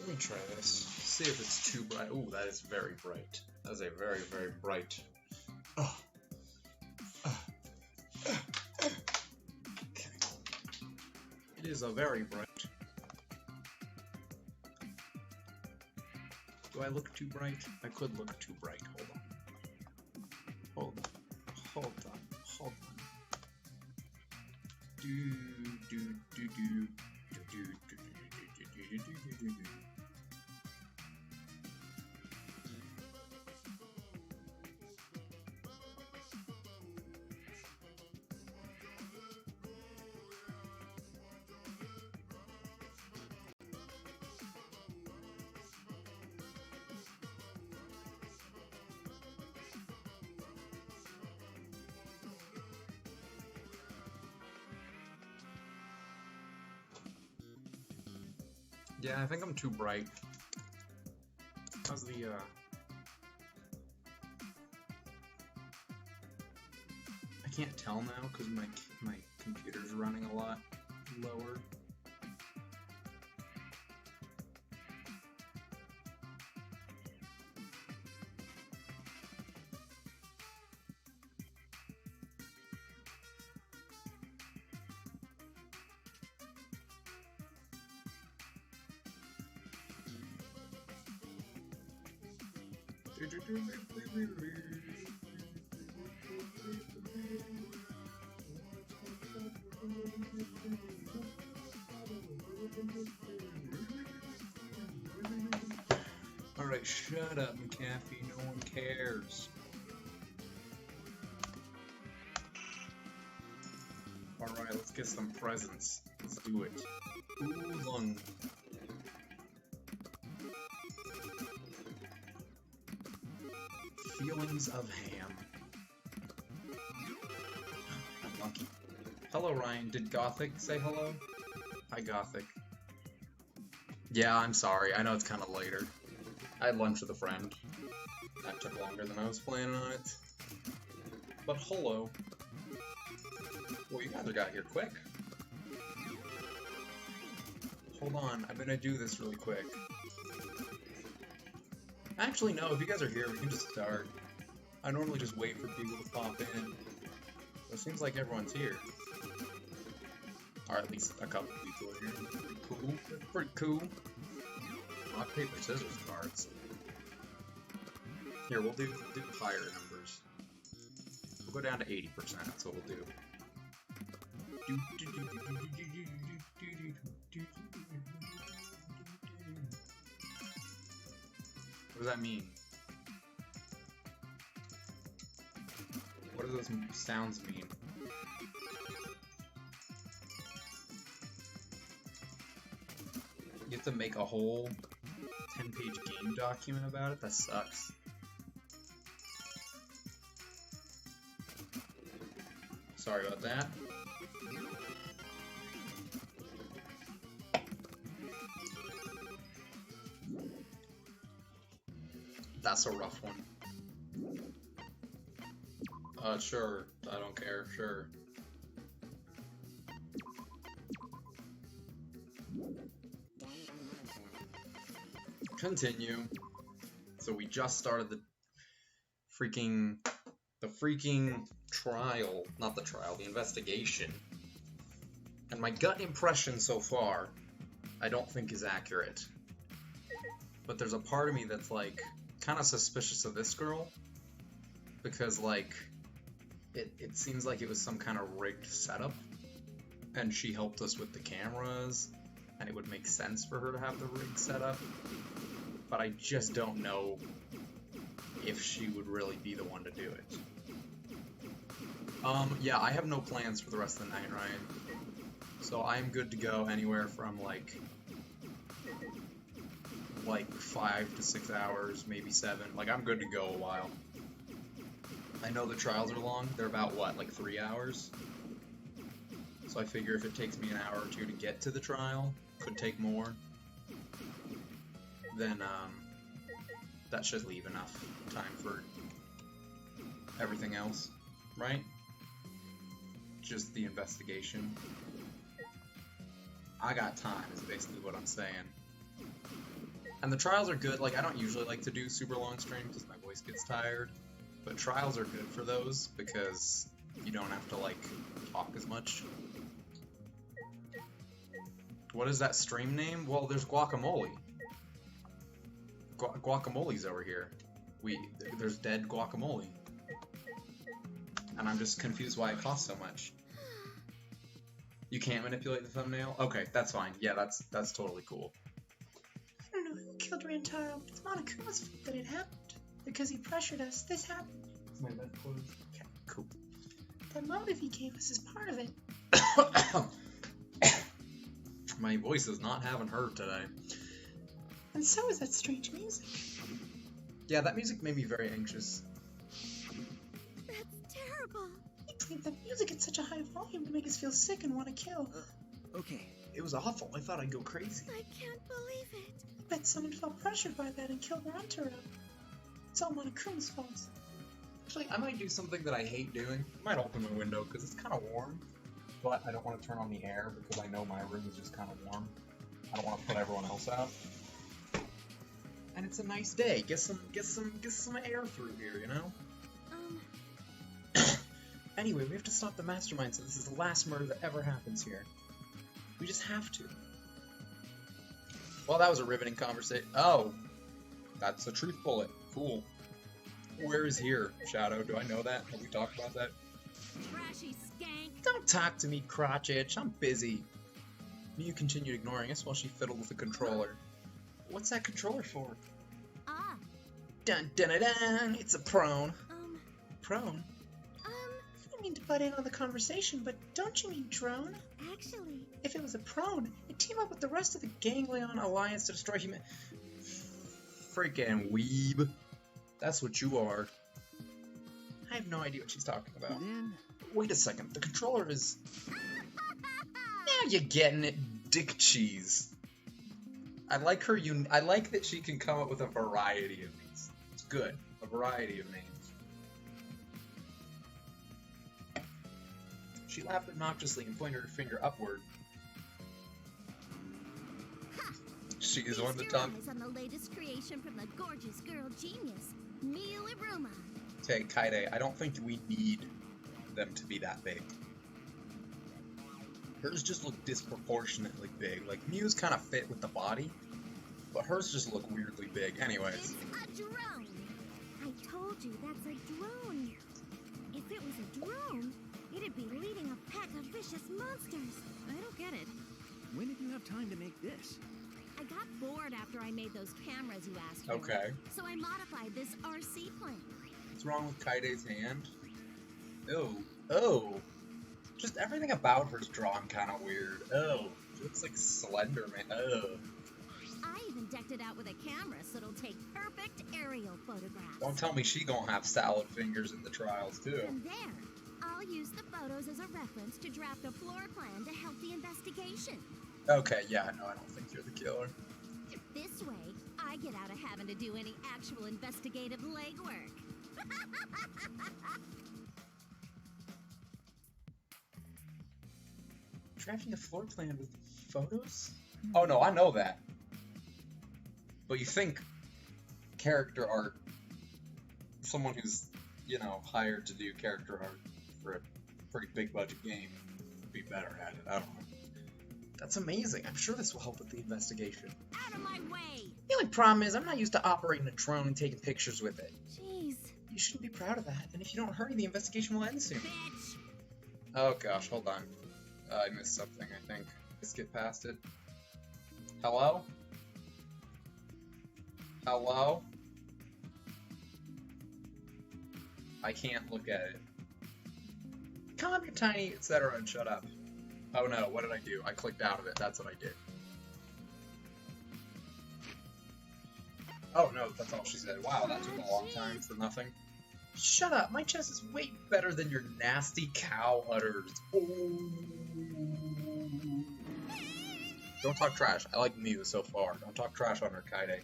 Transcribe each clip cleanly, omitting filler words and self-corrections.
Let me try this. See if it's too bright. Ooh, that is very bright. That is a very, very bright. Okay. It is a very bright. Do I look too bright? I could look too bright. Hold on. Hold on. Hold on. Do do do do do do do do do do do. Yeah, I think I'm too bright. How's the, I can't tell now because my computer's running a lot lower. Alright, shut up, McAfee, no one cares. Alright, let's get some presents. Let's do it. Oolong. Feelings of ham. I'm lucky. Hello, Ryan. Did Gothic say hello? Hi, Gothic. Yeah, I'm sorry. I know it's kind of later. I had lunch with a friend. That took longer than I was planning on it. But hello. Well, you guys got here quick. Hold on. I'm gonna do this really quick. Actually, no, if you guys are here, we can just start. I normally just wait for people to pop in. But it seems like everyone's here. Or at least a couple people are here. Pretty cool. Pretty cool. Rock, paper, scissors cards. Here, we'll do higher numbers. We'll go down to 80%, that's what we'll do. What does that mean? What do those sounds mean? You have to make a whole 10-page game document about it? That sucks. Sorry about that. That's a rough one. Sure. I don't care. Sure. Continue. So we just started the freaking trial. Not the trial, the investigation. And my gut impression so far, I don't think is accurate. But there's a part of me that's like, kind of suspicious of this girl, because like it seems like it was some kind of rigged setup, and she helped us with the cameras, and it would make sense for her to have the rigged setup, but I just don't know if she would really be the one to do it. Yeah, I have no plans for the rest of the night, Ryan, so I'm good to go anywhere from like 5 to 6 hours, maybe 7. Like, I'm good to go a while. I know the trials are long. They're about, what, like 3 hours? So I figure if it takes me an hour or two to get to the trial, could take more, then, that should leave enough time for everything else, right? Just the investigation. I got time, is basically what I'm saying. And the trials are good. Like, I don't usually like to do super long streams because my voice gets tired. But trials are good for those because you don't have to, like, talk as much. What is that stream name? Well, there's Guacamole. Guacamole's over here. There's dead guacamole. And I'm just confused why it costs so much. You can't manipulate the thumbnail? Okay, that's fine. Yeah, that's totally cool. I don't know who killed Rantaro, but it's Monokuma's fault that it happened. Because he pressured us, this happened. Is my bed closed? Okay, cool. That motive he gave us is part of it. My voice is not having heard today. And so is that strange music. Yeah, that music made me very anxious. That's terrible. He played that music at such a high volume to make us feel sick and want to kill. Okay. It was awful. I thought I'd go crazy. I can't believe it. I bet someone felt pressured by that and killed Rantaro. It's all Monokuma's fault. Actually, I might do something that I hate doing. I might open my window because it's kind of warm. But I don't want to turn on the air because I know my room is just kind of warm. I don't want to put everyone else out. And it's a nice day. Get some air through here, you know? Anyway, we have to stop the mastermind, so this is the last murder that ever happens here. We just have to. Well, that was a riveting conversation. Oh! That's a truth bullet. Cool. Where is here, Shadow? Do I know that? Have we talked about that? Trashy skank. Don't talk to me, crotch itch. I'm busy. Miu continued ignoring us while she fiddled with the controller. What's that controller for? Ah. Dun dun dun dun! It's a prone. Prone? I didn't mean to butt in on the conversation, but don't you mean drone? Actually. If it was a prone, it'd team up with the rest of the Ganglion Alliance to destroy human... Freaking weeb. That's what you are. I have no idea what she's talking about. Then... Wait a second, the controller is... Now you're getting it, dick cheese. I like her. I like that she can come up with a variety of these. It's good. A variety of names. She laughed obnoxiously and pointed her finger upward. She is one to talk. On the latest creation from the gorgeous girl genius, Miu Iruma. Okay, Kaide, I don't think we need them to be that big. Hers just look disproportionately big. Like, Miu's kind of fit with the body, but hers just look weirdly big. Anyways. It's a drone. I told you that's a drone. If it was a drone, it'd be leading a pack of vicious monsters. I don't get it. When did you have time to make this? I got bored after I made those cameras you asked for. Okay. So I modified this RC plane. What's wrong with Kaide's hand? Ew. Oh. Just everything about her's drawn kind of weird. Oh. She looks like Slender Man. Oh. I even decked it out with a camera so it'll take perfect aerial photographs. Don't tell me she gonna have salad fingers in the trials, too. And there, I'll use the photos as a reference to draft a floor plan to help the investigation. Okay, yeah, no, I don't think you're the killer. This way, I get out of having to do any actual investigative legwork. Drafting a floor plan with photos? Oh no, I know that. But you think character art, someone who's, you know, hired to do character art for a pretty big budget game would be better at it. I don't know. That's amazing. I'm sure this will help with the investigation. Out of my way! The only problem is I'm not used to operating a drone and taking pictures with it. Jeez. You shouldn't be proud of that, and if you don't hurry, the investigation will end soon. Bitch! Oh gosh, hold on. I missed something, I think. Let's get past it. Hello? Hello? I can't look at it. Calm your tiny, etc. and shut up. Oh no, what did I do? I clicked out of it. That's what I did. Oh no, that's all she said. Wow, that took a long time for nothing. Shut up, my chest is way better than your nasty cow udders. Ooh. Don't talk trash. I like Miu so far. Don't talk trash on her, Kaide.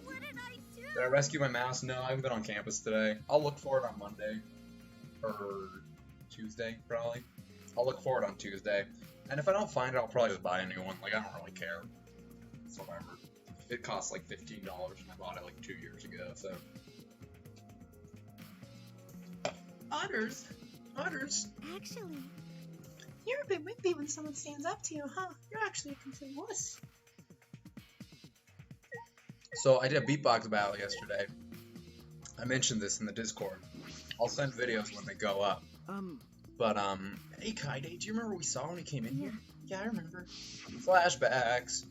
What did I do? Did I rescue my mouse? No, I haven't been on campus today. I'll look for it on Monday. Or Tuesday, probably. I'll look for it on Tuesday. And if I don't find it, I'll probably just buy a new one. Like, I don't really care. It's whatever. It cost like $15 and I bought it like 2 years ago, so. Otters? Otters? Actually, You're a bit wimpy when someone stands up to you, huh? You're actually a complete wuss. So I did a beatbox battle yesterday. I mentioned this in the Discord. I'll send videos when they go up. But, hey Kaide, do you remember what we saw when we came in here? Yeah, I remember. Flashbacks.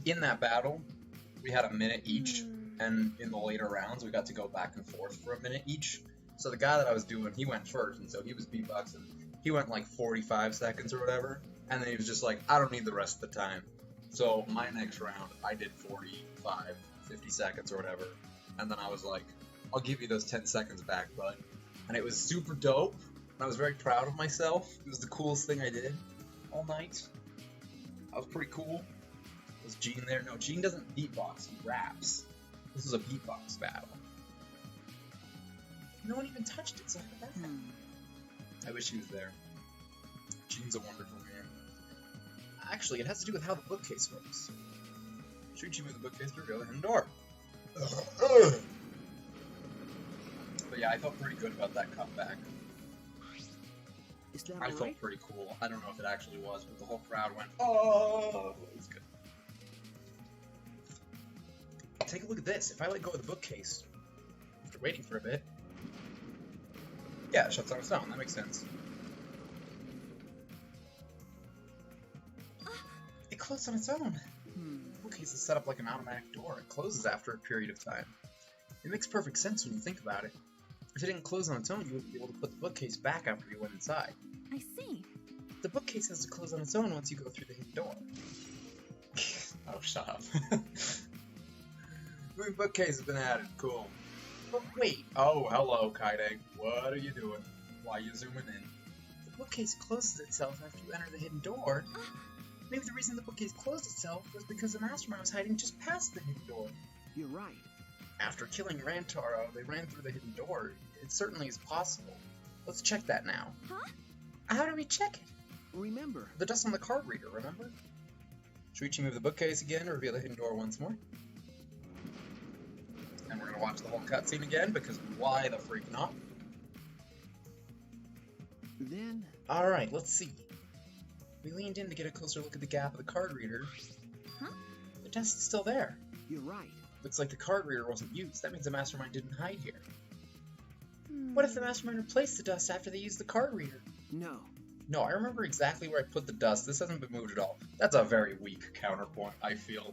In that battle, we had a minute each, and in the later rounds, we got to go back and forth for a minute each. So the guy that I was doing, he went first, and so he was beatboxing. He went like 45 seconds or whatever, and then he was just like, I don't need the rest of the time. So my next round, I did 45, 50 seconds or whatever, and then I was like, I'll give you those 10 seconds back, bud. And it was super dope, and I was very proud of myself. It was the coolest thing I did all night. That was pretty cool. Was Gene there? No, Gene doesn't beatbox, he raps. This is a beatbox battle. No one even touched it, so how did that happen? I wish he was there. Gene's a wonderful man. Actually, it has to do with how the bookcase works. Shoot you move the bookcase through the other hidden door. But yeah, I felt pretty good about that comeback. Is that I all felt right? pretty cool. I don't know if it actually was, but the whole crowd went, oh, it was good. Take a look at this. If I let go of the bookcase after waiting for a bit, yeah, it shuts on its own. That makes sense. It closed on its own. The bookcase is set up like an automatic door. It closes after a period of time. It makes perfect sense when you think about it. If it didn't close on its own, you wouldn't be able to put the bookcase back after you went inside. I see. The bookcase has to close on its own once you go through the hidden door. Oh, shut up. Moving bookcase has been added. Cool. But wait, Oh, hello, Kaide. What are you doing? Why are you zooming in? the bookcase closes itself after you enter the hidden door. Maybe the reason the bookcase closed itself was because the mastermind was hiding just past the hidden door. You're right. After killing Rantaro, they ran through the hidden door. It certainly is possible. Let's check that now. How do we check it? Remember, The dust on the card reader, remember? Shuichi move the bookcase again, reveal the hidden door once more. And we're gonna watch the whole cutscene again, because why the freak not? then Alright, let's see. We leaned in to get a closer look at the gap of the card reader. The dust is still there. you're right. Looks like the card reader wasn't used. That means the mastermind didn't hide here. What if the mastermind replaced the dust after they used the card reader? No. No, I remember exactly where I put the dust. This hasn't been moved at all. That's a very weak counterpoint, I feel.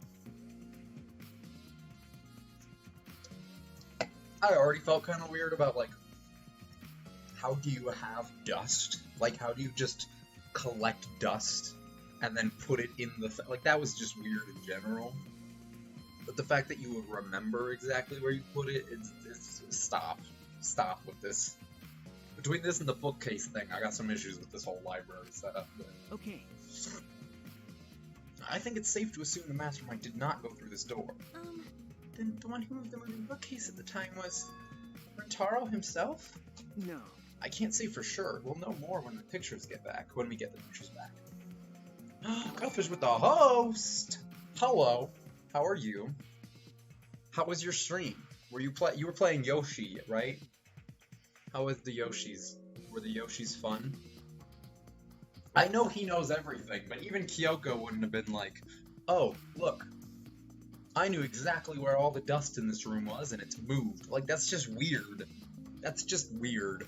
I already felt kind of weird about, like, how do you have dust? Like, how do you just collect dust and then put it in the... like, that was just weird in general. But the fact that you would remember exactly where you put it, it's stop. Stop with this. Between this and the bookcase thing, I got some issues with this whole library setup. But Okay. I think it's safe to assume the mastermind did not go through this door. Then the one who moved the moving bookcase at the time was Rantaro himself? No. I can't say for sure. We'll know more when the pictures get back. When we get the pictures back. Cuttlefish with the host. Hello. How are you? How was your stream? You were playing Yoshi, right? How was the Yoshis? Were the Yoshis fun? I know he knows everything, but even Kyoko wouldn't have been like, oh, look, I knew exactly where all the dust in this room was and it's moved. Like, that's just weird. That's just weird.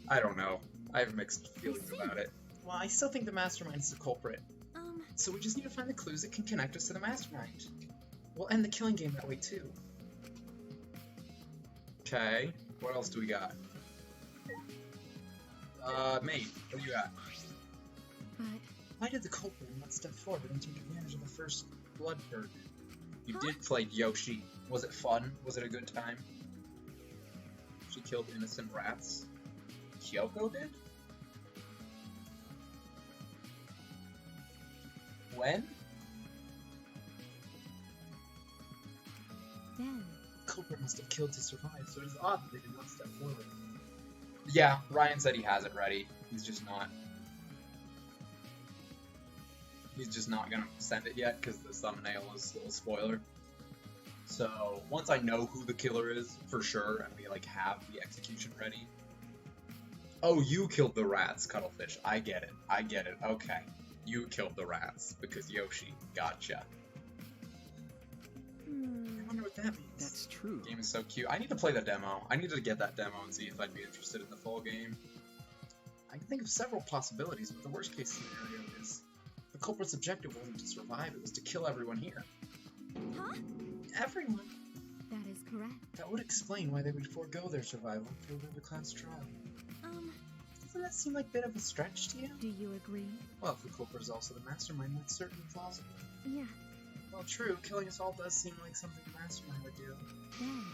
I don't know. I have mixed feelings about it. Well, I still think the mastermind is the culprit. So we just need to find the clues that can connect us to the mastermind. We'll end the killing game that way too. Okay, what else do we got? Mate, what do you got? But Why did the culprit not step forward and take advantage of the first blood burn? You did play Yoshi. Was it fun? Was it a good time? She killed innocent rats. Kyoko did? When? then, The culprit must have killed to survive, so it is odd that they did not step forward. Yeah, Ryan said he has it ready. He's just not. He's just not gonna send it yet because the thumbnail is a spoiler. So once I know who the killer is for sure, and we like have the execution ready. Oh, you killed the rats, Cuttlefish. I get it. I get it. Okay, you killed the rats because Yoshi. Gotcha. I wonder what that means. That's true. The game is so cute. I need to play the demo. I need to get that demo and see if I'd be interested in the full game. I can think of several possibilities, but the worst case scenario is the culprit's objective wasn't to survive, it was to kill everyone here. Huh? Everyone? That is correct. That would explain why they would forego their survival for another class trial. Doesn't that seem like a bit of a stretch to you? Do you agree? Well, if the culprit is also the mastermind, that's certainly plausible. Yeah. Well, true, killing us all does seem like something the mastermind would do. Then.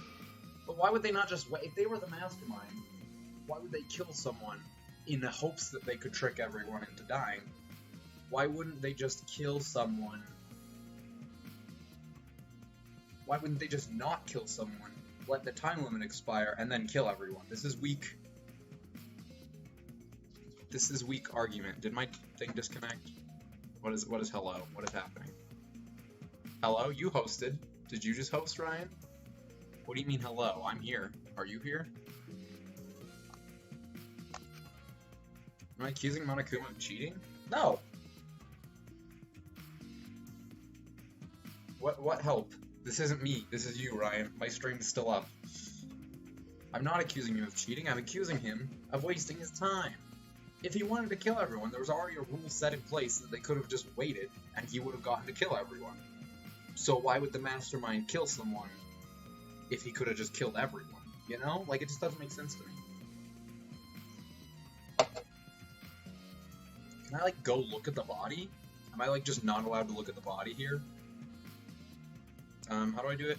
But why would they not just wait? If they were the mastermind, why would they kill someone in the hopes that they could trick everyone into dying? Why wouldn't they just kill someone? Why wouldn't they just not kill someone, let the time limit expire, and then kill everyone? This is weak. This is weak argument. Did my thing disconnect? What is hello? What is happening? Hello? You hosted. Did you just host, Ryan? What do you mean hello? I'm here. Are you here? Am I accusing Monokuma of cheating? No! What help? This isn't me. This is you, Ryan. My stream's still up. I'm not accusing him of cheating. I'm accusing him of wasting his time. If he wanted to kill everyone, there was already a rule set in place that they could have just waited, and he would have gotten to kill everyone. So why would the mastermind kill someone if he could have just killed everyone? You know? Like, it just doesn't make sense to me. Can I, like, go look at the body? Am I, like, just not allowed to look at the body here? How do I do it?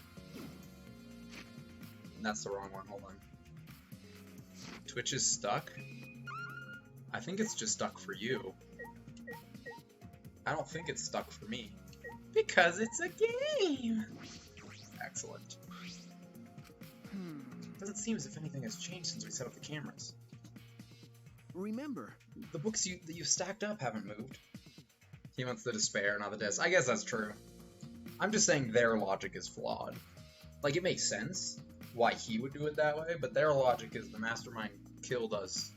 That's the wrong one, hold on. Twitch is stuck? I think it's just stuck for you. I don't think it's stuck for me. Because it's a game! Excellent. Doesn't seem as if anything has changed since we set up the cameras. Remember, The books that you've stacked up haven't moved. He wants the despair, not the disc. I guess that's true. I'm just saying their logic is flawed. Like, it makes sense why he would do it that way, but their logic is the mastermind killed us.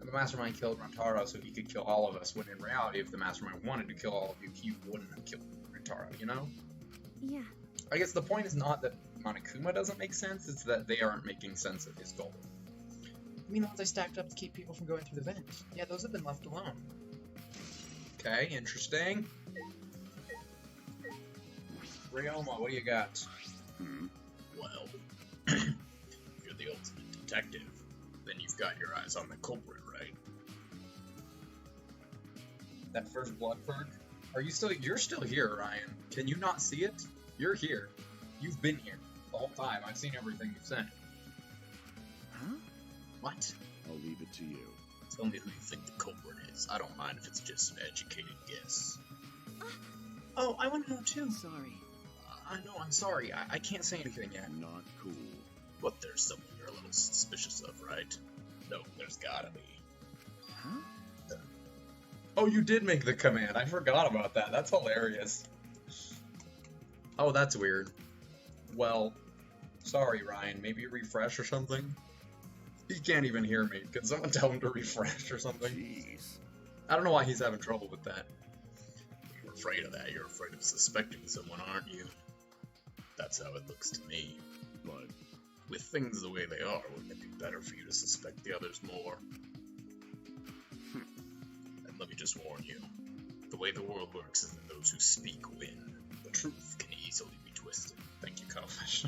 The mastermind killed Rantaro so he could kill all of us, when in reality, if the mastermind wanted to kill all of you, he wouldn't have killed Rantaro, you know? Yeah. I guess the point is not that Monokuma doesn't make sense, it's that they aren't making sense of his goal. I mean, the ones I stacked up to keep people from going through the vent. Yeah, those have been left alone. Okay, interesting. Ryoma, what do you got? Well, if you're the ultimate detective, then you've got your eyes on the culprit, right? That first blood perk? You're still here, Ryan. Can you not see it? You're here. You've been here the whole time. I've seen everything you've sent. huh? What? I'll leave it to you. Tell me who you think the culprit is. I don't mind if it's just an educated guess. Oh, I want to know too. Sorry. I know, I'm sorry. I can't say anything yet. Not cool. But there's someone you're a little suspicious of, right? No, there's gotta be. Huh? Oh, you did make the command. I forgot about that. That's hilarious. Oh, that's weird. Well, sorry, Ryan. Maybe refresh or something? He can't even hear me. Can someone tell him to refresh or something? Jeez. I don't know why he's having trouble with that. You're afraid of that. You're afraid of suspecting someone, aren't you? That's how it looks to me. But with things the way they are, wouldn't it be better for you to suspect the others more? And let me just warn you. The way the world works is that those who speak win. The truth can easily be twisted. Thank you, Cuttlefish.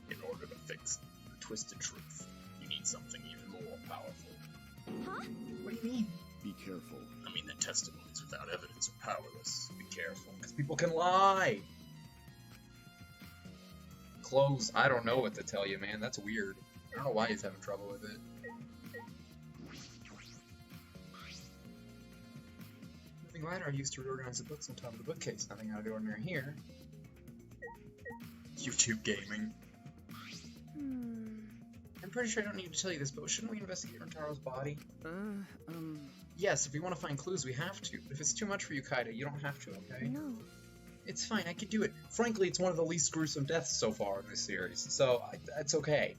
In order to fix the twisted truth, you need something even more powerful. Huh? What do you mean? Be careful. I mean that testimonies without evidence are powerless. Be careful. Because people can lie. Clothes, I don't know what to tell you, man. That's weird. I don't know why he's having trouble with it. Moving ladder I used to reorganize the books on top of the bookcase. Nothing out of the ordinary here. YouTube gaming. I'm pretty sure I don't need to tell you this, but shouldn't we investigate Rintaro's body? Uh, Yes, if we want to find clues, we have to. But if it's too much for you, Kaida, you don't have to, okay? No. It's fine, I could do it. Frankly, it's one of the least gruesome deaths so far in this series, so it's okay.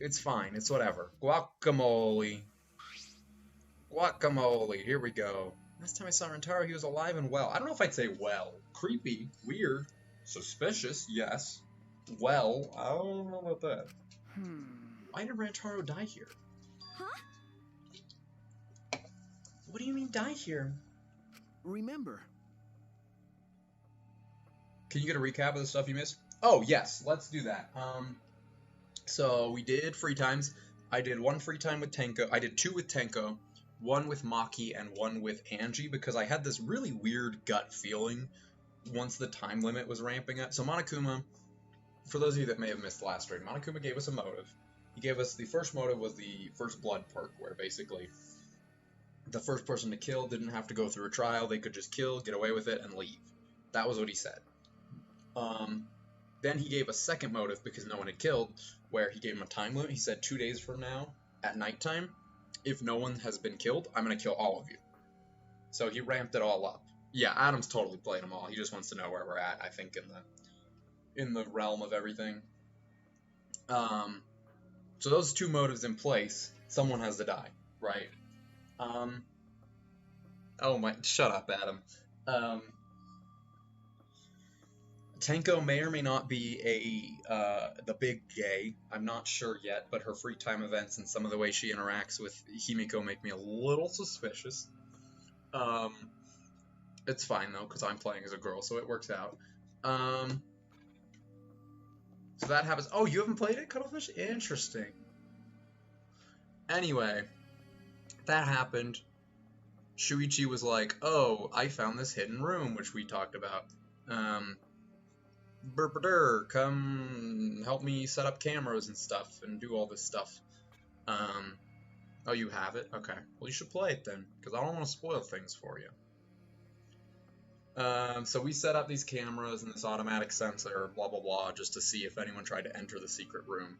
It's fine, it's whatever. Guacamole. Guacamole, here we go. Last time I saw Rintaro, he was alive and well. I don't know if I'd say well. Creepy, weird, suspicious, yes. Well, I don't know about that. Why did Rintaro die here? Huh? What do you mean die here? remember. Can you get a recap of the stuff you missed? Oh, yes, let's do that. So we did free times. I did one free time with Tenko. I did two with Tenko, one with Maki, and one with Angie, because I had this really weird gut feeling once the time limit was ramping up. So Monokuma, for those of you that may have missed the last stream, Monokuma gave us a motive. He gave us, the first motive was the first blood perk, where basically the first person to kill didn't have to go through a trial. They could just kill, get away with it, and leave. That was what he said. Then he gave a second motive because no one had killed, where he gave him a time limit. He said 2 days from now, at nighttime, if no one has been killed, I'm going to kill all of you. So he ramped it all up. Yeah, Adam's totally played them all. He just wants to know where we're at, I think, in the realm of everything. So those two motives in place, someone has to die, right? Oh my, shut up, Adam. Tenko may or may not be the big gay. I'm not sure yet, but her free time events and some of the way she interacts with Himiko make me a little suspicious. It's fine though, because I'm playing as a girl, so it works out. So that happens. Oh, you haven't played it, Cuttlefish? Interesting. Anyway, that happened. Shuichi was like, oh, I found this hidden room, which we talked about. Come help me set up cameras and stuff and do all this stuff. Oh, you have it? Okay. Well, you should play it then, because I don't want to spoil things for you. So we set up these cameras and this automatic sensor, blah, blah, blah, just to see if anyone tried to enter the secret room.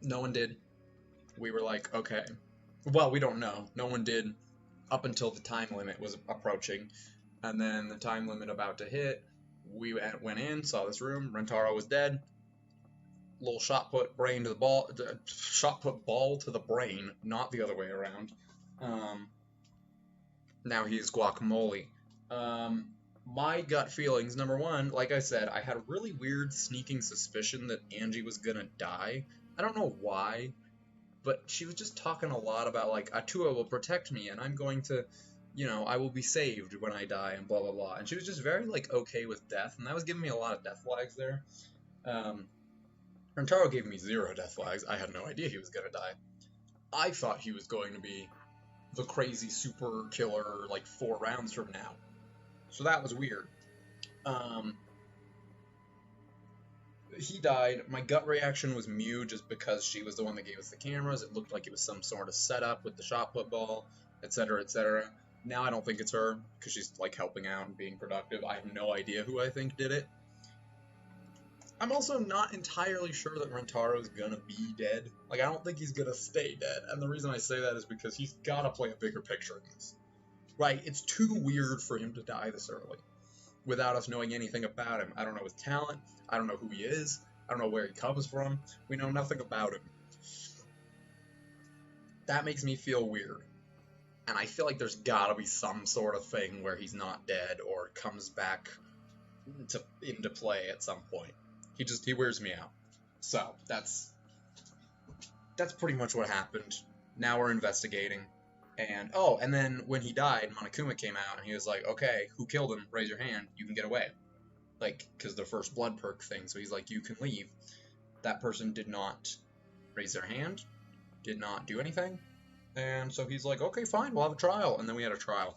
No one did. We were like, okay. Well, we don't know. No one did up until the time limit was approaching. And then the time limit about to hit, we went in, saw this room, Rintaro was dead. Little shot put brain to the ball, shot put ball to the brain, not the other way around. Now he's guacamole. My gut feelings, number one, like I said, I had a really weird sneaking suspicion that Angie was gonna die. I don't know why, but she was just talking a lot about, like, Atua will protect me, and I'm going to, you know, I will be saved when I die, and blah, blah, blah. And she was just very, like, okay with death, and that was giving me a lot of death flags there. Rintaro gave me 0 death flags. I had no idea he was gonna die. I thought he was going to be the crazy super killer, like, 4 rounds from now. So that was weird. He died. My gut reaction was Mew, just because she was the one that gave us the cameras. It looked like it was some sort of setup with the shot put ball, etc., etc. Now I don't think it's her, because she's, like, helping out and being productive. I have no idea who I think did it. I'm also not entirely sure that Rintaro's gonna be dead. Like, I don't think he's gonna stay dead. And the reason I say that is because he's gotta play a bigger picture in this. Right? It's too weird for him to die this early without us knowing anything about him. I don't know his talent. I don't know who he is. I don't know where he comes from. We know nothing about him. That makes me feel weird. And I feel like there's gotta be some sort of thing where he's not dead or comes back into play at some point. He wears me out. So, that's pretty much what happened. Now we're investigating. And, oh, and then when he died, Monokuma came out and he was like, okay, who killed him? Raise your hand. You can get away. Like, because the first blood perk thing. So he's like, you can leave. That person did not raise their hand, did not do anything. And so he's like, okay, fine, we'll have a trial. And then we had a trial.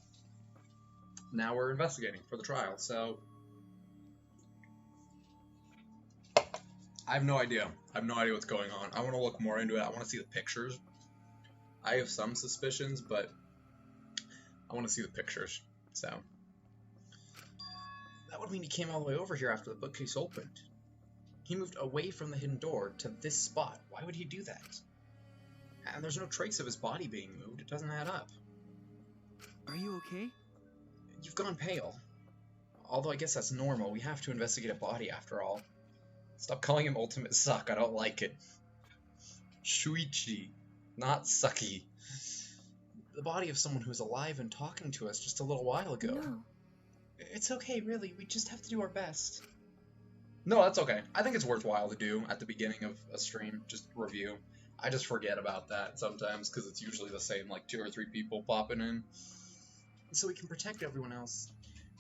Now we're investigating for the trial. So I have no idea. I have no idea what's going on. I want to look more into it. I want to see the pictures. I have some suspicions, but I want to see the pictures. So that would mean he came all the way over here after the bookcase opened. He moved away from the hidden door to this spot. Why would he do that? And there's no trace of his body being moved. It doesn't add up. Are you okay? You've gone pale. Although I guess that's normal. We have to investigate a body after all. Stop calling him Ultimate Suck. I don't like it. Shuichi, not Sucky. The body of someone who's alive and talking to us just a little while ago. No. It's okay, really. We just have to do our best. No, that's okay. I think it's worthwhile to do at the beginning of a stream. Just review. I just forget about that sometimes because it's usually the same, like 2 or 3 people popping in. So we can protect everyone else.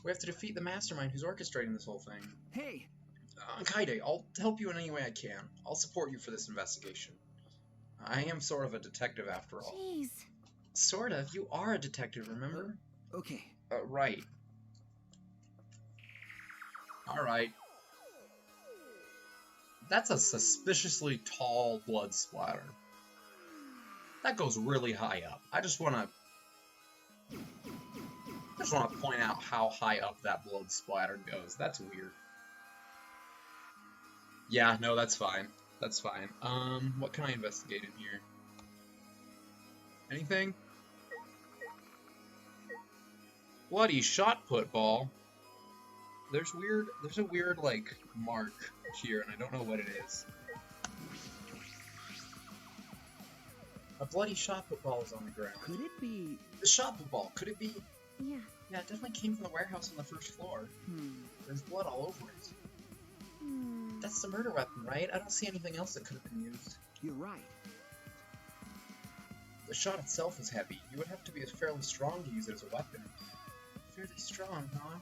We have to defeat the mastermind who's orchestrating this whole thing. Hey! Kaide, I'll help you in any way I can. I'll support you for this investigation. I am sort of a detective after all. Jeez. Sort of. You are a detective, remember? Okay. Right. Alright. That's a suspiciously tall blood splatter. That goes really high up. I just want to point out how high up that blood splatter goes. That's weird. Yeah, no, that's fine. That's fine. What can I investigate in here? Anything? Bloody shot put ball. There's a weird, like, mark here, and I don't know what it is. A bloody shot put ball is on the ground. Could it be... The shot put ball, could it be? Yeah. Yeah, it definitely came from the warehouse on the first floor. There's blood all over it. That's the murder weapon, right? I don't see anything else that could have been used. You're right. The shot itself is heavy. You would have to be fairly strong to use it as a weapon. Fairly strong, huh?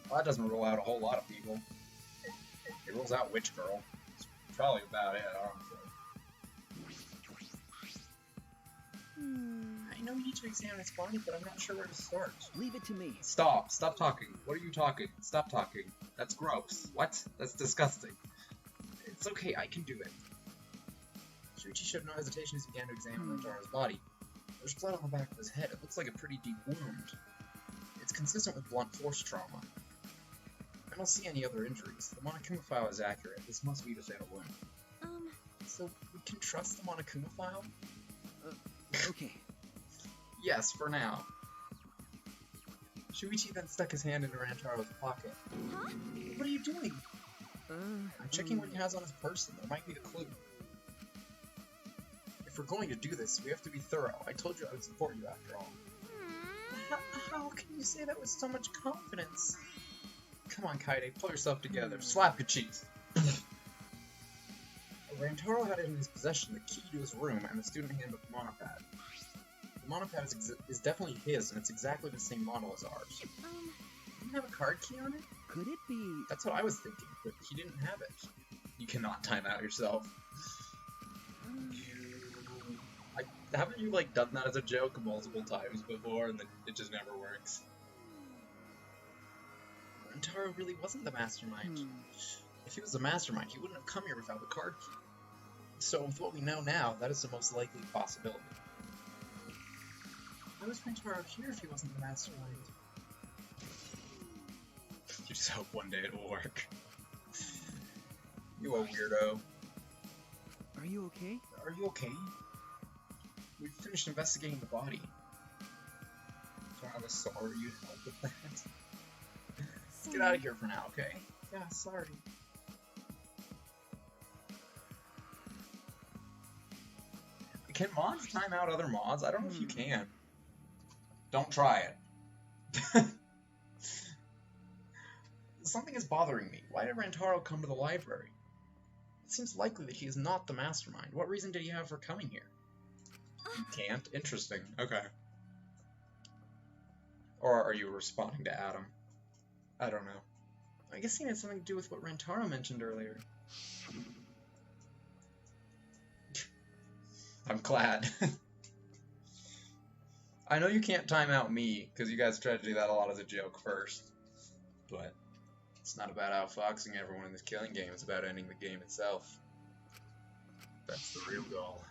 Well, that doesn't rule out a whole lot of people. It rules out Witch Girl. It's probably about it, honestly. I know you need to examine its body, but I'm not sure where to start. Leave it to me. Stop. Stop talking. What are you talking? Stop talking. That's gross. What? That's disgusting. It's okay, I can do it. Shuichi showed no hesitation as he began to examine Rantaro's body. There's blood on the back of his head. It looks like a pretty deep wound. It's consistent with blunt force trauma. I don't see any other injuries. The Monokuma file is accurate. This must be the fatal wound. So we can trust the Monokuma file? Okay. Yes, for now. Shuichi then stuck his hand into Rantaro's pocket. Huh? What are you doing? I'm checking what he has on his person. There might be a clue. If we're going to do this, we have to be thorough. I told you I would support you after all. How can you say that with so much confidence? Come on, Kaide, pull yourself together. Slap your cheeks. Rantaro had in his possession the key to his room and the student handbook monopad. The monopad is definitely his, and it's exactly the same model as ours. Didn't it have a card key on it? Could it be... That's what I was thinking, but he didn't have it. You cannot time out yourself. Haven't you, like, done that as a joke multiple times before, and then it just never works? Rantaro really wasn't the mastermind. If he was the mastermind, he wouldn't have come here without the card key. So, with what we know now, that is the most likely possibility. How was Rantaro here if he wasn't the mastermind? You just hope one day it will work. You a weirdo. Are you okay? Are you okay? We've finished investigating the body. Do I have a sword? You'd help with that? Let's get out of here for now, okay? Yeah, sorry. Can mods time out other mods? I don't know if you can. Don't try it. Something is bothering me. Why did Rantaro come to the library? It seems likely that he is not the mastermind. What reason did he have for coming here? He can't? Interesting. Okay. Or are you responding to Adam? I don't know. I guess he had something to do with what Rantaro mentioned earlier. I'm glad. I know you can't time out me, because you guys tried to do that a lot as a joke first. But it's not about outfoxing everyone in this killing game, it's about ending the game itself. That's the real goal.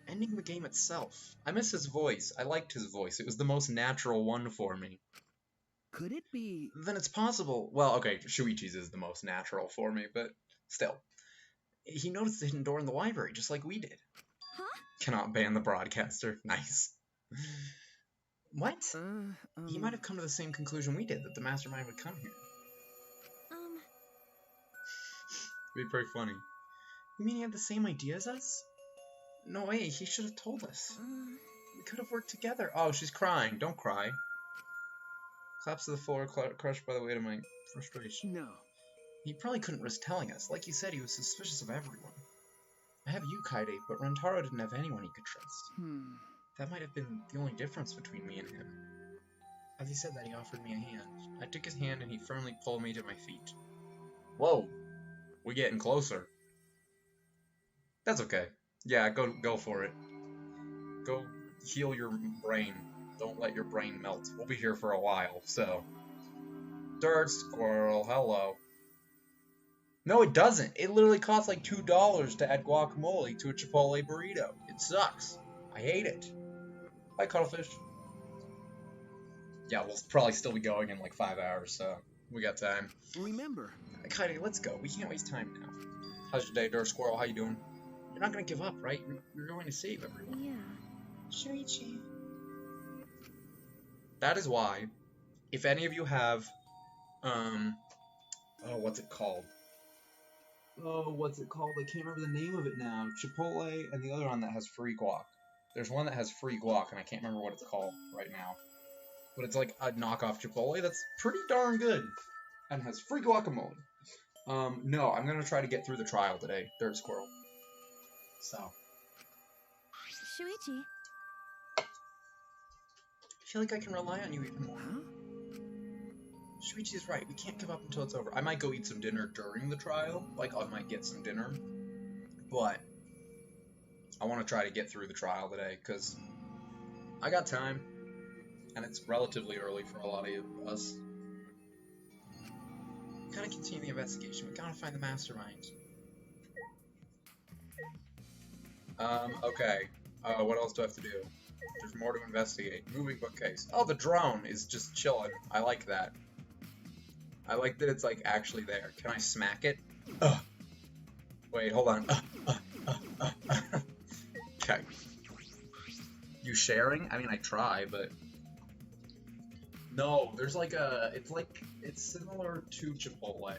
Ending the game itself. I miss his voice. I liked his voice. It was the most natural one for me. Could it be? Then it's possible. Well, okay, Shuichi's is the most natural for me, but still. He noticed the hidden door in the library, just like we did. Huh? Cannot ban the broadcaster. Nice. What? He might have come to the same conclusion we did, that the mastermind would come here. It'd be pretty funny. You mean he had the same idea as us? No way, he should have told us. We could have worked together. Oh, she's crying. Don't cry. Claps to the floor, crushed by the weight of my frustration. No. He probably couldn't risk telling us. Like you said, he was suspicious of everyone. I have you, Kaide, but Rentaro didn't have anyone he could trust. That might have been the only difference between me and him. As he said that, he offered me a hand. I took his hand and he firmly pulled me to my feet. Whoa! We're getting closer. That's okay. Yeah, go for it. Go heal your brain. Don't let your brain melt. We'll be here for a while, so. Dirt squirrel, hello. No, it doesn't. It literally costs like $2 to add guacamole to a Chipotle burrito. It sucks. I hate it. Bye, cuttlefish. Yeah, we'll probably still be going in like 5 hours, so we got time. Remember. Kaide, let's go. We can't waste time now. How's your day, Dirt Squirrel? How you doing? You're not gonna give up, right? You're going to save everyone. Yeah. Shuichi. That is why, if any of you have, oh, what's it called? Oh, what's it called? I can't remember the name of it now. Chipotle and the other one that has free guac. There's one that has free guac, and I can't remember what it's called right now. But it's like a knockoff Chipotle that's pretty darn good. And has free guacamole. No, I'm gonna try to get through the trial today, Dirt Squirrel. So. Shuichi. I feel like I can rely on you even more. Huh? Shuichi's right. We can't give up until it's over. I might go eat some dinner during the trial. Like, I might get some dinner. But I want to try to get through the trial today, because I got time. And it's relatively early for a lot of us. We gotta continue the investigation. We gotta find the mastermind. Okay. What else do I have to do? There's more to investigate. Moving bookcase. Oh, the drone is just chilling. I like that. I like that it's, like, actually there. Can I smack it? Wait, hold on. Okay. You sharing? I mean, I try, but... No, there's like a... It's similar to Chipotle.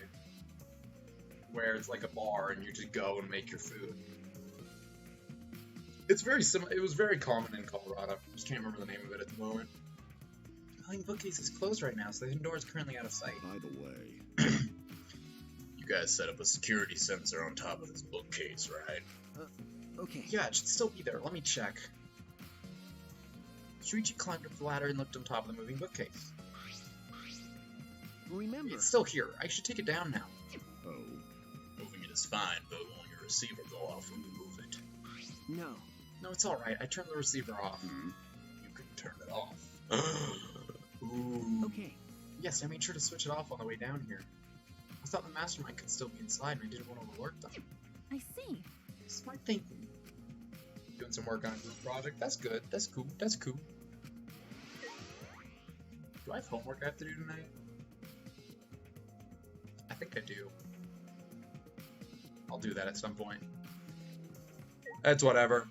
Where it's like a bar and you just go and make your food. It's very similar. It was very common in Colorado. I just can't remember the name of it at the moment. I think bookcase is closed right now, so the hidden door is currently out of sight. By the way, you guys set up a security sensor on top of this bookcase, right? Okay. Yeah, it should still be there. Let me check. Shuichi climbed up the ladder and looked on top of the moving bookcase. Remember. It's still here. I should take it down now. Oh. Moving it is fine, but won't your receiver go off when you move it? No. No, it's alright. I turned the receiver off. You can turn it off. Ooh. Okay. Yes, I made sure to switch it off on the way down here. I thought the mastermind could still be inside and I didn't want to alert them. I see. Smart thinking. Doing some work on a group project. That's good. That's cool. That's cool. Do I have homework I have to do tonight? I think I do. I'll do that at some point. That's whatever.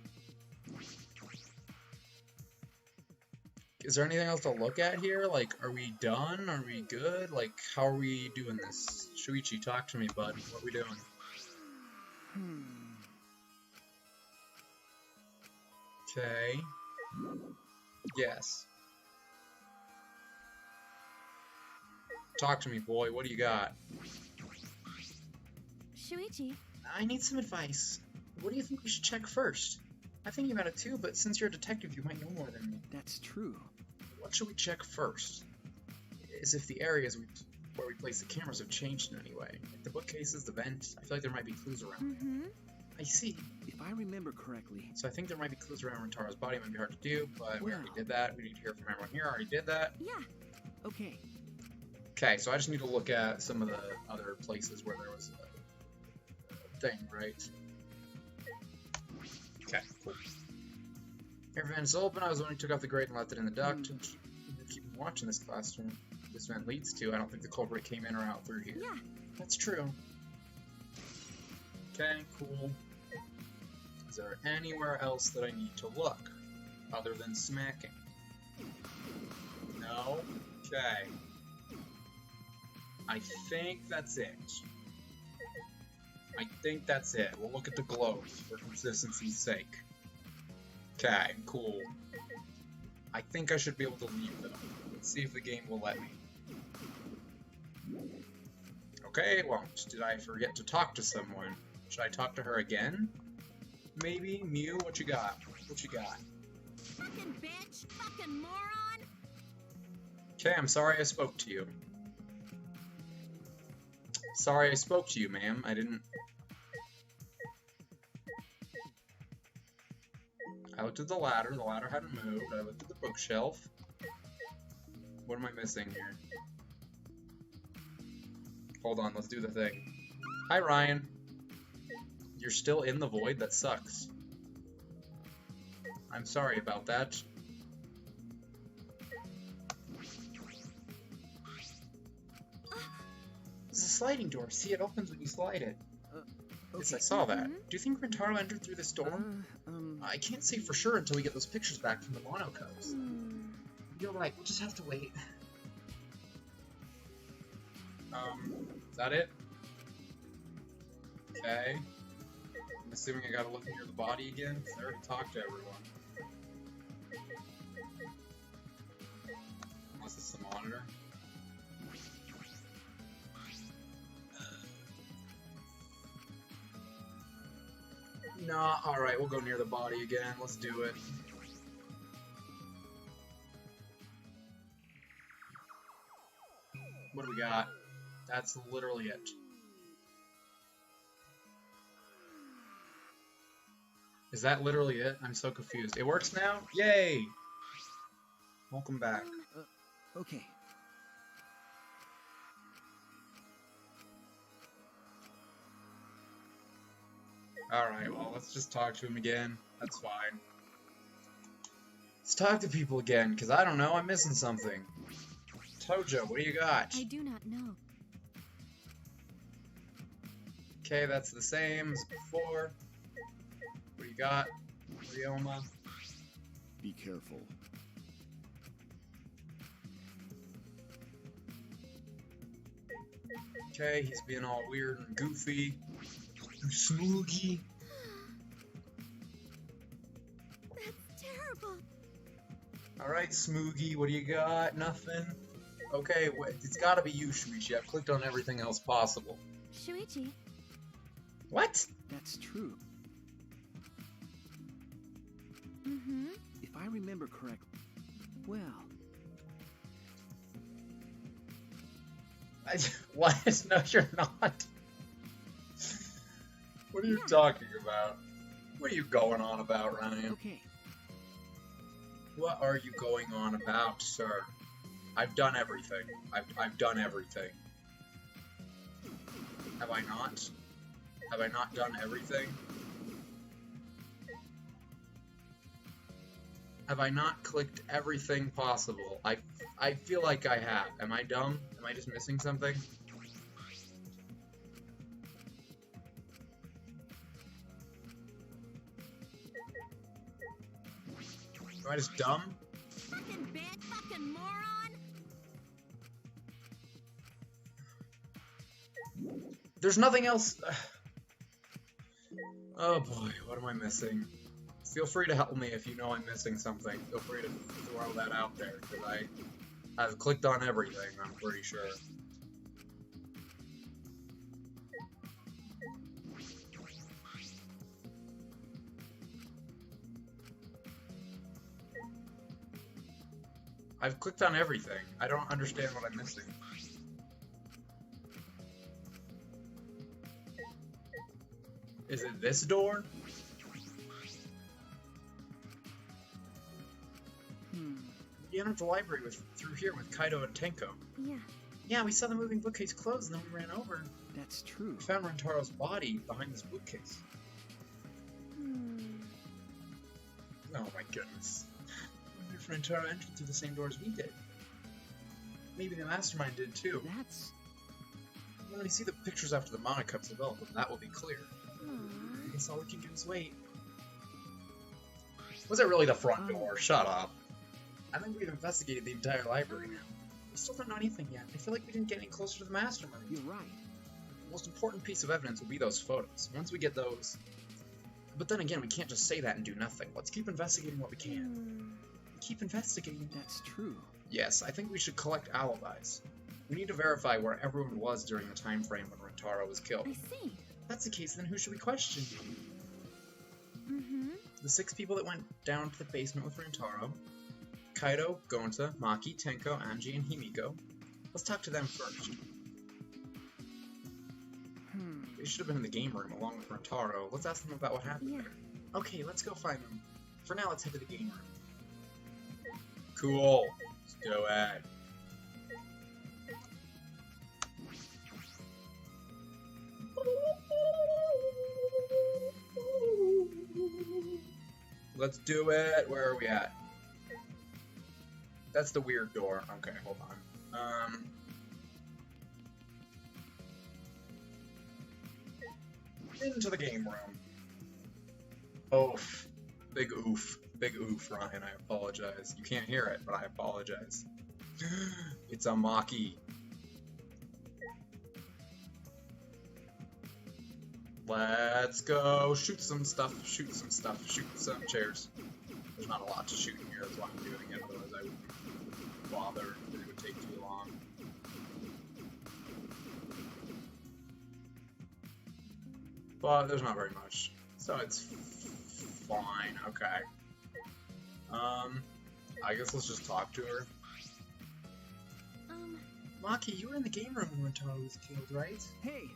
Is there anything else to look at here? Like, are we done? Are we good? Like, how are we doing this? Shuichi, talk to me, bud. What are we doing? Okay. Yes. Talk to me, boy. What do you got? Shuichi. I need some advice. What do you think we should check first? I'm thinking about it too, but since you're a detective, you might know more than me. That's true. What should we check first? As if the areas where we place the cameras have changed in any way. Like the bookcases, the vent. I feel like there might be clues around. I see. If I remember correctly. So I think there might be clues around Rentaro's body. It might be hard to do, but we Well. already did that. We need to hear from everyone here. Already did that. Yeah. Okay. Okay, so I just need to look at some of the other places where there was a thing, right? Okay, cool. Every vent is open. I was the one who took off the grate and left it in the duct. Keep watching this classroom. this vent leads to. I don't think the culprit came in or out through here. Yeah. That's true. Okay, cool. Is there anywhere else that I need to look other than smacking? No? Okay. I think that's it. I think that's it. We'll look at the globes for consistency's sake. Okay, cool. I think I should be able to leave though. Let's see if the game will let me. Okay, well, did I forget to talk to someone? Should I talk to her again? Maybe? Mew, what you got? What you got? Fucking bitch! Fucking moron! Okay, I'm sorry I spoke to you. Sorry I spoke to you, ma'am. I didn't... I looked at the ladder hadn't moved. I looked at the bookshelf. What am I missing here? Hold on, let's do the thing. Hi, Ryan. You're still in the void? That sucks. I'm sorry about that. It's a sliding door. See, it opens when you slide it. Yes, I saw that. Do you think Rintaro entered through this door? I can't say for sure until we get those pictures back from the Mono Cubs. You're right, we'll just have to wait. Is that it? Okay. I'm assuming I gotta look near the body again, because I already talked to everyone. Unless it's the monitor. Nah, alright, we'll go near the body again. Let's do it. What do we got? That's literally it. Is that literally it? I'm so confused. It works now? Yay! Welcome back. Okay. Alright, well, let's just talk to him again. That's fine. Let's talk to people again, because I don't know, I'm missing something. Tojo, what do you got? I do not know. Okay, that's the same as before. What do you got? Ryoma? Be careful. Okay, he's being all weird and goofy. Smoogie. That's terrible. Alright, Smoogie, what do you got? Nothing? Okay, it's gotta be you, Shuichi. I've clicked on everything else possible. Shuichi, What? That's true. Mm-hmm. If I remember correctly. Well, What? No, you're not. What are you talking about? What are you going on about, Ryan? okay. What are you going on about, sir? I've done everything. I've done everything. Have I not? Have I not done everything? Have I not clicked everything possible? I feel like I have. Am I dumb? Am I just missing something? Am I just dumb? fucking bitch, fucking moron. There's nothing else. Oh boy, what am I missing? Feel free to help me if you know I'm missing something. Feel free to throw that out there, because I've clicked on everything, I'm pretty sure. I've clicked on everything. I don't understand what I'm missing. Is it this door? We entered the library through here with Kaido and Tenko. Yeah. Yeah, we saw the moving bookcase close and then we ran over. That's true. We found Rintaro's body behind this bookcase. Oh my goodness. I wonder if Rintaro entered through the same door as we did. maybe the mastermind did too. That's... When we see the pictures after the manga comes developed, that will be clear. Aw. I guess all we can do is wait. Was it really the front door? Shut up. I think we've investigated the entire library now. We still don't know anything yet. I feel like we didn't get any closer to the mastermind. You're right. The most important piece of evidence will be those photos. Once we get those... But then again, we can't just say that and do nothing. Let's keep investigating what we can. Keep investigating. That's true. Yes, I think we should collect alibis. We need to verify where everyone was during the time frame when Rentaro was killed. I see. If that's the case, then who should we question? Mm-hmm. The 6 people that went down to the basement with Rentaro. Kaido, Gonta, Maki, Tenko, Anji, and Himiko. Let's talk to them first. They should have been in the game room along with Rentaro. Let's ask them about what happened Yeah. there. Okay, let's go find them. For now, let's head to the game room. Cool. Let's do it. Let's do it. Where are we at? That's the weird door. Okay, hold on. Into the game room. Oof. Big oof. Big oof, Ryan. I apologize. You can't hear it, but I apologize. It's a Maki. Let's go. Shoot some stuff. Shoot some stuff. Shoot some chairs. There's not a lot to shoot in here. That's why I'm doing it. Otherwise I wouldn't bother. It would take too long. But there's not very much. So it's fine. Okay. I guess let's just talk to her. Maki, you were in the game room when Rentaro was killed, right? Hey!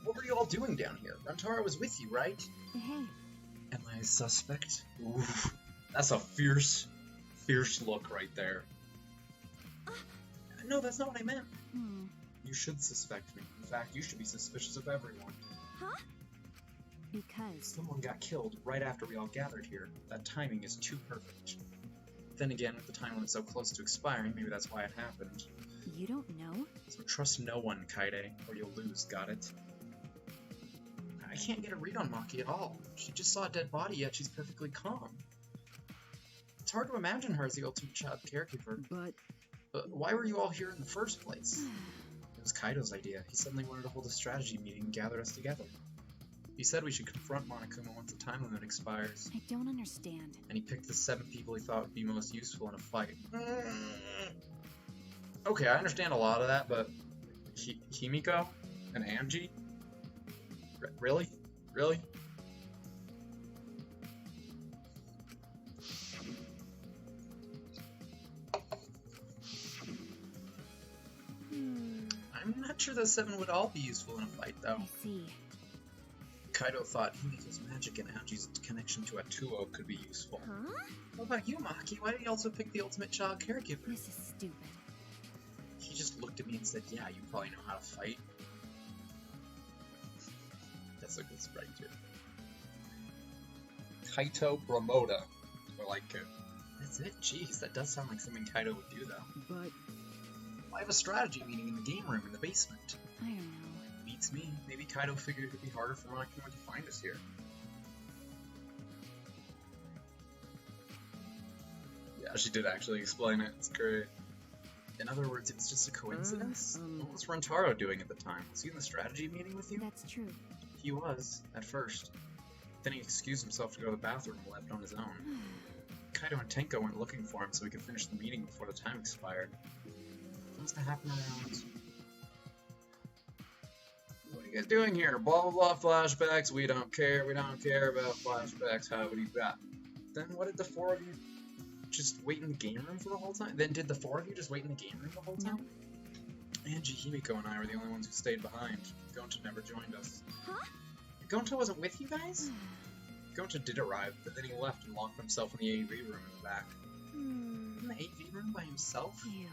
What were you all doing down here? Rentaro was with you, right? Hey. Am I a suspect? Oof. That's a fierce look right there. No, that's not what I meant. You should suspect me. In fact, you should be suspicious of everyone. Huh? Because... Someone got killed right after we all gathered here. That timing is too perfect. Then again, with the time limit so close to expiring, maybe that's why it happened. You don't know? So trust no one, Kaide, or you'll lose, got it? I can't get a read on Maki at all. She just saw a dead body, yet she's perfectly calm. It's hard to imagine her as the ultimate child caregiver. But why were you all here in the first place? It was Kaido's idea. He suddenly wanted to hold a strategy meeting and gather us together. He said we should confront Monokuma once the time limit expires. I don't understand. And he picked the 7 people he thought would be most useful in a fight. Okay, I understand a lot of that, but Himiko and Anji? Really? Really? I'm not sure those 7 would all be useful in a fight, though. I see. Kaido thought Himiko's magic and Anji's connection to Atuo could be useful. Huh? What about you, Maki? Why did you also pick the ultimate child caregiver? This is stupid. He just looked at me and said, yeah, you probably know how to fight. That's a good sprite, too. Kaito Promoda. I like it. That's it? Jeez, that does sound like something Kaido would do, though. But... I have a strategy meeting in the game room in the basement. I don't know. Beats me. Maybe Kaido figured it would be harder for Monokuma to find us here. Yeah, she did actually explain it. It's great. In other words, it's just a coincidence? What was Rentaro doing at the time? Was he in the strategy meeting with you? That's true. He was, at first. Then he excused himself to go to the bathroom and left on his own. Kaido and Tenko went looking for him so he could finish the meeting before the time expired. What must have happened around... What are you guys doing here? Blah blah blah flashbacks, we don't care about flashbacks, how would you got? Then what did the 4 of you just wait in the game room for the whole time? Then did the 4 of you just wait in the game room the whole time? Anji, Himiko, and I were the only ones who stayed behind. Gonta never joined us. Huh? Gonta wasn't with you guys? Gonta did arrive, but then he left and locked himself in the AV room in the back. In the AV room by himself? Ew.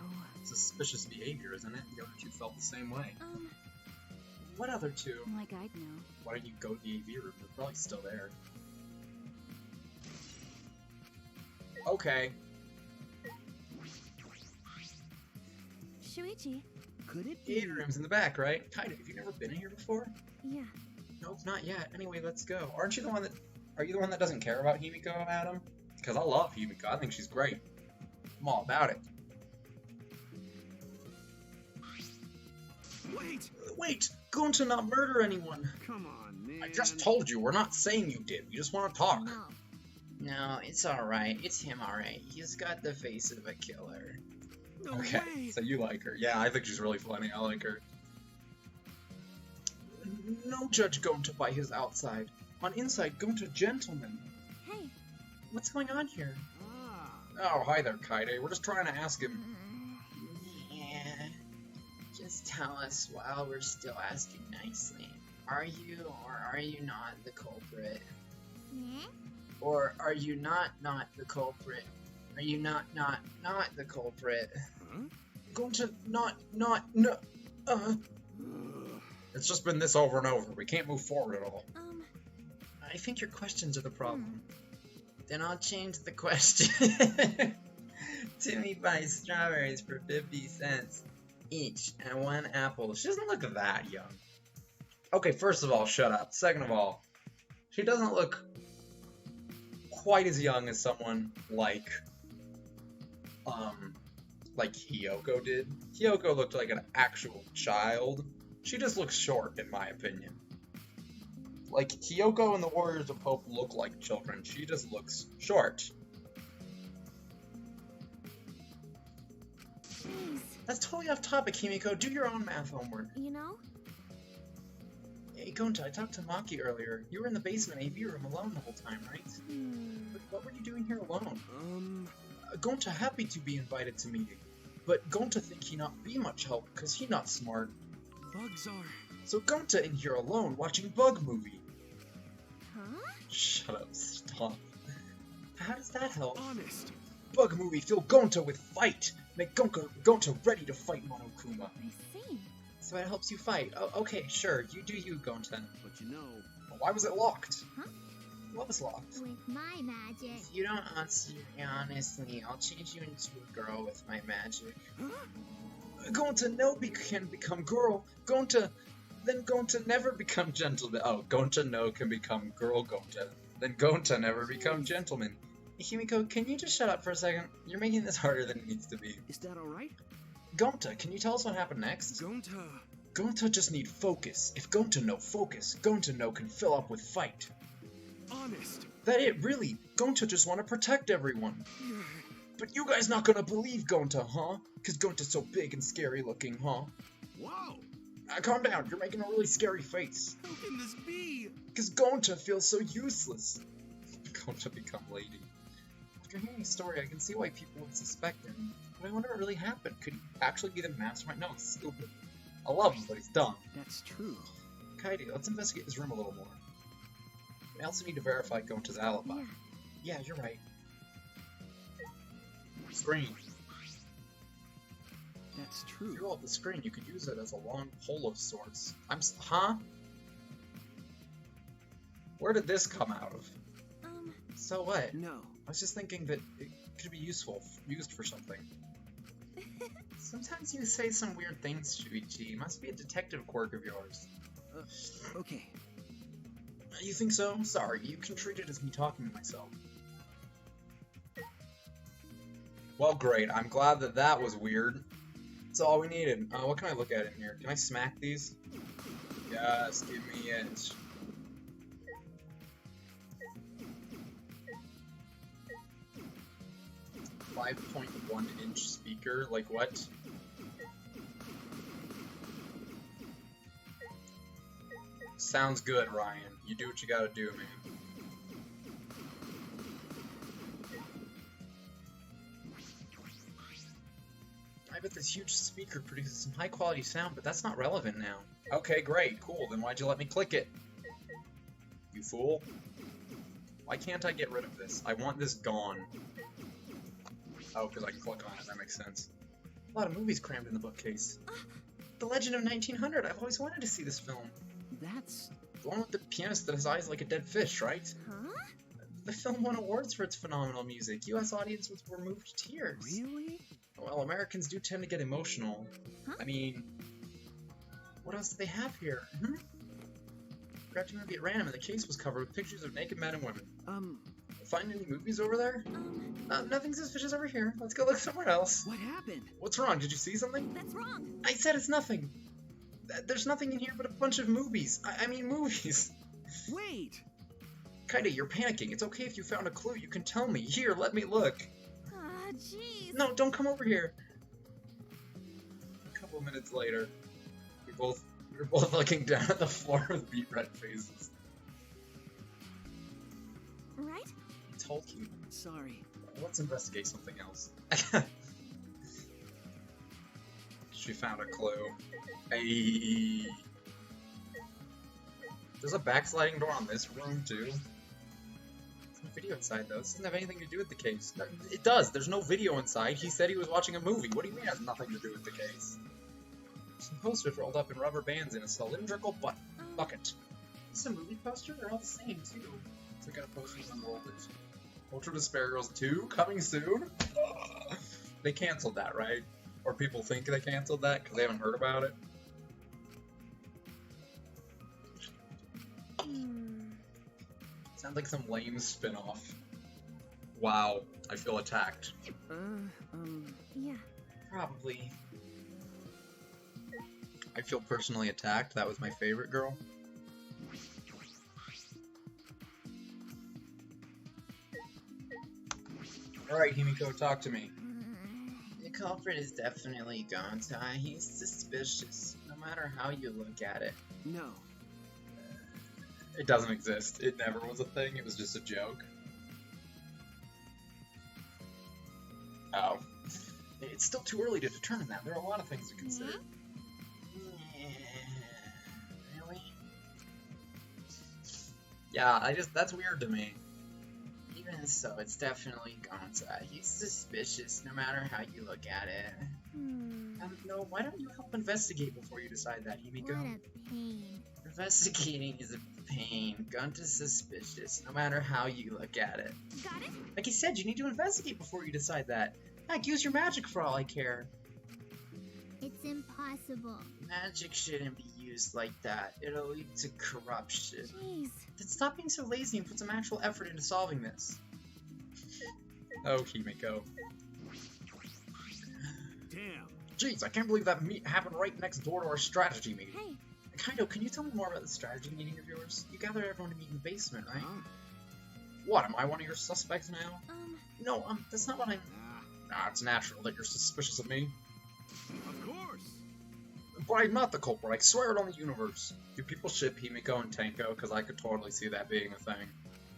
Suspicious behavior, isn't it? The other 2 felt the same way. What other 2? Like I'd know. Why don't you go to the AV room? They're probably still there. Okay. Shuichi. Could it be? 8 rooms in the back, right? Kaide, have you never been in here before? Yeah. Nope, not yet. Anyway, let's go. Aren't you the one that... Are you the one that doesn't care about Himiko, Adam? Because I love Himiko. I think she's great. I'm all about it. Wait! Wait! Going to not murder anyone. Come on, man. I just told you, we're not saying you did. We just want to talk. No. No, it's alright. It's him alright. He's got the face of a killer. No Okay, way! so you like her. Yeah, I think she's really funny. I like her. No judge Gonta by his outside. On inside, Gonta gentleman. Hey. What's going on here? Ah. Oh, hi there, Kaide. We're just trying to ask him. Yeah. Just tell us while we're still asking nicely. Are you or are you not the culprit? Yeah? Or are you not the culprit? Are you not the culprit? Huh? Gonta, no. Ugh. It's just been this over and over. We can't move forward at all. I think your questions are the problem. Then I'll change the question. Timmy buys strawberries for 50 cents each and 1 apple. She doesn't look that young. Okay, first of all, shut up. Second of all, she doesn't look quite as young as someone like Hiyoko did. Hiyoko looked like an actual child. She just looks short, in my opinion. Like, Hiyoko and the Warriors of Hope look like children. She just looks short. Jeez. That's totally off topic, Himiko. Do your own math homework. You know? Hey, Gonta, I talked to Maki earlier. You were in the basement AV room alone the whole time, right? But what were you doing here alone? Gonta happy to be invited to meeting. But Gonta think he not be much help, cause he not smart. Bugs are... So Gonta in here alone watching Bug Movie. Huh? Shut up, stop. How does that help? honest. Bug Movie fill Gonta with fight. Make Gonta ready to fight Monokuma. I see. So it helps you fight. Oh, okay, sure. You do you, Gonta. But you know... Why was it locked? What was locked? With my magic. If you don't answer me honestly, I'll change you into a girl with my magic. Gonta no can become girl. Then Gonta never become gentleman. Oh, Gonta no can become girl Gonta. Then Gonta never become gentleman. Himiko, can you just shut up for a second? You're making this harder than it needs to be. Is that alright? Gonta, can you tell us what happened next? Gonta... Gonta just need focus. If Gonta no focus, Gonta no can fill up with fight. honest. That it, really. Gonta just want to protect everyone. But you guys not gonna believe Gonta, huh? Cause Gonta's so big and scary looking, huh? Wow! Calm down, you're making a really scary face. How can this be? Cause Gonta feels so useless. Gonta become lady. After hearing his story, I can see why people would suspect him. But I wonder what really happened. Could he actually be the mastermind? No, it's stupid. I love him, but he's dumb. That's true. Kaide, let's investigate this room a little more. We also need to verify Gonta's alibi. Yeah. Yeah, you're right. Screen. That's If true. you roll up the screen, you could use it as a long pole of sorts. Huh? Where did this come out of? So what? No. I was just thinking that it could be used for something. Sometimes you say some weird things, Shuichi. Must be a detective quirk of yours. Okay. You think so? Sorry, you can treat it as me talking to myself. Well, great. I'm glad that was weird. That's all we needed. What can I look at in here? Can I smack these? Yes, give me it. .1-inch speaker? Like what? Sounds good, Ryan. You do what you gotta do, man. I bet this huge speaker produces some high quality sound, but that's not relevant now. Okay, great, cool. Then why'd you let me click it? You fool. Why can't I get rid of this? I want this gone. Oh, because I can click on it. That makes sense. A lot of movies crammed in the bookcase. The Legend of 1900. I've always wanted to see this film. That's... The one with the pianist that has eyes like a dead fish, right? Huh? The film won awards for its phenomenal music. U.S. audiences were moved to tears. Really? Well, Americans do tend to get emotional. Huh? I mean, what else do they have here? Grabbed a movie at random and the case was covered with pictures of naked men and women. Find any movies over there? Nothing suspicious over here. Let's go look somewhere else. What happened? What's wrong? Did you see something? That's wrong. I said it's nothing. There's nothing in here but a bunch of movies. I mean movies. Wait! Kaide, you're panicking. It's okay if you found a clue. You can tell me. Here, let me look. Ah, jeez. No, don't come over here. A couple minutes later, we're both looking down at the floor with beet red faces. Right? I told you. Sorry. Let's investigate something else. She found a clue. Hey. There's a backsliding door on this room too. There's no video inside though. This doesn't have anything to do with the case. No, it does. There's no video inside. He said he was watching a movie. What do you mean it has nothing to do with the case? Some posters rolled up in rubber bands in a cylindrical bucket. Is this a movie poster? They're all the same too. So I got a poster unrolled. Ultra Despair Girls 2 coming soon. They canceled that, right? Or people think they canceled that because they haven't heard about it. Sounds like some lame spin-off. Wow, I feel attacked. Yeah. Probably. I feel personally attacked. That was my favorite girl. Alright, Himiko, talk to me. The culprit is definitely Gontai. He's suspicious, no matter how you look at it. No. It doesn't exist. It never was a thing. It was just a joke. Oh. It's still too early to determine that. There are a lot of things to consider. Really? Yeah, that's weird to me. Even so, it's definitely Gontai. He's suspicious, no matter how you look at it. No, why don't you help investigate before you decide that, Himiko? What a pain. Investigating is a pain. Gonta's suspicious, no matter how you look at it. Got it? Like I said, you need to investigate before you decide that. Heck, use your magic for all I care. It's impossible. Magic shouldn't be used like that. It'll lead to corruption. Jeez. Then stop being so lazy and put some actual effort into solving this. Oh, Himiko. Damn. Jeez, I can't believe that happened right next door to our strategy meeting. Hey. Kaido, can you tell me more about the strategy meeting of yours? You gathered everyone to meet in the basement, right? Huh? What, am I one of your suspects now? No, that's not what I'm... Ah, Nah, it's natural that you're suspicious of me. of course. But I'm not the culprit, I swear it on the universe. Do people ship Himiko and Tenko? Because I could totally see that being a thing.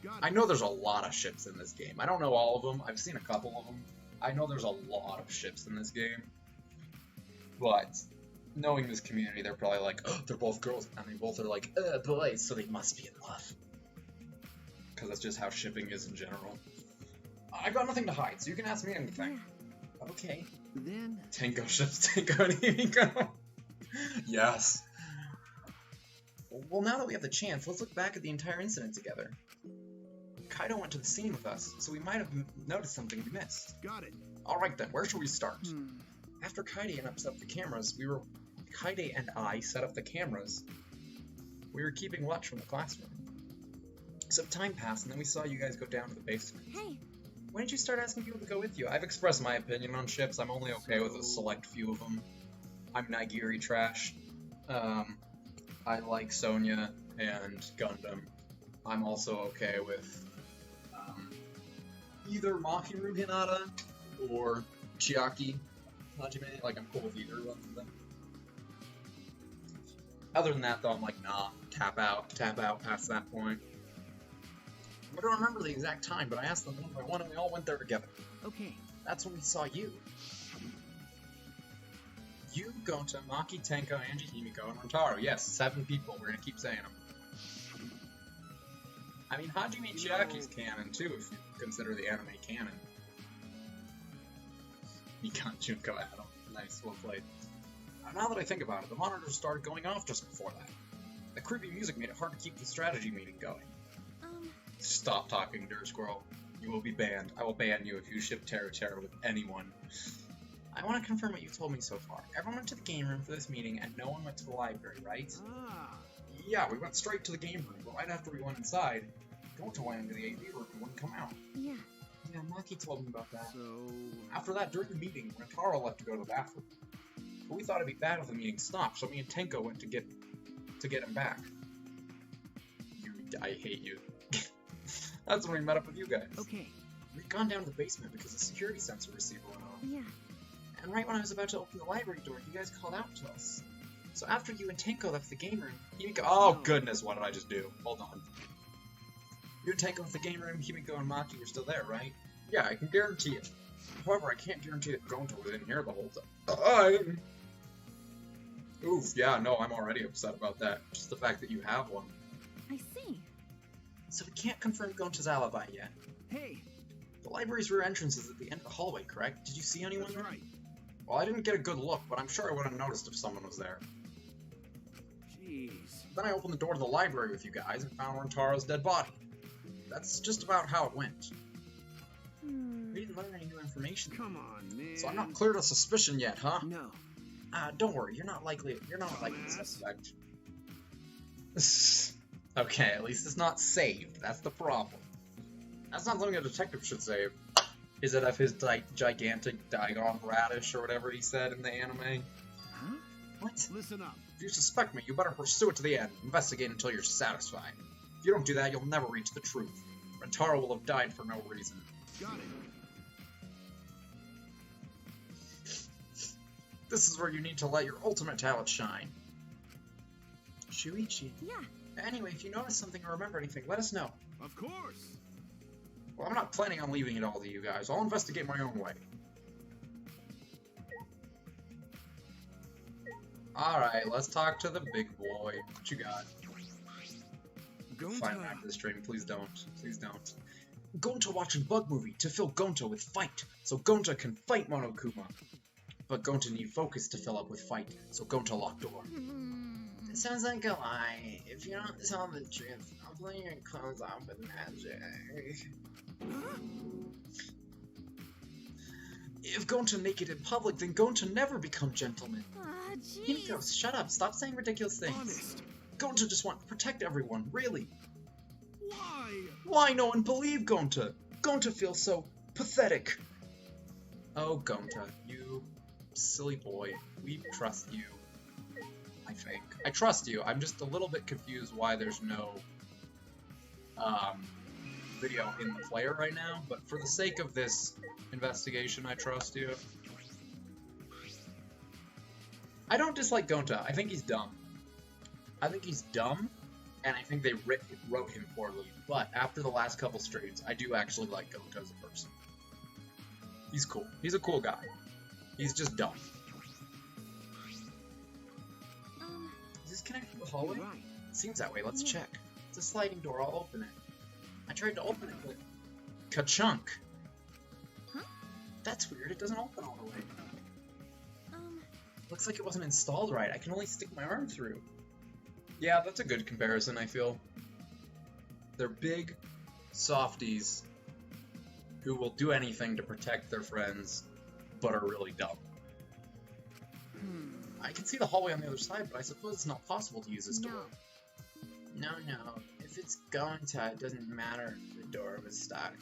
Got I know there's a lot of ships in this game. I don't know all of them. I've seen a couple of them. I know there's a lot of ships in this game. But, knowing this community, they're probably like, oh, they're both girls. And they both are like, boys, so they must be in love. Because that's just how shipping is in general. I've got nothing to hide, so you can ask me anything. Okay. Then Tenko ships Tenko and Himiko. Yes. Well, now that we have the chance, let's look back at the entire incident together. Kaido went to the scene with us, so we might have noticed something we missed. got it. Alright then, where should we start? After Kaide and I set up the cameras, Kaide and I set up the cameras. We were keeping watch from the classroom. So time passed, and then we saw you guys go down to the basement. Hey. When did you start asking people to go with you? I've expressed my opinion on ships. I'm only okay with a select few of them. I'm Nigiri trash. I like Sonya and Gundam. I'm also okay with either Makiru Hinata or Chiaki Hajime. Like, I'm cool with either one of them. Other than that, though, I'm like, nah, tap out past that point. I don't remember the exact time, but I asked them one by one, and we all went there together. Okay. That's when we saw you. You, Gonta, Maki, Tenko, Angie, Himiko, and Rantaro. Yes, 7 people. We're gonna keep saying them. I mean, Hajime Chiaki's canon, too, if you consider the anime canon. Mikan, Junko, Adam. Nice, well played. Now that I think about it, the monitors started going off just before that. The creepy music made it hard to keep the strategy meeting going. Stop talking, Dirt Squirrel. You will be banned. I will ban you if you ship Terra with anyone. I want to confirm what you've told me so far. Everyone went to the game room for this meeting, and no one went to the library, right? Ah. Yeah, we went straight to the game room, but right after we went inside, Gonta went into the AV room and wouldn't come out. Yeah. Yeah, Maki told me about that. So. After that, during the meeting, Rentaro left to go to the bathroom. But we thought it'd be bad if the meeting stopped, so me and Tenko went to get him back. I hate you. That's when we met up with you guys. Okay. We'd gone down to the basement because the security sensor receiver went off. Yeah. And right when I was about to open the library door, you guys called out to us. So after you and Tenko left the game room, Himiko— Oh goodness, what did I just do? Hold on. you and Tenko left the game room, Himiko and Maki were still there, right? Yeah, I can guarantee it. However, I can't guarantee that Gonta was in here the whole time. Oof, yeah, no, I'm already upset about that. Just the fact that you have one. I see. So we can't confirm Gonta's alibi yet. Hey. The library's rear entrance is at the end of the hallway, correct? Did you see anyone That's there? right. Well, I didn't get a good look, but I'm sure I would have noticed if someone was there. Jeez. Then I opened the door to the library with you guys and found Rentaro's dead body. That's just about how it went. We didn't learn any new information. Come on, man. So I'm not clear to suspicion yet, huh? No. Don't worry, you're not likely a Dumbass. suspect. Okay, at least it's not saved. That's the problem. That's not something a detective should save. Is it of his gigantic Dagon radish or whatever he said in the anime? Huh? What? Listen up. If you suspect me, you better pursue it to the end. Investigate until you're satisfied. If you don't do that, you'll never reach the truth. Rentaro will have died for no reason. Got it. This is where you need to let your ultimate talent shine. Shuichi. Yeah. Anyway, if you notice something or remember anything, let us know. Of course. Well, I'm not planning on leaving it all to you guys. I'll investigate my own way. Alright, let's talk to the big boy. What you got? Fine, after the stream. Please don't. Please don't. Gonta watching Bug Movie to fill Gonta with fight, so Gonta can fight Monokuma. But Gonta need focus to fill up with fight, so Gonta lock door. It sounds like a lie. If you don't tell the truth, I'll blow your clothes off with magic. If Gonta naked in public, then Gonta never become gentleman. Ah, Himiko, jeez. shut up. Stop saying ridiculous things. Honest. Gonta just want to protect everyone, really. Why? Why no one believe Gonta? Gonta feels so pathetic. Oh, Gonta, you silly boy. We trust you. I think. I trust you. I'm just a little bit confused why there's no video in the player right now, but for the sake of this investigation, I trust you. I don't dislike Gonta. I think he's dumb. I think he's dumb, and I think they wrote him poorly. But after the last couple streams, I do actually like Gonta as a person. He's cool. He's a cool guy. He's just dumb. Is this connected to the hallway? Right. Seems that way. Let's Yeah. check. It's a sliding door. I'll open it. I tried to open it, but Ka-chunk. Huh? that's weird. It doesn't open all the way. Um, Looks like it wasn't installed right. I can only stick my arm through. Yeah, that's a good comparison, I feel. They're big softies who will do anything to protect their friends, but are really dumb. I can see the hallway on the other side, but I suppose it's not possible to use this door. No. If it's Gonta, it doesn't matter if the door was stuck.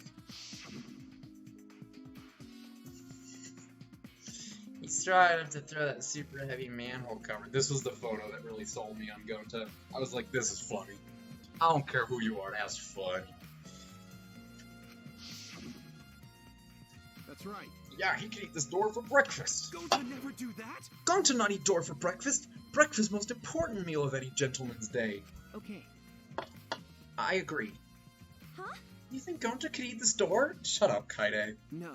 He's strong enough to throw that super heavy manhole cover. This was the photo that really sold me on Gonta. I was like, this is funny. I don't care who you are, that's funny. That's right. Yeah, he can eat this door for breakfast. Gonta never do that. Gonta not eat door for breakfast. Breakfast most important meal of any gentleman's day. Okay. I agree. huh? You think Gonta could eat this door? Shut up, Kaide. No.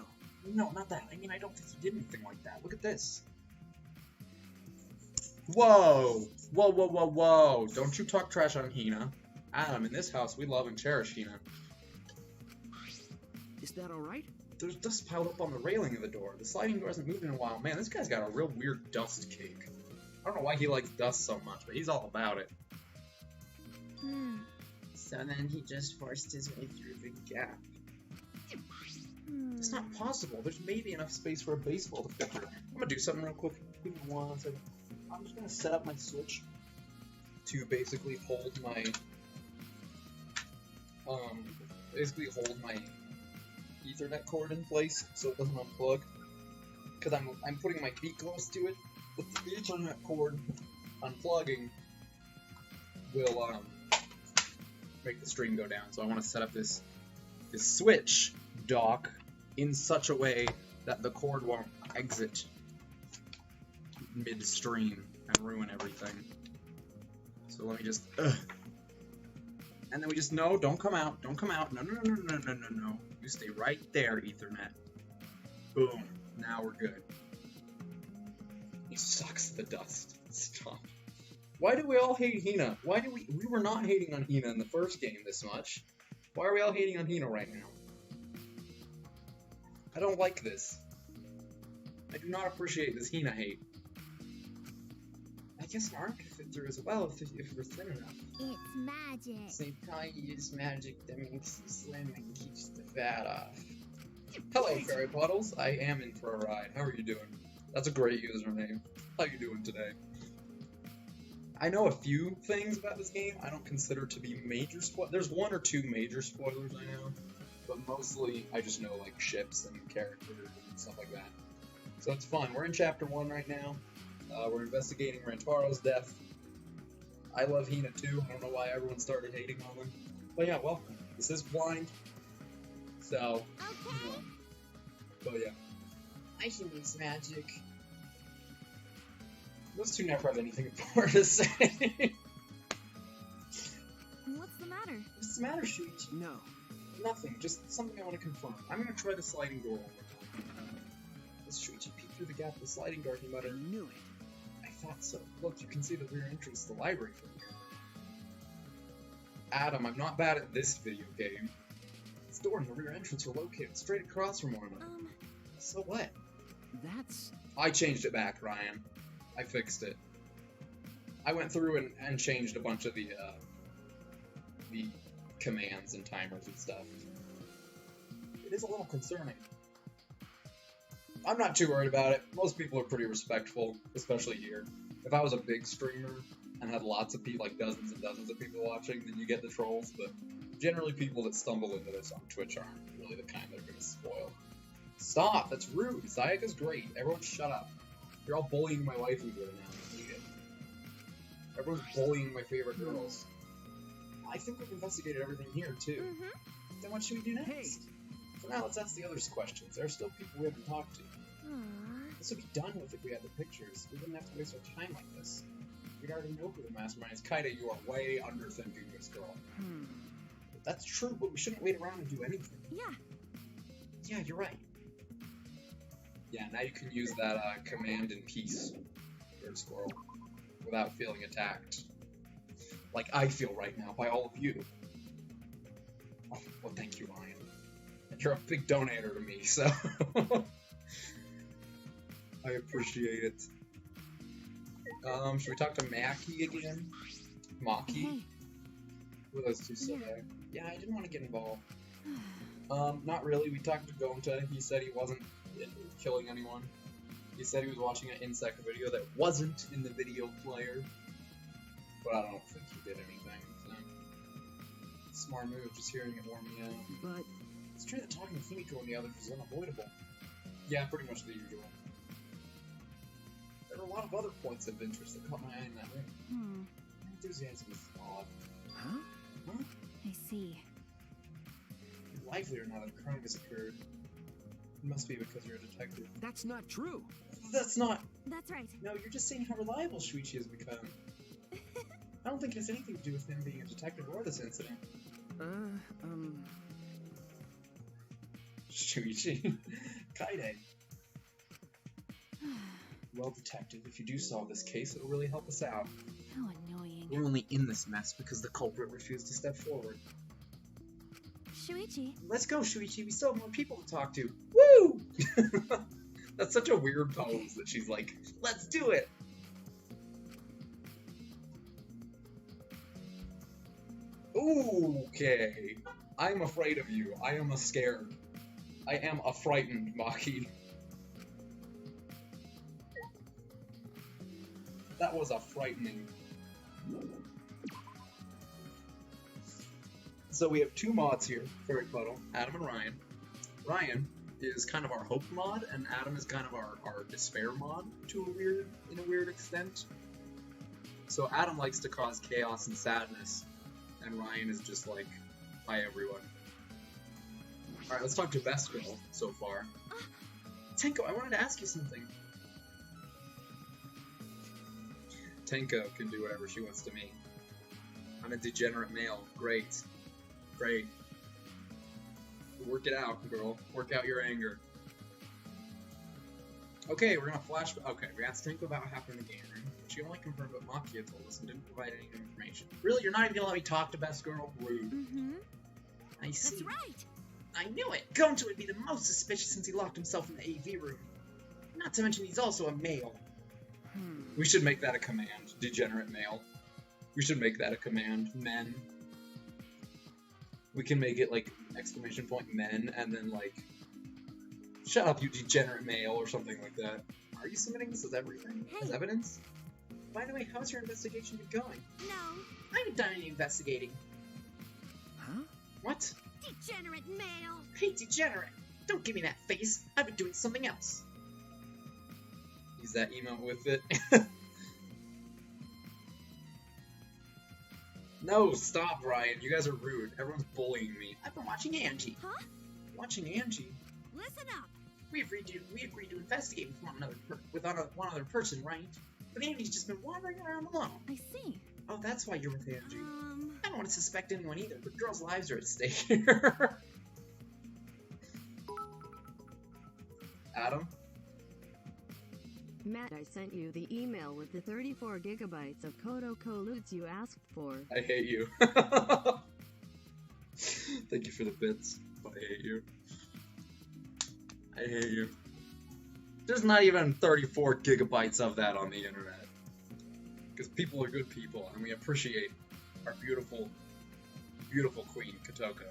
No, not that. I mean, I don't think he did anything like that. Look at this. Whoa! Whoa! Don't you talk trash on Hina. Adam, in this house, we love and cherish Hina. Is that all right? There's dust piled up on the railing of the door. The sliding door hasn't moved in a while. Man, this guy's got a real weird dust cake. I don't know why he likes dust so much, but he's all about it. So then he just forced his way through the gap. It's not possible. There's maybe enough space for a baseball to fit through. I'm gonna do something real quick. Give me 1 second. I'm just gonna set up my Switch to basically hold my Ethernet cord in place so it doesn't unplug. Because I'm putting my feet close to it, but the Ethernet cord unplugging will make the stream go down. So I want to set up this Switch dock in such a way that the cord won't exit midstream and ruin everything. So let me just, and then we just, no, don't come out, no, you stay right there, Ethernet. Boom, now we're good. He sucks the dust. Stop. Why do we all hate Hina? Why do we were not hating on Hina in the first game this much. Why are we all hating on Hina right now? I don't like this. I do not appreciate this Hina hate. I guess an arm could fit through as well if we're thin enough. It's magic. St. Kai uses magic that makes you slim and keeps the fat off. Hello, Fairy Puddles. I am in for a ride. How are you doing? That's a great username. How you doing today? I know a few things about this game I don't consider to be major spoilers. There's 1 or 2 major spoilers I know, but mostly I just know like ships and characters and stuff like that. So it's fun. We're in chapter 1 right now. We're investigating Rantaro's death. I love Hina too. I don't know why everyone started hating on them. But yeah, welcome. This is blind. So, you know. But yeah. I can use magic. Those two never have anything more to say. What's the matter? What's the matter, Shuichi? No. Nothing, just something I want to confirm. I'm gonna try the sliding door one more time. Does Shuichi peek through the gap of the sliding door, he I muttered. knew it. I thought so. Look, you can see the rear entrance to the library from here. Adam, I'm not bad at this video game. This door and the rear entrance are located straight across from one another. So what? That's... I changed it back, Ryan. I fixed it. I went through and changed a bunch of the commands and timers and stuff. It is a little concerning. I'm not too worried about it. Most people are pretty respectful, especially here. If I was a big streamer and had lots of people, like dozens and dozens of people watching, then you get the trolls, but generally people that stumble into this on Twitch aren't really the kind that are going to spoil. Stop! That's rude! Sayaka's great. Everyone shut up. You're all bullying my waifu right now. I hate it. Everyone's bullying my favorite girls. I think we've investigated everything here, too. Then what should we do next? Hey. For now, let's ask the others questions. There are still people we haven't talked to. Aww. This would be done with if we had the pictures. We wouldn't have to waste our time like this. We'd already know who the mastermind is. Kaida, you are way underthinking this girl. That's true, but we shouldn't wait around and do anything. Yeah. Yeah, you're right. Yeah, now you can use that command in peace, Bird Squirrel, without feeling attacked. Like I feel right now by all of you. Oh, well, thank you, Ryan. You're a big donator to me, so I appreciate it. Should we talk to Maki again? Maki? Hey. Who are those two still there? Yeah, I didn't want to get involved. Not really. We talked to Gonta. He said he wasn't killing anyone. He said he was watching an insect video that wasn't in the video player. But I don't think he did anything, so. Smart move, just hearing it wore me out. But... It's true that talking to Himiko and the others was unavoidable. Yeah, pretty much the usual. There were a lot of other points of interest that caught my eye in that room. Your enthusiasm is odd. Huh? Huh? I see. You're livelier now that a crime has occurred. It must be because you're a detective. That's not true. That's not... That's right. No, you're just saying how reliable Shuichi has become. I don't think it has anything to do with him being a detective or this incident. Shuichi. Kaide. Well, detective, if you do solve this case, it'll really help us out. How annoying. We're only in this mess because the culprit refused to step forward. Shuichi. Let's go, Shuichi. We still have more people to talk to. Woo! That's such a weird pose that she's like, let's do it! Okay. I'm afraid of you. I am scared. I am a frightened Maki. That was a frightening. So we have two mods here, Fairy Puddle, Adam and Ryan. Ryan is kind of our hope mod, and Adam is kind of our despair mod in a weird extent. So Adam likes to cause chaos and sadness, and Ryan is just like, hi everyone. Alright, let's talk to Best Girl so far. Tenko, I wanted to ask you something. Tenko can do whatever she wants to me. I'm a degenerate male. Great. Great. Work it out, girl. Work out your anger. Okay, we're gonna flash. Okay, we asked Tenko about what happened in the game room. She only confirmed what Makia told us and didn't provide any new information. Really, you're not even gonna let me talk to Best Girl? Rude. Mm-hmm. I see. That's right. I knew it! Gonta would be the most suspicious since he locked himself in the AV room. Not to mention he's also a male. We should make that a command. Degenerate male. We should make that a command. Men. We can make it like exclamation point men and then like shut up you degenerate male or something like that. Are you submitting this as everything? Hey. As evidence? By the way, how's your investigation been going? No. I haven't done any investigating. Huh? What? Degenerate male. Hey, degenerate! Don't give me that face. I've been doing something else. Use that emote with it. No, stop, Ryan. You guys are rude. Everyone's bullying me. I've been watching Angie. Huh? Watching Angie? Listen up. We agreed to investigate with one other person, right? But Angie's just been wandering around alone. I see. Oh, that's why you're with Angie. Um, I don't want to suspect anyone either, but girls' lives are at stake here. Adam? Matt, I sent you the email with the 34 gigabytes of Kodoko loots you asked for. I hate you. Thank you for the bits. I hate you. I hate you. There's not even 34 gigabytes of that on the internet. Because people are good people, and we appreciate our beautiful, beautiful queen, Kotoko,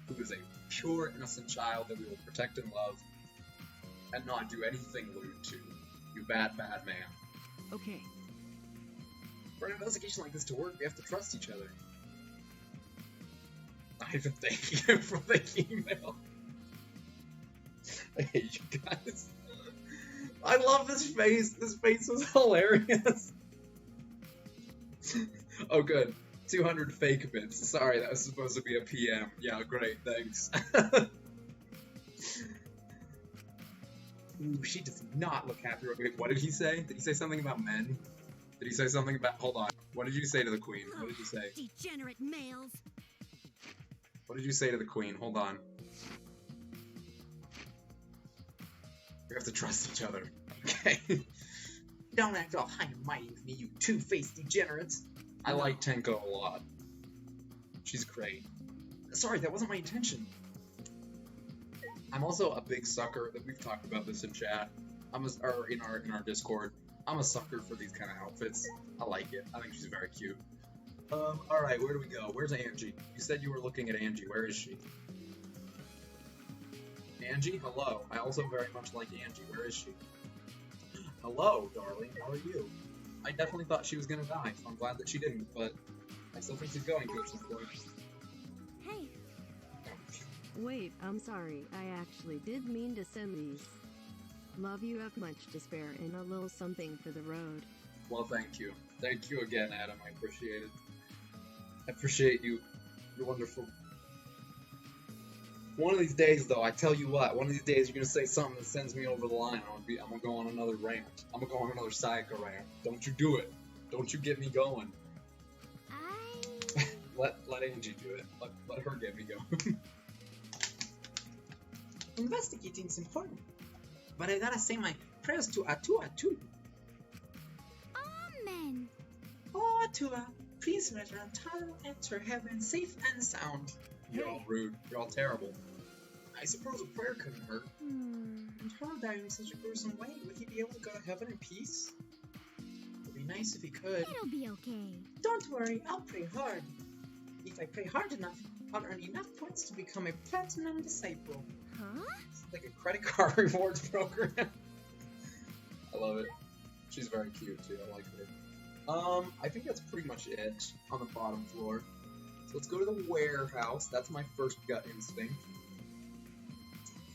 who is a pure, innocent child that we will protect and love, and not do anything lewd to. You bad, bad man. Okay. For an investigation like this to work, we have to trust each other. I even thank you for the email. I hate you guys. I love this face. This face was hilarious. Oh, good. 200 fake bits. Sorry, that was supposed to be a PM. Yeah, great. Thanks. Ooh, she does not look happy. Wait, what did he say? Did he say something about men? Did he say something about... Hold on. What did you say to the queen? What did you say? Degenerate males. What did you say to the queen? Hold on. We have to trust each other. Okay. Don't act all high and mighty with me, you two-faced degenerates. I like Tenko a lot. She's great. Sorry, that wasn't my intention. I'm also a big sucker, that we've talked about this in chat, or in our Discord. I'm a sucker for these kind of outfits. I like it. I think she's very cute. Alright, where do we go? Where's Angie? You said you were looking at Angie. Where is she? Angie, hello. I also very much like Angie. Where is she? Hello, darling. How are you? I definitely thought she was gonna die, so I'm glad that she didn't, but I still think she's going to at some point. Hey. Wait, I'm sorry. I actually did mean to send these. Love you have much to spare and a little something for the road. Well, thank you. Thank you again, Adam. I appreciate it. I appreciate you. You're wonderful. One of these days, though, I tell you what, one of these days you're gonna say something that sends me over the line. I'm gonna go on another rant. I'm gonna go on another Sayaka rant. Don't you do it. Don't you get me going. Let Angie do it. Let her get me going. Investigating's important, but I gotta say my prayers to Atua too. Amen. Oh, Atua, please let Rantaro enter heaven safe and sound. You're all rude. You're all terrible. I suppose a prayer couldn't hurt. Rantaro died in such a gruesome way. Would he be able to go to heaven in peace? It'd be nice if he could. It'll be okay. Don't worry, I'll pray hard. If I pray hard enough, I'll earn enough points to become a platinum disciple. Huh? It's like a credit card rewards program. I love it. She's very cute too. I like her. I think that's pretty much it on the bottom floor. So let's go to the warehouse. That's my first gut instinct.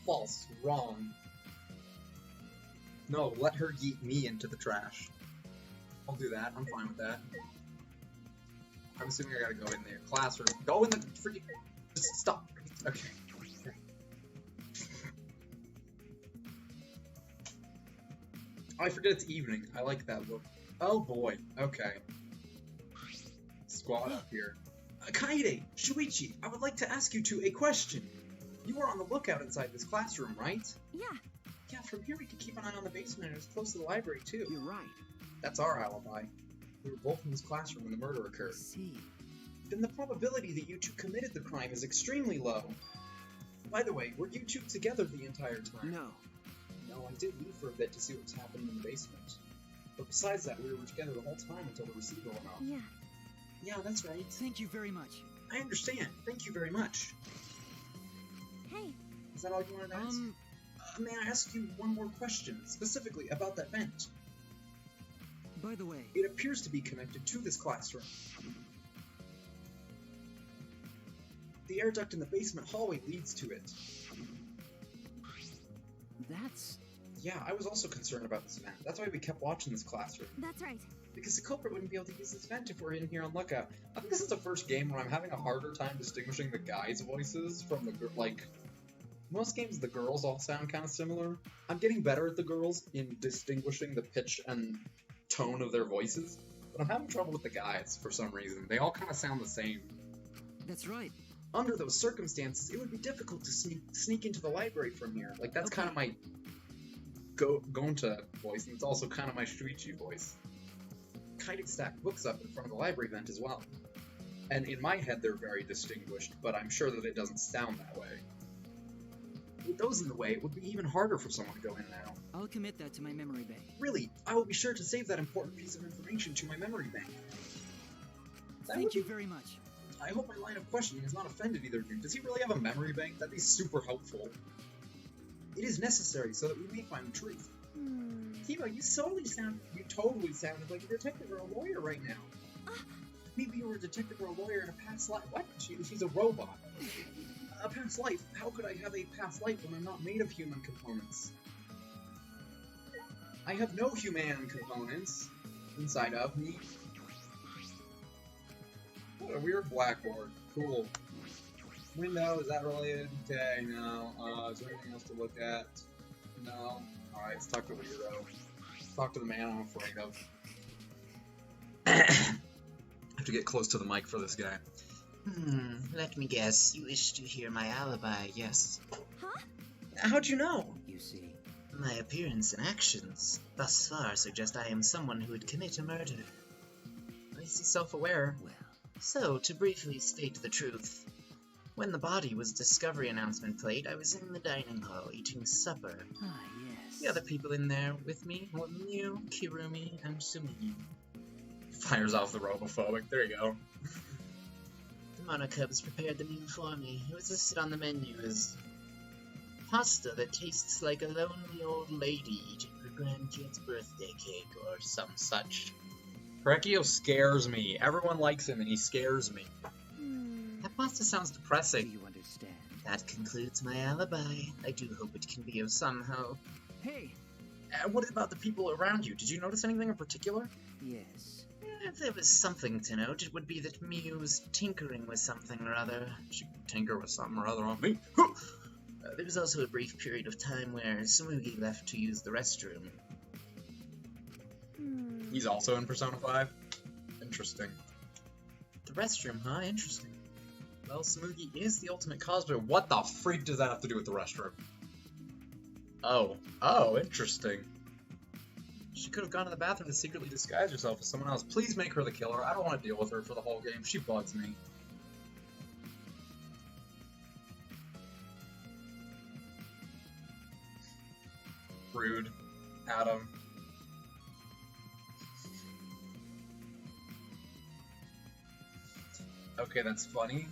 False. Wrong. No, let her yeet me into the trash. I'll do that. I'm fine with that. I'm assuming I gotta go in there. Classroom. Go in the freaking... Just stop. Okay. Oh, I forget it's evening. I like that look. Oh boy. Okay. Squad up here. Kaede, Shuichi, I would like to ask you two a question. You were on the lookout inside this classroom, right? Yeah. Yeah, from here we can keep an eye on the basement and it's close to the library too. You're right. That's our alibi. We were both in this classroom when the murder occurred. See. Then the probability that you two committed the crime is extremely low. By the way, were you two together the entire time? No. No, I did leave for a bit to see what was happening in the basement. But besides that, we were together the whole time until the receiver went off. Yeah. Yeah, that's right. Thank you very much. I understand. Thank you very much. Hey. Is that all you wanted to ask? May I ask you one more question, specifically about that vent? By the way, It appears to be connected to this classroom. The air duct in the basement hallway leads to it. that's... Yeah, I was also concerned about this vent. That's why we kept watching this classroom. That's right. Because the culprit wouldn't be able to use this vent if we're in here on lookout. I think this is the first game where I'm having a harder time distinguishing the guys' voices from the like. Most games, the girls all sound kind of similar. I'm getting better at the girls in distinguishing the pitch and tone of their voices, but I'm having trouble with the guys for some reason. They all kind of sound the same. That's right. Under those circumstances, it would be difficult to sneak into the library from here. Like, that's kind of my Gonta voice, and it's also kind of my Shuichi voice. Kaede stacked books up in front of the library vent as well. And in my head, they're very distinguished, but I'm sure that it doesn't sound that way. With those in the way, it would be even harder for someone to go in now. I'll commit that to my memory bank. Really, I will be sure to save that important piece of information to my memory bank. Thank you very much. I hope my line of questioning has not offended either of you. Does he really have a memory bank? That'd be super helpful. It is necessary so that we may find the truth. Kiba, you totally sounded like a detective or a lawyer right now. Maybe you were a detective or a lawyer in a past life. What? She's a robot. A past life? How could I have a past life when I'm not made of human components? I have no human components inside of me. What a weird blackboard. Cool. Window, is that related? Okay, no. Is there anything else to look at? No. Alright, let's talk to the weirdo. Talk to the man I'm afraid of. I have to get close to the mic for this guy. Let me guess. You wish to hear my alibi, yes. Huh? How'd you know? You see. My appearance and actions thus far suggest I am someone who would commit a murder. I see self-aware. Well, So, to briefly state the truth, when the body was discovery announcement played, I was in the dining hall eating supper. yes. The other people in there with me were Mew, Kirumi, and Sumi. Fires off the robophobic. There you go. The Monocubs prepared the meal for me. It was listed on the menu as pasta that tastes like a lonely old lady eating her grandkid's birthday cake or some such. Brecchio scares me. Everyone likes him and he scares me. That pasta sounds Do depressing. you understand? That concludes my alibi. I do hope it can be of some help. Hey! What about the people around you? Did you notice anything in particular? Yes. If there was something to note, it would be that Mew was tinkering with something or other. She tinker with something or other on me. There was also a brief period of time where Sumugi left to use the restroom. He's also in Persona 5? Interesting. The restroom, huh? Interesting. Well, Sumugi is the ultimate cosplayer. What the freak does that have to do with the restroom? Oh, interesting. She could have gone to the bathroom to secretly disguise herself as someone else. Please make her the killer. I don't want to deal with her for the whole game. She bugs me. Rude. Adam. Okay, that's funny.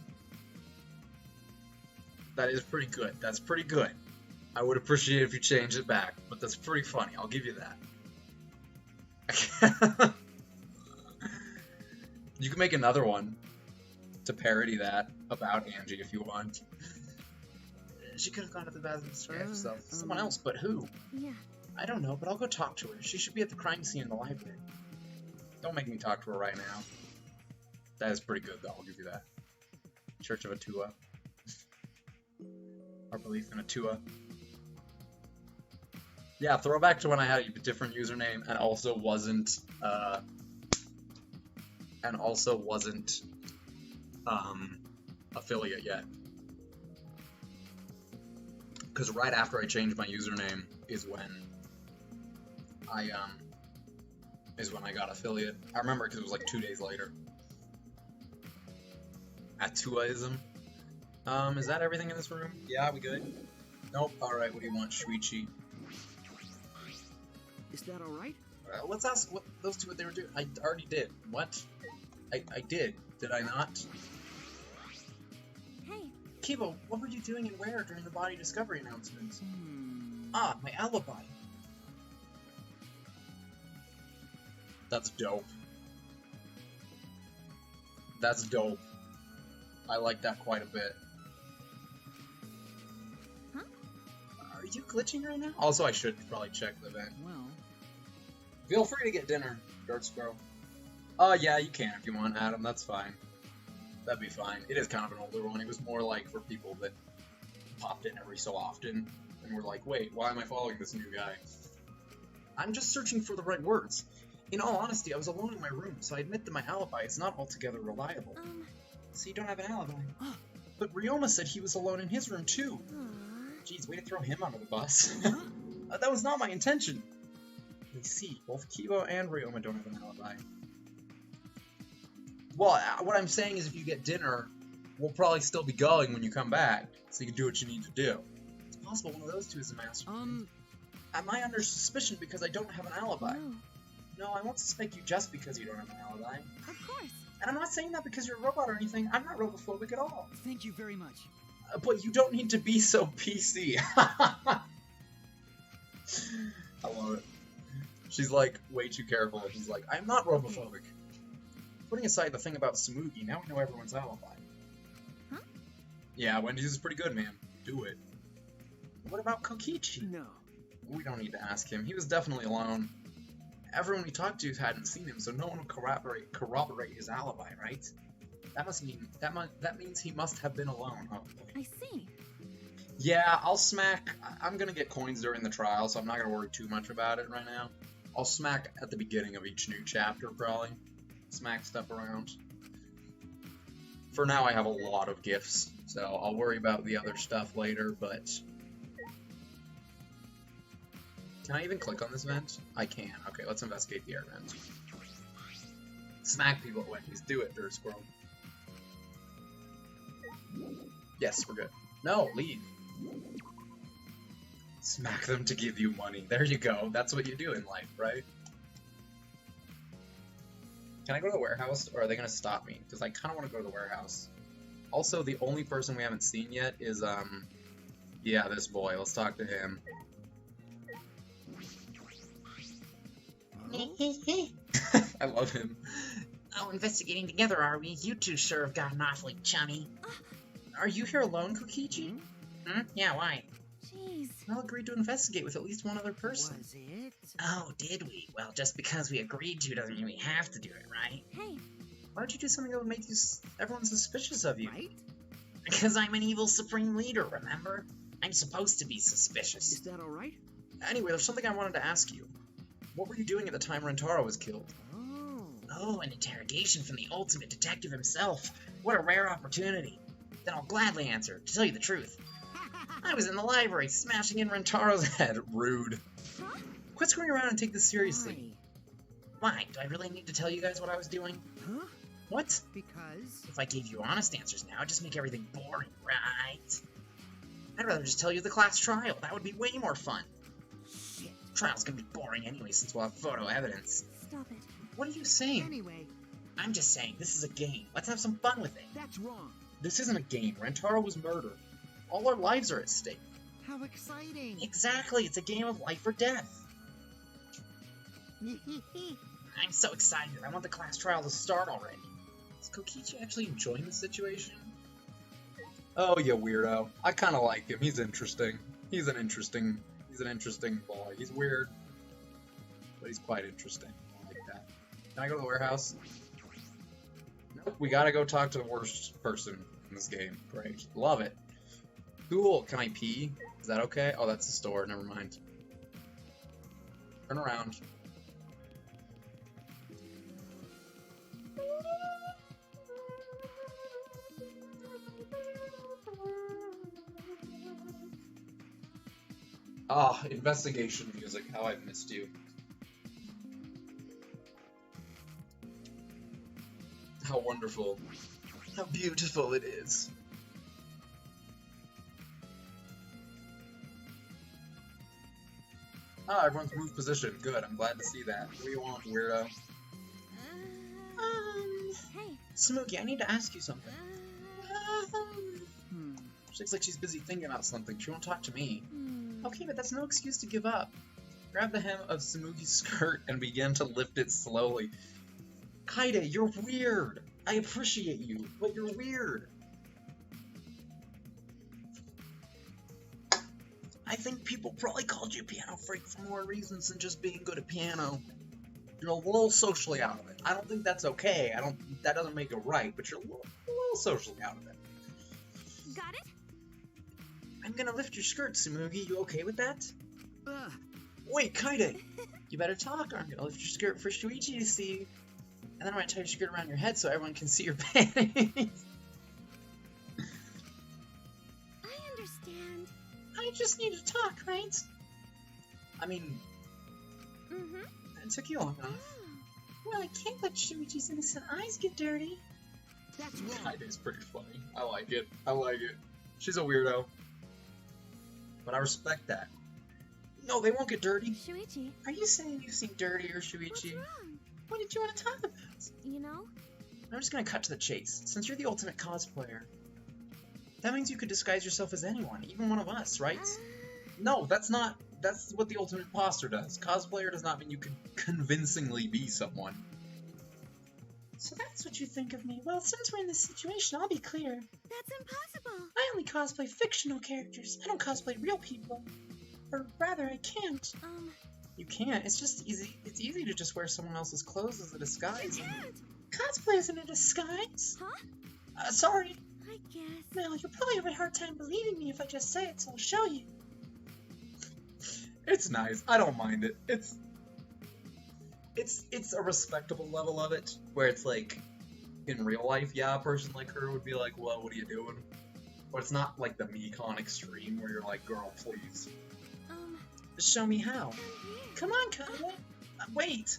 That is pretty good. That's pretty good. I would appreciate if you change it back, but that's pretty funny. I'll give you that. You can make another one to parody that about Angie if you want. She could have gone to the bathroom to scare herself. Someone else, but who? Yeah. I don't know, but I'll go talk to her. She should be at the crime scene in the library. Don't make me talk to her right now. That is pretty good, though. I'll give you that. Church of Atua. Our belief in Atua. Yeah, throwback to when I had a different username and also wasn't affiliate yet. Because right after I changed my username is when I got affiliate. I remember because it was like 2 days later. Atuaism. Is that everything in this room? Yeah, we good? Nope. Alright, what do you want, Shuichi? Is that alright? Let's ask what those two what they were doing. I already did. What? I did. Did I not? Hey, Kibo, what were you doing and where during the body discovery announcements? Ah, my alibi. That's dope. That's dope. I like that quite a bit. Huh? Are you glitching right now? Also, I should probably check the vent. Well, Feel free to get dinner, Dark Squirrel. Yeah, you can if you want, Adam. That's fine. That'd be fine. It is kind of an older one. It was more like for people that popped in every so often and were like, wait, why am I following this new guy? I'm just searching for the right words. In all honesty, I was alone in my room, so I admit that my alibi is not altogether reliable. So you don't have an alibi? But Ryoma said he was alone in his room, too. Aww. Jeez, way to throw him under the bus. That was not my intention. I see, both Kibo and Ryoma don't have an alibi. Well, what I'm saying is if you get dinner, we'll probably still be going when you come back, so you can do what you need to do. It's possible one of those two is the master. Am I under suspicion because I don't have an alibi? No, No, I won't suspect you just because you don't have an alibi. of course. And I'm not saying that because you're a robot or anything. I'm not robophobic at all. thank you very much. But you don't need to be so PC. I love it. She's like way too careful. She's like, I'm not robophobic. Putting aside the thing about Tsumugi, now we know everyone's alibi. Huh? Yeah, Wendy's is pretty good, man. Do it. What about Kokichi? No. We don't need to ask him. He was definitely alone. Everyone we talked to hadn't seen him, so no one would corroborate his alibi, right? That means he must have been alone. Oh, boy. I see. Yeah, I'll smack. I'm gonna get coins during the trial, so I'm not gonna worry too much about it right now. I'll smack at the beginning of each new chapter, probably. Smack stuff around. For now, I have a lot of gifts, so I'll worry about the other stuff later, but... Can I even click on this vent? I can. Okay, let's investigate the air vent. Smack people at Wendy's. Do it, Dirt Squirrel. Yes, we're good. No, leave. Smack them to give you money. There you go. That's what you do in life, right? Can I go to the warehouse, or are they going to stop me? Because I kind of want to go to the warehouse. Also, the only person we haven't seen yet is, yeah, this boy. Let's talk to him. I love him. Oh, investigating together, are we? You two sure have gotten awfully chummy. Are you here alone, Kokichi? Yeah, why? Jeez. I'll agree to investigate with at least one other person. Was it? Oh, did we? Well, just because we agreed to doesn't mean we have to do it, right? Hey, Why would you do something that would make everyone suspicious of you? Right? Because I'm an evil supreme leader, remember? I'm supposed to be Is suspicious. that alright? Anyway, there's something I wanted to ask you. What were you doing at the time Rentaro was killed? Oh. Oh, an interrogation from the ultimate detective himself. What a rare opportunity. Then I'll gladly answer, to tell you the truth. I was in the library, smashing in Rentaro's head. Rude. huh? Quit screwing around and take this seriously. Why? Do I really need to tell you guys what I was doing? Huh? What? Because? If I gave you honest answers now, it'd just make everything boring, right? I'd rather just tell you the class trial. That would be way more fun. Shit. Trial's gonna be boring anyway, since we'll have photo evidence. Stop it. What are you saying? Anyway, I'm just saying, this is a game. Let's have some fun with it. that's wrong. This isn't a game. Rentaro was murdered. All our lives are at stake. How exciting! Exactly, it's a game of life or death. I'm so excited. I want the class trial to start already. Is Kokichi actually enjoying the situation? Oh, you weirdo. I kind of like him. He's interesting. He's an interesting boy. He's weird, but he's quite interesting. I like that. Can I go to the warehouse? Nope, we gotta go talk to the worst person in this game. Great. Love it. Cool. Can I pee? Is that okay? Oh, that's the store. Never mind. Turn around. Ah, investigation music. How I've missed you. How wonderful. How beautiful it is. Ah, everyone's moved position. Good. I'm glad to see that. What do you want, weirdo? Hey. Smokey, I need to ask you something. Hmm. She looks like she's busy thinking about something. She won't talk to me. Hmm. Okay, but that's no excuse to give up. Grab the hem of Samugi's skirt and begin to lift it slowly. Kaide, you're weird. I appreciate you, but you're weird. I think people probably called you a piano freak for more reasons than just being good at piano. You're a little socially out of it. I don't think that's okay. That doesn't make it right, but you're a little socially out of it. Got it? I'm gonna lift your skirt, Tsumugi. You okay with that? Ugh. Wait, Kaide! You better talk, or I'm gonna lift your skirt for Shuichi to see. And then I'm gonna tie your skirt around your head so everyone can see your panties. I understand. I just need to talk, right? I mean, Mm-hmm. it took you long enough. Oh. Well, I can't let Shuichi's innocent eyes get dirty. That's wrong. Kaide's pretty funny. I like it. I like it. She's a weirdo. But I respect that. No, they won't get dirty. Shuichi, Are you saying you've seen dirtier, what's Shuichi? wrong? What did you want to talk about? You know? I'm just gonna cut to the chase. Since you're the ultimate cosplayer, that means you could disguise yourself as anyone, even one of us, right? No, that's not. That's what the ultimate imposter does. Cosplayer does not mean you can convincingly be someone. So that's what you think of me. Well, since we're in this situation, I'll be clear. That's impossible. I only cosplay fictional characters. I don't cosplay real people. Or rather, I can't. You can't. It's just easy. It's easy to just wear someone else's clothes as a You disguise. can't. Cosplay isn't a disguise. Huh? Sorry. I guess. Well, you'll probably have a hard time believing me if I just say it, so I'll show you. It's nice. I don't mind it. It's a respectable level of it, where it's like, in real life, yeah, a person like her would be like, well, what are you doing? But it's not like the Mekon extreme, where you're like, girl, please. Show me how. Come here. Come on, Kaide. Wait.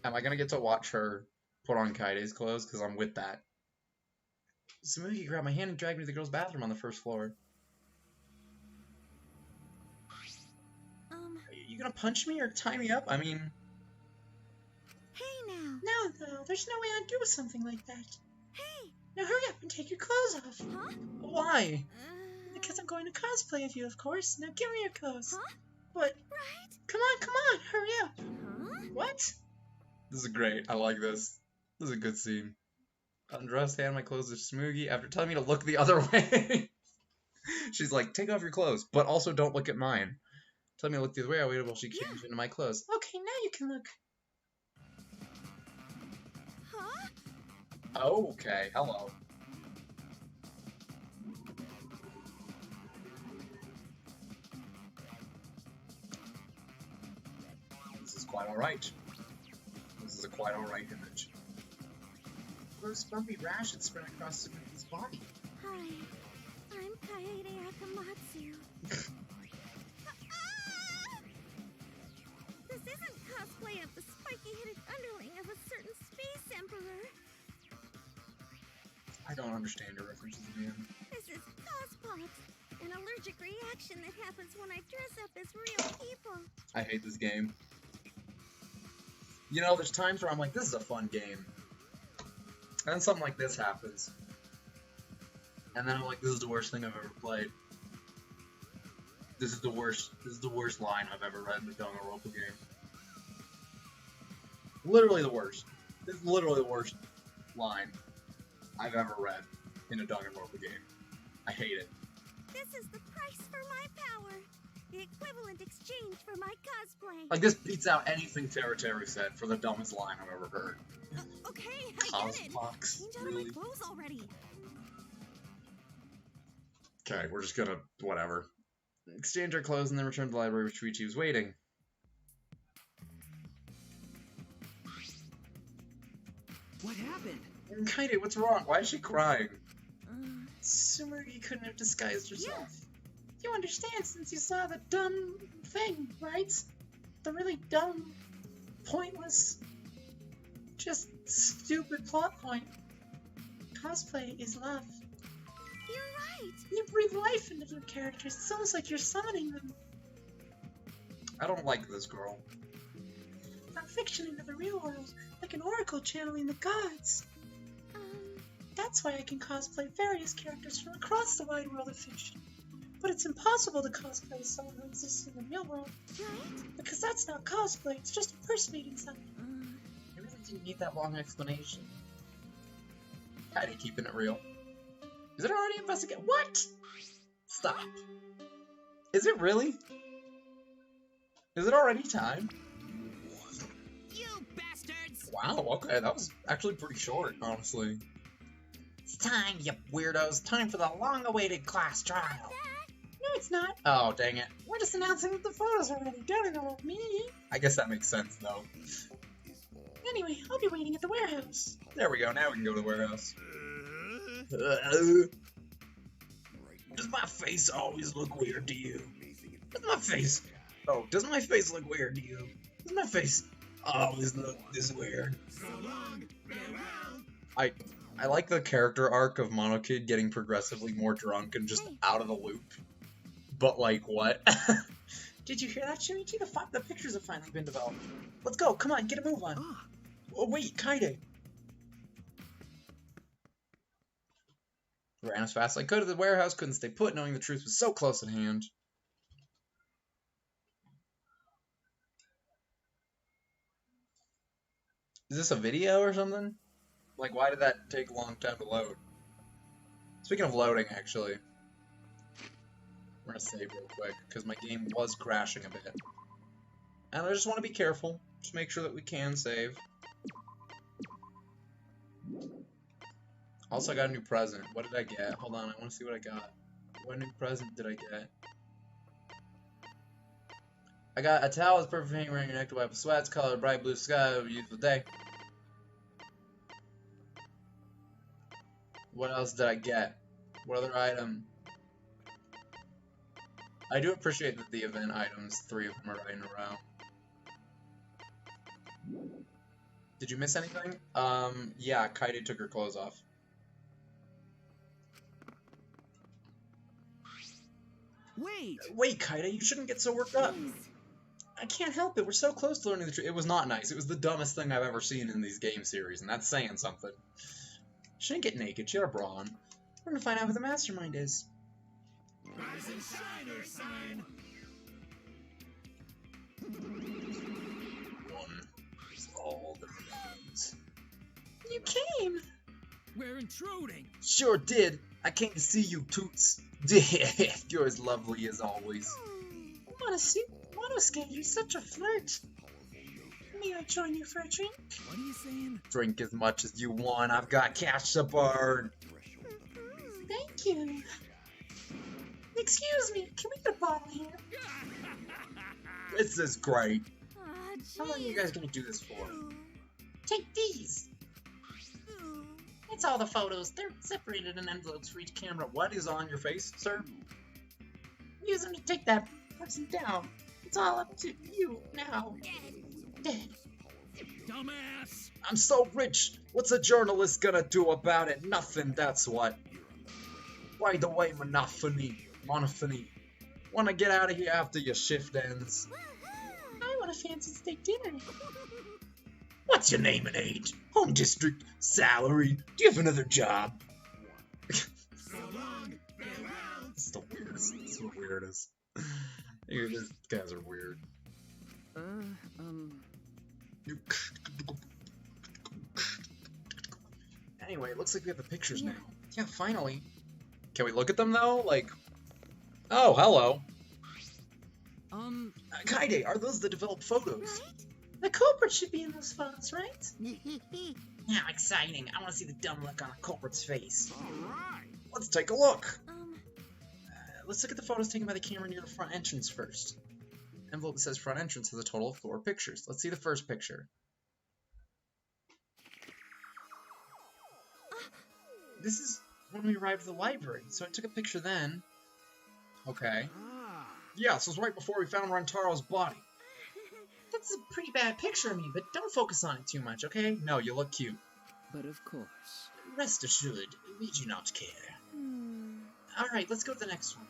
Am I gonna get to watch her put on Kaide's clothes? Because I'm with that. Tsumugi grabbed my hand and dragged me to the girls' bathroom on the first floor. Are you gonna punch me or tie me up? I mean... Hey now. No, there's no way I'd do something like that. Hey. Now hurry up and take your clothes off. Huh? Why? Because I'm going to cosplay of you, of course. Now give me your clothes. Huh? What? Right? Come on, hurry up. Huh? What? This is great. I like this. This is a good scene. Undressed, hand my clothes to Tsumugi after telling me to look the other way. She's like, take off your clothes, but also don't look at mine. Tell me to look the other way. I waited while she changed into my clothes. Okay, now you can look. Huh? Okay, hello. This is quite alright. This is a quite alright image. Gross bumpy rash had spread across Tsumugi's body. Hi. I'm Kaede Akamatsu. This isn't cosplay of the spiky-headed underling of a certain space emperor. I don't understand your references, man. This is cospox, an allergic reaction that happens when I dress up as real people. I hate this game. You know, there's times where I'm like, this is a fun game. And then something like this happens. And then I'm like, this is the worst thing I've ever played. This is the worst line I've ever read in a Danganronpa game. Literally the worst. This is literally the worst line I've ever read in a Danganronpa game. I hate it. This is the price for my power. The equivalent exchange for my cosplay. Like, this beats out anything Terry said for the dumbest line I've ever heard. Okay, I get it. Cosbox, Change out really? of my clothes already. Okay, we're just gonna, whatever. Exchange our clothes and then return to the library where Shuichi was waiting. What happened? Kaede, what's wrong? Why is she crying? Sumeri couldn't have disguised herself. You understand since you saw the dumb thing, right? The really dumb, pointless, just stupid plot point. Cosplay is love. You're right. You breathe life into their characters. It's almost like you're summoning them I don't like this girl. from fiction into the real world, like an oracle channeling the gods. That's why I can cosplay various characters from across the wide world of fiction. But it's impossible to cosplay someone who exists in the real world. Right? Because that's not cosplay, it's just impersonating someone. I really didn't need that long explanation. Kaede keeping it real. Is it already investigated? What? Stop. Is it really? Is it already time? You bastards! Wow, okay, that was actually pretty short, honestly. It's time, you weirdos. Time for the long-awaited class trial. No, it's not. Oh, dang it. We're just announcing that the photos are ready. Don't interrupt me. I guess that makes sense, though. Anyway, I'll be waiting at the warehouse. There we go, now we can go to the warehouse. Does my face always look weird to you? Does my face... Oh, does my face look weird to you? Does my face always look this weird? I like the character arc of Monokid getting progressively more drunk and just out of the loop. But, like, what? Did you hear that, Shinichi? The pictures have finally been developed. Let's go. Come on, get a move on. Oh, wait, Kaede. Ran as fast as I could to the warehouse, couldn't stay put, knowing the truth was so close at hand. Is this a video or something? Like, why did that take a long time to load? Speaking of loading, actually. We're gonna save real quick, because my game was crashing a bit. And I just want to be careful. Just make sure that we can save. Also, I got a new present. What did I get? Hold on, I want to see what I got. What new present did I get? I got a towel with perfect hang around your neck to wipe the sweats, color bright blue sky over a beautiful day. What else did I get? What other item? I do appreciate that the event items, 3 of them are right in a row. Did you miss anything? Yeah, Kaede took her clothes off. Wait, Kaede, you shouldn't get so worked up. I can't help it, we're so close to learning the truth. It was not nice. It was the dumbest thing I've ever seen in these game series, and that's saying something. She didn't get naked, she had a bra on. We're gonna find out who the mastermind is. Rise and shine, Ursine! One is all that remains. You came! We're intruding! Sure did. I came to see you, Toots. You're as lovely as always. Monosuke, you're such a flirt. May I join you for a drink? What are you saying? Drink as much as you want. I've got cash to burn. Thank you. Excuse me, can we get a bottle here? This is great. Aw, How long are you guys gonna do this for? Take these. It's all the photos. They're separated in envelopes for each camera. What is on your face, sir? Use them to take that person down. It's all up to you now. Dead. Dumbass! I'm so rich. What's a journalist gonna do about it? Nothing, that's what. By the way, Monophony. Wanna get out of here after your shift ends? I want a fancy steak dinner. What's your name and age? Home district? Salary? Do you have another job? So long, It's the weirdest. It's the weirdest. These guys are weird. Anyway, it looks like we have the pictures Yeah. now. Yeah, finally. Can we look at them though? Like, oh, hello. Kaide, are those the developed photos? Right? The culprit should be in those photos, right? How exciting. I want to see the dumb look on the culprit's face. Let's take a look. Let's look at the photos taken by the camera near the front entrance first. Envelope that says front entrance has a total of 4 pictures. Let's see the first picture. This is when we arrived at the library, so I took a picture then. Okay. Yeah, this was right before we found Rantaro's body. That's a pretty bad picture of me, but don't focus on it too much, okay? No, you look cute. But of course. Rest assured, we do not care. Alright, let's go to the next one.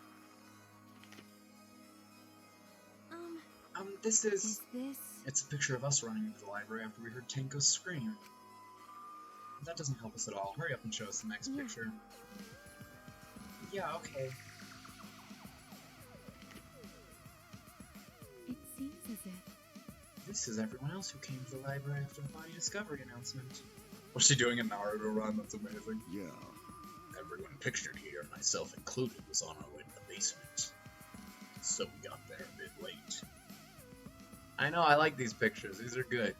This is... Is this? It's a picture of us running into the library after we heard Tenko scream. That doesn't help us at all. Hurry up and show us the next Yeah. picture. Yeah, okay. It seems as if. This is everyone else who came to the library after the body discovery announcement. What's she doing a Naruto run? That's amazing. Yeah. Everyone pictured here, myself included, was on our way to the basement. So we got there a bit late. I know, I like these pictures. These are good.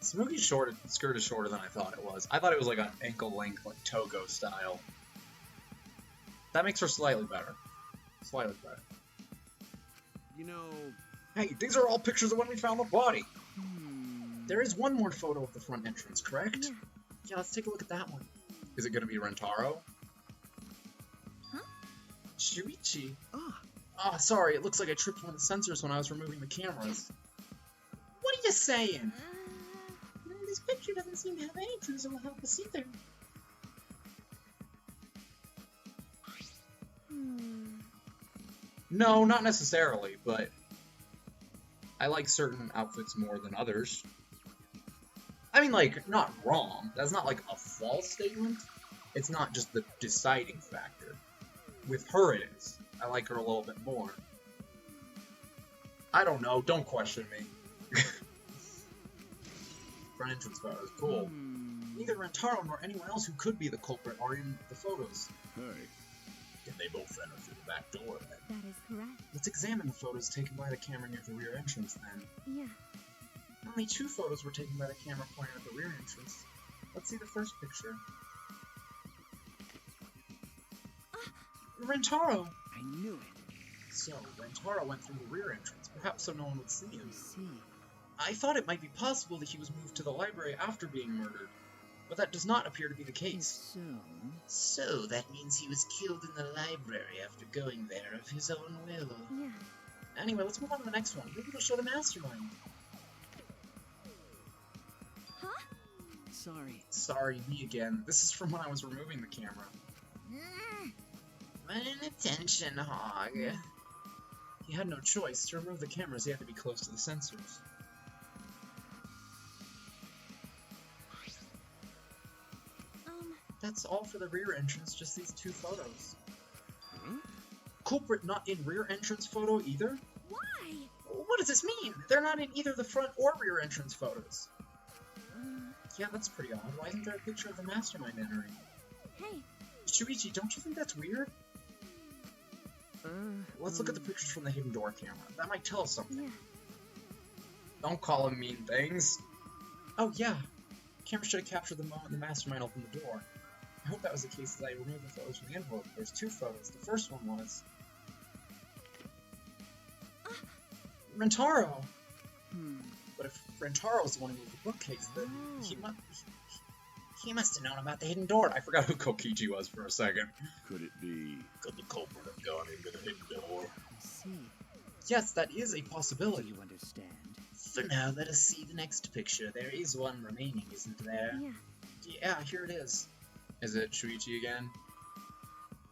Smokey's skirt is shorter than I thought it was. I thought it was like an ankle length, like Togo style. That makes her slightly better. Slightly better. You know, Hey, these are all pictures of when we found the body. There is one more photo of the front entrance, correct? Yeah. Yeah, let's take a look at that one. Is it going to be Rentaro? Shuichi. ah, Ah, sorry, it looks like I tripped one of the sensors when I was removing the cameras. What are you saying? This picture doesn't seem to have any clues that will help us either. No, not necessarily, but I like certain outfits more than others. I mean, like, not wrong. That's not like a false statement. It's not just the deciding factor. With her, it is. I like her a little bit more. I don't know. Don't question me. Front entrance photo is cool. Neither Rentaro nor anyone else who could be the culprit are in the photos. hey, And they both enter through the back door then. That is correct. Let's examine the photos taken by the camera near the rear entrance then. Yeah. Only 2 photos were taken by the camera pointing at the rear entrance. Let's see the first picture. Rentaro! I knew it. So, Rentaro went through the rear entrance, perhaps so no one would see him. See. I thought it might be possible that he was moved to the library after being murdered, but that does not appear to be the case. So, that means he was killed in the library after going there of his own will. Yeah. Anyway, let's move on to the next one. Maybe we'll show the mastermind. Sorry. Sorry, me again. This is from when I was removing the camera. What an attention hog. He had no choice. To remove the cameras, he had to be close to the sensors. That's all for the rear entrance, just these 2 photos. Culprit not in rear entrance photo either? Why? What does this mean? They're not in either the front or rear entrance photos. Yeah, that's pretty odd. Why isn't there a picture of the mastermind entering? Hey. Shuichi, don't you think that's weird? Let's look at the pictures from the hidden door camera. That might tell us something. Yeah. Don't call him mean things. Oh, yeah. Camera should have captured the moment the mastermind opened the door. I hope that was the case that I removed the photos from the envelope. There's 2 photos. The first one was... Rentaro! But if Rentaro was the one who moved the bookcase, then He must have known about the hidden door. I forgot who Kokichi was for a second. could it be? Could the culprit have gone into the hidden door? I see. yes, that is a Do possibility. you understand? For now, let us see the next picture. There is one remaining, isn't there? Yeah. Yeah, here it is. Is it Shuichi again?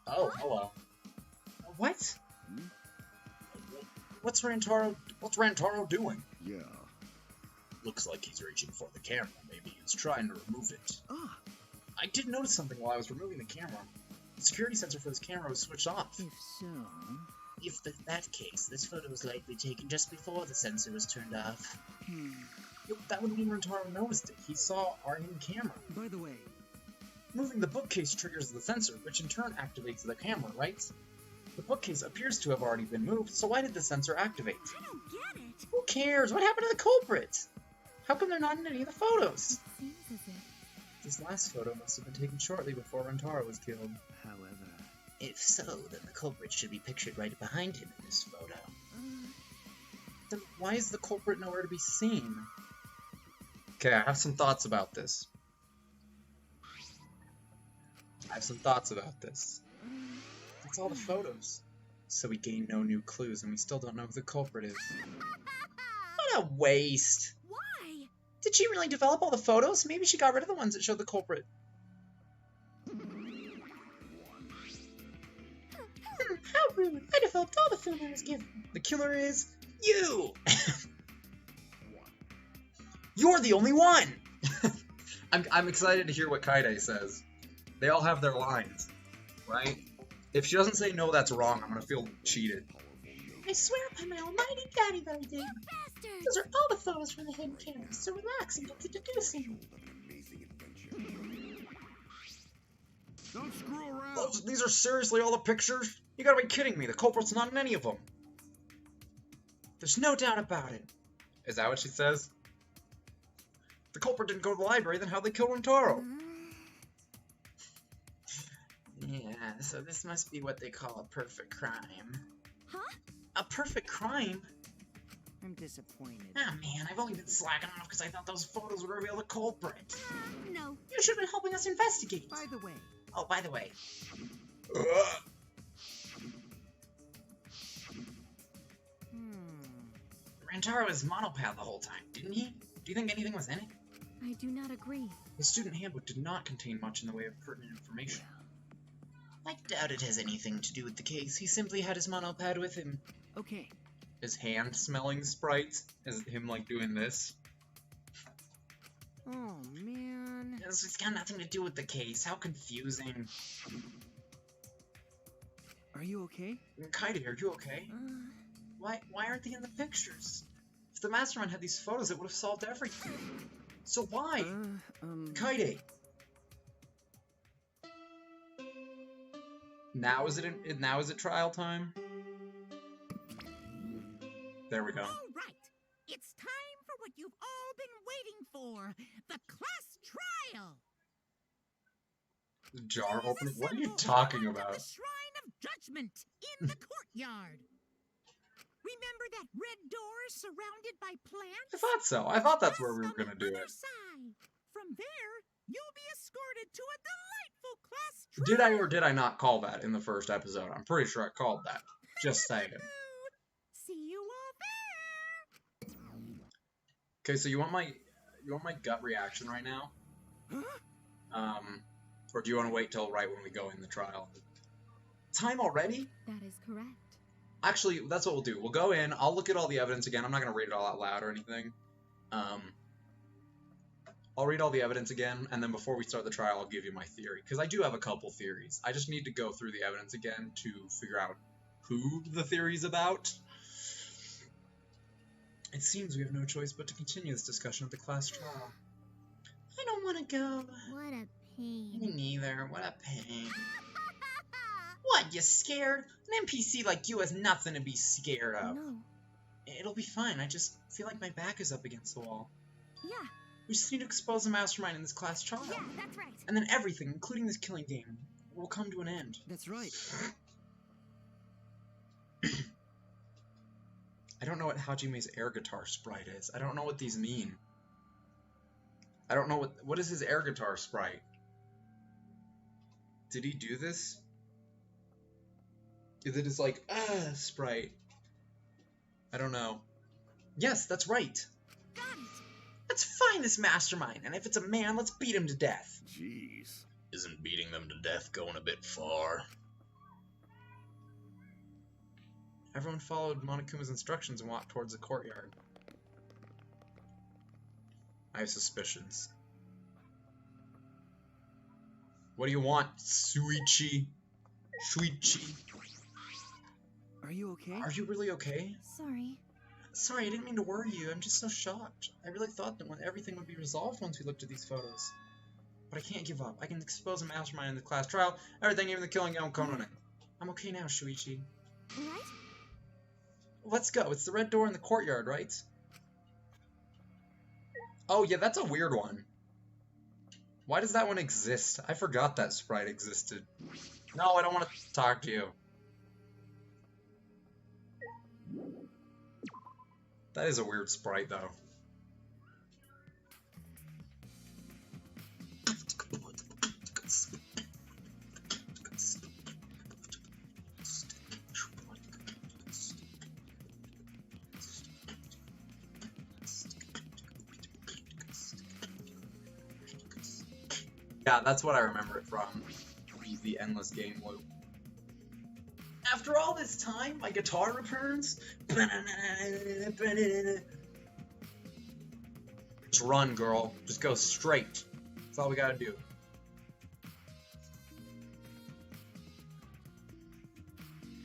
Oh, hello. What? What's Rentaro doing? Yeah. Looks like he's reaching for the camera. Maybe he's trying to remove it. I did notice something while I was removing the camera. The security sensor for this camera was switched off. If so... If that case, this photo was likely taken just before the sensor was turned off. That would mean Rentaro noticed it. He saw our hidden camera. By the way, Moving the bookcase triggers the sensor, which in turn activates the camera, right? The bookcase appears to have already been moved, so why did the sensor activate? I don't get it. Who cares? What happened to the culprit? How come they're not in any of the photos? It seems as if... This last photo must have been taken shortly before Rentaro was killed. however... If so, then the culprit should be pictured right behind him in this photo. Then why is the culprit nowhere to be seen? Okay, I have some thoughts about this. That's all the photos. So we gain no new clues, and we still don't know who the culprit is. What a waste! Why? Did she really develop all the photos? Maybe she got rid of the ones that showed the culprit. How rude! I developed all the film I was given. The killer is you! You're the only one! I'm excited to hear what Kaide says. They all have their lines, right? If she doesn't say no, that's wrong. I'm gonna feel cheated. I swear upon my almighty daddy that I did. You bastard! Those are all the photos from the hidden cameras, so relax and get to deducing. Don't screw around. These are seriously all the pictures? You gotta be kidding me. The culprit's not in any of them. There's no doubt about it. Is that what she says? If the culprit didn't go to the library, then how'd they kill Rentaro? Yeah, so this must be what they call a perfect crime. Huh? A perfect crime? I'm disappointed. Ah man, I've only been slacking off because I thought those photos would reveal the culprit. No. You should have been helping us investigate. By the way, Oh, by the way, Rentaro was monopathed the whole time, didn't he? Do you think anything was in it? I do not agree. His student handbook did not contain much in the way of pertinent information. I doubt it has anything to do with the case. He simply had his monopad with him. okay. His hand smelling sprites? Is him like doing this? Oh, man. It's got nothing to do with the case. How confusing. Are you okay? Kaide, are you okay? Why aren't they in the pictures? If the mastermind had these photos, it would have solved everything. So why? Kaide! Now is it trial time? There we go. All right. It's time for what you've all been waiting for. The class trial. Jar opening? What are you Assemble talking around about? The Shrine of Judgment in the courtyard. Remember that red door surrounded by plants? I thought so. I thought that's where we were Just on gonna the do other it. side. From there, you'll be escorted to a delightful class trial. Did I or did I not call that in the first episode? I'm pretty sure I called that. Just saying. See you all there. Okay, so you want my gut reaction right now? Or do you want to wait till right when we go in the trial? Time already? That is correct. Actually, that's what we'll do. We'll go in, I'll look at all the evidence again. I'm not going to read it all out loud or anything. I'll read all the evidence again, and then before we start the trial, I'll give you my theory. Because I do have a couple theories. I just need to go through the evidence again to figure out who the theory's about. It seems we have no choice but to continue this discussion at the class trial. I don't want to go. What a pain. Me neither. What a pain. What, you scared? An NPC like you has nothing to be scared of. No. It'll be fine. I just feel like my back is up against the wall. Yeah. We just need to expose the mastermind in this class trial. Yeah, that's right. And then everything, including this killing game, will come to an end. That's right. I don't know what Hajime's air guitar sprite is. I don't know what these mean. I don't know what is his air guitar sprite? Did he do this? Is it his like sprite? I don't know. Yes, that's right. Got it. Let's find this mastermind, and if it's a man, let's beat him to death. Jeez. Isn't beating them to death going a bit far? Everyone followed Monokuma's instructions and walked towards the courtyard. I have suspicions. What do you want, Suichi? Shuichi. Are you okay? Are you really okay? Sorry. Sorry, I didn't mean to worry you. I'm just so shocked. I really thought that everything would be resolved once we looked at these photos. But I can't give up. I can expose a mastermind in the class trial. Everything, even the killing of Kononin. I'm okay now, Shuichi. Right? Let's go. It's the red door in the courtyard, right? Oh, yeah, that's a weird one. Why does that one exist? I forgot that sprite existed. No, I don't want to talk to you. That is a weird sprite, though. Yeah, that's what I remember it from. The endless game loop. After all this time, my guitar returns. Just run, girl. Just go straight. That's all we gotta do.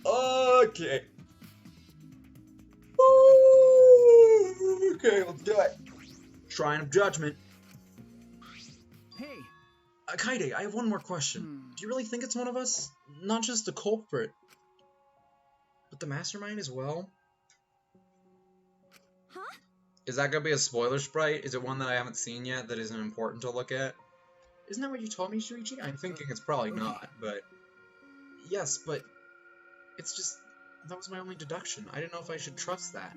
Okay. Okay, let's do it. Shrine of Judgment. Hey. Kaide, I have one more question. Do you really think it's one of us? Not just a culprit, but the mastermind as well? Huh? Is that gonna be a spoiler sprite? Is it one that I haven't seen yet that isn't important to look at? Isn't that what you told me, Shuichi? I'm thinking it's probably not, but... Yes, but it's just... That was my only deduction. I didn't know if I should trust that.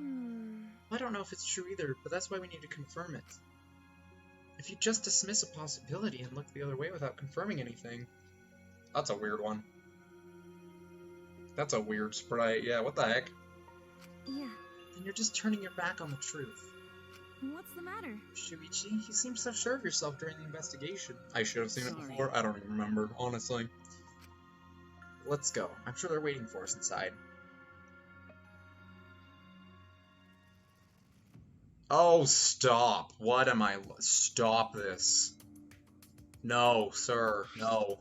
I don't know if it's true either, but that's why we need to confirm it. If you just dismiss a possibility and look the other way without confirming anything... That's a weird one. That's a weird sprite. Yeah, what the heck? Yeah. Then you're just turning your back on the truth. What's the matter? Shuichi, you seem so sure of yourself during the investigation. I should have seen it before. I don't even remember, honestly. Let's go. I'm sure they're waiting for us inside. Oh, stop. What am I... Stop this. No, sir. No.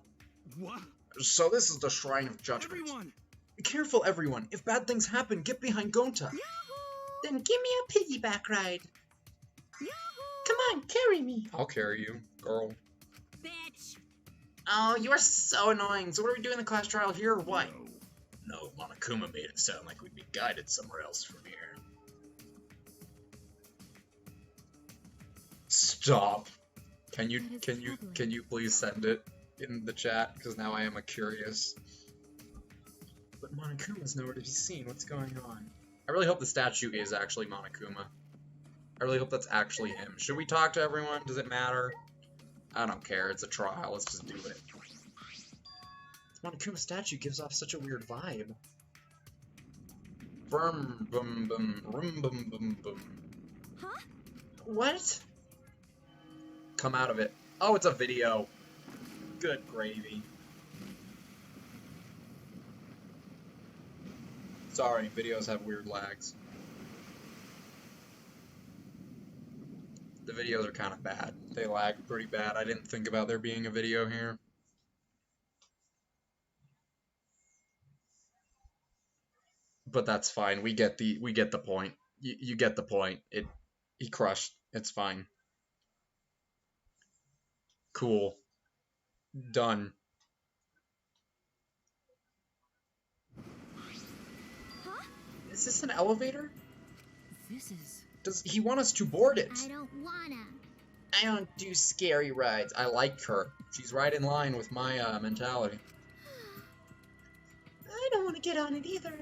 What? So this is the Shrine of Judgment. Everyone! Be careful, everyone. If bad things happen, get behind Gonta. Yahoo! Then give me a piggyback ride. Yahoo! Come on, carry me. I'll carry you, girl. Bitch. Oh, you are so annoying. So what are we doing in the class trial here or what? No, Monokuma made it sound like we'd be guided somewhere else from here. Stop. Can you That is can you troubling. can you please send it in the chat? Because now I am a curious. But Monokuma's nowhere to be seen. What's going on? I really hope the statue is actually Monokuma. I really hope that's actually him. Should we talk to everyone? Does it matter? I don't care. It's a trial. Let's just do it. The Monokuma statue gives off such a weird vibe. Brum bum bum rum bum bum bum. Huh? What? Come out of it. Oh, it's a video. Good gravy. Sorry, videos have weird lags. The videos are kind of bad. They lag pretty bad. I didn't think about there being a video here. But that's fine. We get the point. You get the point. He crushed. It's fine. Cool. Done. Huh? Is this an elevator? This is... Does he want us to board it? I don't wanna. I don't do scary rides. I like her. She's right in line with my mentality. I don't want to get on it either.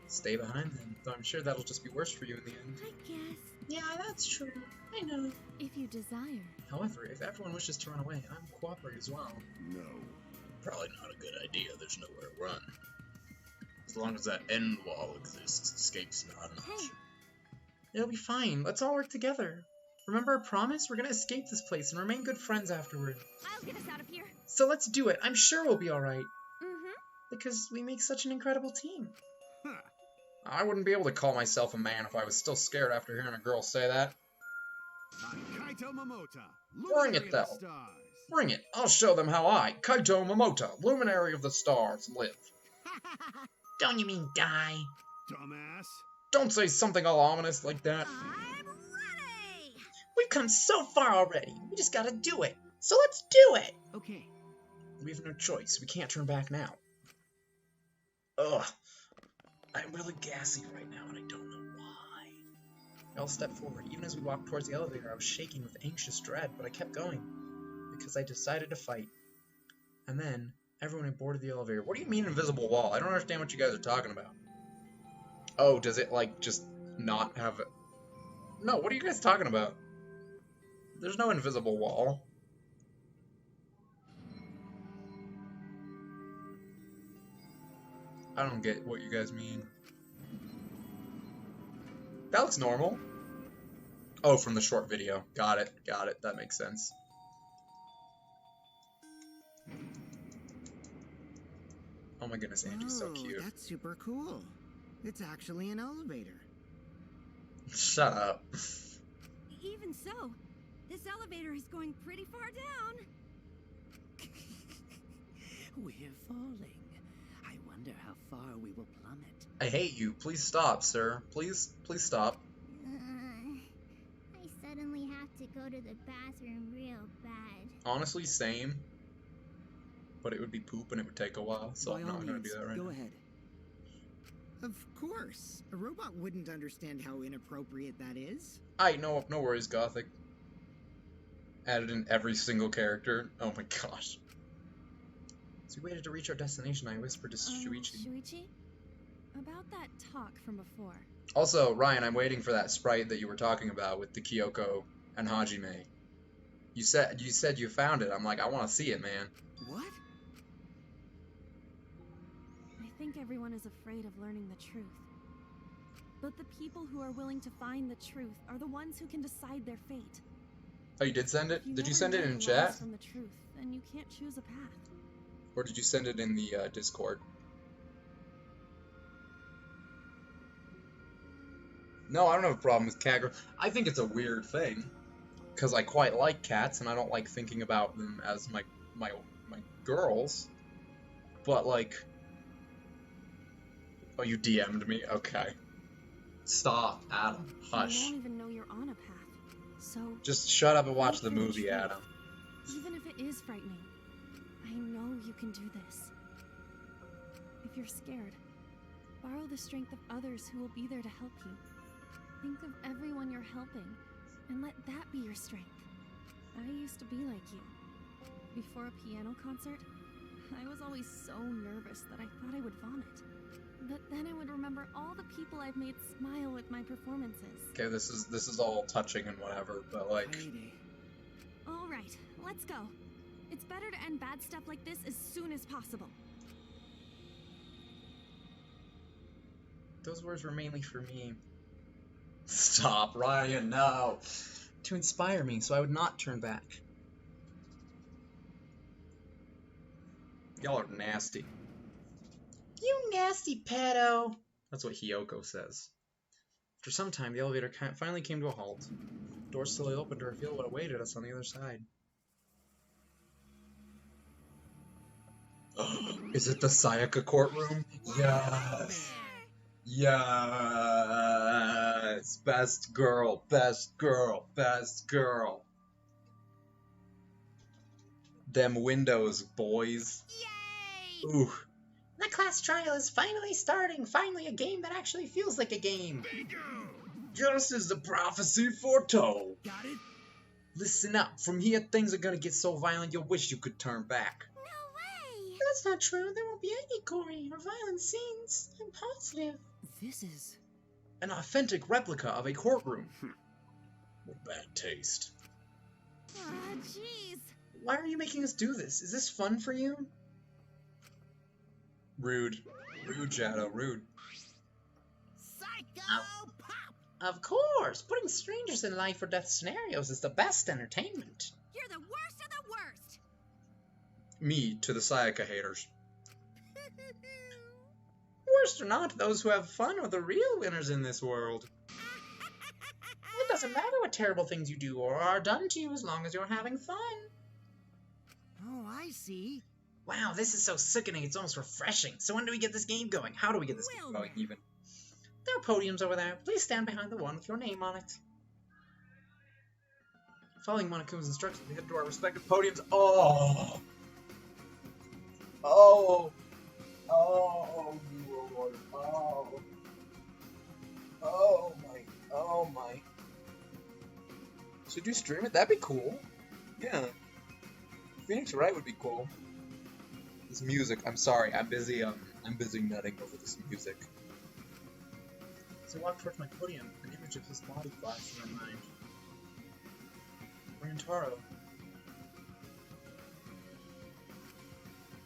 Stay behind then. Though I'm sure that'll just be worse for you in the end. I guess. Yeah, that's true. I know. If you desire. However, if everyone wishes to run away, I'm cooperating as well. No. Probably not a good idea. There's nowhere to run. As long as that end wall exists, escape's not an Hey. option. It'll be fine. Let's all work together. Remember our promise? We're gonna escape this place and remain good friends afterward. I'll get us out of here. So let's do it. I'm sure we'll be alright. Mm-hmm. Because we make such an incredible team. Huh. I wouldn't be able to call myself a man if I was still scared after hearing a girl say that. I'm Kaito Momota. Bring it, luminary of though. the stars. Bring it. I'll show them how I, Kaito Momota, luminary of the stars, live. Don't you mean die? Dumbass. Don't say something all ominous like that. I'm ready! We've come so far already. We just gotta do it. So let's do it. Okay. We have no choice. We can't turn back now. Ugh. I'm really gassy right now, and I don't know why. I all stepped forward. Even as we walked towards the elevator, I was shaking with anxious dread, but I kept going. Because I decided to fight. And then, everyone had boarded the elevator. What do you mean invisible wall? I don't understand what you guys are talking about. Oh, does it, like, just not have it? No, what are you guys talking about? There's no invisible wall. I don't get what you guys mean. That looks normal. Oh, from the short video. Got it. Got it. That makes sense. Oh my goodness, Angie's so cute. That's super cool. It's actually an elevator. Shut up. Even so, this elevator is going pretty far down. We're falling. I wonder how far we will plummet. I hate you. Please stop, sir. Please stop. I suddenly have to go to the bathroom real bad. Honestly, same. But it would be poop and it would take a while, so I'm not going to do that right now. Go ahead. Of course. A robot wouldn't understand how inappropriate that is. No worries, Gothic. Added in every single character. Oh my gosh. As we waited to reach our destination, I whispered to Shuichi. Shuichi? About that talk from before. Also, Ryan, I'm waiting for that sprite that you were talking about with the Kyoko and Hajime. You said you found it. I'm like, I want to see it, man. What? I think everyone is afraid of learning the truth. But the people who are willing to find the truth are the ones who can decide their fate. Oh, you did send it? Did you send it in If you chat? never from the truth, then you can't choose a path. Or did you send it in the Discord? No, I don't have a problem with cat girl. I think it's a weird thing. Because I quite like cats, and I don't like thinking about them as my girls. But, like... Oh, you DM'd me? Okay. Stop, Adam. Hush. I don't even know you're on a path. So... Just shut up and watch the movie, Adam. Even if it is frightening, I know you can do this. If you're scared, borrow the strength of others who will be there to help you. Think of everyone you're helping, and let that be your strength. I used to be like you. Before a piano concert, I was always so nervous that I thought I would vomit. But then I would remember all the people I've made smile with my performances. Okay, this is all touching and whatever, but like... All right, let's go. It's better to end bad stuff like this as soon as possible. Those words were mainly for me. Stop, Ryan, no! To inspire me, so I would not turn back. Y'all are nasty. You nasty pedo. That's what Hiyoko says. After some time, the elevator finally came to a halt. Doors slowly opened to reveal what awaited us on the other side. Is it the Sayaka courtroom? Yes! Yes! Best girl, best girl, best girl. Them windows, boys. Yay! Ooh. The class trial is finally starting. Finally a game that actually feels like a game. Just as the prophecy foretold. Got it? Listen up. From here, things are gonna get so violent you'll wish you could turn back. No way! That's not true. There won't be any gory or violent scenes. I'm positive. This is... An authentic replica of a courtroom. What bad taste. Ah, jeez. Why are you making us do this? Is this fun for you? Rude. Rude, Shadow. Rude. Psycho Pop! Of course. Putting strangers in life or death scenarios is the best entertainment. You're the worst of the worst! Me to the Sayaka haters. Worst or not, those who have fun are the real winners in this world. It doesn't matter what terrible things you do or are done to you as long as you're having fun. Oh, I see. Wow, this is so sickening, it's almost refreshing. So when do we get this game going? How do we get this game going, even? There are podiums over there. Please stand behind the one with your name on it. Following Monakuma's instructions, we head to our respective podiums. Oh! Oh! Oh, Lord. Oh. Oh my. Oh my. Should you stream it? That'd be cool. Yeah. Phoenix Wright would be cool. This music. I'm sorry. I'm busy nutting over this music. As I walk towards my podium, an image of his body flashed in my mind. Rantaro.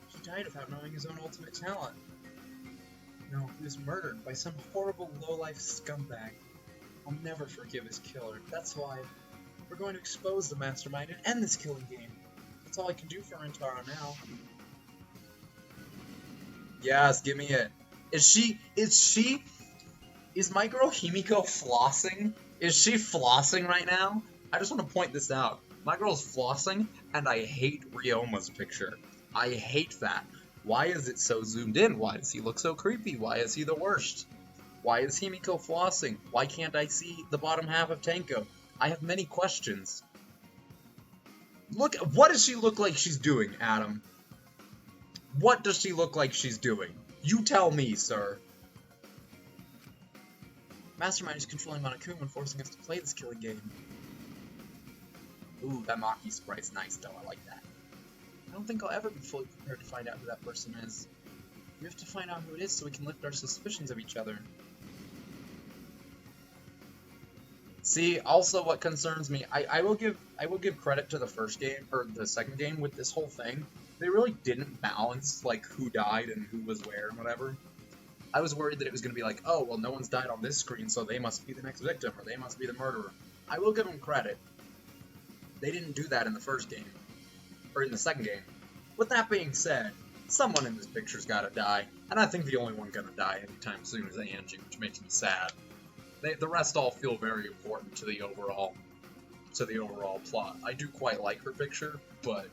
He died without knowing his own ultimate talent. No, he was murdered by some horrible low-life scumbag. I'll never forgive his killer. That's why we're going to expose the mastermind and end this killing game. That's all I can do for Rantaro now. Yes, give me it. Is my girl Himiko flossing? Is she flossing right now? I just want to point this out. My girl's flossing, and I hate Ryoma's picture. I hate that. Why is it so zoomed in? Why does he look so creepy? Why is he the worst? Why is Himiko flossing? Why can't I see the bottom half of Tenko? I have many questions. Look, what does she look like she's doing, Adam? What does she look like she's doing? You tell me, sir. Mastermind is controlling Monokuma and forcing us to play this killing game. Ooh, that Maki sprite's nice though, I like that. I don't think I'll ever be fully prepared to find out who that person is. We have to find out who it is so we can lift our suspicions of each other. See, also what concerns me, I will give credit to the first game, or the second game with this whole thing. They really didn't balance, like, who died and who was where and whatever. I was worried that it was going to be like, oh, well, no one's died on this screen, so they must be the next victim, or they must be the murderer. I will give them credit. They didn't do that in the first game, or in the second game. With that being said, someone in this picture's gotta die, and I think the only one gonna die anytime soon is Angie, which makes me sad. The rest all feel very important to the overall plot. I do quite like her picture, but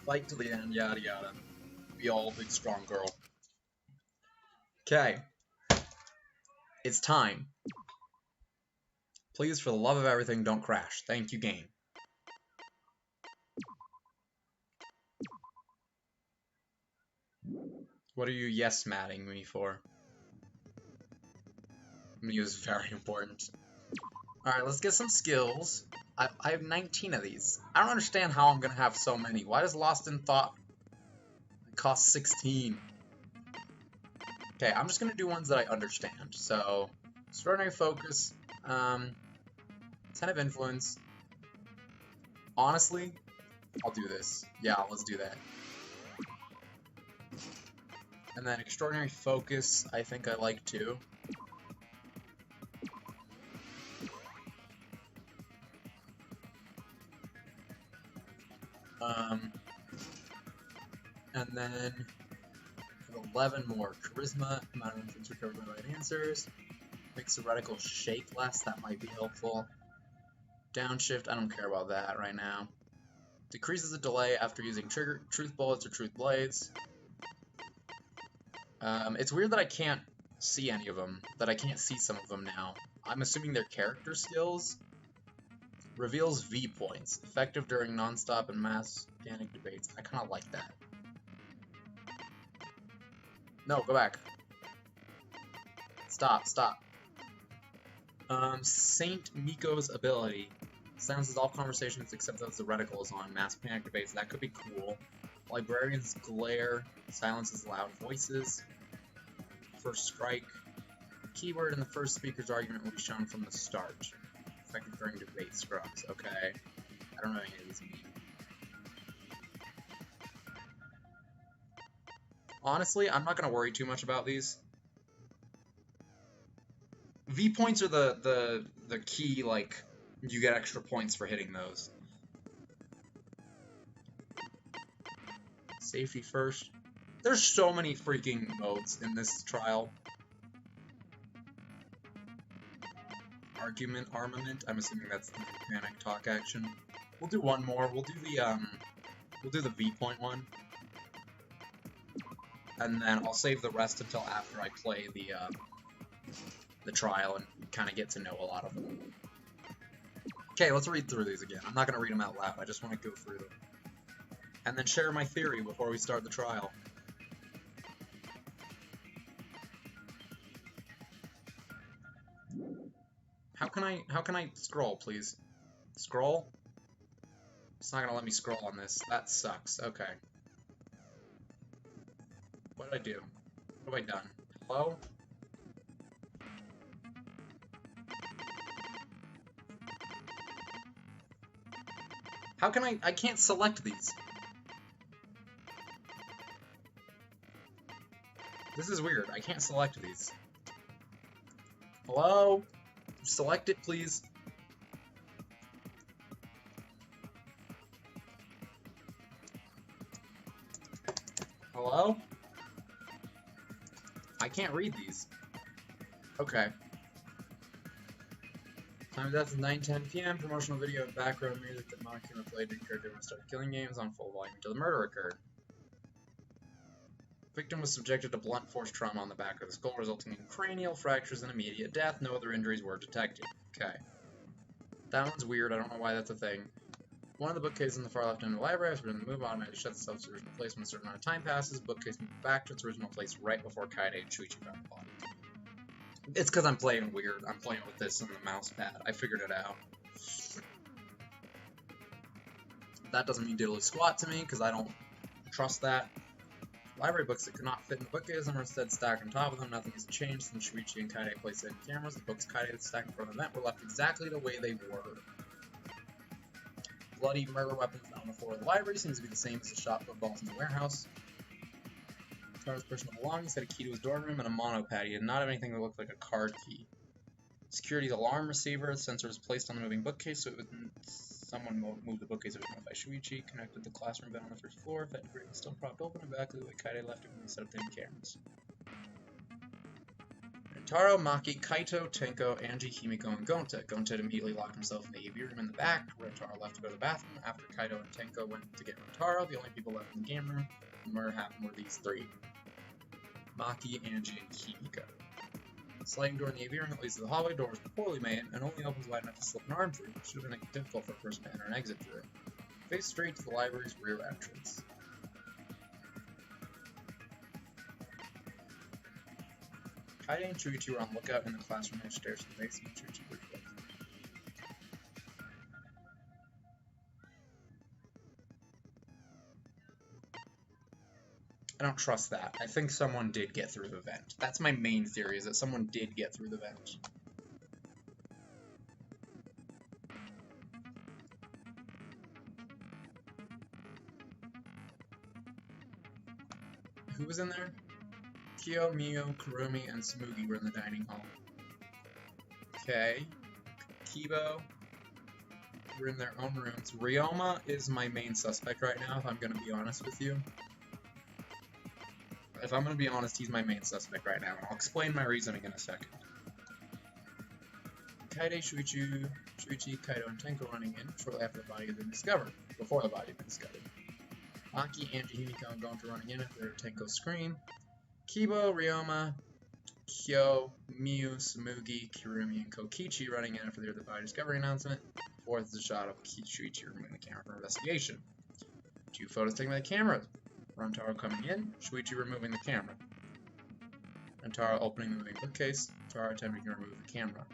fight to the end, yada yada. Be all big strong girl. Okay. It's time. Please, for the love of everything, don't crash. Thank you, game. What are you yes-matting me for? Me is very important. Alright, let's get some skills. I have 19 of these. I don't understand how I'm gonna have so many. Why does Lost in Thought cost 16? Okay, I'm just gonna do ones that I understand. So, Extraordinary Focus, 10 of Influence. Honestly, I'll do this. Yeah, let's do that. And then Extraordinary Focus, I think I like too. And then 11 more. Charisma, amount of influence recovered by right answers. Makes the reticle shake less, that might be helpful. Downshift, I don't care about that right now. Decreases the delay after using truth bullets or truth blades. It's weird that I can't see any of them, that I can't see some of them now. I'm assuming they're character skills. Reveals V points, effective during non-stop and mass organic debates. I kind of like that. No, go back. Stop. Saint Miko's ability. Silences all conversations except those the reticle is on. Mass panic debates, that could be cool. Librarian's glare. Silences loud voices. First strike. Keyword in the first speaker's argument will be shown from the start. Effective during debate scrubs. Okay. I don't know any of these mean. Honestly, I'm not going to worry too much about these. V points are the key, like, you get extra points for hitting those. Safety first. There's so many freaking modes in this trial. armament. I'm assuming that's the panic talk action. We'll do one more. We'll do the V-point one. And then I'll save the rest until after I play the trial and kind of get to know a lot of them. Okay, let's read through these again. I'm not going to read them out loud. I just want to go through them. And then share my theory before we start the trial. How can I scroll, please? Scroll? It's not gonna let me scroll on this. That sucks. Okay. What did I do? What have I done? Hello? How can I can't select these. This is weird. I can't select these. Hello? Select it, please. Hello? I can't read these. Okay. Time of death is 9:10 p.m. Promotional video and background music that Makima played occurred during the start of Killing Games on full volume until the murder occurred. Victim was subjected to blunt force trauma on the back of the skull, resulting in cranial fractures and immediate death. No other injuries were detected. Okay. That one's weird. I don't know why that's a thing. One of the bookcases in the far left end of the library has been moved automatically shuts itself to its original place when a certain amount of time passes. Bookcase moved back to its original place right before Kaede and Shuichi found the body. It's because I'm playing weird. I'm playing with this and the mouse pad. I figured it out. That doesn't mean diddly squat to me because I don't trust that. Library books that could not fit in the bookcase are instead stacked on top of them. Nothing has changed since Shuichi and Kaede placed it in cameras. The books Kaede had stacked in front of the net were left exactly the way they were. Bloody murder weapons found on the floor of the library seems to be the same as the shot footballs in the warehouse. Taro's personal belongings had a key to his dorm room and a monopad. He did not have anything that looked like a card key. Security's alarm receiver. The sensor was placed on the moving bookcase, so it would someone moved the bookcase. It was moved by Shuichi. Connected the classroom bed on the first floor. That grate was still propped open exactly the way Kaede left it when he set up the cameras. Taro, Maki, Kaito, Tenko, Angie, Himiko, and Gonta. Gonta had immediately locked himself in the AV room in the back, where Taro left to go to the bathroom. After Kaito and Tenko went to get Taro, the only people left in the game room when the murder happened were these three. Maki, Angie, and Himiko. The sliding door in the AV room that leads to the hallway door was poorly made and only opens wide enough to slip an arm through. It should have been difficult for a person to enter and exit through. Faced straight to the library's rear entrance. Kaede and Shuichi were on lookout in the classroom upstairs to the basement. Shuichi were close. I don't trust that. I think someone did get through the vent. That's my main theory, is that someone did get through the vent. Who was in there? Kyo, Mio, Kurumi, and Tsumugi were in the dining hall. Okay. Kibo were in their own rooms. Ryoma is my main suspect right now, if I'm going to be honest with you. If I'm going to be honest, he's my main suspect right now, and I'll explain my reasoning in a second. Kaede, Shuichi, Kaito, and Tenko running in shortly after the body had been discovered. Before the body had been discovered. Maki, Angie, Himiko, and Gonta running in after Tenko's scream. Kibo, Ryoma, Kyo, Miu, Tsumugi, Kurumi, and Kokichi running in after the body discovery announcement. Fourth is a shot of Shuichi removing the camera for investigation. 2 photos taken by the camera. Taro coming in, Shuichi removing the camera. Taro opening the moving bookcase, Taro attempting to remove the camera.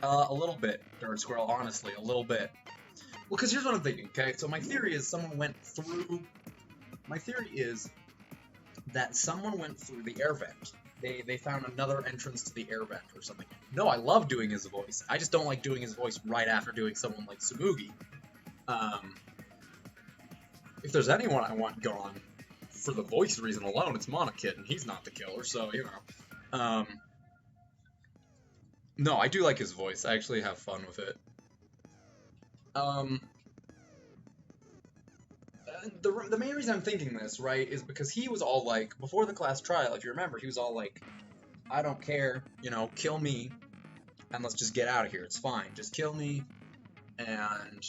A little bit, Dirt Squirrel, honestly, a little bit. Well, because here's what I'm thinking, okay? So my theory is someone went through... My theory is that someone went through the air vent. They found another entrance to the air vent or something. No, I love doing his voice. I just don't like doing his voice right after doing someone like Tsumugi. If there's anyone I want gone for the voice reason alone, it's Monokid, and he's not the killer, so, you know. No, I do like his voice. I actually have fun with it. The main reason I'm thinking this, right, is because he was all like, before the class trial, if you remember, he was all like, I don't care, you know, kill me, and let's just get out of here. It's fine. Just kill me, and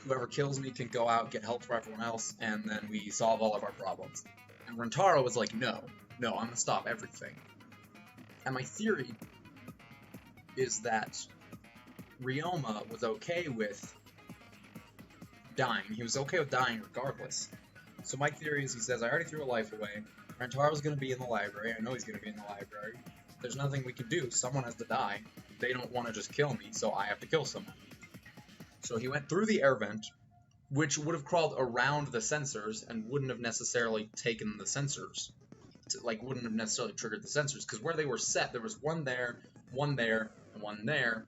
whoever kills me can go out, get help for everyone else, and then we solve all of our problems. And Rentaro was like, no, I'm gonna stop everything. And my theory is that Ryoma was okay with dying. He was okay with dying regardless. So my theory is he says, I already threw a life away. Rentaro's gonna be in the library. I know he's gonna be in the library. There's nothing we can do. Someone has to die. They don't want to just kill me, so I have to kill someone. So he went through the air vent, which would have crawled around the sensors and wouldn't have necessarily taken the sensors. Wouldn't have necessarily triggered the sensors, because where they were set, there was one there, and one there.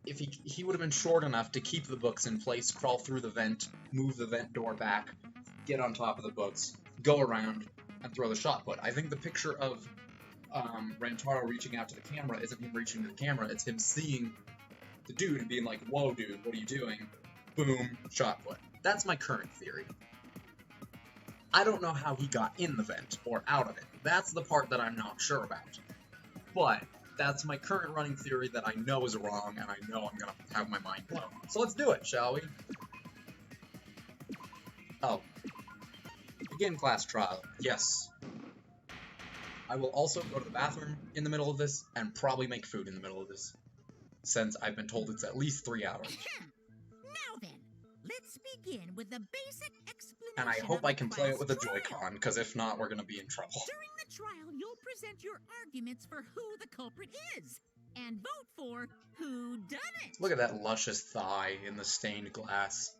If he would have been short enough to keep the books in place, crawl through the vent, move the vent door back, get on top of the books, go around, and throw the shot put. I think the picture of Rantaro reaching out to the camera isn't him reaching to the camera, it's him seeing the dude and being like, whoa dude, what are you doing? Boom, shot put. That's my current theory. I don't know how he got in the vent or out of it. That's the part that I'm not sure about. But that's my current running theory that I know is wrong, and I know I'm gonna have my mind blown. So let's do it, shall we? Oh. Begin class trial. Yes. I will also go to the bathroom in the middle of this, and probably make food in the middle of this, since I've been told it's at least 3 hours. Now then, let's begin with the basic explanation. And I hope I can play it with a Joy-Con, because if not, we're gonna be in trouble. During the trial, you'll present your arguments for who the culprit is, and vote for who done it. Look at that luscious thigh in the stained glass.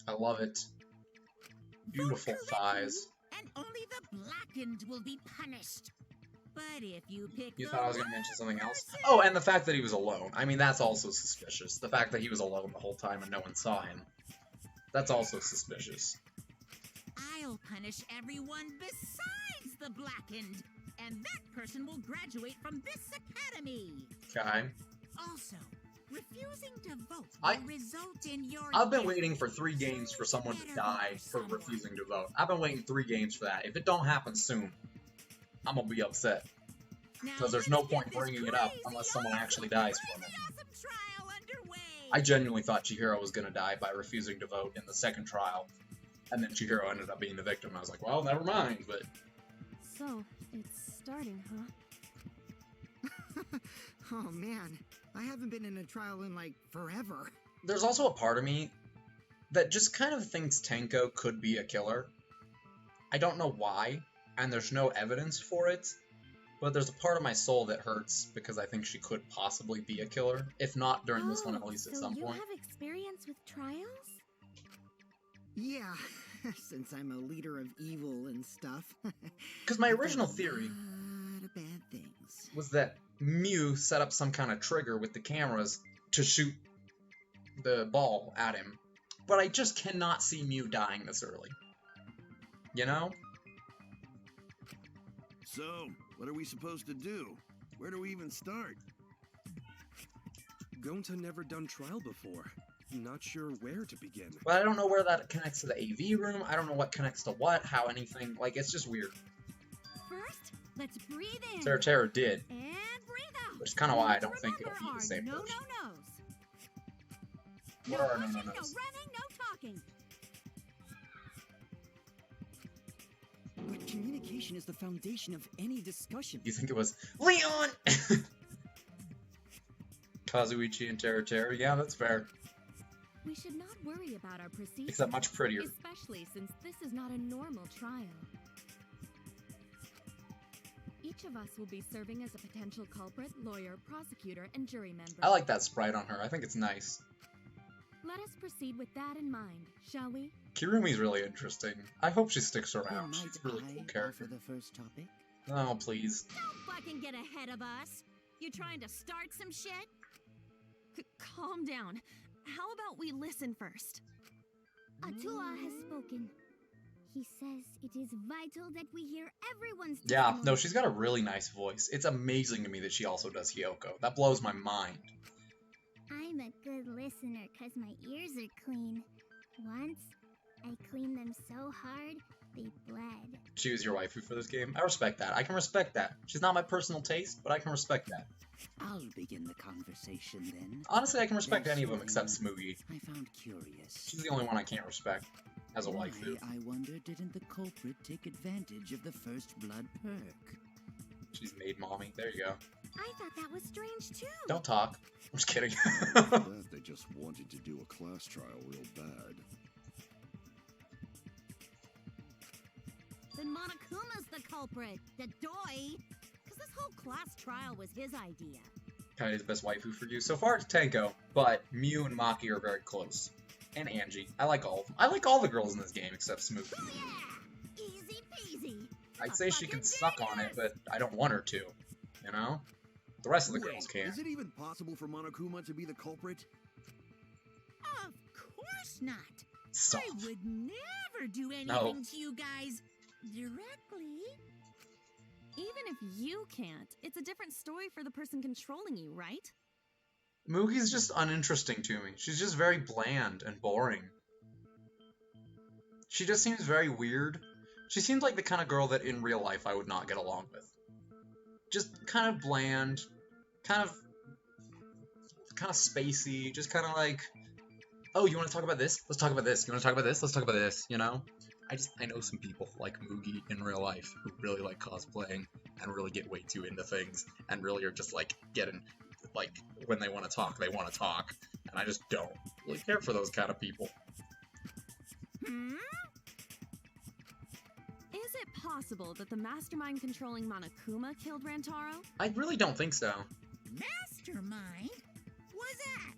I love it. Beautiful thighs. And only the blackened will be punished. But if you pick You thought I was going to mention something else? Oh, and the fact that he was alone. I mean, that's also suspicious. The fact that he was alone the whole time and no one saw him. That's also suspicious. I'll punish everyone besides the blackened. And that person will graduate from this academy. Okay. Also, refusing to vote will result in your I've been waiting for 3 games for someone to die for refusing to vote. I've been waiting 3 games for that. If it don't happen soon, I'm gonna be upset. Because there's no point bringing it up unless someone actually dies from it. I genuinely thought Chihiro was gonna die by refusing to vote in the second trial. And then Chihiro ended up being the victim. I was like, well, never mind, but... So, it's starting, huh? Oh man, I haven't been in a trial in like forever. There's also a part of me that just kind of thinks Tenko could be a killer. I don't know why, and there's no evidence for it, but there's a part of my soul that hurts because I think she could possibly be a killer, if not during this one, at least at some point. So you have experience with trials? Yeah, since I'm a leader of evil and stuff. Because my original theory bad things was that Mew set up some kind of trigger with the cameras to shoot the ball at him. But I just cannot see Mew dying this early. You know? So, what are we supposed to do? Where do we even start? Gonta never done trial before. Not sure where to begin. But I don't know where that connects to the AV room. I don't know what connects to what, how anything. Like, it's just weird. First, let's breathe in. Terra did. And breathe out. Which is kind of why I don't think it'll be the same person. No What are pushing, no-nos? no running, no talking. But communication is the foundation of any discussion. You think it was Leon? Kazuichi and Terra. Yeah, that's fair. We should not worry about our procedure. Except much prettier. Especially since this is not a normal trial. Each of us will be serving as a potential culprit, lawyer, prosecutor, and jury member. I like that sprite on her. I think it's nice. Let us proceed with that in mind, shall we? Kirumi's really interesting. I hope she sticks around. She's a really cool character. For the first topic. Oh, please. Don't fucking get ahead of us. You trying to start some shit? Calm down. How about we listen first? Atua has spoken. He says it is vital that we hear everyone's Yeah, testimony. no, she's got a really nice voice. It's amazing to me that she also does Hyoko. That blows my mind. I'm a good listener because my ears are clean. Once, I cleaned them so hard, They bled. Choose your waifu for this game. I respect that. I can respect that. She's not my personal taste, but I can respect that. I'll begin the conversation then. Honestly, I can respect any of them except Smoogie. I found curious. She's the only one I can't respect as a Why, waifu. I wonder, didn't the culprit take advantage of the first blood perk? She's made mommy. There you go. I thought that was strange too. Don't talk. I'm just kidding. That they just wanted to do a class trial real bad. Then Monokuma's the culprit. The doy. Because this whole class trial was his idea. Kai's the best waifu for you. So far it's Tenko, but Mew and Maki are very close. And Angie. I like all of them. I like all the girls in this game except Smoothie. Oh yeah! Easy peasy. I'd say she can suck on it, but I don't want her to. You know? The rest of the girls can. Is it even possible for Monokuma to be the culprit? Of course not. Stop. I would never do anything to you guys directly. Even if you can't, it's a different story for the person controlling you, right? Mugi's just uninteresting to me. She's just very bland and boring. She just seems very weird. She seems like the kind of girl that in real life I would not get along with. Just kind of bland, kind of spacey, just kind of like, oh, you want to talk about this? Let's talk about this. You want to talk about this? Let's talk about this, you know? I know some people like Mugi in real life who really like cosplaying and really get way too into things and really are just like getting, like, when they want to talk, they want to talk. And I just don't really care for those kind of people. Is it possible that the mastermind controlling Monokuma killed Rantaro? I really don't think so. Mastermind? What's that?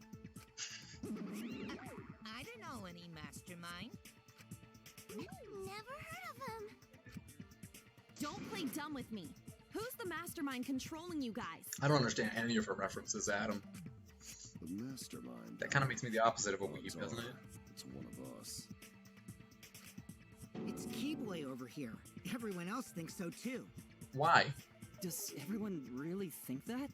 I don't know any mastermind. Never heard of him. Don't play dumb with me. Who's the mastermind controlling you guys? I don't understand any of her references, Adam. The mastermind. That kind of makes me the opposite of a weeb, doesn't it? It's one of us. It's Keyboy over here. Everyone else thinks so too. Why? Does everyone really think that?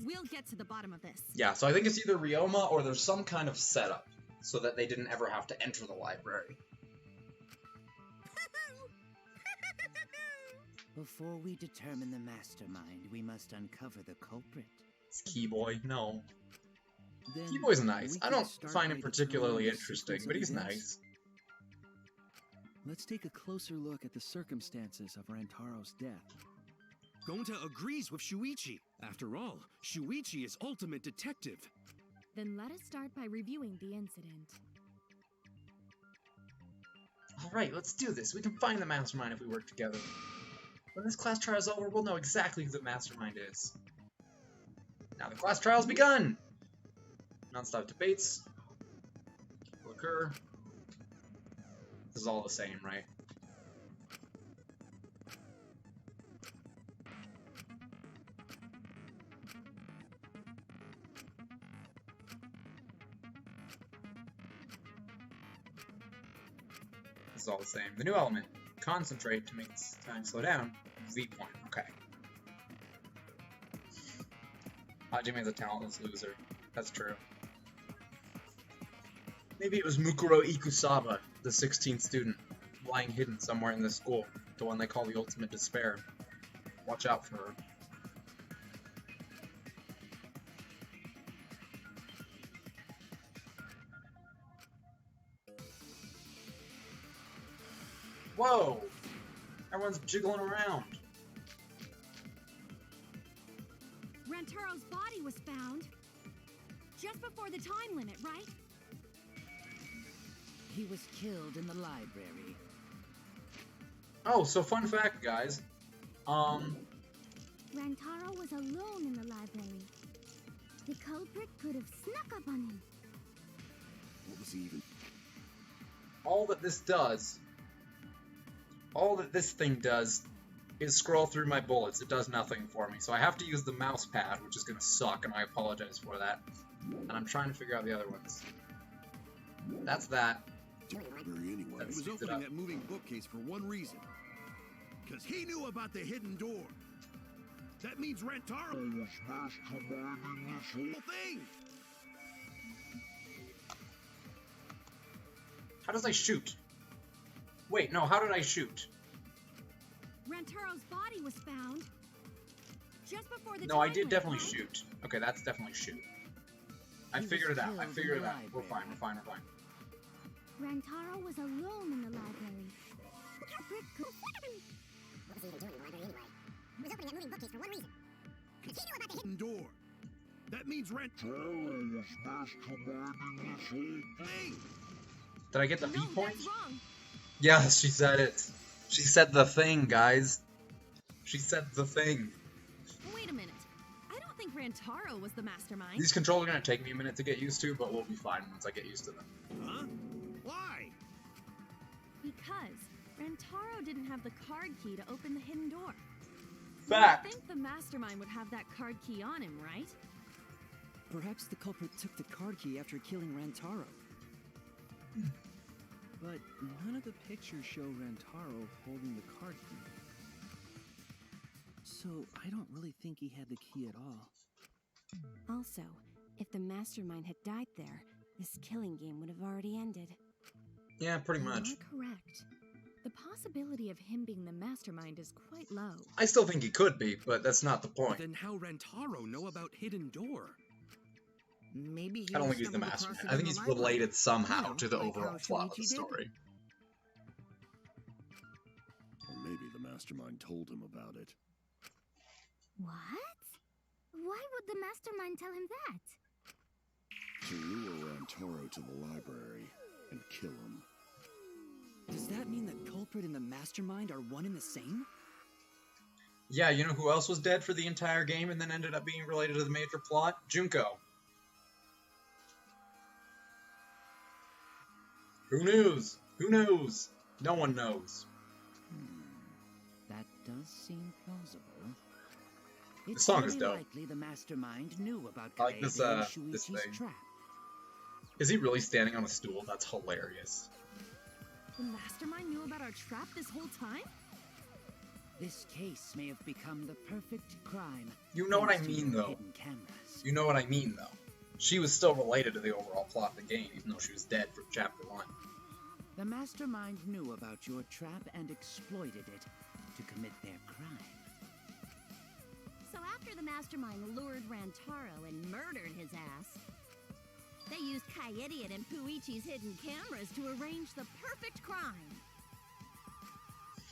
We'll get to the bottom of this. Yeah, so I think it's either Ryoma or there's some kind of setup so that they didn't ever have to enter the library. Before we determine the mastermind, we must uncover the culprit. It's Keyboy, no. Then Keyboy's nice. we I can don't start find by him particularly determining the interesting, sequence but of he's events. nice. Let's take a closer look at the circumstances of Rantaro's death. Gonta agrees with Shuichi. After all, Shuichi is ultimate detective. Then let us start by reviewing the incident. Alright, let's do this. We can find the mastermind if we work together. When this class trial's over, we'll know exactly who the mastermind is. Now the class trial's begun! Non-stop debates will occur. This is all the same, right? This is all the same. The new element. Concentrate to make time slow down. Z point. Okay. Hajime's a talentless loser. That's true. Maybe it was Mukuro Ikusaba, the 16th student, lying hidden somewhere in this school, the one they call the Ultimate Despair. Watch out for her. Whoa! Everyone's jiggling around. Rantaro's body was found just before the time limit, right? He was killed in the library. Oh, so fun fact, guys. Rantaro was alone in the library. The culprit could have snuck up on him. What was he even? All that this thing does is scroll through my bullets. It does nothing for me. So I have to use the mouse pad, which is going to suck, and I apologize for that. And I'm trying to figure out the other ones. That's that. Anyway, That he was speeds it opening up. that moving bookcase for one reason. Because he knew about the hidden door. That means Rantaro was masterminding this whole thing. How does I shoot? Wait, no, how did I shoot? Rantaro's body was found just before the No, I time did went definitely by. shoot. Okay, that's definitely shoot. I He was figured it out. I killed figured in it the out. We're fine, we're fine, we're fine. Rantaro was alone in the library. Rick could... What was he even doing in the library anyway? He was opening that moving bookcase for one reason. Because he knew about the hidden door. That means Rantaro was masterminding this whole thing. Did I get the No, V point? that's wrong. Yeah, she said it. She said the thing, guys. She said the thing. Wait a minute. I don't think Rantaro was the mastermind. These controls are gonna take me a minute to get used to, but we'll be fine once I get used to them. Huh? Why? Because Rantaro didn't have the card key to open the hidden door. Fact. I think the mastermind would have that card key on him, right? Perhaps the culprit took the card key after killing Rantaro. But none of the pictures show Rantaro holding the card key. So I don't really think he had the key at all. Also, if the mastermind had died there, this killing game would have already ended. Yeah, pretty much. You are correct. The possibility of him being the mastermind is quite low. I still think he could be, but that's not the point. Then how Rantaro know about Hidden Door? Maybe he I don't think he's the stumbled across mastermind. it I think in he's the library. related somehow You know, to the like overall how plot of the Shuichi did. story. Or maybe the mastermind told him about it. What? Why would the mastermind tell him that? To lure Rantaro to the library and kill him. Does that mean the culprit and the mastermind are one and the same? Yeah, you know who else was dead for the entire game and then ended up being related to the major plot? Junko. Who knows? Who knows? No one knows. That does seem plausible. The It's song is very dope. likely the mastermind knew about I like this, Kaede and this Shuichi's thing. trap. Is he really standing on a stool? That's hilarious. The mastermind knew about our trap this whole time? This case may have become the perfect crime. You know what I thanks to mean, your though. hidden cameras. You know what I mean, though. She was still related to the overall plot of the game, even though she was dead for chapter 1. The mastermind knew about your trap and exploited it to commit their crime. So after the mastermind lured Rantaro and murdered his ass, they used Kaede and Puichi's hidden cameras to arrange the perfect crime.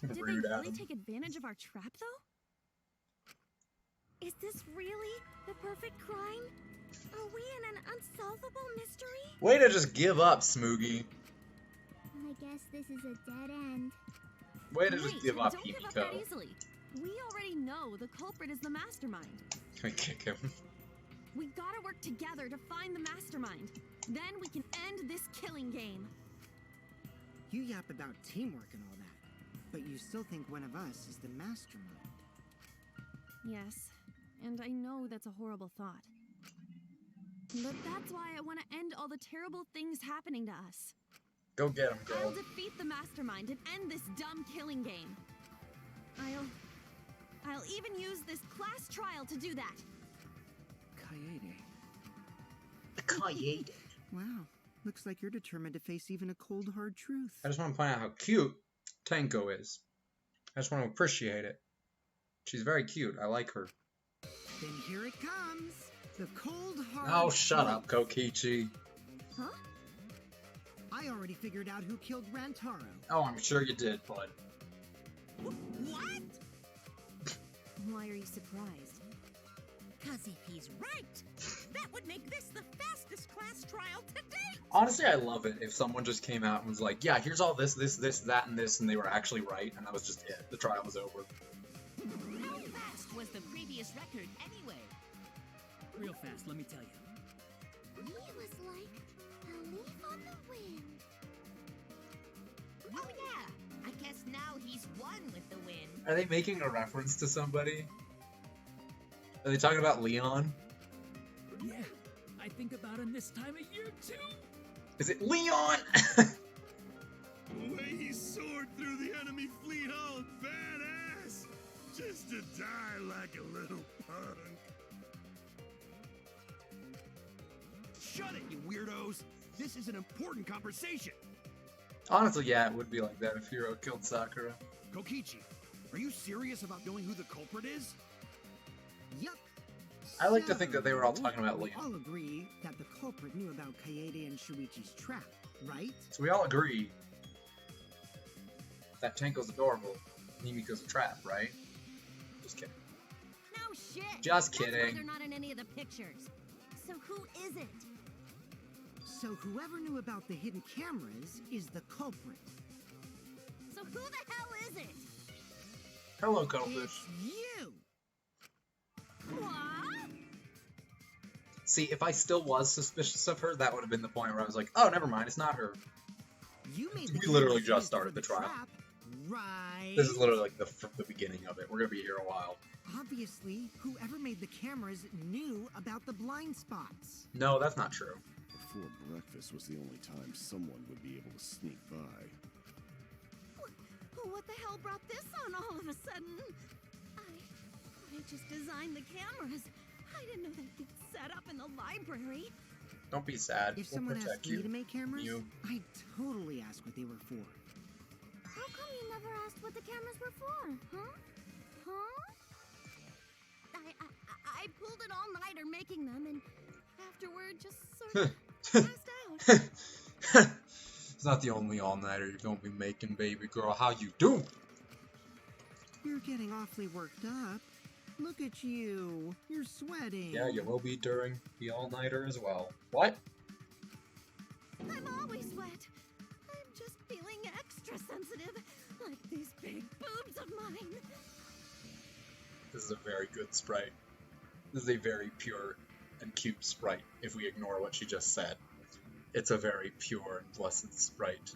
Did they Rude really Adam. take advantage of our trap, though? Is this really the perfect crime? Are we in an unsolvable mystery? Way to just give up, Smoogie. I guess this is a dead end. Way to Wait, just give up, don't give up Himiko. that easily. We already know the culprit is the mastermind. Can I kick him? We gotta work together to find the mastermind. Then we can end this killing game. You yap about teamwork and all that, but you still think one of us is the mastermind. Yes, and I know that's a horrible thought. But that's why I want to end all the terrible things happening to us. Go get him, I'll girl. defeat the mastermind and end this dumb killing game. I'll even use this class trial to do that. Kaede. Wow, looks like you're determined to face even a cold, hard truth. I just want to point out how cute Tenko is. I just want to appreciate it. She's very cute. I like her. Then here it comes. The cold, hard Oh, shut truth. up, Kokichi. Huh? I already figured out who killed Rantaro. Oh, I'm sure you did, bud. What? Why are you surprised? Because if he's right, that would make this the fastest class trial to date. Honestly, I love it if someone just came out and was like, yeah, here's all this, that, and this, and they were actually right, and that was just it. The trial was over. How fast was the previous record anyway? Real fast, let me tell you. He was like a leaf on the wind. Oh yeah, I guess now he's one with the wind. Are they making a reference to somebody? Are they talking about Leon? Yeah, I think about him this time of year too. Is it Leon? The way he soared through the enemy fleet all badass! Just to die like a little punk. Shut it, you weirdos! This is an important conversation! Honestly, yeah, it would be like that if Hiro killed Sakura. Kokichi, are you serious about knowing who the culprit is? Yup. I like to think that they were all talking about We Lena. all agree that the culprit knew about Kaede and Shuichi's trap, right? So we all agree that Tenko's adorable, Nimiko's a trap, right? Just kidding. No shit. Just That's why kidding. they're not in any of the pictures. So who is it? So whoever knew about the hidden cameras is the culprit. So who the hell is it? Hello, Cuttlefish. It's you! What? See, if I still was suspicious of her, that would have been the point where I was like, oh, never mind, it's not her. You made We the literally cameras just used started for the trial. Right? This is literally like the beginning of it. We're gonna be here a while. Obviously, whoever made the cameras knew about the blind spots. No, that's not true. Before breakfast was the only time someone would be able to sneak by. What the hell brought this on all of a sudden? I just designed the cameras. I didn't know they'd get set up in the library. Don't be sad. If We'll someone protect asked you. me to make cameras, You. I'd totally ask what they were for. How come you never asked what the cameras were for, huh? Huh? I pulled an all-nighter making them, and afterward just sort of passed out. It's not the only all-nighter you're gonna be making, baby girl. How you do? You're getting awfully worked up. Look at you. You're sweating. Yeah, you will be during the all-nighter as well. What? I'm always wet. I'm just feeling extra sensitive, like these big boobs of mine. This is a very good sprite. This is a very pure and cute sprite, if we ignore what she just said. It's a very pure and blessed sprite.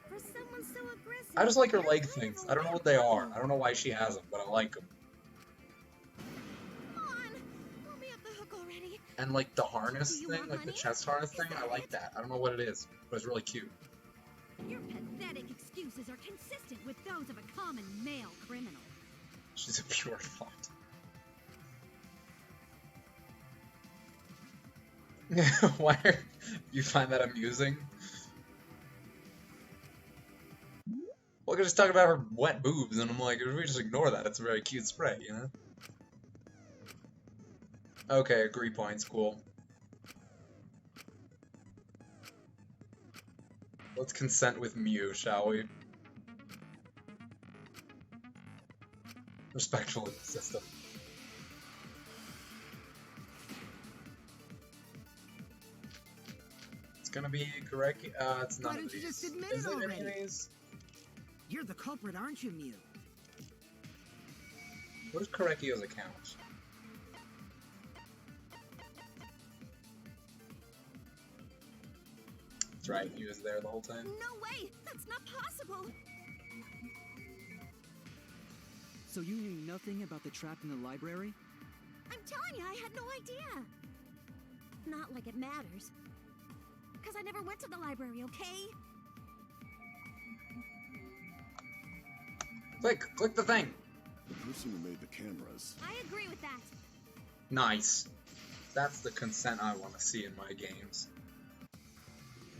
For someone so aggressive, I just like her leg things. I don't know what they are. I don't know why she has them, but I like them. Come on, let me up the hook already. And like the harness Do you thing, want like the money? chest harness Is thing, I that like it? that. I don't know what it is, but it's really cute. Your pathetic excuses are consistent with those of a common male criminal. She's a pure thought. Why are you find that amusing? Well, I could just talk about her wet boobs, and I'm like, if we just ignore that, it's a very cute spray, you know? Okay, agree points, cool. Let's consent with Mew, shall we? Respectful of the system. It's gonna be correct. It's none Why of don't you these. just admit Is it it any of already? these? You're the culprit, aren't you, Mew? Where's Korekio's account? That's right, he was there the whole time. No way! That's not possible! So you knew nothing about the trap in the library? I'm telling you, I had no idea. Not like it matters. Because I never went to the library, okay? Click the thing! The person who made the cameras. I agree with that. Nice. That's the consent I want to see in my games.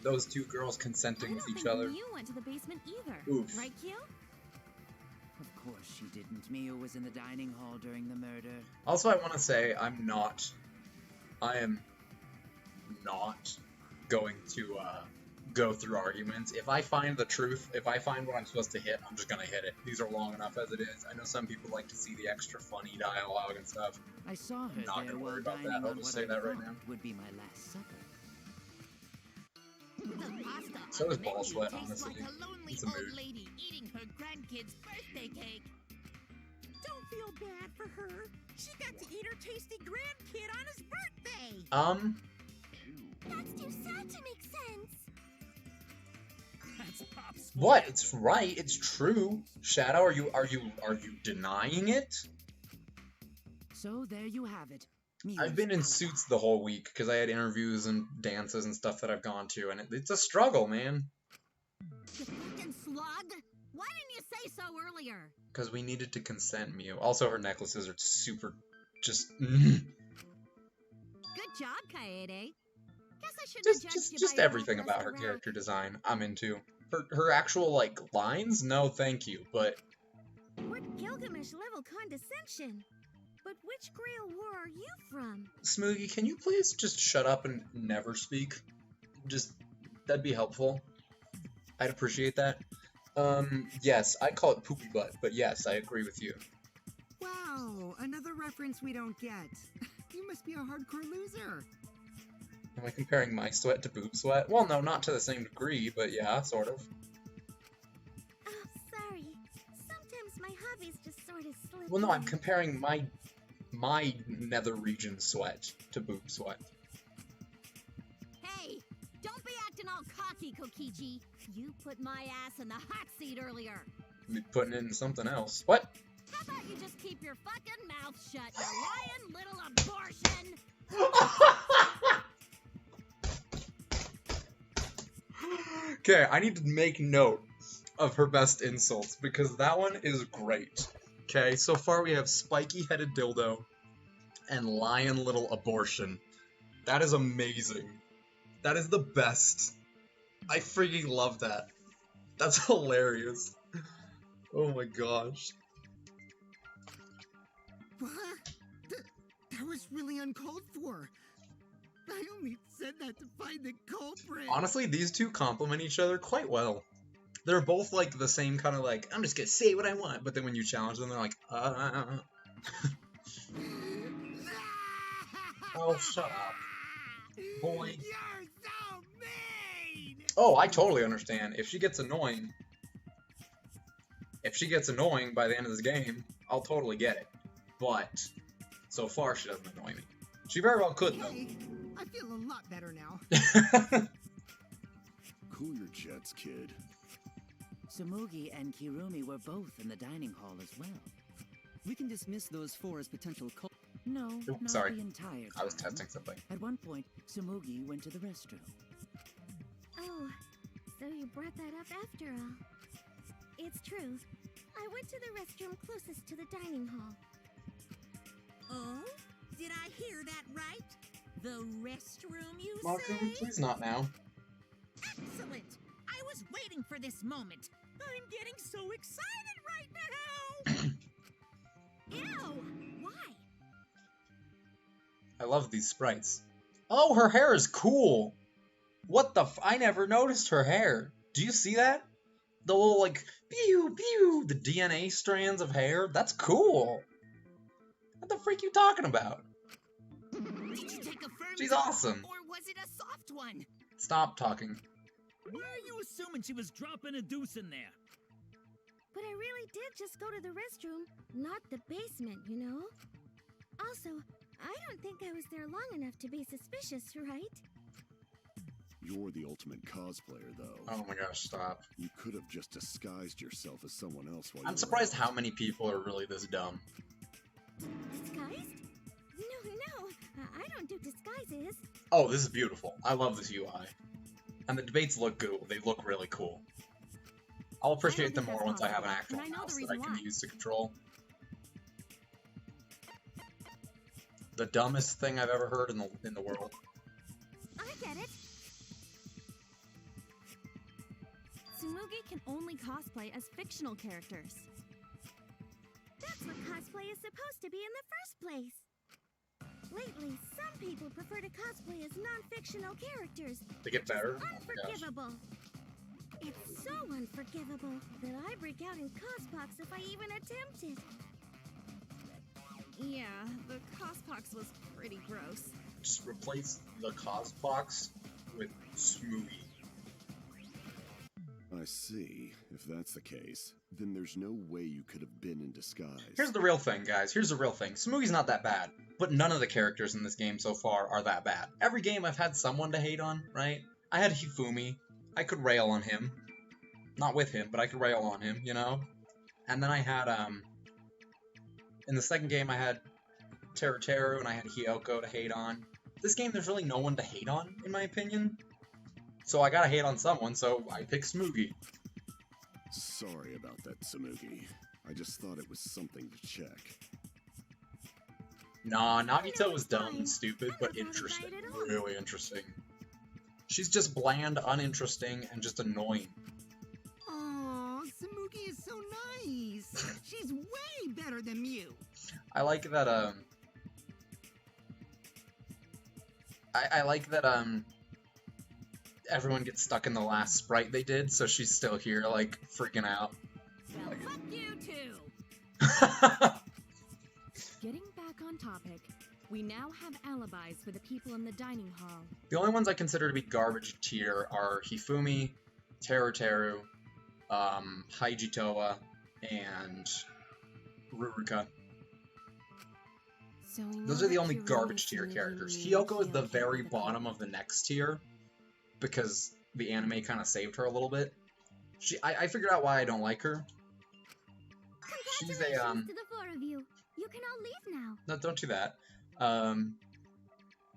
Those two girls consenting with each other. You went to the basement either, Oof. right, Q? Of course she didn't. Mio was in the dining hall during the murder. Also, I want to say I am not going to go through arguments. If I find the truth, if I find what I'm supposed to hit, I'm just gonna hit it. These are long enough as it is. I know some people like to see the extra funny dialogue and stuff. I saw her I'm not there gonna while worry about dining that. I'll on just what say I that right thought now. would be my last supper. The pasta So on is the ball menu sweat, tastes honestly. like a lonely It's a old mood. lady eating her grandkid's birthday cake. Don't feel bad for her. She got to eat her tasty grandkid on his birthday. That's too sad to make sense. That's Pop's What? It's right. It's true. Shadow, are you denying it? So there you have it. I've been in suits the whole week because I had interviews and dances and stuff that I've gone to, and it's a struggle, man. You fucking slug! Why didn't you say so earlier? Because we needed to consent, Mew. Also, her necklaces are super, just, Good job, Kaede. Guess I shouldn't have judged you just by your everything about her lackluster character design. I'm into. Her actual, like, lines? No, thank you, but... What Gilgamesh-level condescension? But which Grail War are you from? Smoogie, can you please just shut up and never speak? That'd be helpful. I'd appreciate that. Yes, I call it poopy butt, but yes, I agree with you. Wow, another reference we don't get. You must be a hardcore loser. Am I comparing my sweat to boob sweat? Well, no, not to the same degree, but yeah, sort of. Oh, sorry. Sometimes my hobbies just sort of slip. Well, no, I'm comparing my nether region sweat to boob sweat. Hey, don't be acting all cocky, Kokichi. You put my ass in the hot seat earlier. Be putting in something else. What? How about you just keep your fucking mouth shut, you lying little abortion? Okay, I need to make note of her best insults, because that one is great. Okay, so far we have spiky-headed dildo and lion little abortion. That is amazing. That is the best. I freaking love that. That's hilarious. Oh my gosh. What? That was really uncalled for. I only said that to find the culprit. Honestly, these two complement each other quite well. They're both like the same kind of like, I'm just gonna say what I want, but then when you challenge them, they're like, Oh, shut up. Boy. You're so mean! Oh, I totally understand. If she gets annoying by the end of this game, I'll totally get it. But, so far she doesn't annoy me. She very well could, though. Hey, I feel a lot better now. Cool your jets, kid. Tsumugi and Kirumi were both in the dining hall as well. We can dismiss those four as potential No, Ooh, not sorry. the entire time. I was testing something. At one point, Tsumugi went to the restroom. Oh, so you brought that up after all. It's true. I went to the restroom closest to the dining hall. Oh? Did I hear that right? The restroom, you Marco, say? please not now. Excellent! I was waiting for this moment. I'm getting so excited right now! Ew! Why? I love these sprites. Oh, her hair is cool! What the I never noticed her hair. Do you see that? The little, like, pew, pew, the DNA strands of hair? That's cool! What the freak you talking about? Did you take a firm She's drop, awesome. Or was it a soft one? Stop talking. Why are you assuming she was dropping a deuce in there? But I really did just go to the restroom, not the basement, you know? Also, I don't think I was there long enough to be suspicious, right? You're the ultimate cosplayer, though. Oh my gosh, stop. You could have just disguised yourself as someone else while I'm you surprised were out. how many people are really this dumb. Disguised? No, I don't do disguises. Oh, this is beautiful. I love this UI. And the debates look good. They look really cool. I'll appreciate them more once I have an actual mouse that I can use to control. The dumbest thing I've ever heard in the world. I get it. Tsumugi can only cosplay as fictional characters. That's what cosplay is supposed to be in the first place. Lately, some people prefer to cosplay as non-fictional characters. They get better? Which is unforgivable. It's so unforgivable that I break out in cospox if I even attempt it. Yeah, the cospox was pretty gross. Just replace the cospox with Smoogie. I see. If that's the case, then there's no way you could have been in disguise. Here's the real thing, guys. Here's the real thing. Smuggy's not that bad, but none of the characters in this game so far are that bad. Every game I've had someone to hate on, right? I had Hifumi. I could rail on him. Not with him, but I could rail on him, you know? And then I had, in the second game I had Teru and I had Hyoko to hate on. This game, there's really no one to hate on, in my opinion. So I gotta hate on someone, so I pick Smoogie. Sorry about that, Tsumugi. I just thought it was something to check. Nah, Nagito was dumb and stupid, but interesting. Really interesting. She's just bland, uninteresting, and just annoying. Samuki is so nice. She's way better than Mew. I like that, I like that, everyone gets stuck in the last sprite they did, so she's still here, like, freaking out. Well, fuck you too. Getting back on topic, we now have alibis for the people in the dining hall. The only ones I consider to be garbage tier are Hifumi, Teru, Haijitoa, and Ruruka. So Those are the only garbage tier characters. Hiyoko is the very bottom of the next tier, because the anime kind of saved her a little bit. I figured out why I don't like her. She's a, Congratulations to the four of you. You can all leave now. No, don't do that.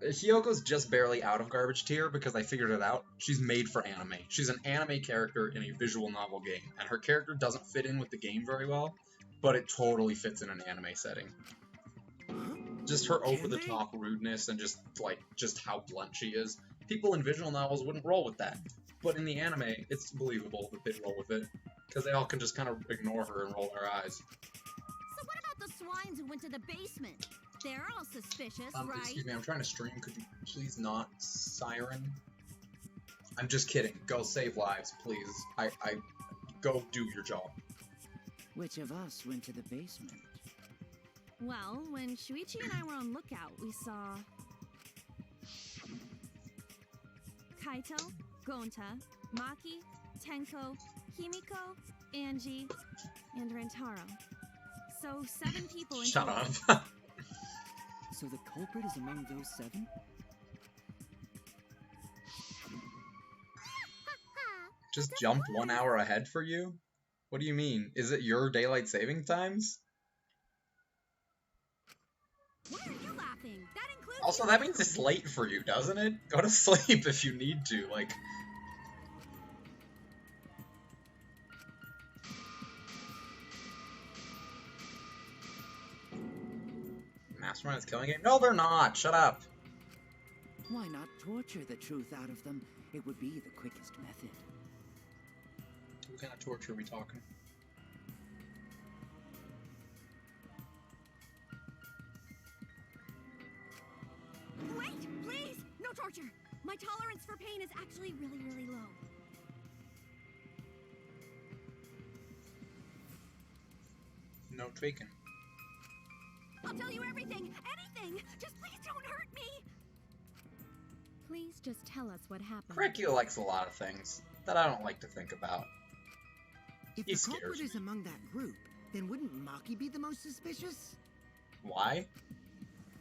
Hyoko's just barely out of garbage tier because I figured it out. She's made for anime. She's an anime character in a visual novel game, and her character doesn't fit in with the game very well, but it totally fits in an anime setting. Just her over-the-top rudeness and just how blunt she is. People in visual novels wouldn't roll with that, but in the anime, it's believable that they'd roll with it, because they all can just kind of ignore her and roll their eyes. So what about the swines who went to the basement? They're all suspicious, right? Excuse me, I'm trying to stream. Could you please not siren? I'm just kidding. Go save lives, please. I go do your job. Which of us went to the basement? Well, when Shuichi and I were on lookout, we saw Kaito, Gonta, Maki, Tenko, Himiko, Angie, and Rentaro. So 7 people in Shut total. up. So the culprit is among those 7? Just jumped 1 hour ahead for you? What do you mean? Is it your daylight saving times? Why are you laughing? That includes Also, that means it's late for you, doesn't it? Go to sleep if you need to, like... Mastermind is killing it? No, they're not! Shut up! Why not torture the truth out of them? It would be the quickest method. What kind of torture are we talking? Wait, please! No torture! My tolerance for pain is actually really, really low. No taken. I'll tell you everything! Anything! Just please don't hurt me! Please just tell us what happened. Krekio likes a lot of things that I don't like to think about. If He the scares culprit me. is among that group, then wouldn't Maki be the most suspicious? Why?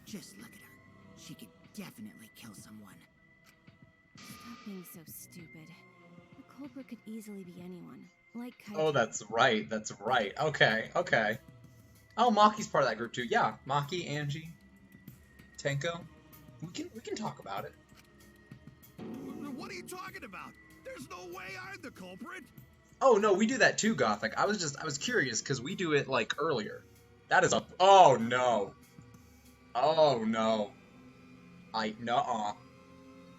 Just look at her. She could definitely kill someone. Stop being so stupid. The culprit could easily be anyone. Like Kaito. Oh, that's right. That's right. Okay, okay. Oh, Maki's part of that group too. Yeah, Maki, Angie, Tenko. We can talk about it. What are you talking about? There's no way I'm the culprit. Oh no, we do that too, Gothic. I was curious because we do it like earlier. That is a. Oh no. Oh no. Nuh-uh.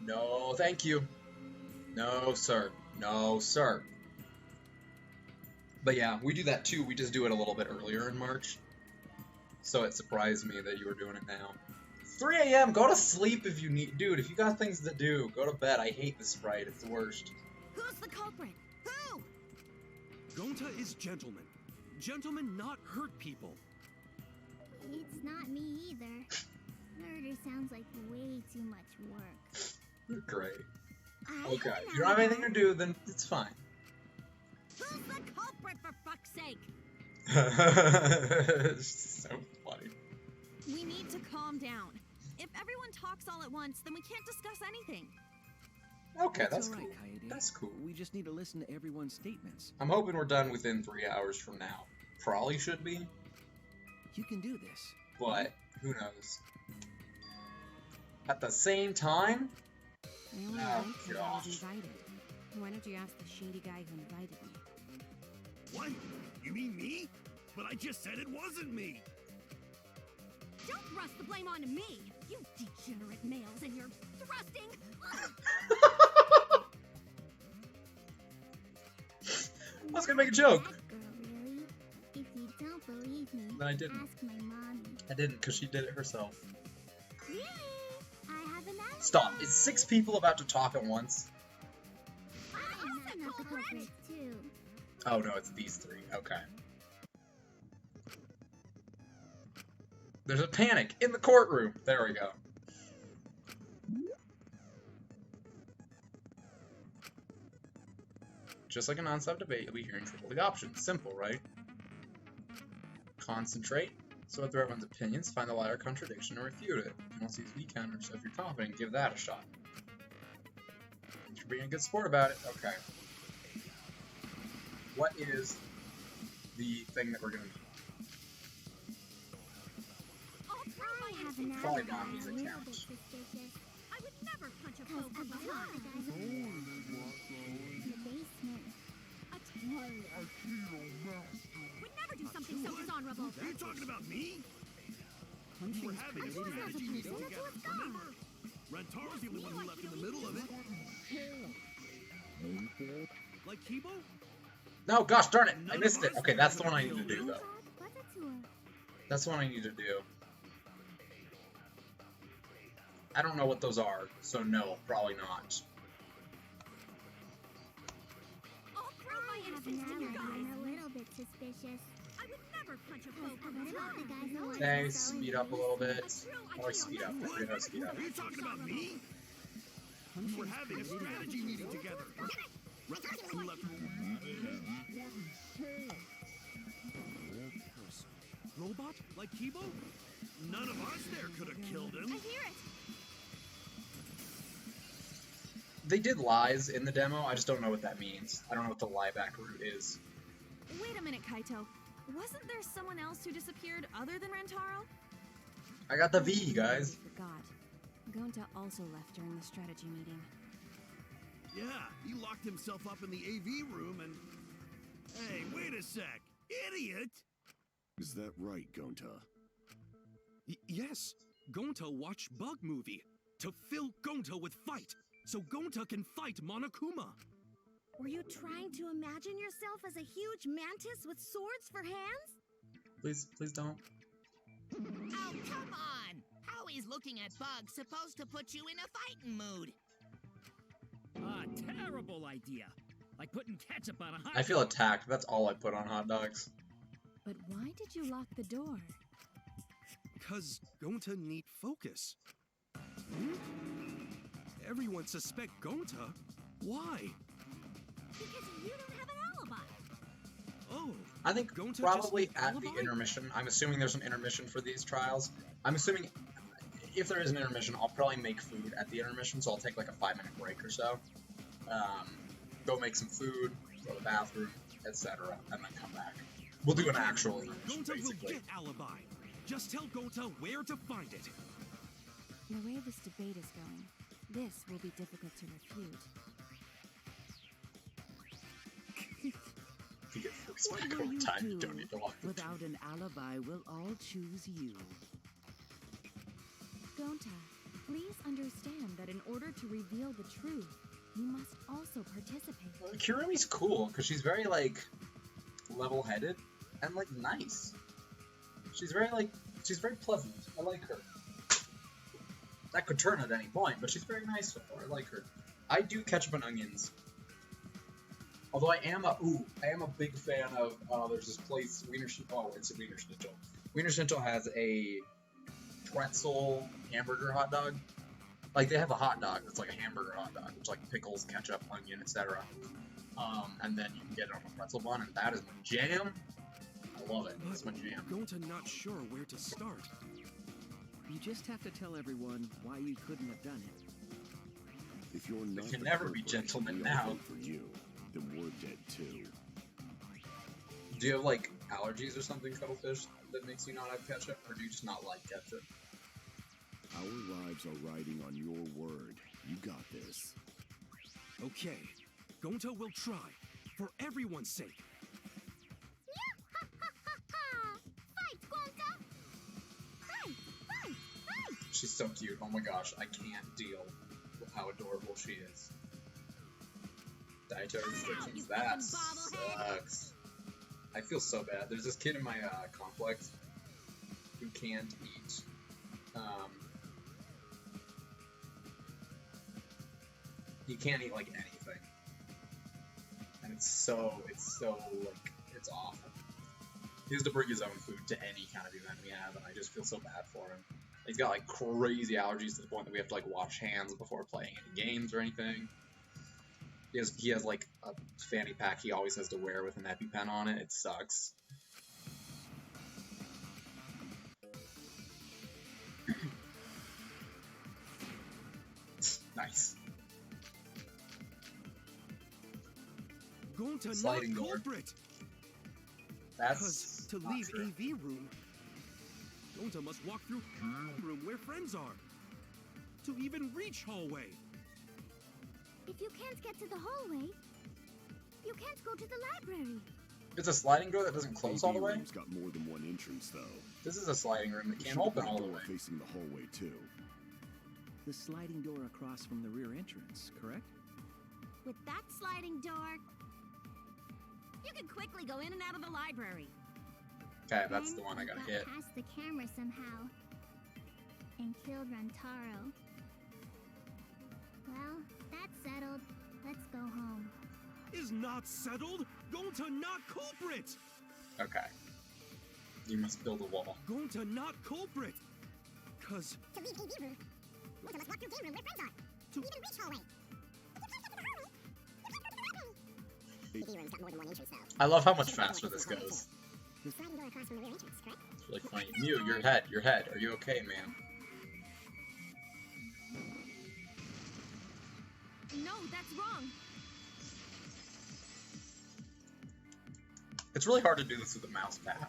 No, thank you. No, sir. No, sir. But yeah, we do that too. We just do it a little bit earlier in March. So it surprised me that you were doing it now. 3 a.m. Go to sleep if you need. Dude, if you got things to do, go to bed. I hate this sprite. It's the worst. Who's the culprit? Who? Gonta is gentleman. Gentlemen not hurt people. It's not me either. Murder sounds like way too much work. Great. I Okay, don't if you don't have anything to do, then it's fine. Who's the culprit, for fuck's sake? It's so funny. We need to calm down. If everyone talks all at once, then we can't discuss anything. Okay, that's all right, cool. Kaede. That's cool. We just need to listen to everyone's statements. I'm hoping we're done within 3 hours from now. Probably should be, You can do this. but who knows. At the same time, I only Oh, went because I gosh. was invited. Why don't you ask the shady guy who invited me? What? You mean me? But I just said it wasn't me. Don't thrust the blame onto me, you degenerate males, and you're thrusting. I was gonna make a joke. That girl but I didn't. Ask my mommy. I didn't, because she did it herself. Really? I have an alibi. Stop. Is 6 people about to talk at once? I'm not the culprit, too. Oh, no, it's these 3. Okay. There's a panic in the courtroom. There we go. Just like a non-stop debate, you'll be hearing triple the options. Simple, right? Concentrate. Sort through everyone's opinions, find the lie or contradiction, or refute it. You won't see weak counters, so if you're confident, give that a shot. Thanks for being a good sport about it. Okay. What is the thing that we're gonna do? Probably Mommy's account. I would never punch a foe from behind. Would never do something so dishonorable. Are you talking about me? Punching We're having a strategy meeting together, remember? Rantaro's the only one who left in the middle of it. Like Kibo? No, gosh darn it! I missed it! Okay, that's the one I need to do, though. That's the one I need to do. I don't know what those are, so no, probably not. I'll throw my instincts to you guys. I'm a little bit suspicious. I would never punch a foe from behind. Okay, speed up a little bit. Or speed up. I forget how to speed up. Are you talking about me? We're having a strategy meeting together. Who left? Robot? Like Kibo? None of us there could have killed him. I hear it. They did lies in the demo, I just don't know what that means. I don't know what the lie back route is. Wait a minute, Kaito. Wasn't there someone else who disappeared other than Rantaro? I got the V, guys. I forgot. Gonta also left during the strategy meeting. Yeah, he locked himself up in the AV room and... Hey, wait a sec. Idiot! Is that right, Gonta? Yes. Gonta watched Bug Movie to fill Gonta with fight, so Gonta can fight Monokuma. Were you trying to imagine yourself as a huge mantis with swords for hands? Please don't. Oh, come on! How is looking at bugs supposed to put you in a fighting mood? Terrible idea. Like putting ketchup on a hot I feel dog. attacked. That's all I put on hot dogs. But why did you lock the door? Cause Gonta need focus. Hmm? Everyone suspect Gonta? Why? Because you don't have an alibi. Oh. I think Gonta probably just at the alibi? intermission. I'm assuming there's an intermission for these trials. I'm assuming if there is an intermission, I'll probably make food at the intermission, so I'll take like a 5-minute break or so. Go make some food, go to the bathroom, etc., and then come back. We'll do an actual intermission, Gonta will basically. get alibi. Just tell Gonta where to find it. The way this debate is going, this will be difficult to refute. To get first What back will over you time, you do? don't need to lock the door. Without an alibi, we'll all choose you. Gonta, please understand that in order to reveal the truth, you must also participate. Kurumi's cool, because she's very, like, level-headed and, like, nice. She's very pleasant. I like her. That could turn at any point, but she's very nice so far. I like her. I do ketchup and onions. Although I am a big fan of, there's this place, it's a Wiener Schnitzel. Wiener Schnitzel has a pretzel hamburger hot dog. Like, they have a hot dog that's like a hamburger hot dog, which like pickles, ketchup, onion, etc. And then you can get it on a pretzel bun, and that is my jam. I love it. That's my jam. Gonta not sure where to start. You just have to tell everyone why you couldn't have done it. If you're not We can the never be culprit, gentlemen we all now. vote for you, then we're dead too. Do you have like allergies or something, Cuttlefish, that makes you not have ketchup, or do you just not like ketchup? Our lives are riding on your word. You got this. Okay, Gonta will try, for everyone's sake. Fight, Gonta! Fight! Fight! Fight! She's so cute. Oh my gosh, I can't deal with how adorable she is. Dietary restrictions. you That fucking bobblehead. sucks. I feel so bad. There's this kid in my complex who can't eat he can't eat like anything, and it's so like it's awful. He has to bring his own food to any kind of event we have, and I just feel so bad for him. He's got like crazy allergies to the point that we have to like wash hands before playing any games or anything. He has like a fanny pack he always has to wear with an EpiPen on it. It sucks. Nice. Going to Sliding not door. culprit. That's to leave AV room. Gonta must walk through room where friends are. To even reach hallway. If you can't get to the hallway, you can't go to the library. It's a sliding door that doesn't close all the way? Room's got more than one entrance, though. This is a sliding room that can't open all the way. Facing the hallway, too. The sliding door across from the rear entrance, correct? With that sliding door, you can quickly go in and out of the library. Okay, that's the one I gotta hit. Past the camera somehow and killed Rantaro. Well, that's settled. Let's go home. Is not settled. Gonta not culprit. Okay. You must build a wall. Gonta not culprit. Cause to leave AV room, Gonta must walk through game room where friends are. To even reach hallway. AV room's got more than one entrance though. I love how much faster this goes. Sliding door across from the rear entrance, correct? It's really funny. Mew, your head. Are you okay, man? No, that's wrong. It's really hard to do this with a mouse pad.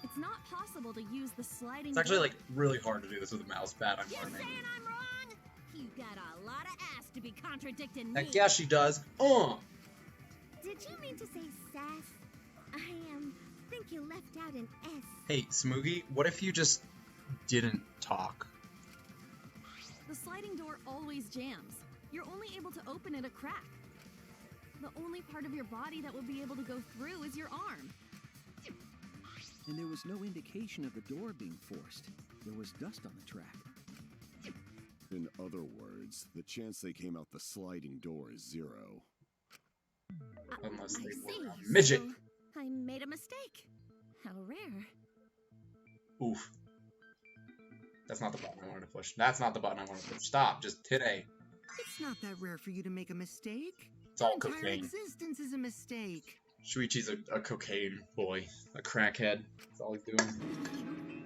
It's not possible to use the sliding It's actually door. like really hard to do this with a mouse pad. I'm You're learning. saying I'm wrong? You got a lot of ass to be contradicting me. Heck yeah, she does. Did you mean to say sass? I think you left out an S. Hey, Smoogie, what if you just didn't talk? The sliding door always jams. You're only able to open it a crack. The only part of your body that will be able to go through is your arm. And there was no indication of the door being forced. There was dust on the track. In other words, the chance they came out the sliding door is 0. Unless they see. were a midget. So I made a mistake. How rare. Oof. That's not the button I wanted to push. That's not the button I wanted to push. Stop. Just hit A. It's not that rare for you to make a mistake. It's all Your entire cocaine. existence is a mistake. Shuichi's a cocaine boy. A crackhead. That's all he's doing.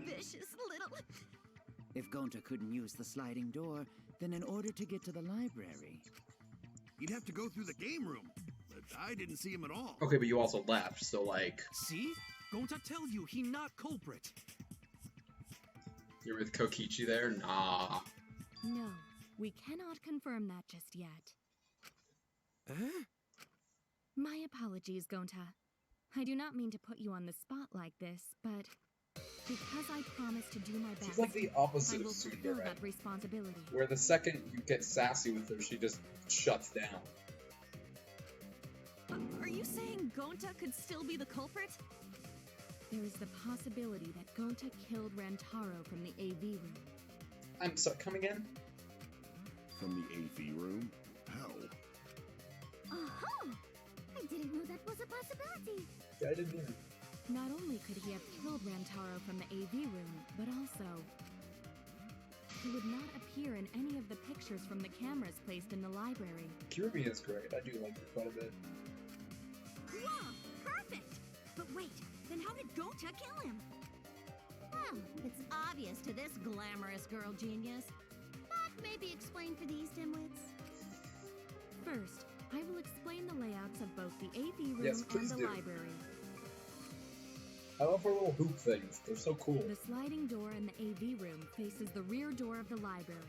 Vicious little... If Gonta couldn't use the sliding door, then in order to get to the library... You'd have to go through the game room, but I didn't see him at all. Okay, but you also left, so like... see? Gonta tell you he not culprit. You're with Kokichi there? Nah. No, we cannot confirm that just yet. My apologies, Gonta. I do not mean to put you on the spot like this, but because I promised to do my best, She's like the opposite I of will fulfill Tsundere, that responsibility. where the second you get sassy with her, she just shuts down. Are you saying Gonta could still be the culprit? There is the possibility that Gonta killed Rantaro from the AV room. I'm sorry, come again? From the AV room? How? Uh-huh! I didn't know that was a possibility. Yeah, I didn't either. Not only could he have killed Rantaro from the AV room, but also he would not appear in any of the pictures from the cameras placed in the library. Kirby is great. I do like her quite a bit. Whoa, perfect! But wait, then how did Gonta kill him? Well, it's obvious to this glamorous girl genius. But maybe explain for these dimwits. First, I will explain the layouts of both the AV room Yes, and please the do. library. I love her little hoop things. They're so cool. The sliding door in the AV room faces the rear door of the library.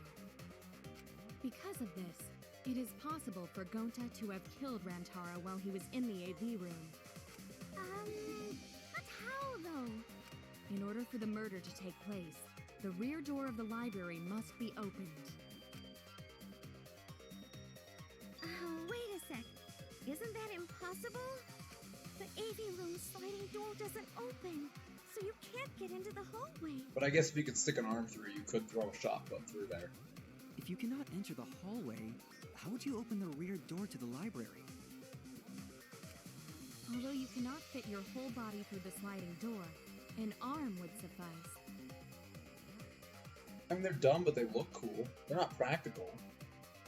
Because of this, it is possible for Gonta to have killed Rantaro while he was in the AV room. But how though? In order for the murder to take place, the rear door of the library must be opened. Wait a sec. Isn't that impossible? The AV room sliding door doesn't open. so you can't get into the hallway. But I guess if you could stick an arm through, you could throw a shot put through there. If you cannot enter the hallway, how would you open the rear door to the library? Although you cannot fit your whole body through the sliding door, an arm would suffice. I mean, they're dumb, but they look cool. They're not practical.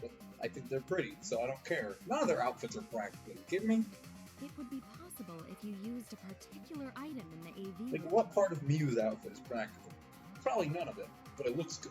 But I think they're pretty, so I don't care. None of their outfits are practical. You kidding me? It would be possible if you used a particular item in the AV. Like, what part of Mew's outfit is practical? Probably none of it, but it looks good.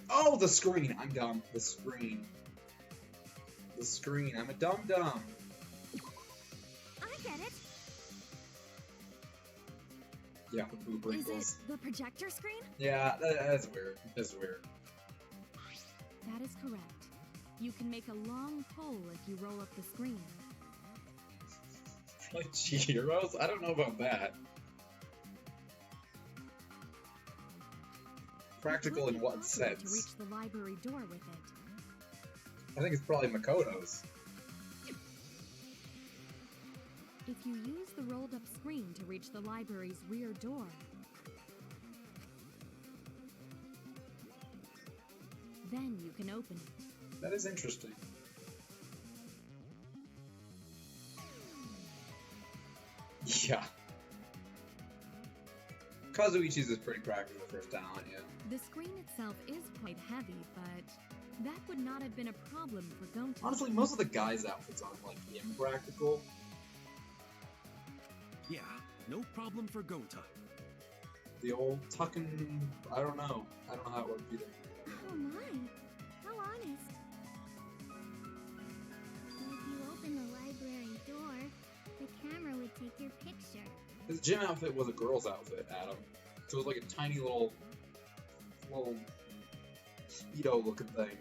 Oh, the screen! I'm dumb. The screen. The screen. I'm a dumb. I get it. Yeah, with boob Is wrinkles. it the projector screen? Yeah, that's weird. That's weird. That is correct. You can make a long pole if you roll up the screen. Like Heroes? I don't know about that. Practical in what To sense? reach the library door with it. I think it's probably Makoto's. If you use the rolled up screen to reach the library's rear door, then you can open it. That is interesting. Yeah. Kazuichi's is pretty practical for his talent, yeah. The screen itself is quite heavy, but that would not have been a problem for Gonta. Honestly, most of the guys' outfits aren't, like, impractical. Yeah, no problem for Gonta. The old tucking... I don't know how it works either. Oh my, how honest. If you open the library door, the camera would take your picture. His gym outfit was a girl's outfit, Adam. So it was like a tiny little Speedo-looking thing.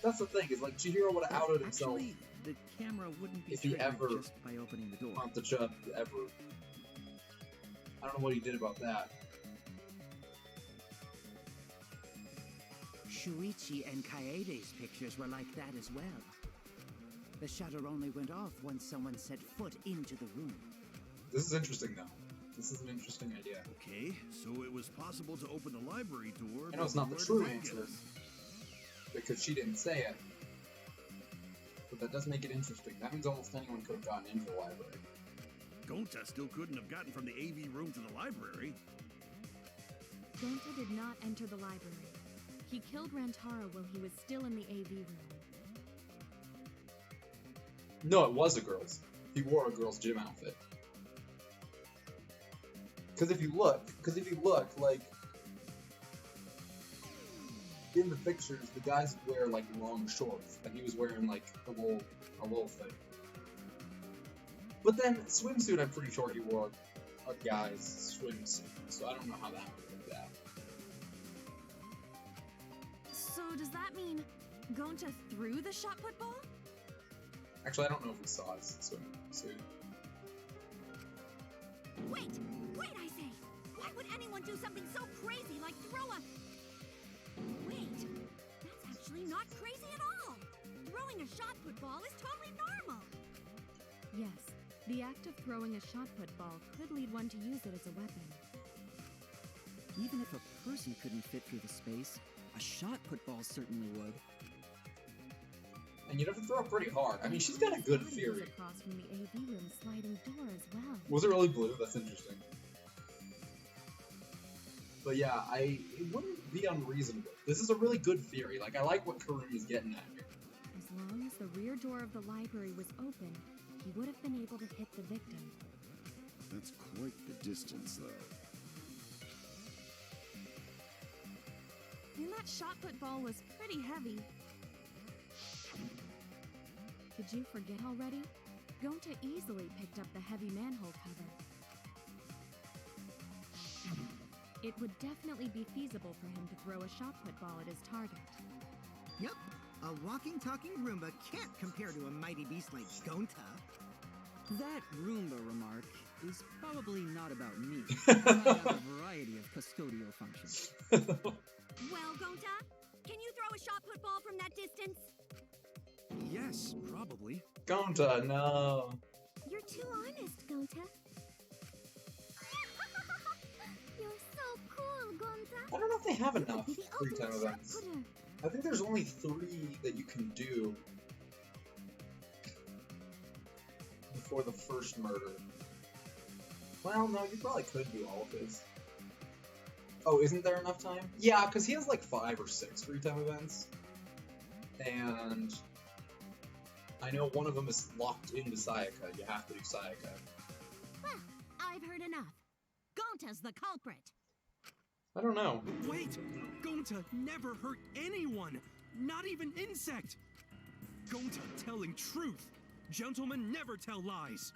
That's the thing, is like Chihiro would have outed himself. Actually, the camera wouldn't be If he triggered ever just by opening the door. on the chub ever. I don't know what he did about that. Shuichi and Kaede's pictures were like that as well. The shutter only went off once someone set foot into the room. This is interesting, though. This is an interesting idea. Okay, so it was possible to open the library door. I know it's not the but true where did they answer, get us? because she didn't say it. But that does make it interesting. That means almost anyone could have gotten into the library. Gonta still couldn't have gotten from the AV room to the library. Gonta did not enter the library. He killed Rantaro while he was still in the AV room. No, it was a girl's. He wore a girl's gym outfit. Because if you look, like, in the pictures, the guys wear, like, long shorts, and he was wearing, like, a little thing. But then, swimsuit, I'm pretty sure he wore a guy's swimsuit, so I don't know how that would look that. So does that mean Gonta threw the shot put ball? Actually, I don't know if we saw his swimsuit. Wait, I say! Why would anyone do something so crazy like throw a... Wait, that's actually not crazy at all! Throwing a shot put ball is totally normal! Yes, the act of throwing a shot put ball could lead one to use it as a weapon. Even if a person couldn't fit through the space, a shot put ball certainly would. And you'd have to throw it pretty hard. I mean, she's got a good theory. Across from the AV room sliding door as well. Was it really blue? That's interesting. But yeah, it wouldn't be unreasonable. This is a really good theory. Like, I like what Karumi's getting at here. As long as the rear door of the library was open, he would have been able to hit the victim. That's quite the distance, though. And that shot put ball was pretty heavy. Did you forget already? Gonta easily picked up the heavy manhole cover. It would definitely be feasible for him to throw a shot put ball at his target. Yep, a walking, talking Roomba can't compare to a mighty beast like Gonta. That Roomba remark is probably not about me. I have a variety of custodial functions. Well, Gonta, can you throw a shot put ball from that distance? Yes, probably. Gonta, no. You're too honest, Gonta. You're so cool, Gonta. I don't know if they have enough The free time ultimate events. shot putter. I think there's only 3 that you can do before the first murder. Well, no, you probably could do all of his. Oh, isn't there enough time? Yeah, because he has like 5 or 6 free time events. And I know one of them is locked into Sayaka. You have to do Sayaka. Well, I've heard enough. Gonta's the culprit. I don't know. Wait! Gonta never hurt anyone! Not even insect! Gonta telling truth! Gentlemen never tell lies!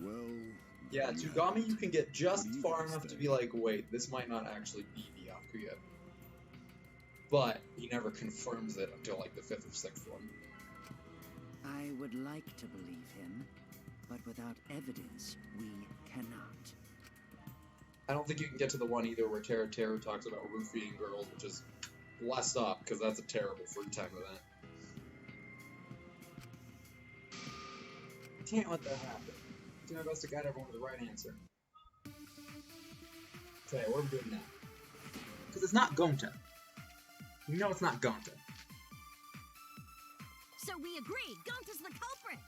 Well... Yeah, Tsugami you can get just far enough to be like, wait, this might not actually be the Akuya. But he never confirms it until like the 5th or 6th one. I would like to believe him, but without evidence, we cannot. I don't think you can get to the one either where Teru Teru talks about roofing girls, which is blessed up, because that's a terrible free time event. Can't let that happen. Do my best to guide everyone to the right answer. Okay, what are we doing now? Because it's not Gonta. You know it's not Gonta. So we agree, Gonta's the culprit.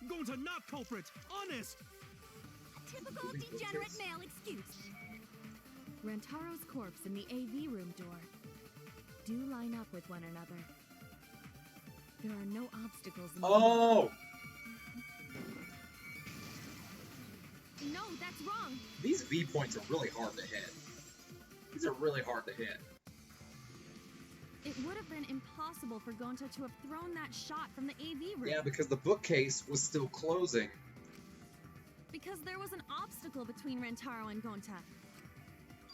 Gonta not culprit! Honest! A typical degenerate male excuse. Rantaro's corpse and the AV room door do line up with one another. There are no obstacles in the Oh! No, that's wrong. These V points are really hard to hit. These are really hard to hit. It would have been impossible for Gonta to have thrown that shot from the AV room. Yeah, because the bookcase was still closing. Because there was an obstacle between Rantaro and Gonta.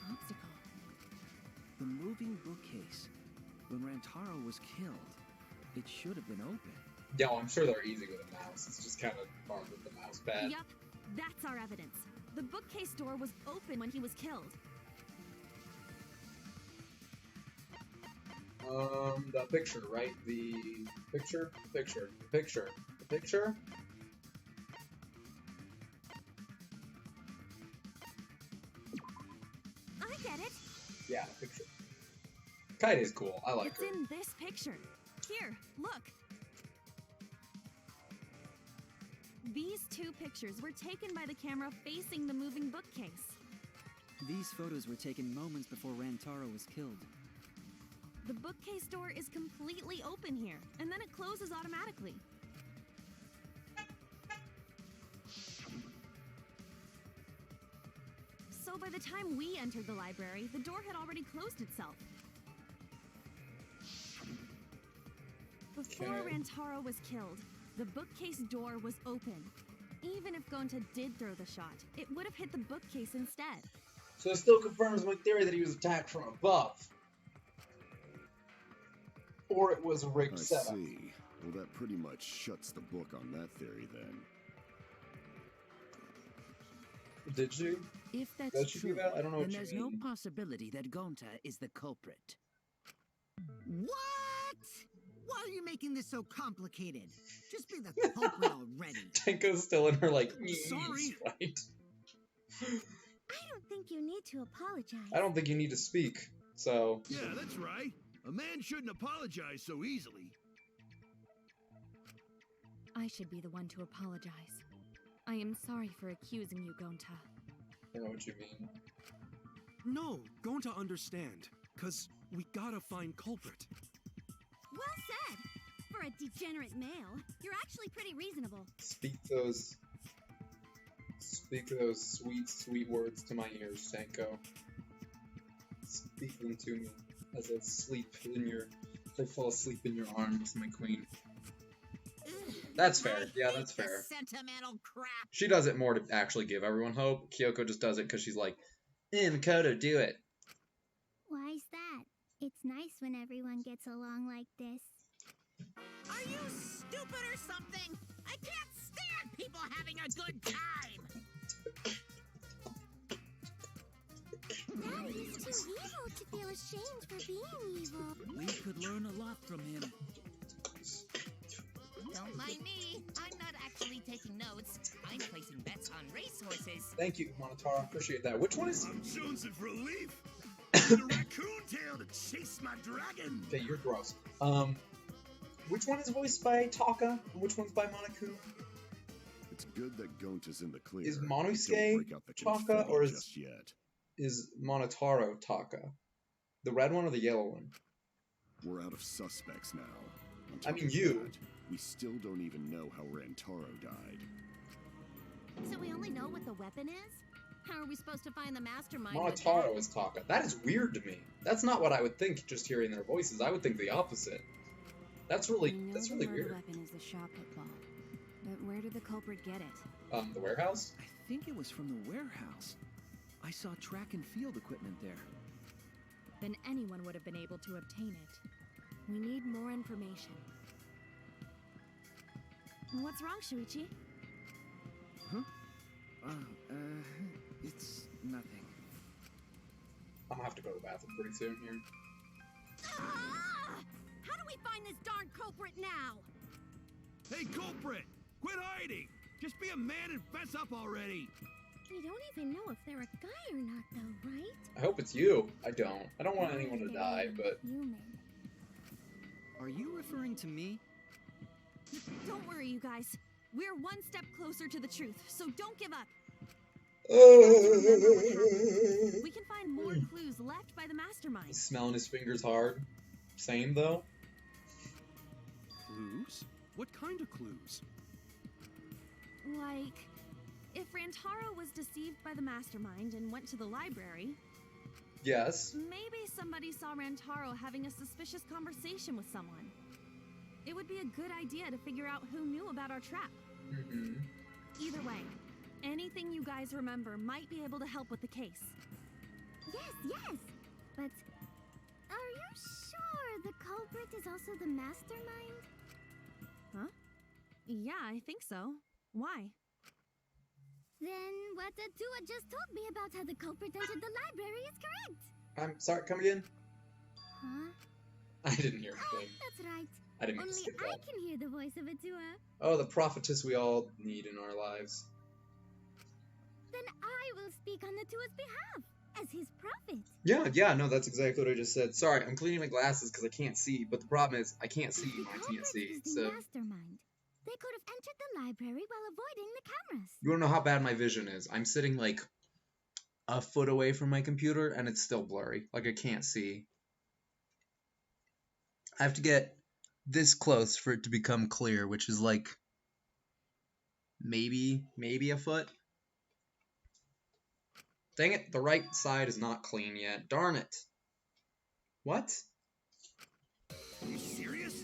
Obstacle? The moving bookcase. When Rantaro was killed, it should have been open. Yeah, well, I'm sure they're easy with a mouse. It's just kind of hard with the mouse pad. Yup, that's our evidence. The bookcase door was open when he was killed. The picture, right? The picture? Picture. The picture. The picture? I get it. Yeah, the picture. Kaide's cool. I like It's her. in this picture. Here, look. These 2 pictures were taken by the camera facing the moving bookcase. These photos were taken moments before Rantaro was killed. The bookcase door is completely open here, and then it closes automatically. So by the time we entered the library, the door had already closed itself. Before Okay. Rantaro was killed, the bookcase door was open. Even if Gonta did throw the shot, it would have hit the bookcase instead. So it still confirms my theory that he was attacked from above. Or it was a rigged I setup. see. Well, that pretty much shuts the book on that theory, then. Did you? If that's Does she do true, that? I don't know then what you there's no mean. possibility that Gonta is the culprit. What? Why are you making this so complicated? Just be the culprit already. Tenko's still in her, like, Sorry. right? I don't think you need to apologize. I don't think you need to speak, so... Yeah, that's right. A man shouldn't apologize so easily. I should be the one to apologize. I am sorry for accusing you, Gonta. I know what you mean. No, Gonta understand. Cause we gotta find culprit. Well said. For a degenerate male, you're actually pretty reasonable. Speak those sweet, sweet words to my ears, Tenko. Speak them to me as I fall asleep in your arms, my queen. That's fair. Yeah, that's The fair. sentimental crap. She does it more to actually give everyone hope. Kyoko just does it because she's like, Makoto, do it. Why's that? It's nice when everyone gets along like this. Are you stupid or something? I can't stand people having a good time. Daddy's too evil to feel ashamed for being evil. We could learn a lot from him. Don't mind me. I'm not actually taking notes. I'm placing bets on racehorses. Thank you, Monotaro. Appreciate that. Which one is... I'm jonesing for relief. The raccoon tail to chase my dragon. Okay, you're gross. Which one is voiced by Taka, and which one's by Monokuma? It's good that Gonta's in the clear. Is Don't Monosuke break out the Taka, confetti or just yet. is Monotaro Taka? The red one or the yellow one? We're out of suspects now. On I top mean, of you. that, we still don't even know how Rantaro died. So we only know what the weapon is? How are we supposed to find the mastermind? Monotaro is Taka. That is weird to me. That's not what I would think just hearing their voices. I would think the opposite. That's really weird. The weapon is the shot put ball. But where did the culprit get it? The warehouse? I think it was from the warehouse. I saw track and field equipment there. Then anyone would have been able to obtain it. We need more information. What's wrong, Shuichi? Huh? It's nothing. I'm gonna have to go to the bathroom pretty soon here. Ah! How do we find this darn culprit now? Hey, culprit! Quit hiding! Just be a man and fess up already! We don't even know if they're a guy or not, though, right? I hope it's you. I don't want anyone to die, but... Human. Are you referring to me? Don't worry, you guys. We're one step closer to the truth, so don't give up. We can find more clues left by the mastermind. He's smelling his fingers hard. Same, though. Clues? What kind of clues? Like, if Rantaro was deceived by the mastermind and went to the library... Yes. Maybe somebody saw Rantaro having a suspicious conversation with someone. It would be a good idea to figure out who knew about our trap. Mm-hmm. Either way, anything you guys remember might be able to help with the case. Yes. But are you sure the culprit is also the mastermind? Huh? Yeah, I think so. Why? Then what Atua just told me about how the culprit entered the library is correct. I'm sorry, come again? Huh? I didn't hear anything. That's right. I didn't mean Only to skip I that. can hear the voice of Atua. Oh, the prophetess we all need in our lives. Then I will speak on Atua's behalf, as his prophet. Yeah, no, that's exactly what I just said. Sorry, I'm cleaning my glasses because I can't see, but the problem is I can't see when I can't see, The so... mastermind. They could have entered the library while avoiding the cameras. You wanna know how bad my vision is? I'm sitting, like, a foot away from my computer, and it's still blurry. Like, I can't see. I have to get this close for it to become clear, which is, like, maybe a foot. Dang it, the right side is not clean yet. Darn it. What? Are you serious?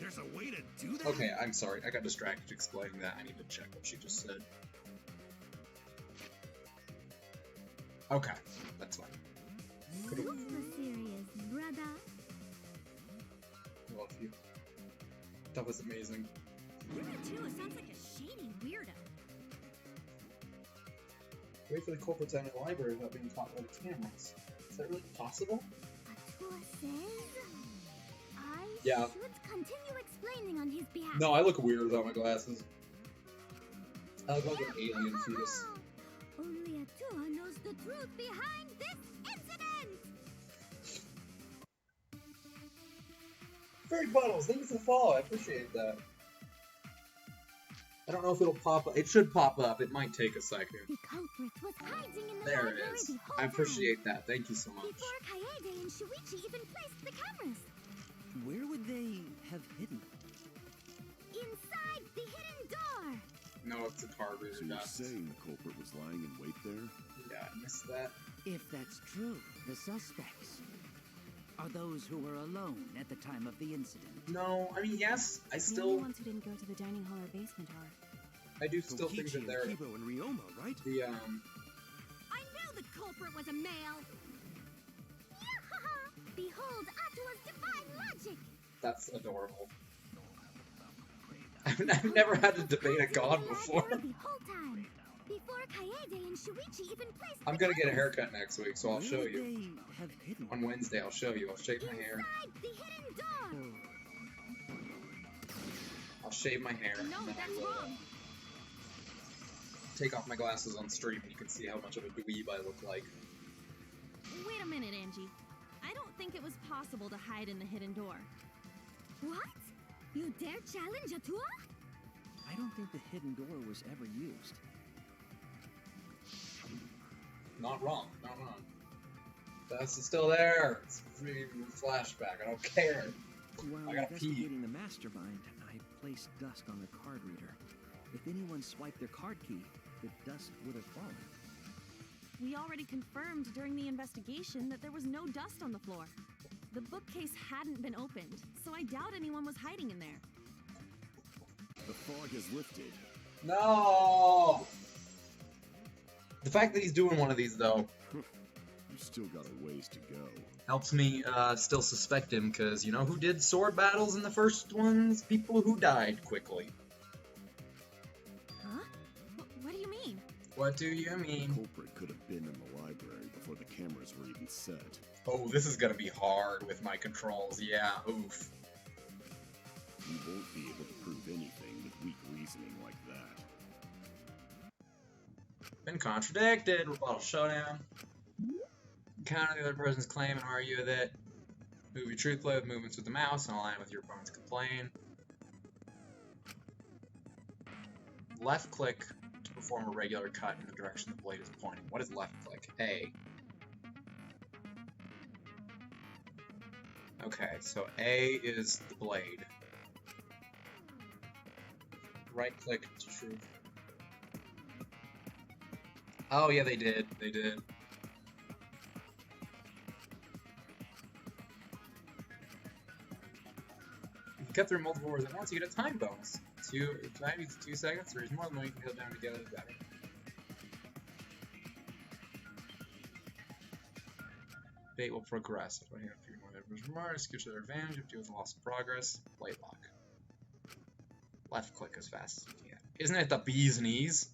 There's a way to do that? Okay, I'm sorry. I got distracted explaining that. I need to check what she just said. Okay, that's fine. Super serious, brother. I love you. That was amazing. Atua sounds like a shady weirdo. Wait for the culprits out of the library without being caught by the cameras. Is that really possible? Atua says I Yeah. should continue explaining on his behalf. No, I look weird without my glasses. I look like an alien fetus. Only Atua knows the truth behind this incident. Fairy Puddles, thank you for the follow. I appreciate that. I don't know if it'll pop up. It should pop up. It might take a second. The culprit was hiding in the There library it is. the whole I time. appreciate that. Thank you so much. Before Kaede and Shuichi even placed the cameras. Where would they have hidden? Inside the hidden door. No, it's a carburetor So you're dust. saying the culprit was lying in wait there? Yeah, I missed that. If that's true, the suspects. are those who were alone at the time of the incident. No, I mean, yes, I The still... only ones who didn't go to the dining hall or basement are... I do still think that they're... Kibo and Ryoma, right? The, I knew the culprit was a male! Behold Atua's divine logic! That's adorable. I've never had to debate a god before. The whole time. Before Kaede and Shuichi even placed I'm gonna get a haircut next week, so I'll show you. They have hidden. On Wednesday, I'll show you. I'll shave my hair. inside the hidden door. I'll shave my hair. No, and then that's I will, wrong. take off my glasses on stream, and you can see how much of a dweeb I look like. Wait a minute, Angie. I don't think it was possible to hide in the hidden door. What? You dare challenge Atua? I don't think the hidden door was ever used. Not wrong. Not wrong. Dust is still there. It's free flashback. I don't care. While I gotta pee. investigating the mastermind, I placed dust on the card reader. If anyone swiped their card key, the dust would have fallen. We already confirmed during the investigation that there was no dust on the floor. The bookcase hadn't been opened, so I doubt anyone was hiding in there. The fog has lifted. No! The fact that he's doing one of these, though, You still got a ways to go. helps me still suspect him, because you know who did sword battles in the first ones? People who died quickly. Huh? What do you mean? What do you The mean? culprit could have been in the library before the cameras were even set. Oh, this is gonna be hard with my controls. Yeah, oof. You won't be able to prove anything with weak reasoning like that. Been contradicted. Rebuttal showdown. Counter the other person's claim and argue with it. Move your truthfully with movements with the mouse and align with your opponent's complaint. Left click to perform a regular cut in the direction the blade is pointing. What is left click? A. Okay, so A is the blade. Right click to truth. Oh yeah, they did. They did. If you cut through multiple words at once, you get a time bonus. 2 seconds. There's more than one you can cut down together. Better. Fate will progress. If I have a few more members' remarks, gives you their advantage if you deal with loss of progress. Blade lock. Left click as fast as you can. Isn't it the bee's knees?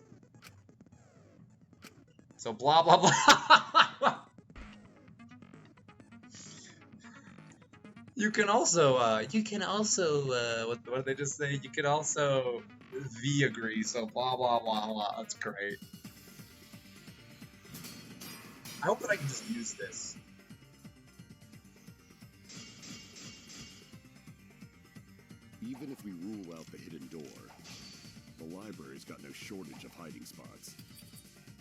So blah blah blah. You can also what did they just say? You can also V agree. So blah blah blah blah. That's great. I hope that I can just use this. Even if we rule out the hidden door, the library's got no shortage of hiding spots.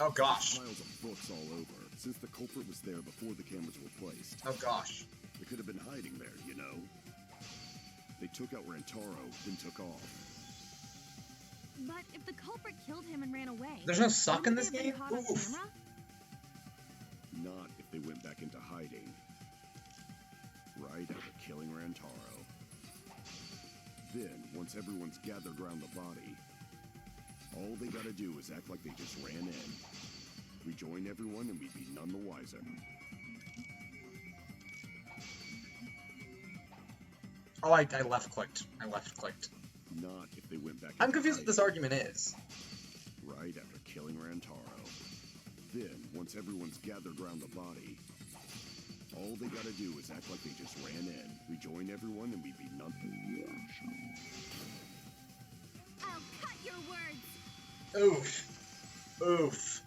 Oh gosh. Piles of books all over, since the culprit was there before the cameras were placed. Oh gosh. They could have been hiding there, you know? They took out Rantaro, then took off. But if the culprit killed him and ran away... There's no suck in this wouldn't they game? have been caught on Oof. camera? Not if they went back into hiding. Right after killing Rantaro. Then, once everyone's gathered around the body, all they gotta do is act like they just ran in. Rejoin everyone and we'd be none the wiser. Oh, I left clicked. I left clicked. Not if they went back I'm into confused what this argument is. Right after killing Rantaro. Then, once everyone's gathered around the body, all they gotta do is act like they just ran in, rejoin everyone, and we'd be none. I'll cut your words! Oof. Oof.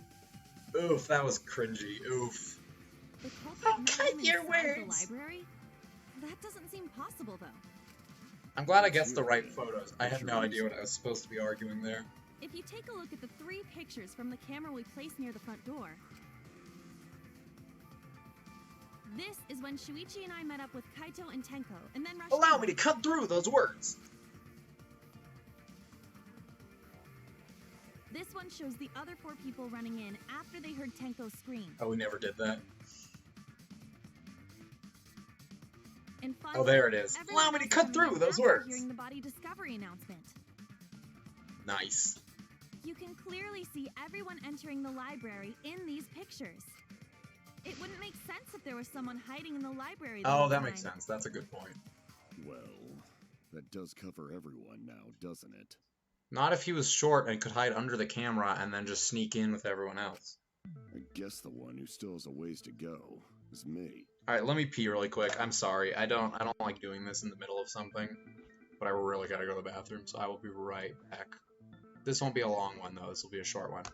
Oof, that was cringy. Oof. The culprit met cut him your inside the words. library? That doesn't seem possible, though. I'm glad I guessed the right photos. I had no idea what I was supposed to be arguing there. If you take a look at the 3 pictures from the camera we placed near the front door... This is when Shuichi and I met up with Kaito and Tenko, and then rushed Allow in. me to cut through those words. This one shows the other 4 people running in after they heard Tenko scream. Oh, we never did that. And finally, Oh, there it is. everyone Allow me to else cut coming through in those after words. Hearing the body discovery announcement. Nice. You can clearly see everyone entering the library in these pictures. It wouldn't make sense if there was someone hiding in the library the Oh, whole that time. makes sense. That's a good point. Well, that does cover everyone now, doesn't it? Not if he was short and could hide under the camera and then just sneak in with everyone else. I guess the one who still has a ways to go is me. Alright, let me pee really quick. I'm sorry. I don't like doing this in the middle of something. But I really gotta go to the bathroom, so I will be right back. This won't be a long one, though. This will be a short one.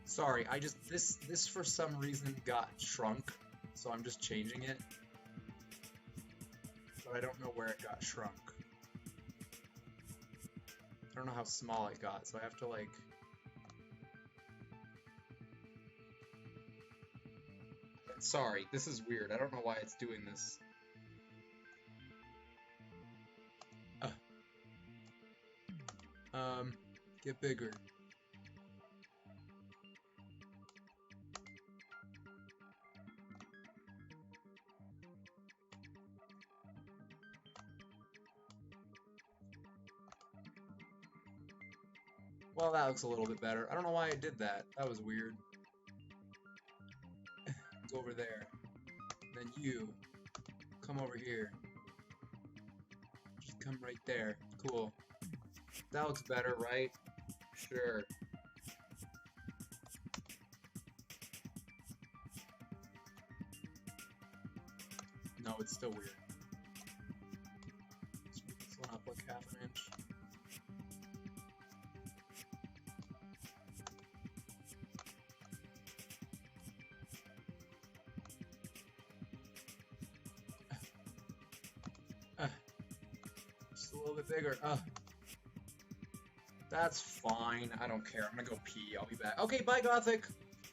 Sorry, this for some reason got shrunk, so I'm just changing it. But I don't know where it got shrunk. I don't know how small it got, so I have to like... Sorry, this is weird. I don't know why it's doing this. Get bigger. Well, that looks a little bit better. I don't know why it did that. That was weird. Go over there. Then you. Come over here. Just come right there. Cool. That looks better, right? Sure. No, it's still weird. Let's move this one up like half an inch. Just a little bit bigger. That's fine. I don't care. I'm gonna go pee. I'll be back. Okay, bye, Gothic.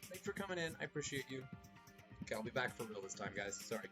Thanks for coming in. I appreciate you. Okay, I'll be back for real this time, guys. Sorry.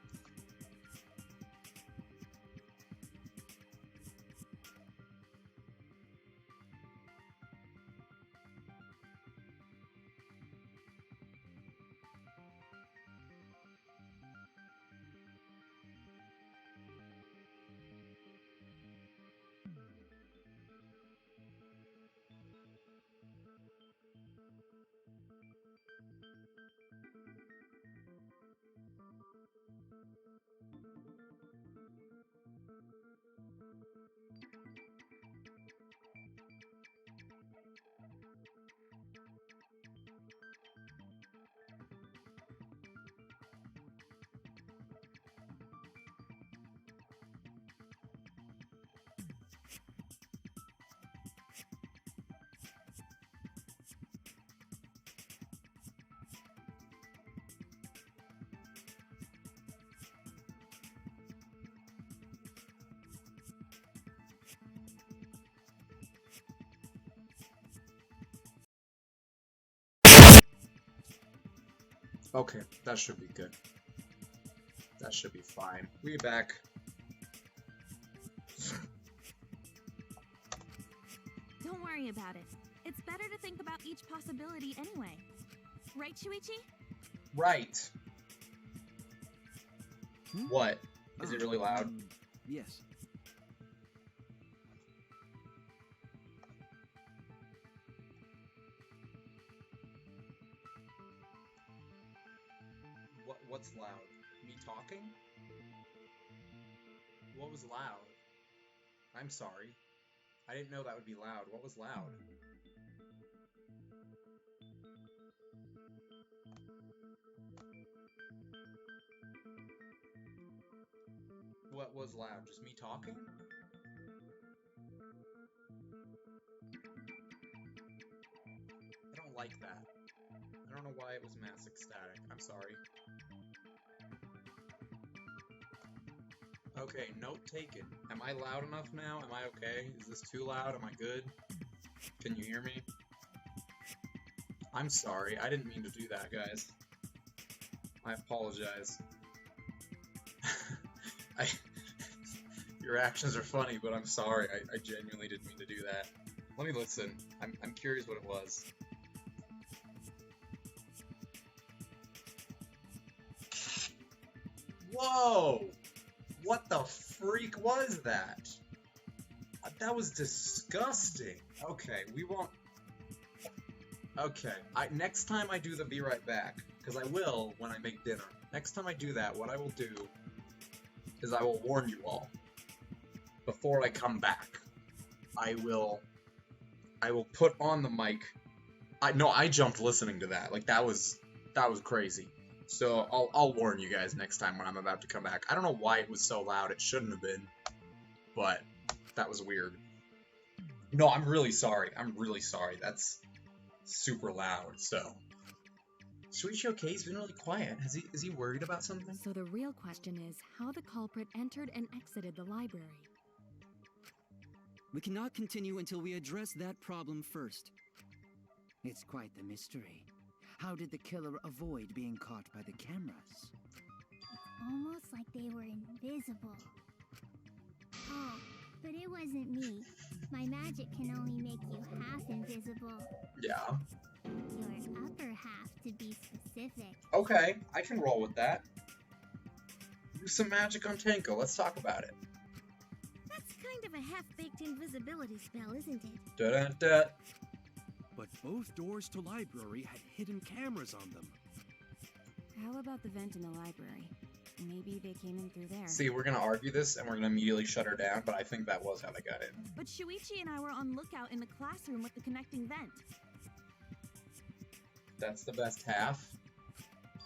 Okay, that should be good. That should be fine. We're back. Don't worry about it. It's better to think about each possibility anyway. Right, Shuichi? Right. What? Is it really loud? Yes. What's loud? Me talking? What was loud? I'm sorry. I didn't know that would be loud. What was loud? What was loud? Just me talking? I don't like that. I don't know why it was mass ecstatic. I'm sorry. Okay, note taken. Am I loud enough now? Am I okay? Is this too loud? Am I good? Can you hear me? I'm sorry. I didn't mean to do that, guys. I apologize. Your actions are funny, but I'm sorry. I genuinely didn't mean to do that. Let me listen. I'm curious what it was. Whoa! What the freak was that? That was disgusting. Okay, we won't... Okay, next time I do the be right back, because I will when I make dinner. Next time I do that, what I will do is I will warn you all. Before I come back, I will put on the mic. I jumped listening to that. Like, that was crazy. So I'll warn you guys next time when I'm about to come back. I don't know why it was so loud. It shouldn't have been, but that was weird. No, I'm really sorry. I'm really sorry. That's super loud. So, Shuichi okay? He's been really quiet. Is he worried about something? So the real question is how the culprit entered and exited the library. We cannot continue until we address that problem first. It's quite the mystery. How did the killer avoid being caught by the cameras? Almost like they were invisible. Oh, but it wasn't me. My magic can only make you half invisible. Yeah. Your upper half, to be specific. Okay, I can roll with that. Do some magic on Tenko. Let's talk about it. That's kind of a half-baked invisibility spell, isn't it? Da-da-da. But both doors to library had hidden cameras on them. How about the vent in the library? Maybe they came in through there. See, we're gonna argue this, and we're gonna immediately shut her down, but I think that was how they got in. But Shuichi and I were on lookout in the classroom with the connecting vent. That's the best half.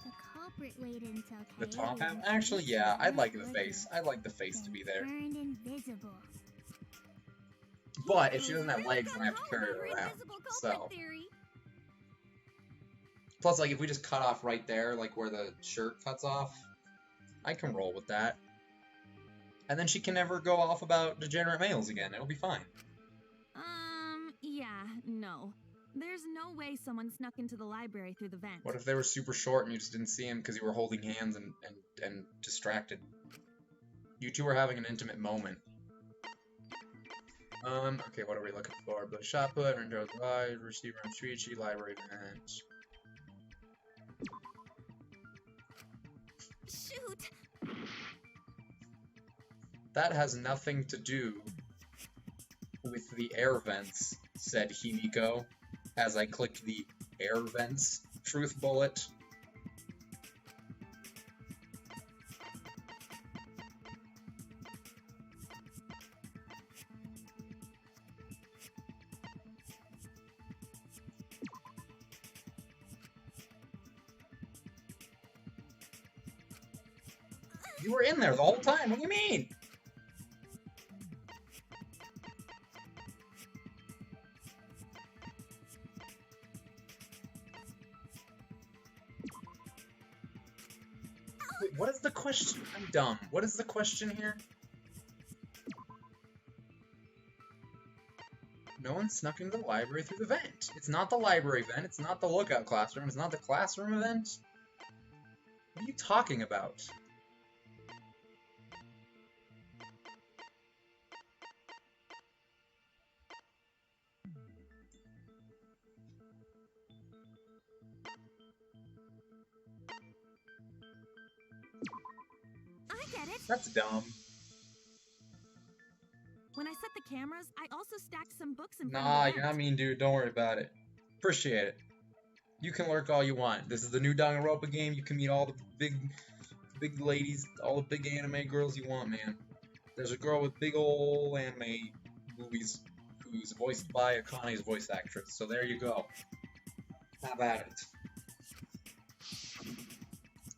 The culprit waited until The top half? Actually, yeah, I'd like the face. I'd like the face to be there. Turned invisible. But if she doesn't have legs, then I have to carry her around. So. Plus, like, if we just cut off right there, like where the shirt cuts off, I can roll with that. And then she can never go off about degenerate males again. It'll be fine. Yeah, no. There's no way someone snuck into the library through the vent. What if they were super short and you just didn't see him because you were holding hands and distracted? You two were having an intimate moment. Okay, what are we looking for? Blue shot put, Rendo's wide, receiver and Shuichi, library vent. Shoot! That has nothing to do with the air vents, said Himiko, as I clicked the air vents truth bullet. You were in there the whole time, what do you mean? Wait, what is the question? I'm dumb. What is the question here? No one snuck into the library through the vent. It's not the library vent, it's not the lookout classroom, it's not the classroom event. What are you talking about? I get it. That's dumb. When I set the cameras, I also stacked some books in front Nah, of the you're vent. not mean, dude. Don't worry about it. Appreciate it. You can lurk all you want. This is the new Danganronpa game. You can meet all the big ladies, all the big anime girls you want, man. There's a girl with big ol' anime movies who's voiced by Akane's voice actress. So there you go. Have at it.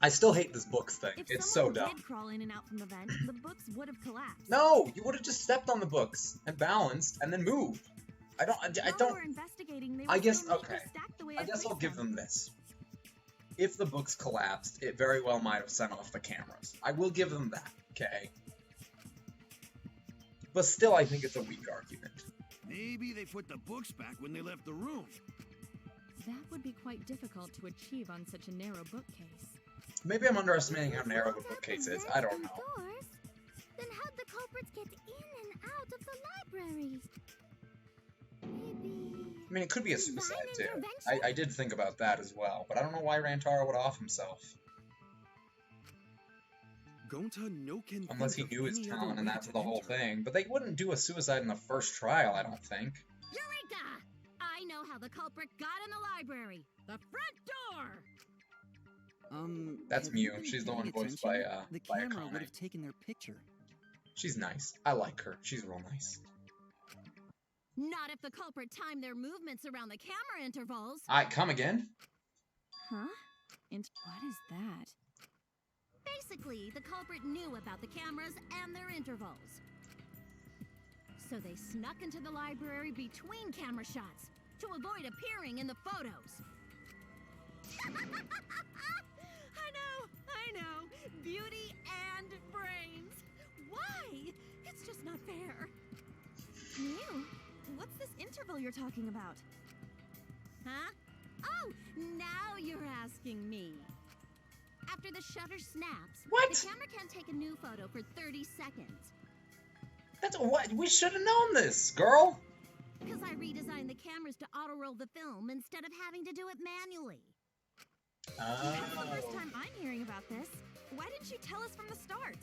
I still hate this books thing. If It's so someone dumb. did crawl in and out from the vent, the books would have collapsed. No, you would have just stepped on the books and balanced and then moved. I don't. We're investigating, they I were guess still neatly okay. stacked the way I guess I'll placed give them this. If the books collapsed, it very well might have sent off the cameras. I will give them that. Okay. But still, I think it's a weak argument. Maybe they put the books back when they left the room. That would be quite difficult to achieve on such a narrow bookcase. Maybe I'm underestimating how narrow the bookcase is. I don't know. Doors? Then how'd the culprits get in and out of the library? Maybe... I mean, it could be a suicide, too. I did think about that as well, but I don't know why Rantaro would off himself. Unless he knew his talent and that's the whole thing. But they wouldn't do a suicide in the first trial, I don't think. Eureka! I know how the culprit got in the library. The front door! That's Mew. She's the one voiced by the by camera Akane. would have taken their picture. She's nice. I like her. She's real nice. Not if the culprit timed their movements around the camera intervals. Come again? Huh? And what is that? Basically, the culprit knew about the cameras and their intervals. So they snuck into the library between camera shots to avoid appearing in the photos. I know. Beauty and brains. Why? It's just not fair. Mew, what's this interval you're talking about? Huh? Oh, now you're asking me. After the shutter snaps, the camera can't take a new photo for 30 seconds. That's what we should have known this, girl. Because I redesigned the cameras to auto-roll the film instead of having to do it manually. That's the first time I'm hearing about this. Why didn't you tell us from the start?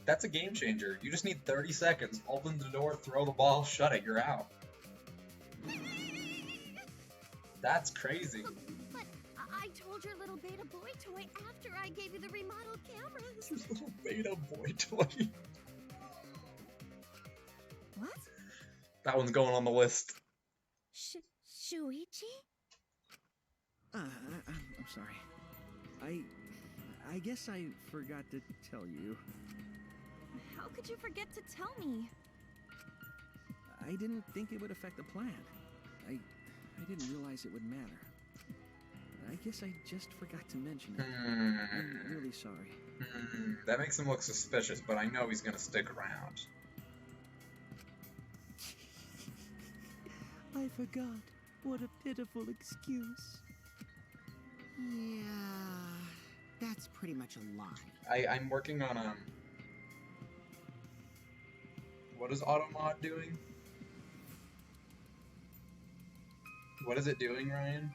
That's a game changer. You just need 30 seconds. Open the door, throw the ball, shut it, you're out. That's crazy. But I told your little beta boy toy after I gave you the remodeled cameras. Your little beta boy toy. What? That one's going on the list. Shuichi? I'm sorry. I guess I forgot to tell you. How could you forget to tell me? I didn't think it would affect the plan. I didn't realize it would matter. I guess I just forgot to mention it. I'm really sorry. That makes him look suspicious, but I know he's gonna stick around. I forgot. What a pitiful excuse. Yeah, that's pretty much a lie. I'm working on what is Automod doing? What is it doing, Ryan?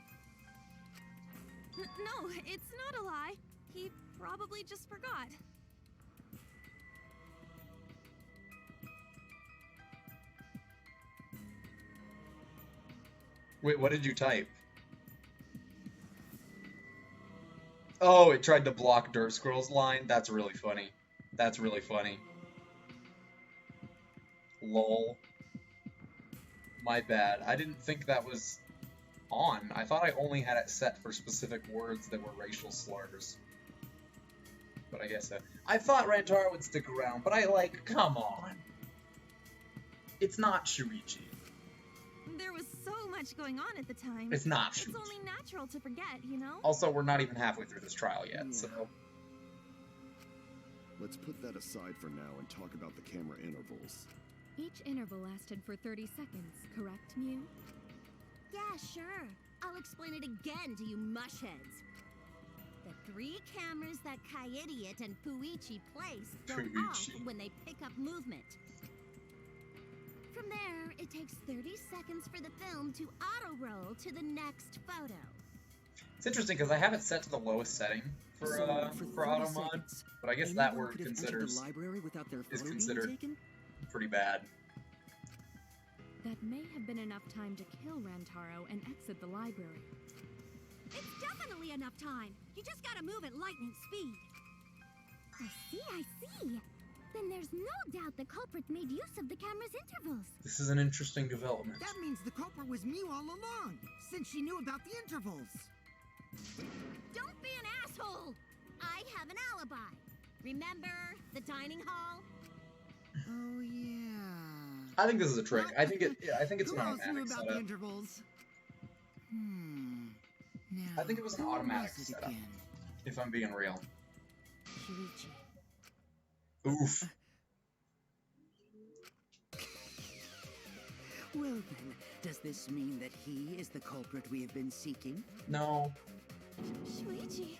No, it's not a lie. He probably just forgot. Wait, what did you type? Oh, it tried to block Dirt Scroll's line? That's really funny. That's really funny. Lol. My bad. I didn't think that was on. I thought I only had it set for specific words that were racial slurs. But I guess I thought Rantaro would stick around, but come on. It's not Shuichi. There was so much going on at the time. It's not It's Shuichi. only natural to forget, you know? Also, we're not even halfway through this trial yet, so... Let's put that aside for now and talk about the camera intervals. Each interval lasted for 30 seconds, correct, Mew? Yeah, sure. I'll explain it again to you mushheads. The 3 cameras that Kaiidiot and Puichi place go off when they pick up movement. From there, it takes 30 seconds for the film to auto-roll to the next photo. It's interesting because I have it set to the lowest setting for Automod, but I guess that word is considered pretty bad. That may have been enough time to kill Rantaro and exit the library. It's definitely enough time. You just gotta move at lightning speed. I see. Then there's no doubt the culprit made use of the camera's intervals. This is an interesting development. That means the culprit was Mew all along, since she knew about the intervals. Don't be an asshole! asshole! I have an alibi. Remember the dining hall? Oh yeah. I think this is a trick. I think it's an Who else knew automatic about the setup. intervals? Now, I think it was an who automatic was it setup. again? If I'm being real. Shuichi. Oof. Well then, does this mean that he is the culprit we have been seeking? No. Shuichi.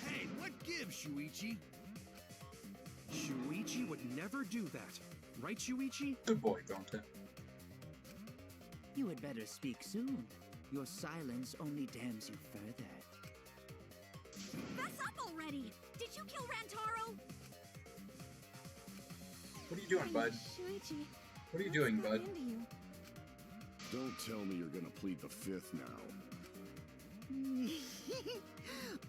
Hey, what gives, Shuichi? Shuichi would never do that. Right, Shuichi? Good boy, Gonta. You had better speak soon. Your silence only damns you further. Fess up already! Did you kill Rantaro? What are you doing, bud? Shuichi. What are you doing, bud? Into you. Don't tell me you're gonna plead the fifth now.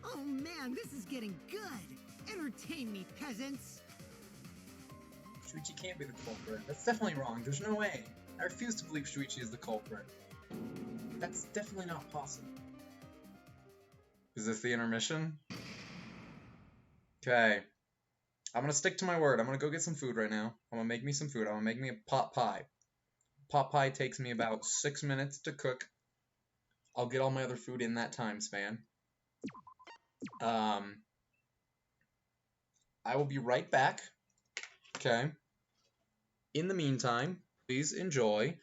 Oh man, this is getting good. Entertain me, peasants. Shuichi can't be the culprit. That's definitely wrong. There's no way. I refuse to believe Shuichi is the culprit. That's definitely not possible. Is this the intermission? Okay. I'm gonna stick to my word. I'm gonna go get some food right now. I'm gonna make me some food. I'm gonna make me a pot pie. Pot pie takes me about 6 minutes to cook. I'll get all my other food in that time span. I will be right back. Okay. In the meantime, please enjoy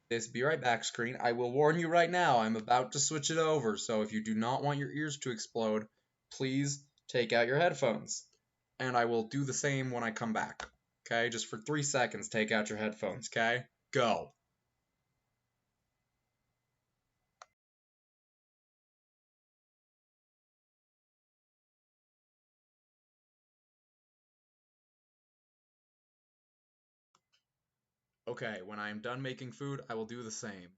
this be right back screen. I will warn you right now, I'm about to switch it over, so if you do not want your ears to explode, please take out your headphones. And I will do the same when I come back. Okay, just for 3 seconds, take out your headphones, okay? Go. Okay, when I am done making food, I will do the same.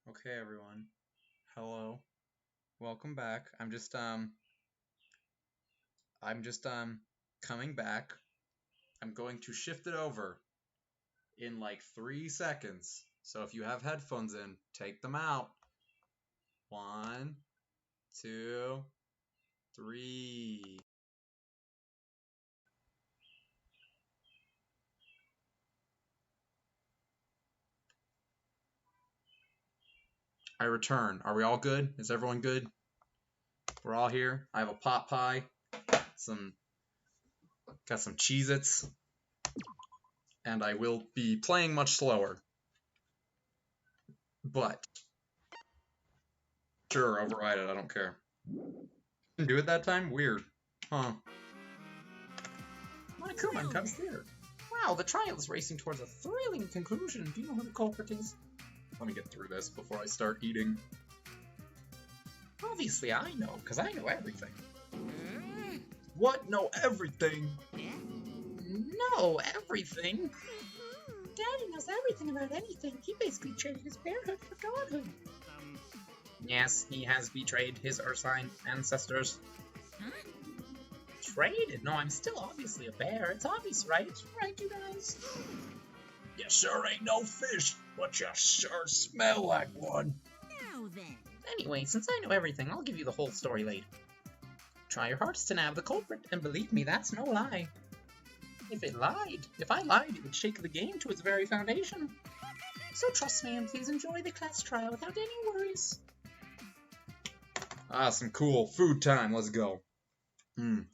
Okay, everyone. Hello. Welcome back. I'm just coming back. I'm going to shift it over in like 3 seconds. So if you have headphones in, take them out. 1, 2, 3. I return. Are we all good? Is everyone good? We're all here. I have a pot pie, got some Cheez-Its, and I will be playing much slower. But sure, override it. I don't care. Didn't do it that time? Weird. Huh. My crewman comes here. Wow, the trial is racing towards a thrilling conclusion. Do you know who the culprit is? Let me get through this before I start eating. Obviously I know, because I know everything. What? Know everything? No, everything? Daddy knows everything about anything. He basically traded his bearhood for godhood. Yes, he has betrayed his Ursine ancestors. Huh? Traded? No, I'm still obviously a bear. It's obvious, right? Right, you guys? You sure ain't no fish, but you sure smell like one. Now then. Anyway, since I know everything, I'll give you the whole story later. Try your hardest to nab the culprit, and believe me, that's no lie. If I lied, it would shake the game to its very foundation. So trust me, and please enjoy the class trial without any worries. Ah, some cool food time. Let's go. Welcome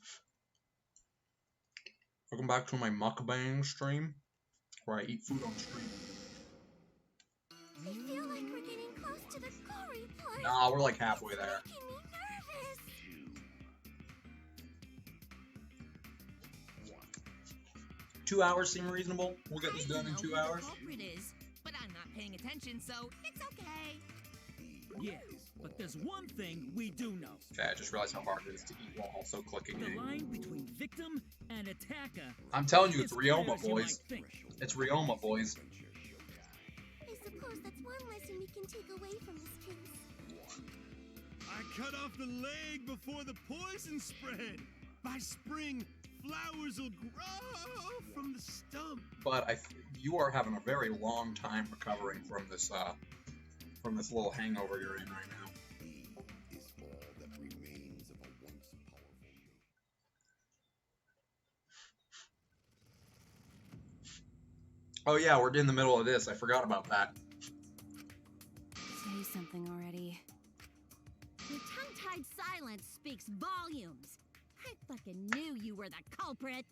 back to my mukbang stream, where I eat food on stream. I feel like we're getting close to the gory part. Nah, we're like halfway there. It's making me nervous. 2 hours seem reasonable. We'll get this done in 2 hours. The culprit is, but I'm not paying attention, so it's okay. Yeah, but there's one thing we do know. Okay, I just realized how hard it is to eat while also clicking The A. line between victim and attacker. I'm telling you, it's is Ryoma, clear as you boys. might think. It's Ryoma, boys. I suppose that's one lesson we can take away from this case. I cut off the leg before the poison spread. By spring, flowers will grow from the stump. But you are having a very long time recovering from this little hangover you're in right now. Is all that remains of a once powerful you. Oh yeah, we're in the middle of this. I forgot about that. Say something already. Your tongue-tied silence speaks volumes. I fucking knew you were the culprit.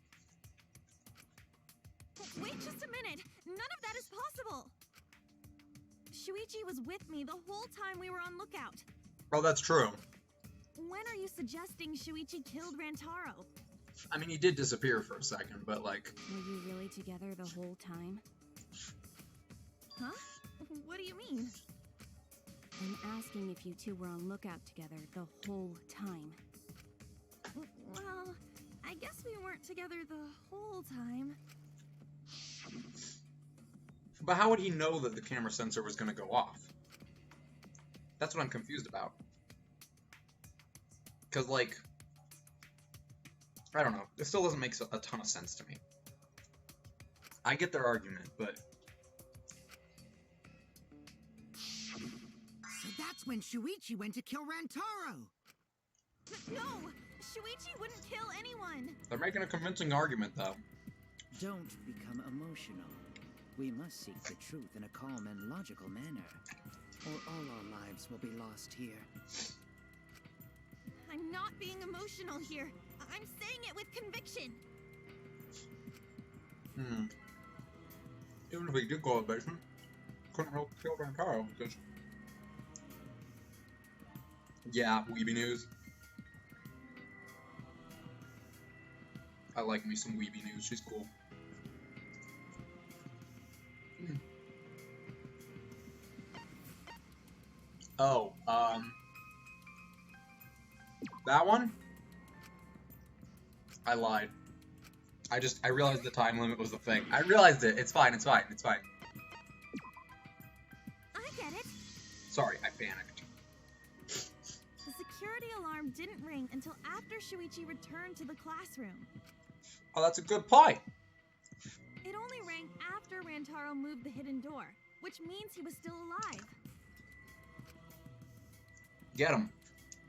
Wait just a minute. None of that is possible. Shuichi was with me the whole time we were on lookout. Oh, that's true. When are you suggesting Shuichi killed Rantaro? I mean, he did disappear for a second, but like... Were you really together the whole time? Huh? What do you mean? I'm asking if you two were on lookout together the whole time. Well, I guess we weren't together the whole time. But how would he know that the camera sensor was going to go off? That's what I'm confused about. Because, like... I don't know. It still doesn't make a ton of sense to me. I get their argument, but... So that's when Shuichi went to kill Rantaro! No! Shuichi wouldn't kill anyone! They're making a convincing argument, though. Don't become emotional. We must seek the truth in a calm and logical manner, or all our lives will be lost here. I'm not being emotional here. I'm saying it with conviction. Even if he did go to the basement, couldn't help kill Rantaro because... Yeah, Weeby News. I like me some Weeby News, she's cool. Oh, that one? I lied. I realized the time limit was the thing. I realized it. It's fine, it's fine, it's fine. I get it. Sorry, I panicked. The security alarm didn't ring until after Shuichi returned to the classroom. Oh, that's a good point. It only rang after Rantaro moved the hidden door, which means he was still alive. Get him.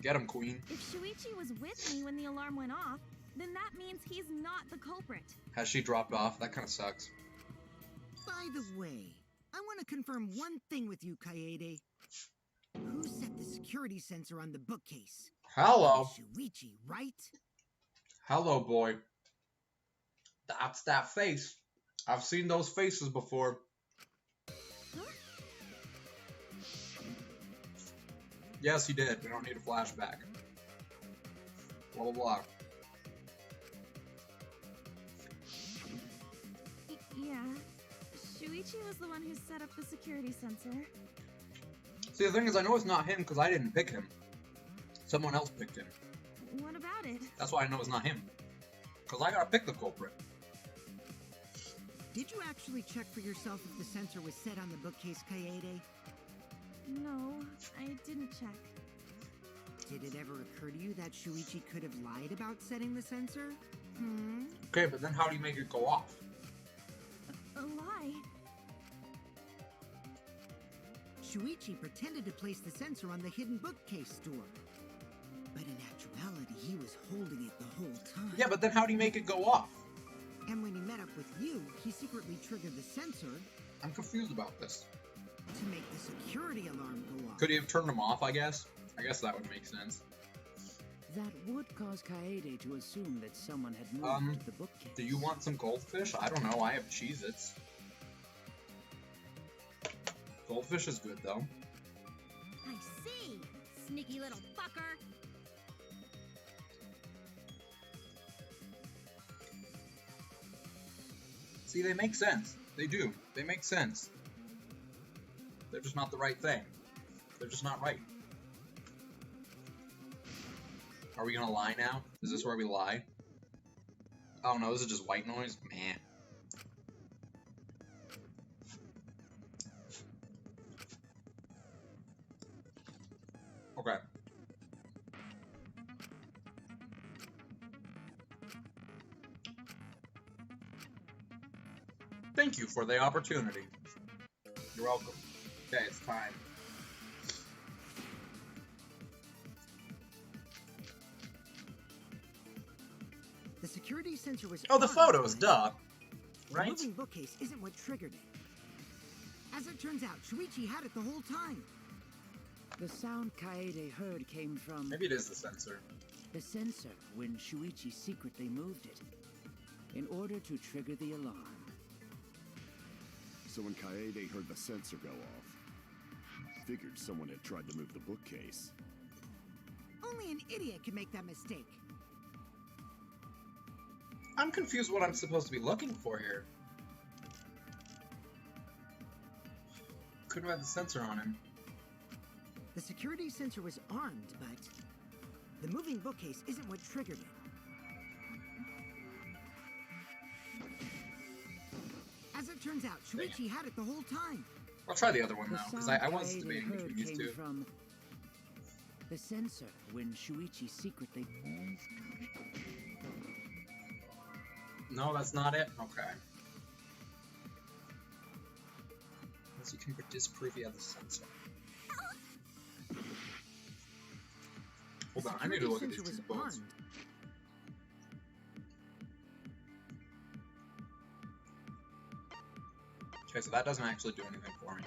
Get him, Queen. If Shuichi was with me when the alarm went off, then that means he's not the culprit. Has she dropped off? That kind of sucks. By the way, I want to confirm one thing with you, Kaede. Who set the security sensor on the bookcase? Hello. Shuichi, right? Hello, boy. That's that face. I've seen those faces before. Yes, he did. We don't need a flashback. Blah, blah, blah. Yeah. Shuichi was the one who set up the security sensor. See, the thing is, I know it's not him because I didn't pick him. Someone else picked him. What about it? That's why I know it's not him. Because I gotta pick the culprit. Did you actually check for yourself if the sensor was set on the bookcase, Kaede? No, I didn't check. Did it ever occur to you that Shuichi could have lied about setting the sensor? Okay, but then how do you make it go off? A lie? Shuichi pretended to place the sensor on the hidden bookcase door. But in actuality, he was holding it the whole time. Yeah, but then how do you make it go off? And when he met up with you, he secretly triggered the sensor. I'm confused about this. To make the security alarm go off. Could he have turned him off, I guess? I guess that would make sense. That would cause Kaede to assume that someone had moved the bookcase. Do you want some goldfish? I don't know, I have Cheez-Its. Goldfish is good, though. I see, sneaky little fucker. See, they make sense. They do. They make sense. They're just not the right thing. They're just not right. Are we gonna lie now? Is this where we lie? Oh no, this is just white noise? Man. Okay. Thank you for the opportunity. You're welcome. Okay, it's time. The security sensor was Oh, the on, photos, right? duh. The Right? moving bookcase isn't what triggered it. As it turns out, Shuichi had it the whole time. The sound Kaede heard came from... Maybe it is the sensor. The sensor when Shuichi secretly moved it, in order to trigger the alarm. So when Kaede heard the sensor go off, figured someone had tried to move the bookcase. Only an idiot could make that mistake. I'm confused what I'm supposed to be looking for here. Couldn't have had the sensor on him. The security sensor was armed, but the moving bookcase isn't what triggered it. As it turns out, Shuichi had it the whole time. I'll try the other one The now, because sound I was Kaede debating heard between these came two. from the sensor when Shuichi secretly... No, that's not it? Okay. Unless you can disprove you have the sensor. Hold on, I need to look at these two bullets. Okay, so that doesn't actually do anything for me.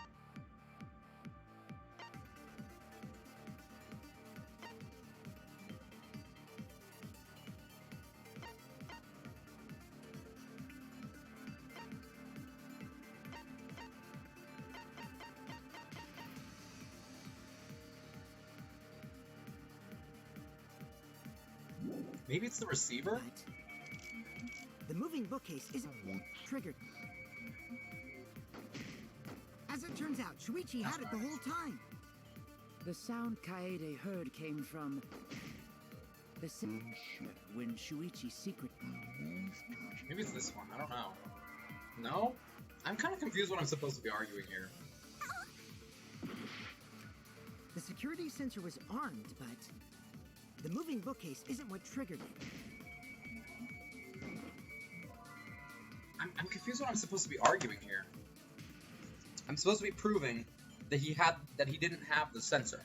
Maybe it's the receiver? The moving bookcase isn't triggered. As it turns out, Shuichi had it the whole time. The sound Kaede heard came from the sensor when Shuichi secretly... Maybe it's this one, I don't know. No? I'm kind of confused what I'm supposed to be arguing here. The security sensor was armed, but the moving bookcase isn't what triggered it. I'm confused what I'm supposed to be arguing here. I'm supposed to be proving that he didn't have the sensor.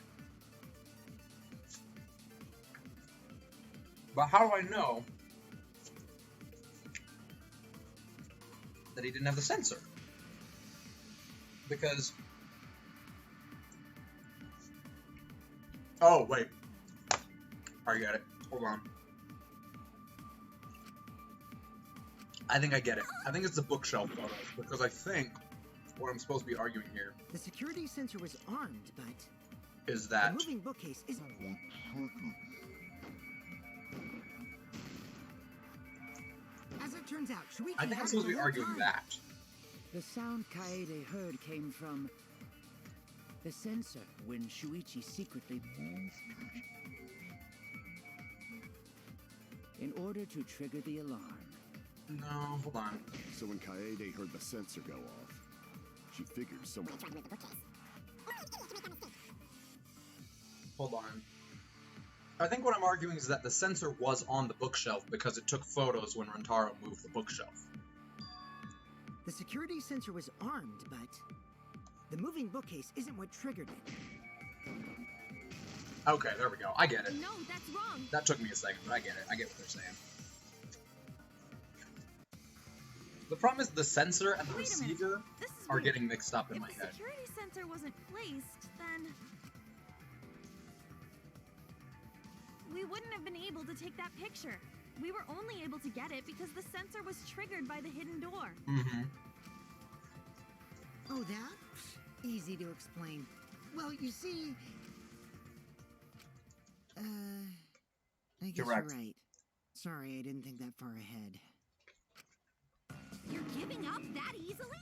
But how do I know that he didn't have the sensor? Because... Oh, wait. I get it. Hold on. I think I get it. I think it's the bookshelf photos, because I think what I'm supposed to be arguing here The security sensor was armed, but is that... the moving bookcase isn't... As it turns out, Shuichi I think I'm had supposed to it be the whole arguing time. that. The sound Kaede heard came from the sensor when Shuichi secretly... in order to trigger the alarm. No, hold on. So when Kaede heard the sensor go off, she figured someone... Hold on. I think what I'm arguing is that the sensor was on the bookshelf because it took photos when Rentaro moved the bookshelf. The security sensor was armed, but the moving bookcase isn't what triggered it. Okay, there we go. I get it. No, that's wrong. That took me a second, but I get it. I get what they're saying. The problem is the sensor and the Wait a minute. receiver This is are weird. getting mixed up in If my the head. security sensor wasn't placed, then we wouldn't have been able to take that picture. We were only able to get it because the sensor was triggered by the hidden door. Mm-hmm. Oh, that? Easy to explain. Well, you see... I guess Correct. you're right. Sorry, I didn't think that far ahead. You're giving up that easily?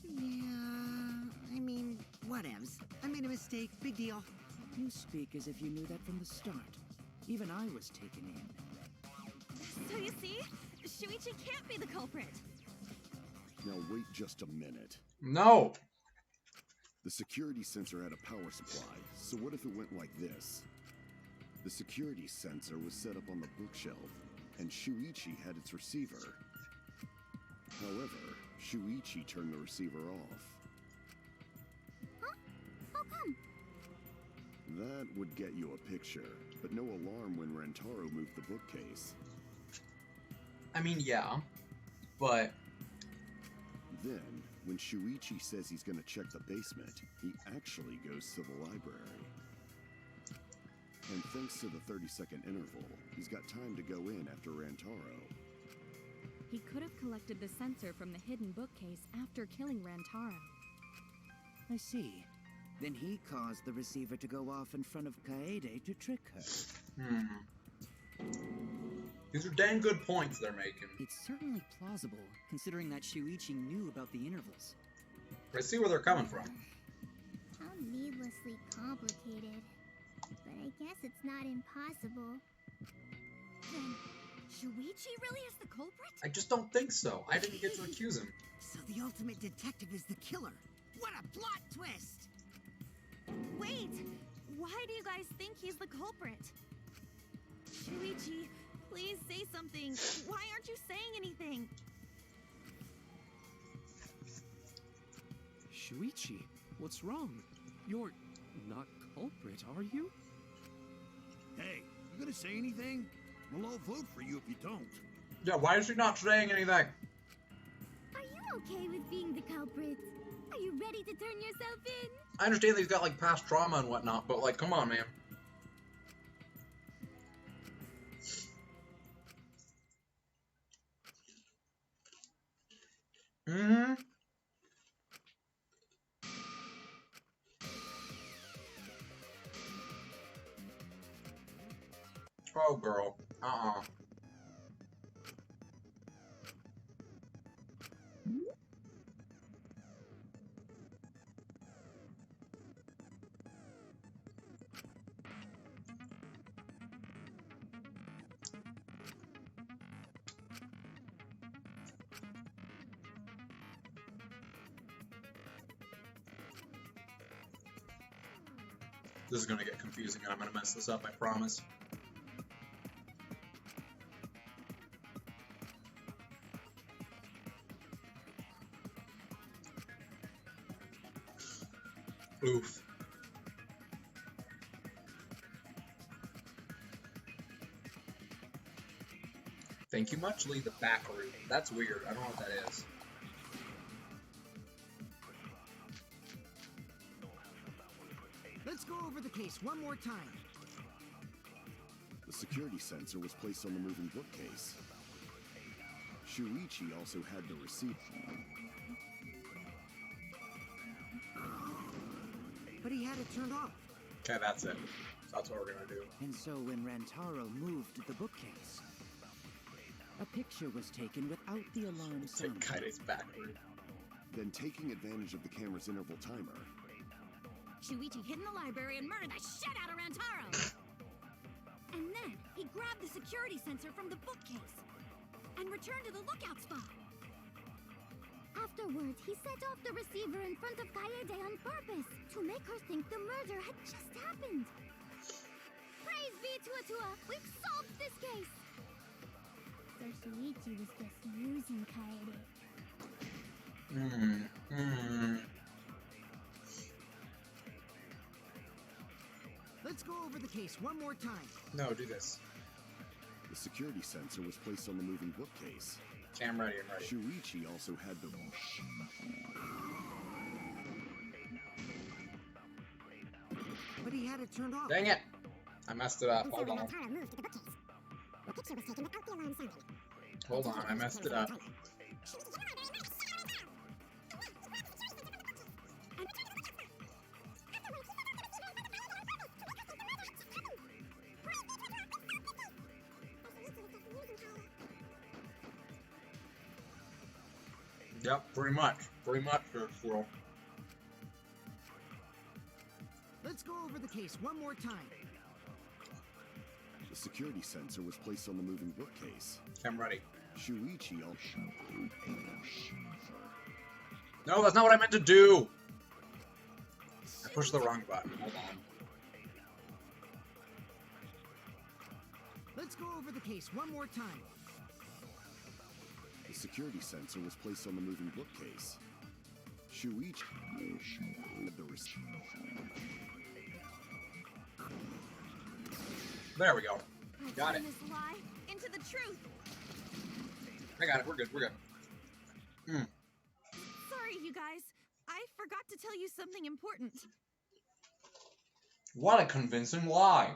Yeah, I mean, whatevs. I made a mistake, big deal. You speak as if you knew that from the start. Even I was taken in. So you see, Shuichi can't be the culprit. Now wait just a minute. No! The security sensor had a power supply, so what if it went like this? The security sensor was set up on the bookshelf, and Shuichi had its receiver. However, Shuichi turned the receiver off. Huh? How come? That would get you a picture, but no alarm when Rentaro moved the bookcase. I mean, yeah, but... Then, when Shuichi says he's gonna check the basement, he actually goes to the library. And thanks to the 30-second interval, he's got time to go in after Rantaro. He could have collected the sensor from the hidden bookcase after killing Rantaro. I see. Then he caused the receiver to go off in front of Kaede to trick her. These are dang good points they're making. It's certainly plausible, considering that Shuichi knew about the intervals. I see where they're coming from. How needlessly complicated. But I guess it's not impossible. Then Shuichi really is the culprit? I just don't think so. I didn't get to accuse him. So the ultimate detective is the killer. What a plot twist! Wait! Why do you guys think he's the culprit? Shuichi, please say something. Why aren't you saying anything? Shuichi, what's wrong? You're not culprit, are you? Hey, you gonna say anything? Well, I'll vote for you if you don't. Yeah, why is she not saying anything? Are you okay with being the culprit? Are you ready to turn yourself in? I understand that he's got, like, past trauma and whatnot, but, like, come on, man. Mm-hmm. Oh, girl. This is gonna get confusing and I'm gonna mess this up, I promise. Oof. Thank you muchly, the back route. That's weird. I don't know what that is. Let's go over the case one more time. The security sensor was placed on the moving bookcase. Shuichi also had the receiver. But he had it turned off. Okay, that's it. That's what we're gonna do. And so when Rantaro moved the bookcase, a picture was taken without the alarm sound. Kaide's backward. Then, taking advantage of the camera's interval timer, Shuichi hid in the library and murdered the shit out of Rantaro! And then, he grabbed the security sensor from the bookcase and returned to the lookout spot. Afterwards, he set off the receiver in front of Kaede on purpose to make her think the murder had just happened. Praise be to Atua! We've solved this case! So Shuichi was just using Kaede. Let's go over the case one more time. No, do this. the security sensor was placed on the moving bookcase. Okay, I'm ready, I'm ready. Shuichi also had the... But he had it turned off. Dang it! I messed it up. Hold on. Hold on, I messed it up. Yep, pretty much. Pretty much, Squirrel. Let's go over the case one more time. The security sensor was placed on the moving bookcase. I'm ready. Shuichi also... No, that's not what I meant to do! I pushed the wrong button. Hold on. Let's go over the case one more time. The security sensor was placed on the moving bookcase. Shuichi had the receiver. There we go. Got it. This lie into the truth. I got it. We're good. We're good. Sorry, you guys. I forgot to tell you something important. What a convincing lie.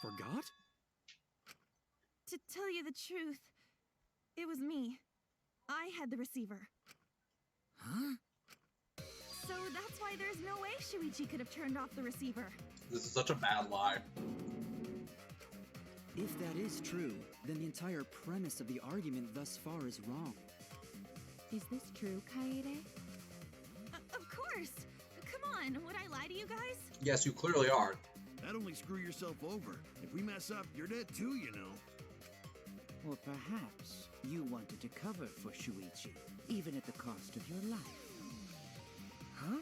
Forgot? To tell you the truth, it was me. I had the receiver. Huh? So that's why there's no way Shuichi could have turned off the receiver. This is such a bad lie. If that is true, then the entire premise of the argument thus far is wrong. Is this true, Kaede? Of course! Come on, would I lie to you guys? Yes, you clearly are. That'd only screw yourself over. If we mess up, you're dead too, you know. Or perhaps you wanted to cover for Shuichi, even at the cost of your life. Huh?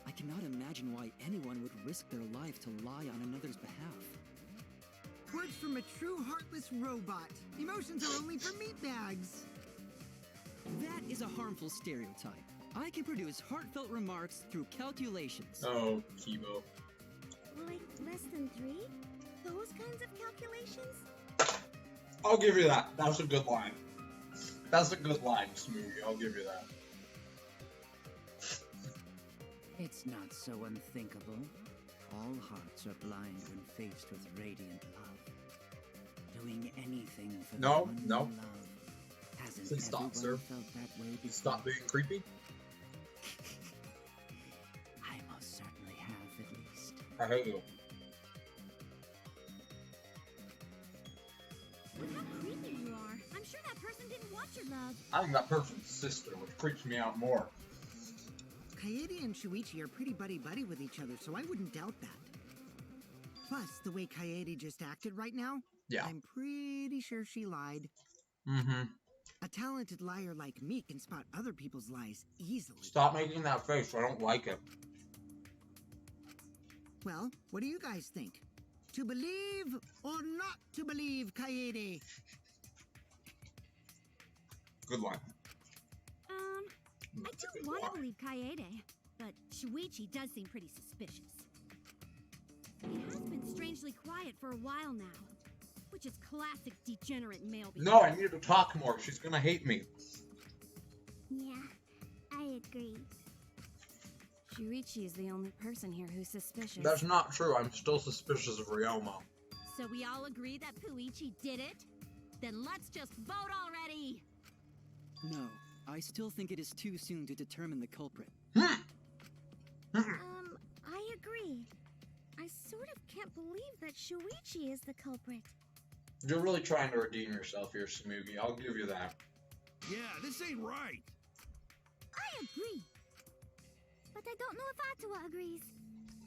I cannot imagine why anyone would risk their life to lie on another's behalf. Words from a true heartless robot. Emotions are only for meatbags. That is a harmful stereotype. I can produce heartfelt remarks through calculations. Oh, Kibo. Like less than 3? Those kinds of calculations? I'll give you that. That's a good line. That's a good line, Smoothie. I'll give you that. It's not so unthinkable. All hearts are blind when faced with radiant love. Doing anything for the one you love. Hasn't Please stop, sir. felt that way before? Stop being creepy. I most certainly have, at least. I hate you. Look how creepy you are. I'm sure that person didn't want your love. I think that person's sister, which creeps me out more. Kaede and Shuichi are pretty buddy-buddy with each other, so I wouldn't doubt that. Plus, the way Kaede just acted right now, yeah, I'm pretty sure she lied. Mm-hmm. A talented liar like me can spot other people's lies easily. Stop making that face. I don't like it. Well, what do you guys think? To believe or not to believe, Kaede? Good line. I don't want to believe Kaede, but Shuichi does seem pretty suspicious. He has been strangely quiet for a while now, which is classic degenerate male behavior. No, I need to talk more. She's gonna hate me. Yeah, I agree. Shuichi is the only person here who's suspicious. That's not true. I'm still suspicious of Ryoma. So we all agree that Puichi did it? Then let's just vote already! No, I still think it is too soon to determine the culprit. I agree. I sort of can't believe that Shuichi is the culprit. You're really trying to redeem yourself here, Smugi. I'll give you that. Yeah, this ain't right. I agree. But I don't know if Atua agrees.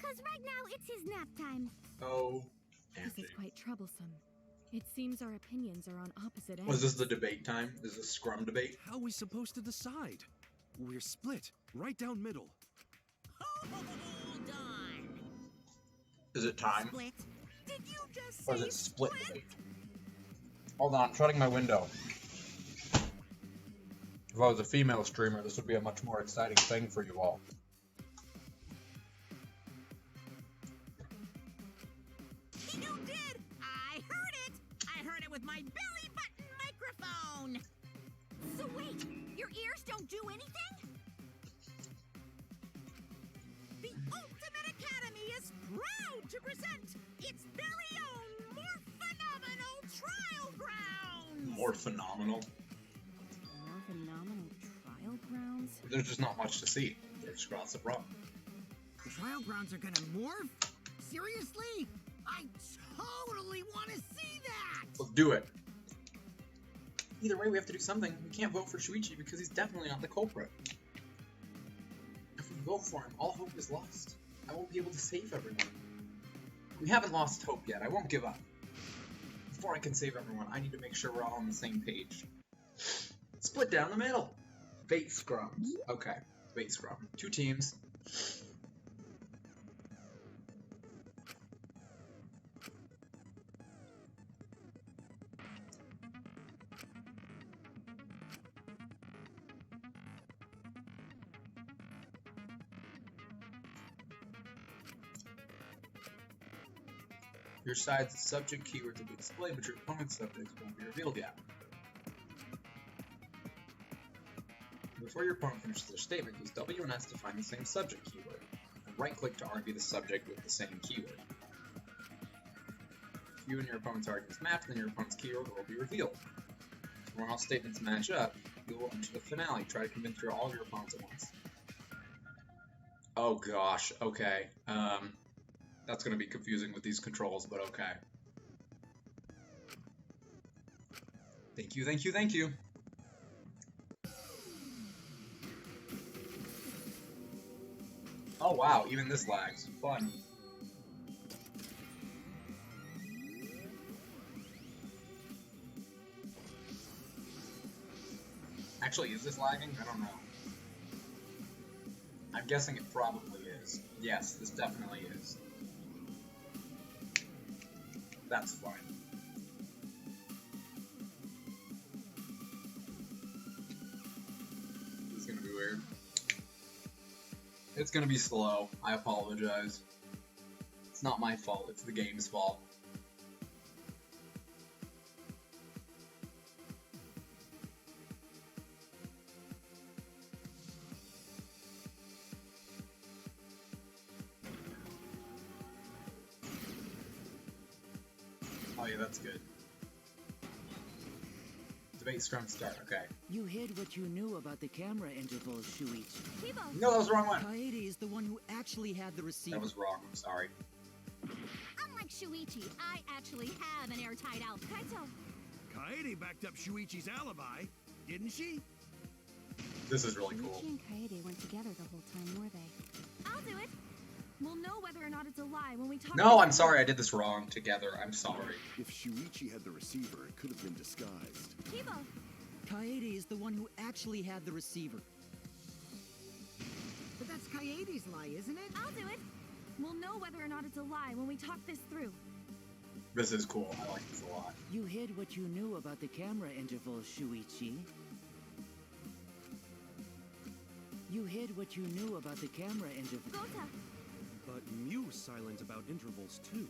Cause right now it's his nap time. Oh, This is quite troublesome. It seems our opinions are on opposite ends. Was this the debate time? Is this scrum debate? How are we supposed to decide? We're split, right down middle. Hold on. Is it time? Split? Did you just Or is say it split debate? Hold on, I'm shutting my window. If I was a female streamer, this would be a much more exciting thing for you all. You did! I heard it! I heard it with my belly button microphone! So wait, your ears don't do anything? The Ultimate Academy is proud to present its very own more phenomenal trial grounds! More phenomenal. More phenomenal trial grounds? There's just not much to see. There's lots of wrong. The trial grounds are gonna morph? Seriously? I totally want to see that! Let's do it. Either way, we have to do something. We can't vote for Shuichi because he's definitely not the culprit. If we vote for him, all hope is lost. I won't be able to save everyone. We haven't lost hope yet. I won't give up. Before I can save everyone, I need to make sure we're all on the same page. Split down the middle. Bait scrums. Okay, bait scrum. 2 teams. Your side's subject keywords will be displayed, but your opponent's subjects won't be revealed yet. Before your opponent finishes their statement, use W and S to find the same subject keyword, and right-click to argue the subject with the same keyword. If you and your opponent's arguments match, then your opponent's keyword will be revealed. When all statements match up, you will enter the finale. Try to convince all of your opponents at once. Oh gosh, okay. That's going to be confusing with these controls, but okay. Thank you, thank you, thank you. Oh wow, even this lags. Fun. Actually, is this lagging? I don't know. I'm guessing it probably is. Yes, this definitely is. That's fine. This is gonna be weird. It's gonna be slow. I apologize. It's not my fault, it's the game's fault. Oh yeah, that's good. Debate scrum start, okay. You hid what you knew about the camera intervals, Shuichi. Kibo! No, that was the wrong one. Kaede is the one who actually had the receiver. That was wrong, I'm sorry. Unlike Shuichi, I actually have an airtight outfit. Kaito! Kaede backed up Shuichi's alibi, didn't she? This is really cool. Shuichi and Kaede weren't together the whole time, were they? I'll do it! We'll know whether or not it's a lie when we talk. No, I'm sorry, I did this wrong. Together, I'm sorry. If Shuichi had the receiver, it could have been disguised. Kibo! Kaede is the one who actually had the receiver. But that's Kaede's lie, isn't it? I'll do it! We'll know whether or not it's a lie when we talk this through. This is cool. I like this a lot. You hid what you knew about the camera intervals, Shuichi. You hid what you knew about the camera intervals. Gota! But Mew's silent about intervals, too.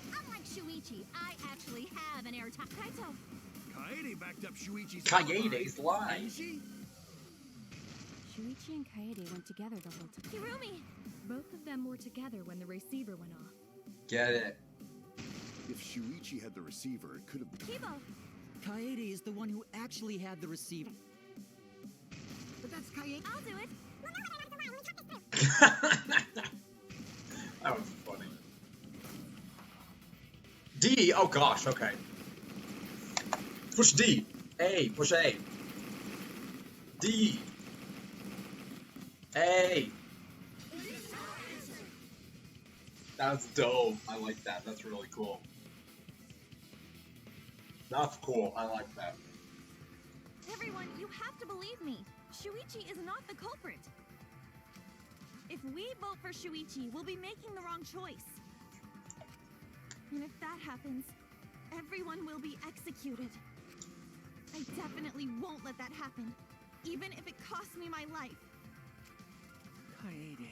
Unlike Shuichi, I actually have an airtight. Kaito! Kaede backed up Shuichi's Kaede's lie. didn't she? Shuichi and Kaede went together the whole time. Hirumi! Both of them were together when the receiver went off. Get it. If Shuichi had the receiver, it could have been... Kibo! Kaede is the one who actually had the receiver. But that's Kaede. I'll do it! That was funny. D! Oh gosh, okay. Push D. A. Push A. D. A. That's dope. I like that. That's really cool. That's cool. I like that. Everyone, you have to believe me. Shuichi is not the culprit. If we vote for Shuichi, we'll be making the wrong choice. And if that happens, everyone will be executed. I definitely won't let that happen, even if it costs me my life. Kaede.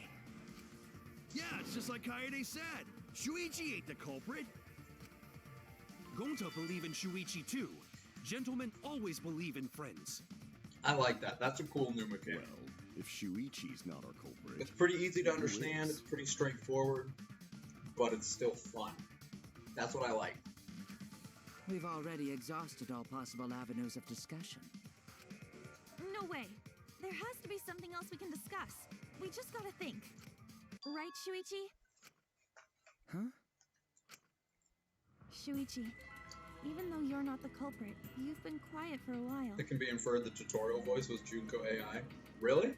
Yeah, it's just like Kaede said. Shuichi ain't the culprit. Gonta believe in Shuichi, too. Gentlemen always believe in friends. I like that. That's a cool new mechanic. Well, if Shuichi's not our culprit... It's pretty easy to understand. It's pretty straightforward. But it's still fun. That's what I like. We've already exhausted all possible avenues of discussion. No way. There has to be something else we can discuss. We just gotta think. Right, Shuichi? Huh? Shuichi, even though you're not the culprit, you've been quiet for a while. It can be inferred the tutorial voice was Junko AI. Really?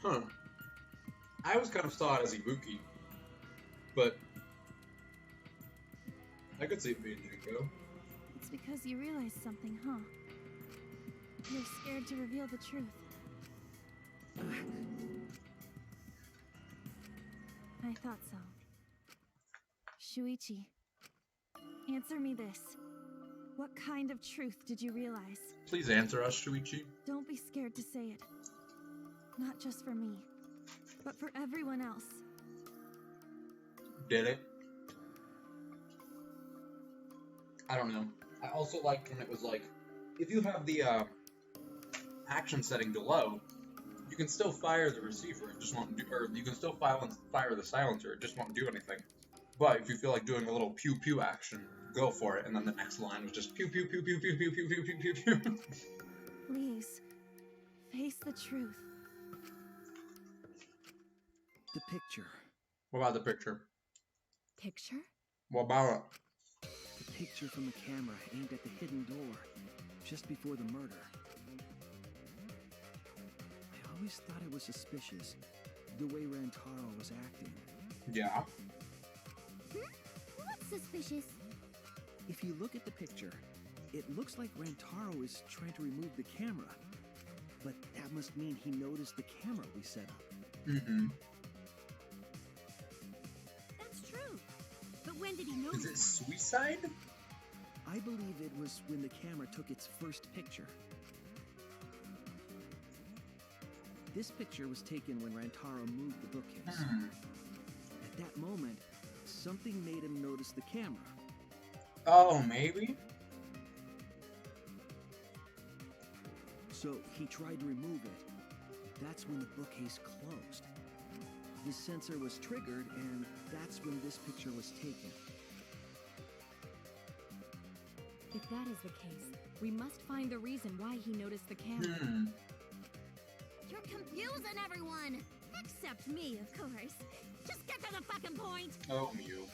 Huh. I always kind of saw it as Ibuki. But I could see it being Junko. It's because you realized something, huh? You're scared to reveal the truth. I thought so. Shuichi, answer me this. What kind of truth did you realize? Please answer us, Shuichi. Don't be scared to say it. Not just for me, but for everyone else. Did it? I don't know. I also liked when it was like, if you have the action setting to low, you can still fire the receiver, it just won't do, or you can still fire the silencer, it just won't do anything. But if you feel like doing a little pew pew action, go for it, and then the next line was just pew pew pew pew pew pew pew pew pew pew pew. Please, face the truth. The picture. What about the picture? Picture? What about it? The picture from the camera aimed at the hidden door, just before the murder. I always thought it was suspicious, the way Rantaro was acting. Yeah. What's suspicious? If you look at the picture, it looks like Rantaro is trying to remove the camera. But that must mean he noticed the camera we set up. Mm-hmm. That's true. But when did he notice? Is it suicide? I believe it was when the camera took its first picture. This picture was taken when Rantaro moved the bookcase. At that moment, something made him notice the camera. Oh, maybe? So he tried to remove it. That's when the bookcase closed. His sensor was triggered, and that's when this picture was taken. If that is the case, we must find the reason why he noticed the camera. You're confusing everyone! Except me, of course. Just get to the fucking point! Oh, Mew.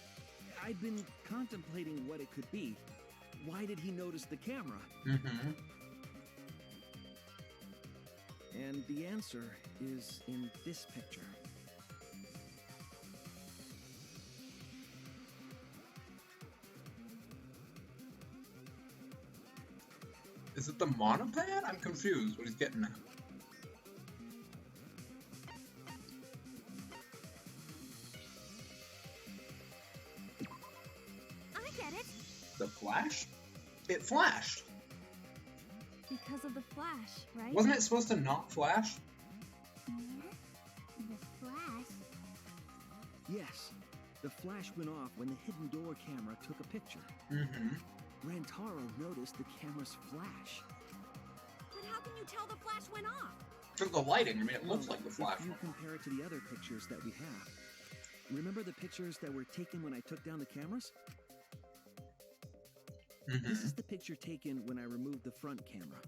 I'd been contemplating what it could be. Why did he notice the camera? Mm-hmm. And the answer is in this picture. Is it the monopad? I'm confused what he's getting at. flash? It flashed. Because of the flash, right? Wasn't it supposed to not flash? The flash? Yes. The flash went off when the hidden door camera took a picture. Mm-hmm. Rantaro noticed the camera's flash. But how can you tell the flash went off? Because the lighting, I mean, it looks like the flash. If you compare it to the other pictures that we have. Remember the pictures that were taken when I took down the cameras? Mm-hmm. This is the picture taken when I removed the front camera.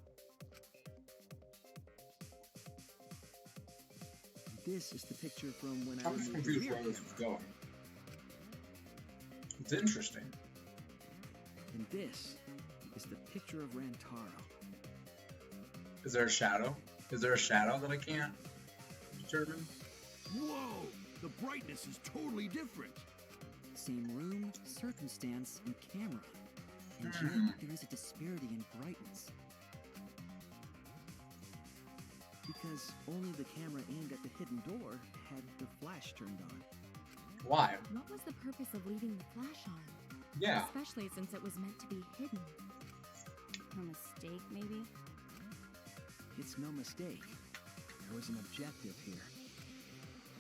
This is the picture from when I I'm just removed the confused rear where this is camera. going. It's interesting. And this is the picture of Rantaro. Is there a shadow? Is there a shadow that I can't determine? Whoa! The brightness is totally different. Same room, circumstance, and camera. And yet, there is a disparity in brightness. Because only the camera aimed at the hidden door had the flash turned on. Why? What was the purpose of leaving the flash on? Yeah. Especially since it was meant to be hidden. A mistake, maybe? It's no mistake. There was an objective here.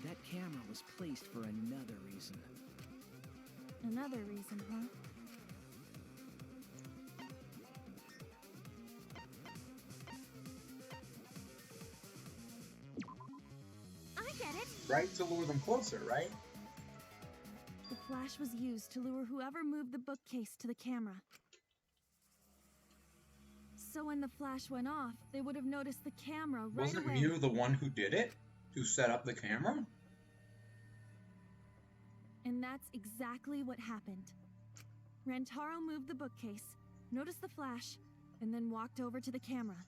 That camera was placed for another reason. Another reason, huh? I get it. Right? To lure them closer, right? The flash was used to lure whoever moved the bookcase to the camera. So when the flash went off, they would have noticed the camera right Wasn't away. Mew the one who did it? Who set up the camera? And that's exactly what happened. Rantaro moved the bookcase, noticed the flash, and then walked over to the camera.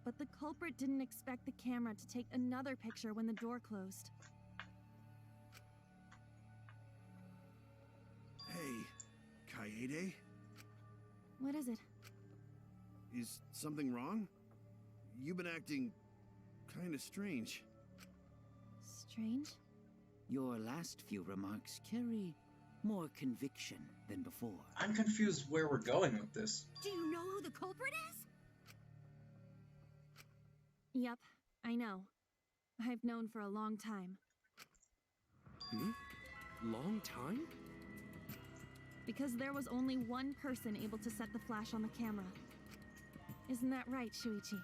But the culprit didn't expect the camera to take another picture when the door closed. Hey, Kaede? What is it? Is something wrong? You've been acting kind of strange. Strange? Your last few remarks carry more conviction than before. I'm confused where we're going with this. Do you know who the culprit is? Yep, I know. I've known for a long time. Long time? Because there was only one person able to set the flash on the camera. Isn't that right, Shuichi?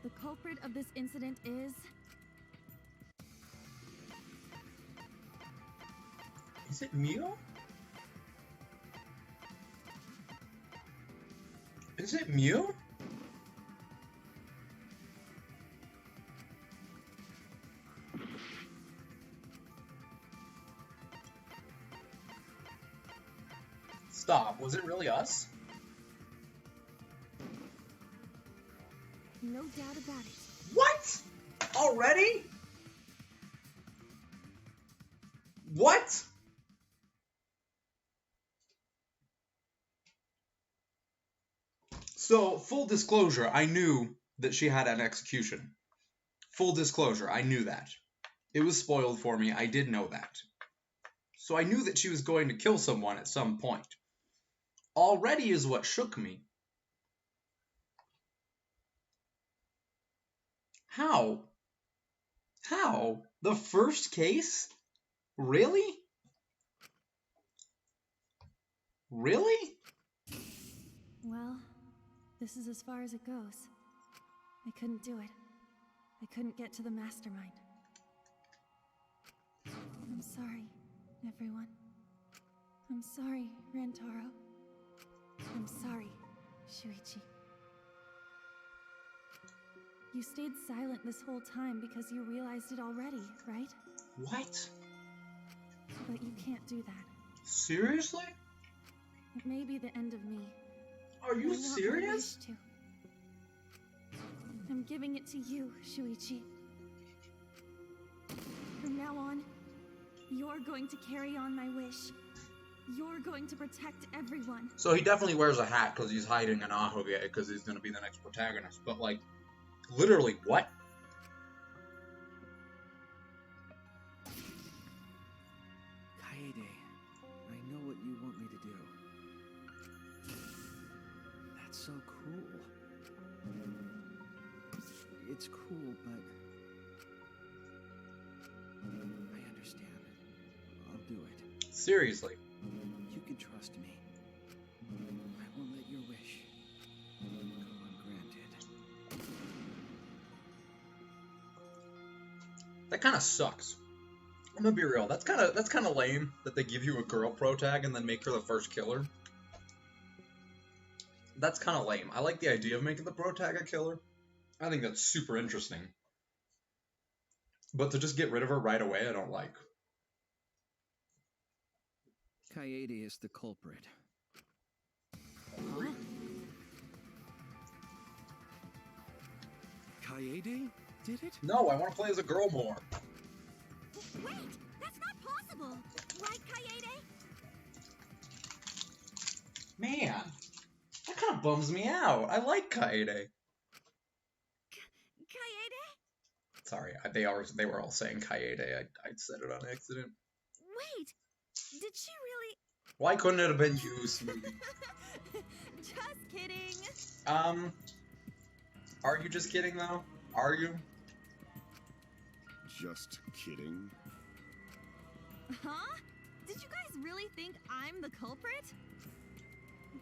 The culprit of this incident is... Is it Mew? Is it Mew? Stop. Was it really us? No doubt about it. What? Already? What? So, full disclosure, I knew that she had an execution. Full disclosure, I knew that. It was spoiled for me, I did know that. So I knew that she was going to kill someone at some point. Already is what shook me. How? How? The first case? Really? Really? Well, this is as far as it goes. I couldn't do it. I couldn't get to the mastermind. I'm sorry, everyone. I'm sorry, Rantaro. I'm sorry, Shuichi. You stayed silent this whole time because you realized it already, right? What? But you can't do that. Seriously? It may be the end of me. Are you I want my serious? wish to. I'm giving it to you, Shuichi. From now on, you're going to carry on my wish. You're going to protect everyone. So he definitely wears a hat because he's hiding an Ahoge because he's going to be the next protagonist. But like, literally, what? Kaede, I know what you want me to do. it's cruel, but I understand. I'll do it. Seriously. You can trust me. I won't let your wish go ungranted. That kind of sucks. I'm gonna be real. That's kind of lame that they give you a girl pro tag and then make her the first killer. That's kind of lame. I like the idea of making the pro tag a killer. I think that's super interesting. But to just get rid of her right away, I don't like. Kaede is the culprit. Huh? Kaede did it? No, I want to play as a girl more. Wait, that's not possible. Right, Kaede? Man, that kind of bums me out. I like Kaede. Kaede? Sorry, they were all saying Kaede. I said it on accident. Wait, did she really? Why couldn't it have been you, Smoothie? Just kidding. Are you just kidding though? Are you? Just kidding. Huh? Did you guys really think I'm the culprit?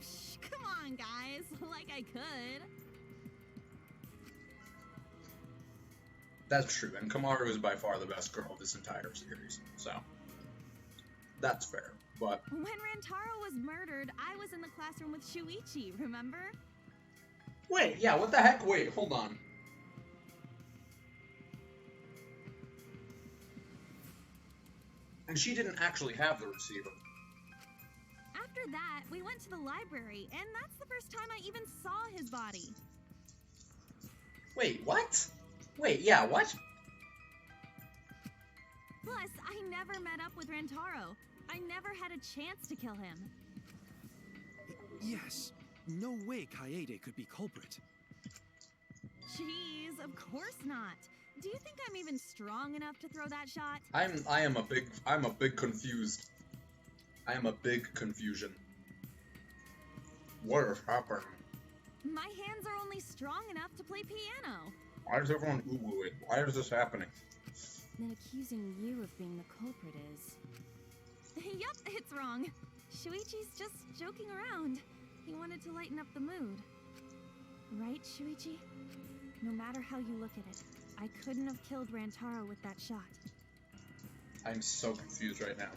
Psh, come on, guys. Like I could. That's true, and Kamaru is by far the best girl of this entire series, so that's fair. But when Rantaro was murdered, I was in the classroom with Shuichi, remember? wait, yeah, what the heck? Wait, hold on. And she didn't actually have the receiver. After that, we went to the library, and that's the first time I even saw his body. Wait, what? Wait, yeah, what? Plus, I never met up with Rantaro. I never had a chance to kill him. Yes. No way Kaede could be culprit. Jeez, of course not. Do you think I'm even strong enough to throw that shot? I'm a big confused. I am a big confusion. What is happening? My hands are only strong enough to play piano. Why is everyone ooh-oohing? Why is this happening? Then accusing you of being the culprit is... Yup, it's wrong. Shuichi's just joking around. He wanted to lighten up the mood. Right, Shuichi? No matter how you look at it, I couldn't have killed Rantaro with that shot. I'm so confused right now.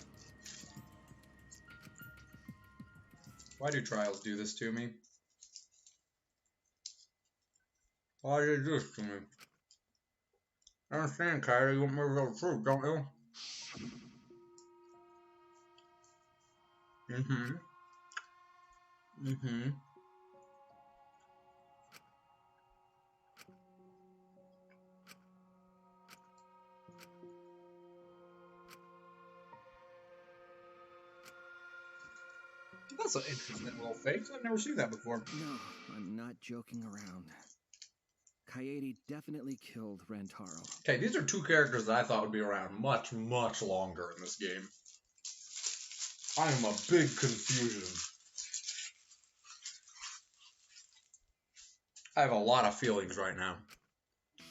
Why do trials do this to me? Why did you do this to me? I understand, Kyrie. You want me to know the truth, don't you? That's an interesting little face. I've never seen that before. No, I'm not joking around. Kaede definitely killed Rantaro. Okay, these are two characters that I thought would be around much, much longer in this game. I am a big confusion. I have a lot of feelings right now.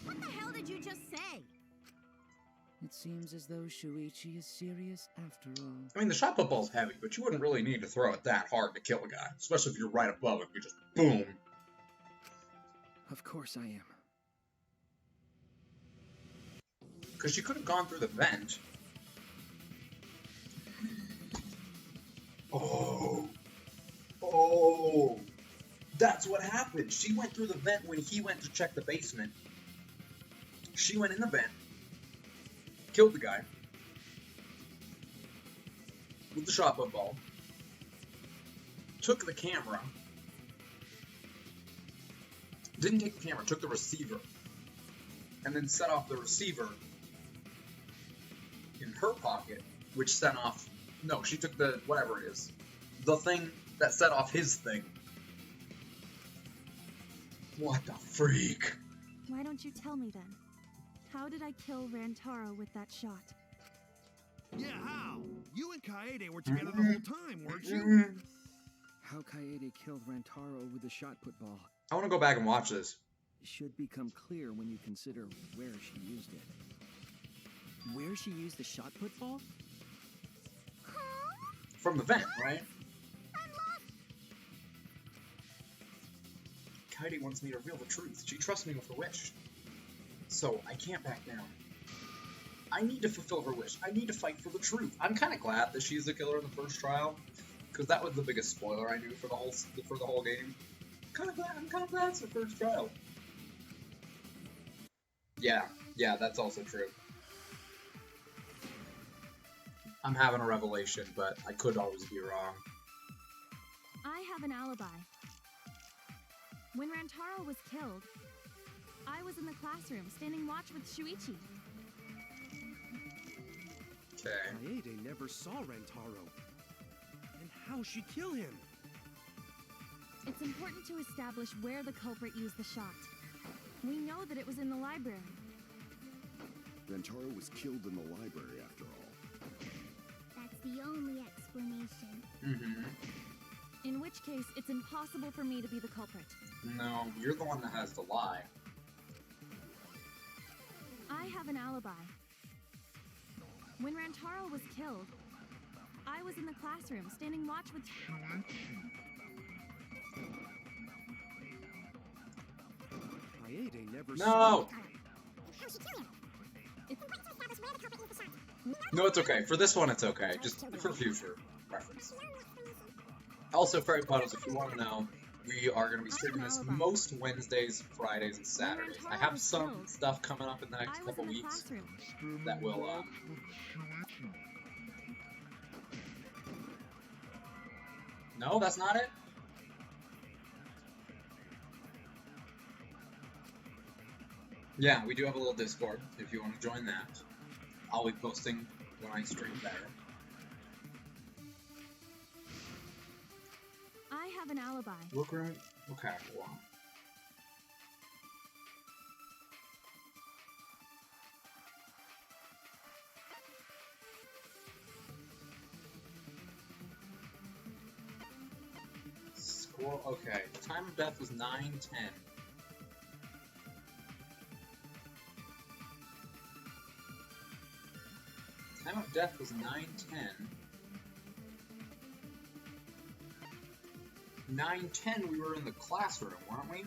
What the hell did you just say? It seems as though Shuichi is serious after all. I mean, the shot put ball's heavy, but you wouldn't really need to throw it that hard to kill a guy. Especially if you're right above it. You just boom. Of course I am. Because she could have gone through the vent. Oh. Oh. That's what happened. She went through the vent when he went to check the basement. She went in the vent. Killed the guy. With the shot put ball. Took the camera. Didn't take the camera, took the receiver. And then set off the receiver in her pocket, which set off... No, she took the... whatever it is. The thing that set off his thing. What the freak? Why don't you tell me then? How did I kill Rantaro with that shot? Yeah, how? You and Kaede were together the whole time, weren't you? How Kaede killed Rantaro with the shot put ball. I want to go back and watch this. should become clear when you consider where she used it. Where she used the shot put ball? From the vent, right? Kaede wants me to reveal the truth. She trusts me with her wish. So, I can't back down. I need to fulfill her wish. I need to fight for the truth. I'm kind of glad that she's the killer in the first trial, because that was the biggest spoiler I knew for the whole game. I'm kind of glad it's the first trial. Yeah, that's also true. I'm having a revelation, but I could always be wrong. I have an alibi. When Rantaro was killed, I was in the classroom standing watch with Shuichi. Okay. Kaede never saw Rantaro. And how'd she kill him? It's important to establish where the culprit used the shot. We know that it was in the library. Rantaro was killed in the library after all. That's the only explanation. Mm-hmm. In which case, it's impossible for me to be the culprit. No, you're the one that has to lie. I have an alibi. When Rantaro was killed, I was in the classroom standing watch with... Kaede never No! No, it's okay. For this one, it's okay. Just for future reference. Also, Fairy Puddles, if you want to know, we are going to be streaming this most Wednesdays, Fridays, and Saturdays. I have some stuff coming up in the next couple weeks that will, No, that's not it? Yeah, we do have a little Discord, if you want to join that. I'll be posting when I stream there. I have an alibi. Workroom? Okay, hold on. Squirrel, okay. The time of death was 9:10. Time of death was 9:10. 9:10 we were in the classroom, weren't we?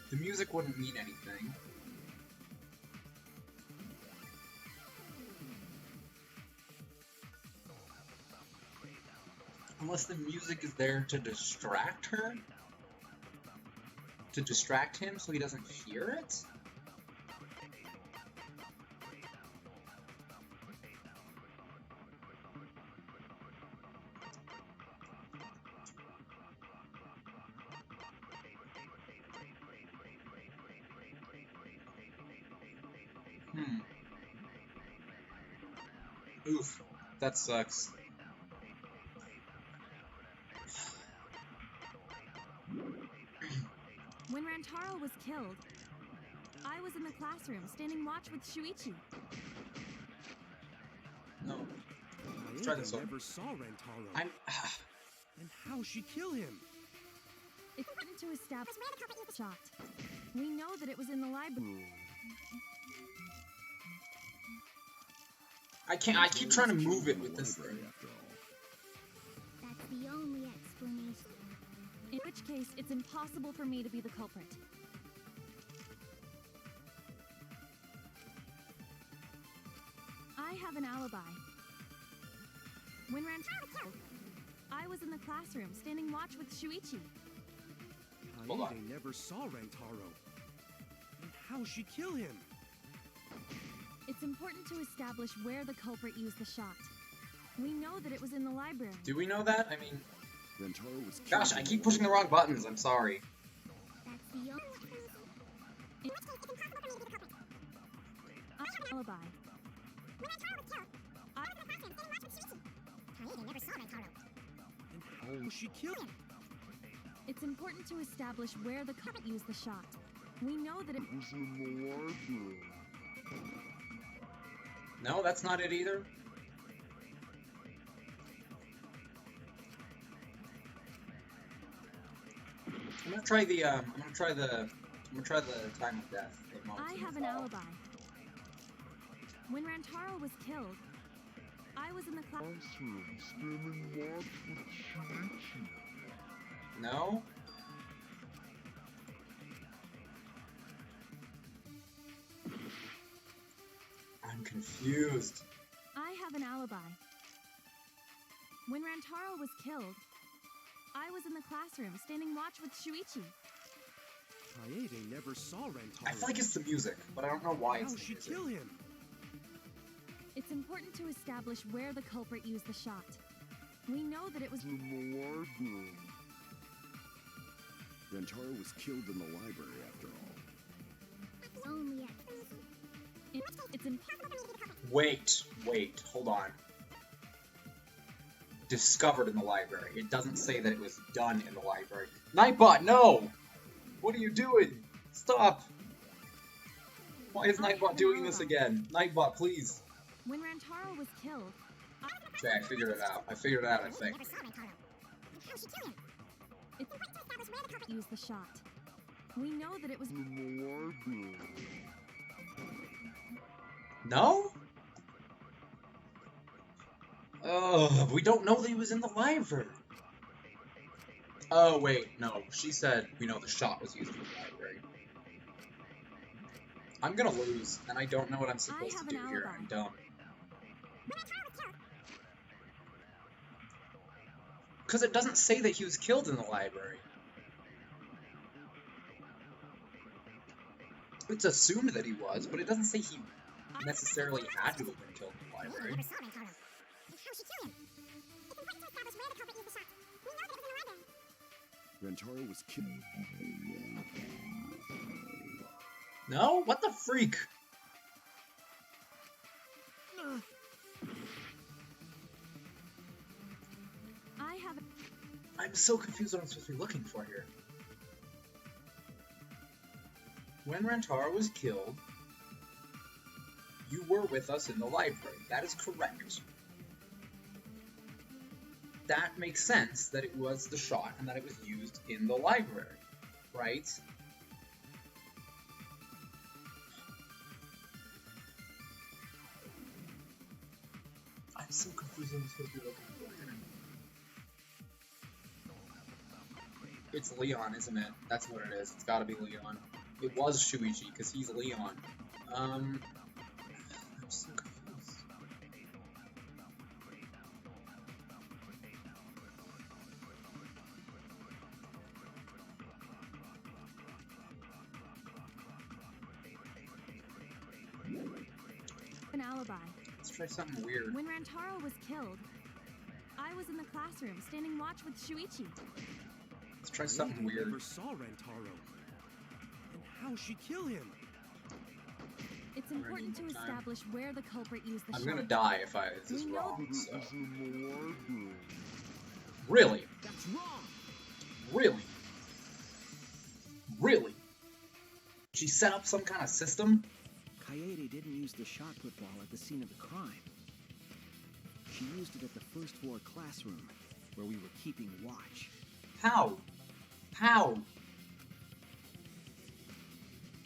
The music wouldn't mean anything. Unless the music is there to distract her? To distract him so he doesn't hear it? Oof, that sucks. When Rantaro was killed, I was in the classroom standing watch with Shuichi. No. Let's try this one. Never saw Rantaro. I'm. And how'd she kill him? It's important to establish the shot. We know that it was in the library. I can't. I keep trying to move it with this thing. That's the only explanation. In which case, it's impossible for me to be the culprit. I have an alibi. When Rantaro was killed, I was in the classroom standing watch with Shuichi. Kaede never saw Rantaro. And how'd she kill him? It's important to establish where the culprit used the shot. We know that it was in the library. Do we know that? I mean... Rantaro was gosh, I keep pushing the wrong buttons. I'm sorry. That's the only In which case, it's impossible for me to be the culprit. I have an alibi. When Rantaro was killed, I was in the classroom standing watch with Shuichi. Kaede never saw Rantaro. And how'd she kill him? It's important to establish where the culprit used the shot. We know that it was in the library. No, that's not it either. I'm gonna try the time of death. I have an alibi. When Rantaro was killed, I was in the classroom standing watch with Shuichi. No? I'm confused. I have an alibi. When Rantaro was killed, I was in the classroom standing watch with Shuichi. Kaede never saw Rantaro. I feel like it's the music, but I don't know why it's How the she music. kill him? It's important to establish where the culprit used the shot. We know that it was in the library. Rantaro was killed in the library after all. Only It's important. Wait, hold on. Discovered in the library. It doesn't say that it was done in the library. Nightbot, no! What are you doing? Stop! Why is Nightbot doing this again? Nightbot, please. When Rantaro was killed, Okay, I figured it out. I think. It's used the shot. We know that it was in the library. No? We don't know that he was in the library. Oh, wait, no. She said we know the shot was used in the library. I'm gonna lose, and I don't know what I'm supposed to do here. I'm dumb. Because it doesn't say that he was killed in the library. It's assumed that he was, but it doesn't say he necessarily had to have been killed in the library. Rantaro was killed. No? What the freak? I'm so confused what I'm supposed to be looking for here. When Rantaro was killed, you were with us in the library. That is correct. That makes sense that it was the shot and that it was used in the library, right? I'm so confused what I'm supposed to be looking for here. It's Leon, isn't it? That's what it is. It's gotta be Leon. It was Shuichi, because he's Leon. I'm so confused. An alibi. Let's try something weird. When Rantaro was killed, I was in the classroom standing watch with Shuichi. Let's try something weird. Never saw Rantaro. And how she kill him? It's important to establish where the culprit used the shot. I'm gonna die if this is wrong, so... Really? Really? That's wrong. Really? Really? She set up some kind of system? Kaede didn't use the shot put ball at the scene of the crime. She used it at the first floor classroom, where we were keeping watch. How? How?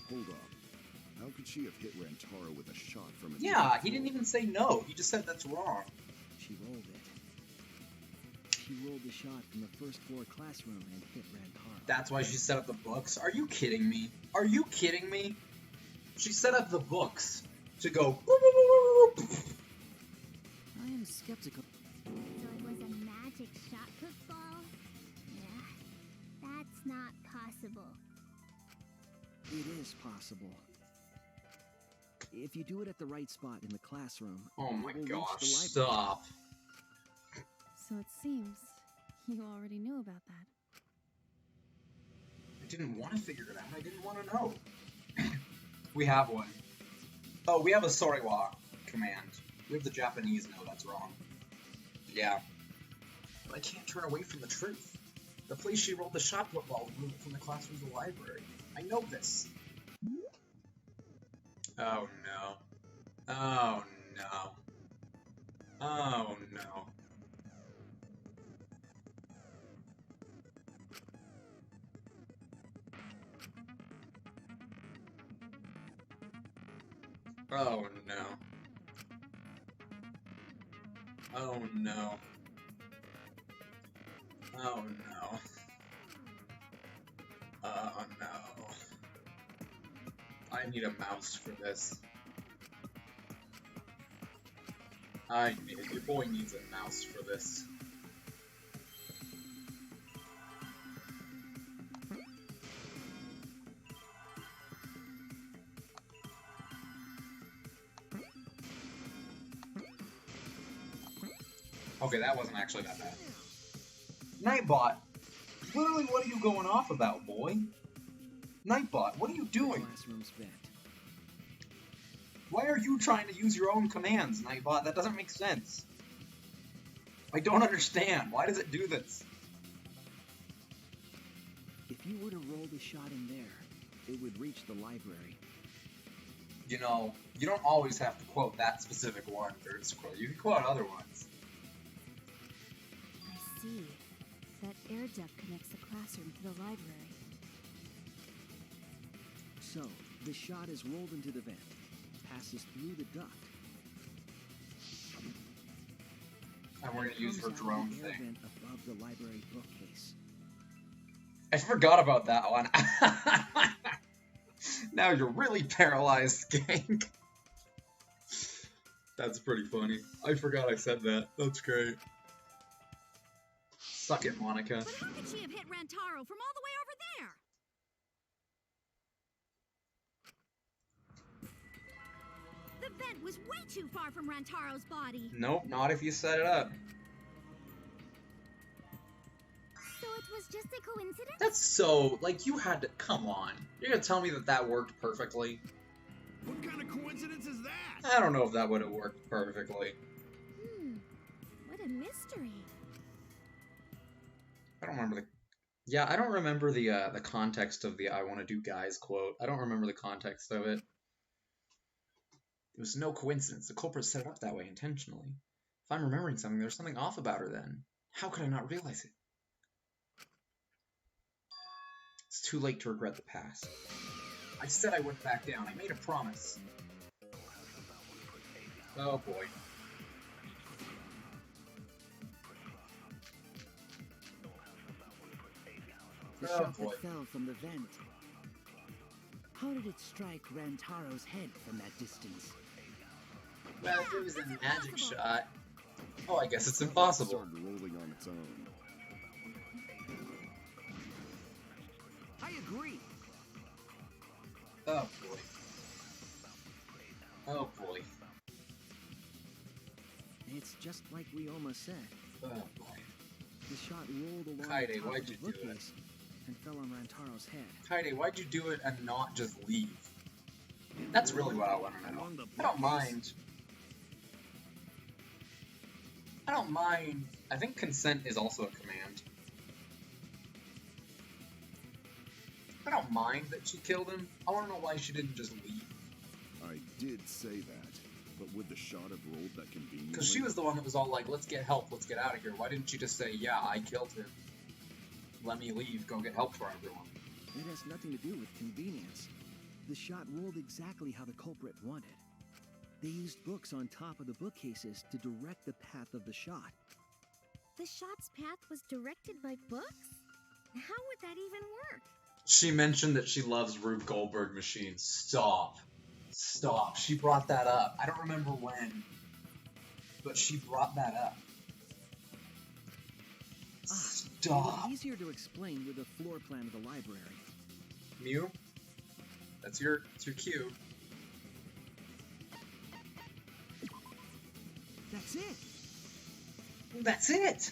Hold up. How could she have hit Rantaro with a shot from a... Yeah, he didn't even say no. He just said that's wrong. She rolled it. She rolled the shot from the first floor classroom and hit Rantaro. That's why she set up the books? Are you kidding me? Are you kidding me? She set up the books to go... I am skeptical. So it was a magic shot put ball? Yeah, that's not possible. It is possible. If you do it at the right spot in the classroom, oh my it will gosh, reach the library. stop. So it seems you already knew about that. I didn't want to figure it out. I didn't want to know. We have one. Oh, we have a Soriwa command. We have the Japanese no, that's wrong. Yeah. But I can't turn away from the truth. The place she rolled the shot put ball was moved from the classroom to the library. I know this. Oh no. Oh no. Oh no. Oh no. Oh no. Oh no. Oh no. I need a mouse for this. Your boy needs a mouse for this. Okay, that wasn't actually that bad. Nightbot! Literally, what are you going off about, boy? Nightbot, what are you doing? Classroom's vent. Why are you trying to use your own commands, Nightbot? That doesn't make sense. I don't understand. Why does it do this? If you were to roll the shot in there, it would reach the library. You know, you don't always have to quote that specific one for its quote. You can quote other ones. I see. That air duct connects the classroom to the library. So, the shot is rolled into the vent, passes through the duct. And we're gonna use her drone the air thing. vent above the library bookcase. I forgot about that one. Now you're really paralyzed, Skank. That's pretty funny. I forgot I said that. That's great. Suck it, Monica. But how could she have hit Rantaro from all the way over there? The vent was way too far from Rantaro's body. Nope, not if you set it up. So it was just a coincidence? That's so, like, you had to, come on. You're gonna tell me that that worked perfectly? What kind of coincidence is that? I don't know if that would have worked perfectly. What a mystery. I don't remember the... Yeah, I don't remember the context of the I want to do guys quote. I don't remember the context of it. It was no coincidence. The culprit set it up that way intentionally. If I'm remembering something, there's something off about her then. How could I not realize it? It's too late to regret the past. I said I wouldn't back down. I made a promise. Oh boy. The shot that fell from the vent. How did it strike Rantaro's head from that distance? Well, if it was a magic shot. Oh, I guess it's impossible. Started rolling on its own. I agree. Oh boy. Oh boy. It's just like we almost said. Oh boy. The shot rolled along Kaede, the top why'd of the you do it? bookcase and fell on Rantaro's head. Kaede, why'd you do it and not just leave? That's really what I want to know. I don't mind. I don't mind. I think consent is also a command. I don't mind that she killed him. I want to know why she didn't just leave. I did say that, but would the shot have rolled that conveniently? Because she was the one that was all like, let's get help, let's get out of here. Why didn't she just say, yeah, I killed him. Let me leave, go get help for everyone. It has nothing to do with convenience. The shot rolled exactly how the culprit wanted. They used books on top of the bookcases to direct the path of the shot. The shot's path was directed by books? How would that even work? She mentioned that she loves Rube Goldberg machines. Stop. Stop. She brought that up. I don't remember when, but she brought that up. Stop. It was easier to explain with the floor plan of the library. Mew? That's your cue. That's it. That's it!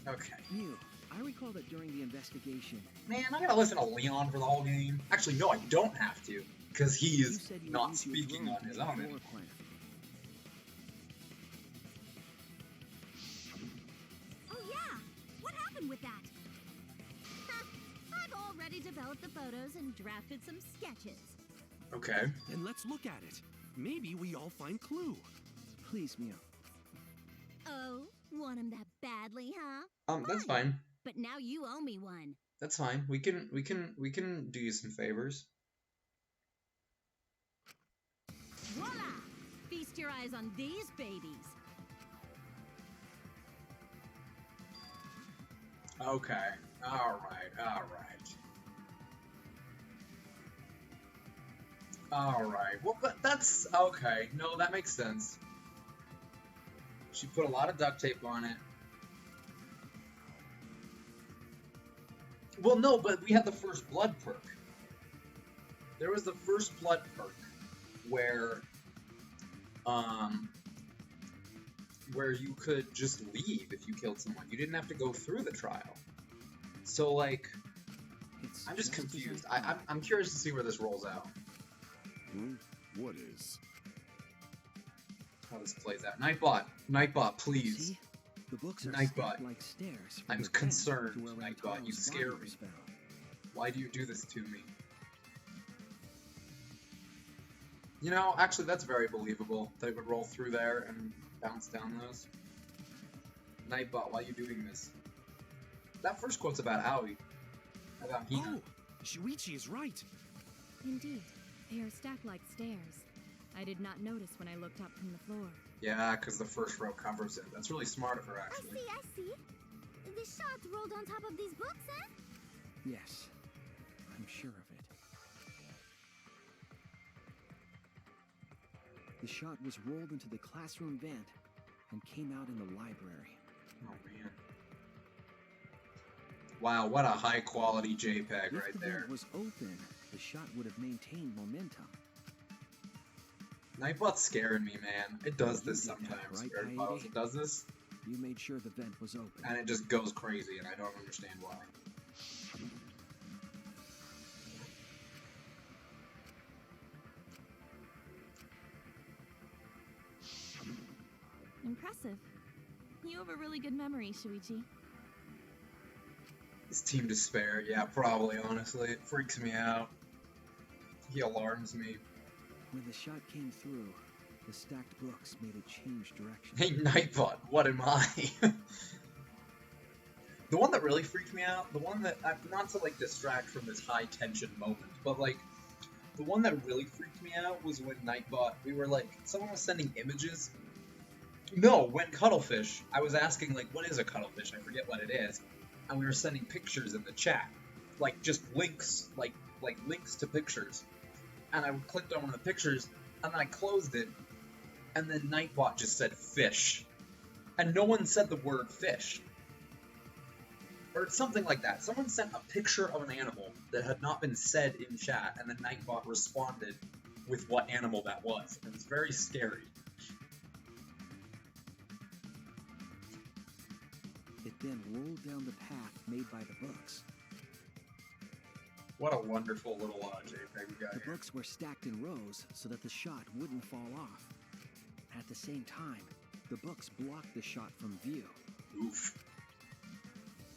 Okay. Mew, I recall that during the investigation... Man, I gotta listen to Leon for the whole game. Actually, no, I don't have to, because he is not speaking on his own anymore. Oh yeah! What happened with that? I've already developed the photos and drafted some sketches. Okay. Then let's look at it. Maybe we all find clue. Please, Mew. Oh, want him that badly, huh? That's fine. But now you owe me one. That's fine. We can do you some favors. Voila! Feast your eyes on these babies. Okay. Alright. Well, but that's... Okay. No, that makes sense. She put a lot of duct tape on it. Well, no, but we had the first blood perk. There was the first blood perk where you could just leave if you killed someone. You didn't have to go through the trial. So, like, I'm just confused. I'm curious to see where this rolls out. What is? How this plays out. Nightbot, please. See? The books are Nightbot, like stairs. I'm concerned, Nightbot. You scare me. Why do you do this to me? You know, actually, that's very believable. They would roll through there and bounce down those. Nightbot, why are you doing this? That first quote's about Aoi. About Hina. Oh, Shuichi is right. Indeed, they are stacked like stairs. I did not notice when I looked up from the floor. Yeah, because the first row covers it. That's really smart of her, actually. I see. The shot rolled on top of these books, eh? Yes, I'm sure of it. The shot was rolled into the classroom vent and came out in the library. Oh, man. Wow, what a high-quality JPEG right there. If the vent was open, the shot would have maintained momentum. Nightbot's scaring me, man. It does this sometimes. Right, It does this, you made sure the vent was open. and it just goes crazy, and I don't understand why. Impressive. You have a really good memory, Shuichi. This Team Despair, yeah, probably, honestly. It freaks me out. He alarms me. When the shot came through, the stacked books made it change direction. Hey, Nightbot, what am I? The one that really freaked me out, the one that, not to, like, distract from this high-tension moment, but, like, the one that really freaked me out was when Nightbot, we were, like, someone was sending images. No, when Cuttlefish, I was asking, like, what is a Cuttlefish? I forget what it is. And we were sending pictures in the chat. Like, just links, like links to pictures. And I clicked on one of the pictures, and then I closed it, and then Nightbot just said fish. And no one said the word fish. Or something like that. Someone sent a picture of an animal that had not been said in chat, and then Nightbot responded with what animal that was. And it was very scary. It then rolled down the path made by the books. What a wonderful little JPEG we got The here. books were stacked in rows so that the shot wouldn't fall off. At the same time, the books blocked the shot from view. Oof.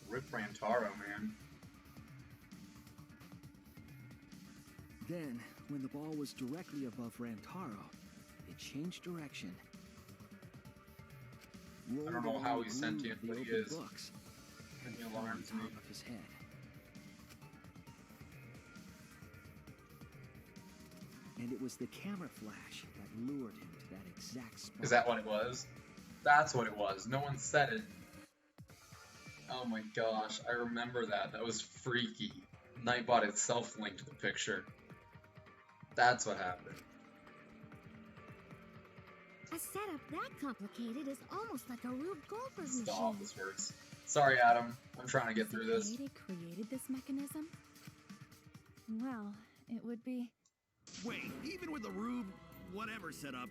Rip Rantaro, man. Then, when the ball was directly above Rantaro, it changed direction. I don't know how he's sentient, but he is. Books, And he alarms me. of his head. And it was the camera flash that lured him to that exact spot. Is that what it was? That's what it was. No one said it. Oh my gosh, I remember that. That was freaky. Nightbot itself linked the picture. That's what happened. A setup that complicated is almost like a Rube Goldberg Stop, machine. this hurts. Sorry, Adam. I'm trying to get through this. Kaede created this mechanism? Well, it would be... Wait, even with the Rube whatever setup,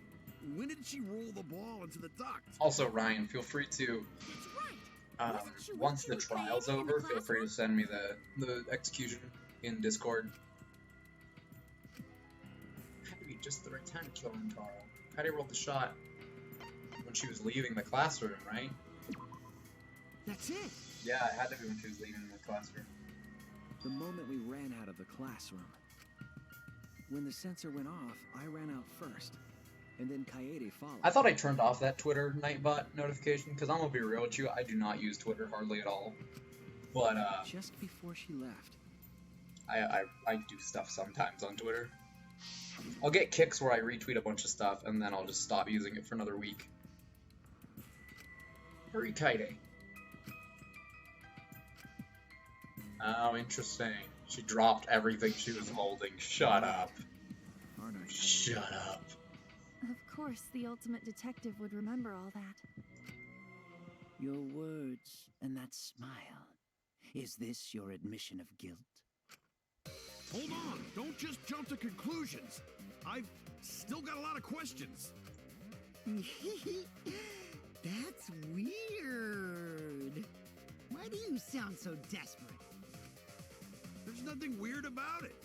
when did she roll the ball into the duct? Also, Ryan, feel free to... once the trial's over, feel free to send me the execution in Discord. Had to be just the right time to kill Rantaro. Kaede rolled the shot when she was leaving the classroom, right? That's it. Yeah, it had to be when she was leaving the classroom. The moment we ran out of the classroom. When the sensor went off, I ran out first, and then Kaede followed. I thought I turned off that Twitter Nightbot notification, because I'm gonna be real with you, I do not use Twitter hardly at all. But, just before she left, I do stuff sometimes on Twitter. I'll get kicks where I retweet a bunch of stuff, and then I'll just stop using it for another week. Hurry, Kaede. Oh, interesting. She dropped everything she was holding. Shut up. Shut up. Of course, the ultimate detective would remember all that. Your words and that smile. Is this your admission of guilt? Hold on, don't just jump to conclusions. I've still got a lot of questions. That's weird. Why do you sound so desperate? There's nothing weird about it.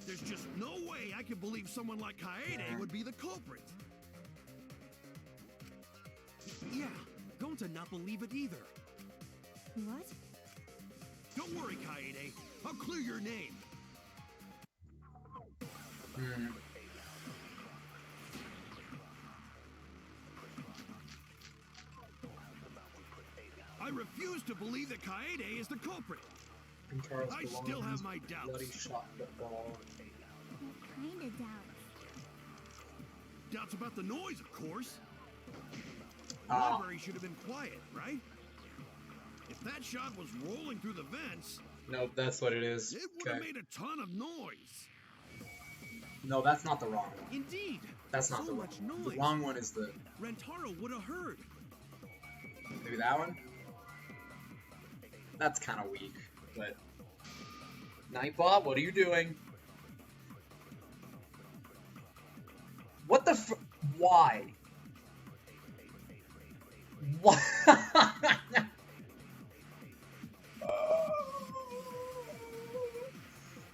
There's just no way I can believe someone like Kaede would be the culprit. Yeah, Gonta not believe it either. What? Don't worry, Kaede. I'll clear your name. I refuse to believe that Kaede is the culprit. I still have my doubts. Bloody shot football. What kind of doubts? Doubts about the noise, of course. The library should have been quiet, right? If that shot was rolling through the vents... Nope, that's what it is. It would have made a ton of noise. No, that's not the wrong one. Indeed. That's not so the wrong much one. noise. The wrong one is the... Rentaro would have heard. Maybe that one? That's kind of weak, but... Nightbot, what are you doing? What the f... Why? What?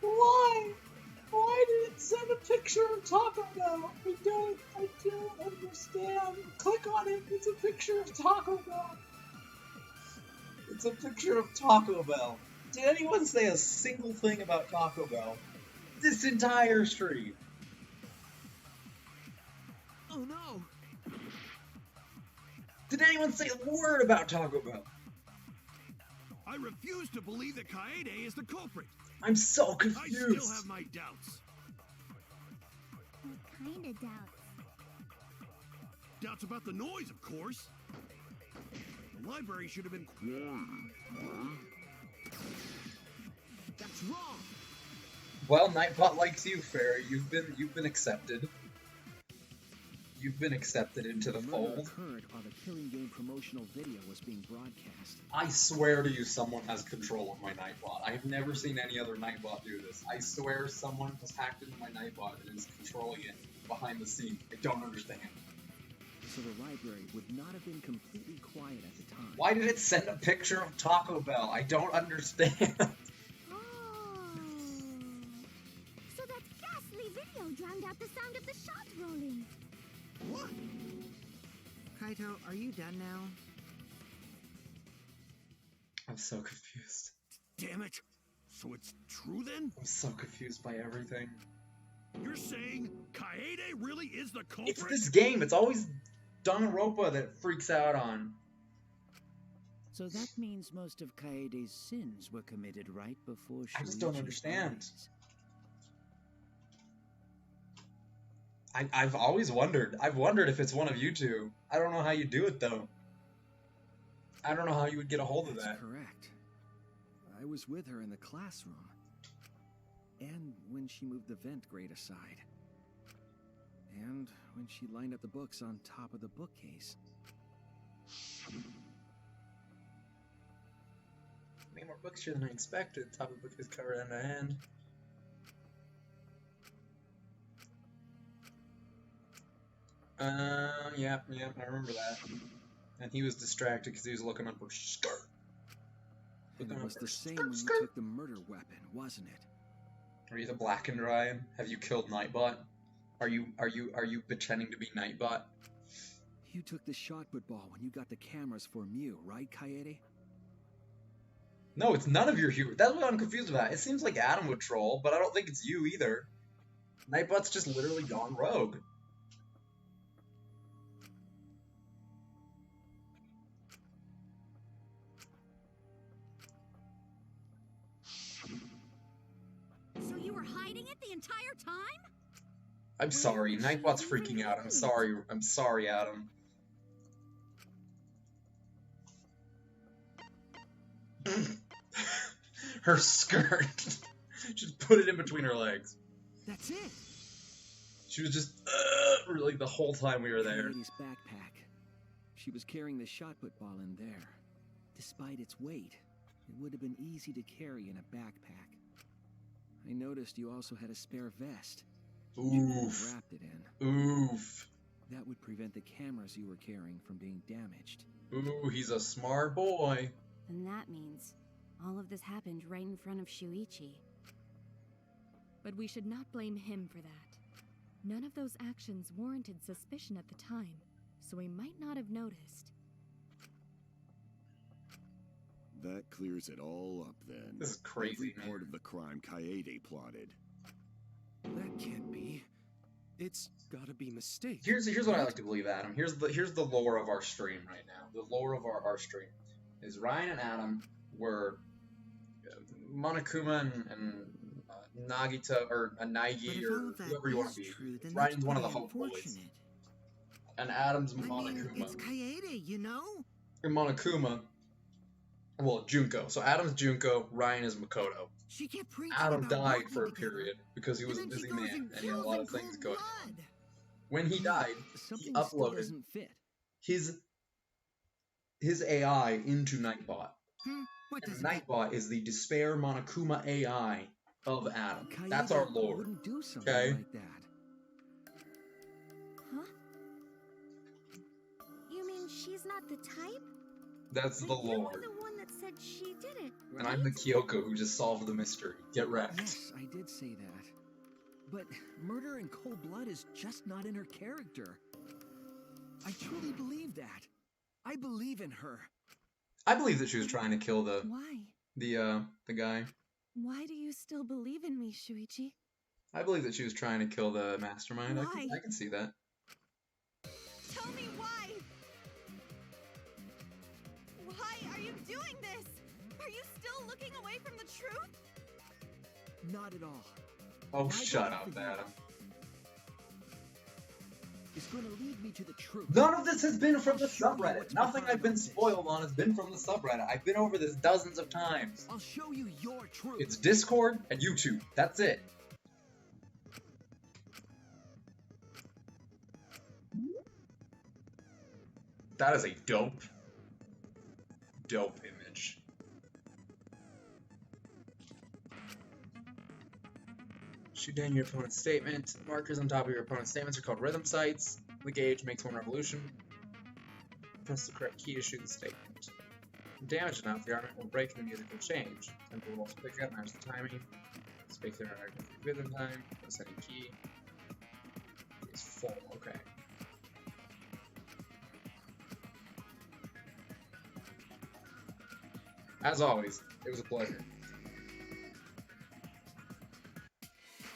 Why? Why did it send a picture of Taco Bell? I don't understand. Click on it. It's a picture of Taco Bell. It's a picture of Taco Bell. Did anyone say a single thing about Taco Bell? This entire stream. Oh no. Did anyone say a word about Taco Bell? I refuse to believe that Kaede is the culprit. I'm so confused. I still have my doubts. What kind of doubts? Doubts about the noise, of course. The library should have been quiet. That's wrong. Well, Nightbot likes you, Fairy. You've been accepted. You've been accepted into the fold. Occurred while the Killing Game promotional video was being broadcast. I swear to you, someone has control of my Nightbot. I've never seen any other Nightbot do this. I swear someone has hacked into my Nightbot and is controlling it behind the scenes. I don't understand. So the library would not have been completely quiet at the time. Why did it send a picture of Taco Bell? I don't understand. So that ghastly video drowned out the sound of the shot rolling. What? Kaito, are you done now? I'm so confused. Damn it. So it's true then? I'm so confused by everything. You're saying Kaede really is the culprit? It's this game. It's always Danganronpa that freaks out on. So that means most of Kaede's sins were committed right before Shuichi's I just don't understand. eyes. I've always wondered. I've wondered if it's one of you two. I don't know how you do it, though. I don't know how you would get a hold of that. That's correct. I was with her in the classroom. And when she moved the vent grate aside. And when she lined up the books on top of the bookcase. Way more books here than I expected. Top of the book is covered end to end. Yeah, I remember that. And he was distracted because he was looking up her skirt. And it was the same when you took the murder weapon, wasn't it? Are you the Black and Ryan? Have you killed Nightbot? Are you pretending to be Nightbot? You took the shot put ball when you got the cameras for Mew, right, Kaede? No, it's none of your humor. That's what I'm confused about. It seems like Adam would troll, but I don't think it's you either. Nightbot's just literally gone rogue. So you were hiding it the entire time? I'm sorry. Nightbot's freaking out. I'm sorry. I'm sorry, Adam. Her skirt. Just put it in between her legs. That's it. She was just really the whole time we were there. Lady's backpack. She was carrying the shot put ball in there. Despite its weight, it would have been easy to carry in a backpack. I noticed you also had a spare vest. Oof. Wrapped it in. Oof. That would prevent the cameras you were carrying from being damaged. Ooh, he's a smart boy. And that means all of this happened right in front of Shuichi. But we should not blame him for that. None of those actions warranted suspicion at the time, so we might not have noticed. That clears it all up then. This is crazy, Every part of the crime Kaede plotted. That can't be. It's gotta be mistake. Here's what I like to believe, Adam. Here's the lore of our stream right now. The lore of our stream is Ryan and Adam were Monokuma and Nagita or Naigi or whoever you want to be. Ryan's one of the Hope Boys, and Adam's Monokuma. It's Kaede, you know. And Monokuma, well, Junko. So Adam's Junko, Ryan is Makoto. She kept preaching Adam about died working for a together. period because he was a busy man and he had a lot of things going on. blood. When he died, he Something still uploaded doesn't fit. his AI into Nightbot. What And does it Nightbot is the Despair Monokuma AI of Adam. Kaede That's our lore. wouldn't do something Okay? like that. Huh? You mean she's not the type? That's the But you lore. were the one that said she did it, right? And I'm the Kyoko who just solved the mystery. Get wrecked. Yes, I did say that. But murder in cold blood is just not in her character. I truly believe that. I believe in her. I believe that she was trying to kill the Why? guy. Why do you still believe in me, Shuichi? I believe that she was trying to kill the mastermind. Why? I can see that. Tell me why! Why are you doing this? Are you still looking away from the truth? Not at all. Oh, My shut goal up, for Adam. It's going to lead me to the truth. None of this has been from the subreddit. Nothing I've been spoiled on has been from the subreddit. I've been over this dozens of times. I'll show you your truth. It's Discord and YouTube. That's it. That is a dope image. Shoot down your opponent's statement. Markers on top of your opponent's statements are called rhythm sites. The gauge makes one revolution. Press the correct key to shoot the statement. Damage enough, the armament will break and the music will change. Tempo will also pick up, match the timing. Space there rhythm time. Press any key. It's full, okay. As always, it was a pleasure.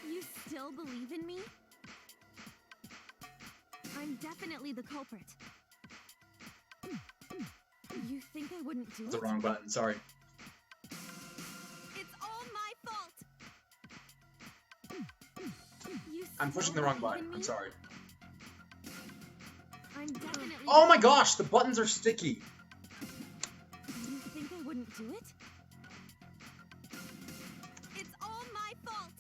You still believe in me? I'm definitely the culprit. You think I wouldn't do It's the it? wrong button, sorry. It's all my fault. You I'm pushing the still wrong believe button, in I'm me? sorry. I'm definitely. Oh my gosh, the buttons are sticky! You think I wouldn't do it? It's all my fault.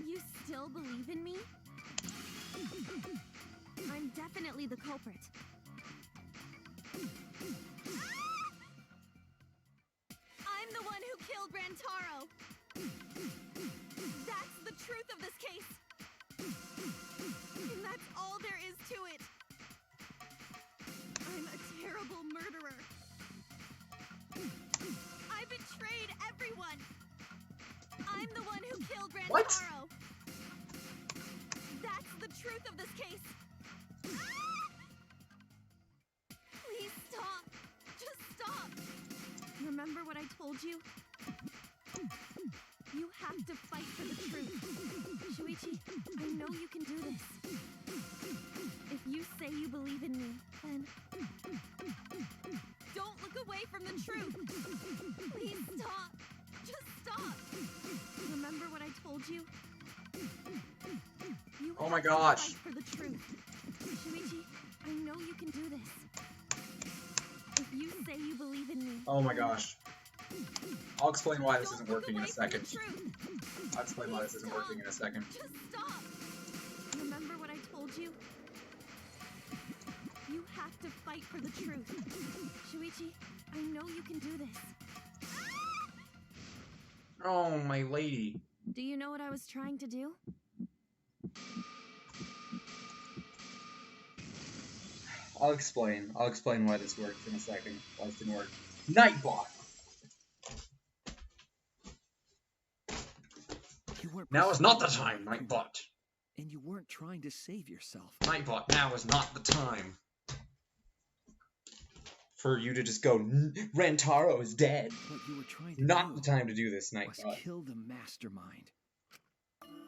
You still believe in me? I'm definitely the culprit. I'm the one who killed Rantaro. That's the truth of this case. And that's all there is to it. I'm a terrible murderer. I betrayed everyone. I'm the one who killed Rantaro. What? That's the truth of this case. Please stop. Just stop. Remember what I told you? You have to fight for the truth. Shuichi, I know you can do this. If you say you believe in me, then don't look away from the truth. Please stop. Just stop. Remember what I told you? You Oh my have to gosh. fight for the truth. Shuichi, I know you can do this. If you say you believe in me. Oh my gosh. I'll explain why this isn't working in a away from the second. truth. I'll explain why this isn't working in a second. Just stop. Remember what I told you? You have to fight for the truth. Shuichi, I know you can do this. Oh, my lady. Do you know what I was trying to do? I'll explain. I'll explain why this works in a second. Why this didn't work. Nightbot! Now is not the time, Nightbot. And you weren't trying to save yourself. Nightbot, now is not the time. For you to just go, Rantaro is dead. What you were trying to Not do the time to do this, was Nightbot. kill the mastermind.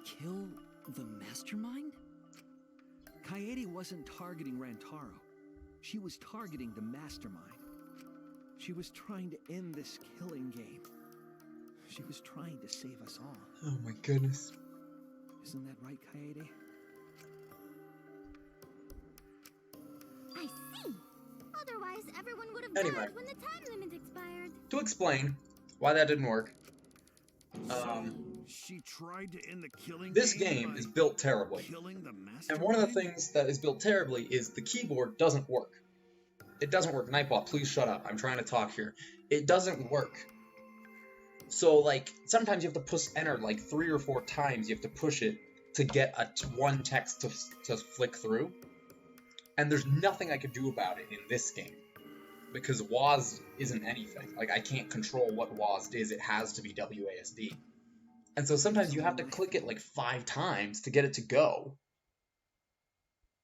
Kill the mastermind? Kaede wasn't targeting Rantaro. She was targeting the mastermind. She was trying to end this killing game. She was trying to save us all. Oh my goodness. Isn't that right, Kaede? I see. Otherwise, everyone would have Anyway. died when the time limit expired. To explain why that didn't work, She tried to end the killing this game by is built terribly. killing the mastermind. And one of the things that is built terribly is the keyboard doesn't work. It doesn't work. Nightbot, please shut up. I'm trying to talk here. It doesn't work. So, like, sometimes you have to push enter like 3 or 4 times. You have to push it to get one text to flick through. And there's nothing I could do about it in this game. Because WASD isn't anything. Like, I can't control what WASD is. It has to be WASD. And so sometimes you have to click it like 5 times to get it to go.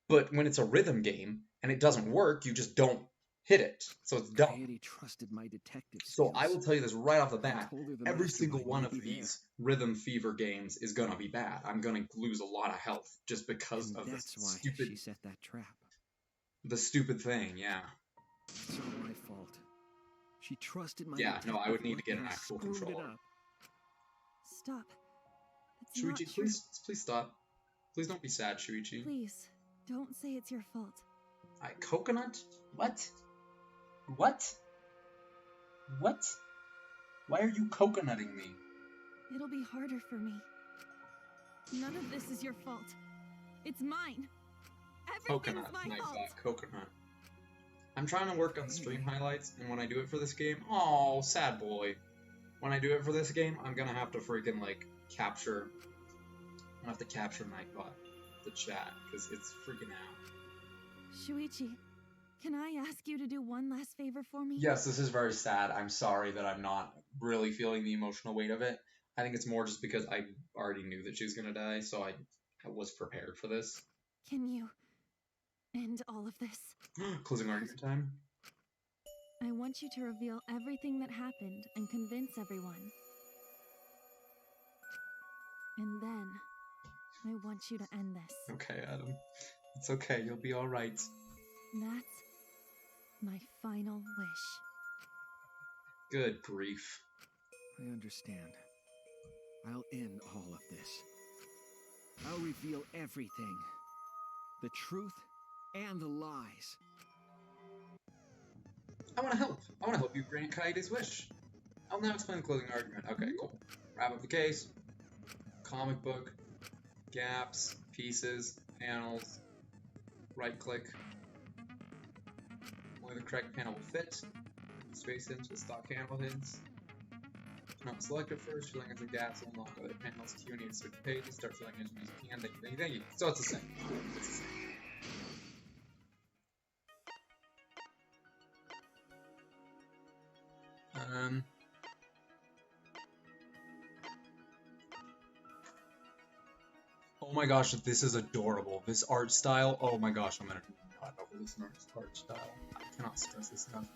But when it's a rhythm game and it doesn't work, you just don't hit it. So it's dumb. Kaede trusted my detective So skills. I will tell you this right off the bat. told her the Every single mastermind one would of be these Rhythm Fever games is going to be bad. I'm going to lose a lot of health just because And of this that's why stupid... she set that trap. The stupid thing, yeah. It's all my fault. She trusted my Yeah, no, I would need to detective get an work and I actual screwed it controller. up. Stop. It's not Shuichi, true. please stop. Please don't be sad, Shuichi. Please, don't say it's your fault. Coconut? What? What? What? Why are you coconutting me? It'll be harder for me. None of this is your fault. It's mine. Everything's Coconut, my nice fault. coconut. I'm trying to work on stream highlights, and when I do it for this game, oh, sad boy. When I do it for this game, I'm gonna have to freaking, like, capture... I'm gonna have to capture Nightbot, the chat, because it's freaking out. Shuichi, can I ask you to do one last favor for me? Yes, this is very sad. I'm sorry that I'm not really feeling the emotional weight of it. I think it's more just because I already knew that she was gonna die, so I was prepared for this. Can you end all of this? Closing argument time. I want you to reveal everything that happened and convince everyone. And then, I want you to end this. Okay, Adam. It's okay, you'll be alright. That's my final wish. Good grief. I understand. I'll end all of this. I'll reveal everything. The truth and the lies. I want to help. I want to help you grant Kaede's wish. I'll now explain the closing argument. Okay, cool. Wrap up the case. Comic book. Gaps. Pieces. Panels. Right click. Only the correct panel will fit. Space hints with stock panel hints. Not selected first. Filling in the gaps will unlock other panels. Q need to switch pages. Start filling in as you can. Thank you. So it's the same. It's the same. Oh my gosh, this is adorable. This art style, oh my gosh, I'm gonna not over this art style. I cannot stress this enough.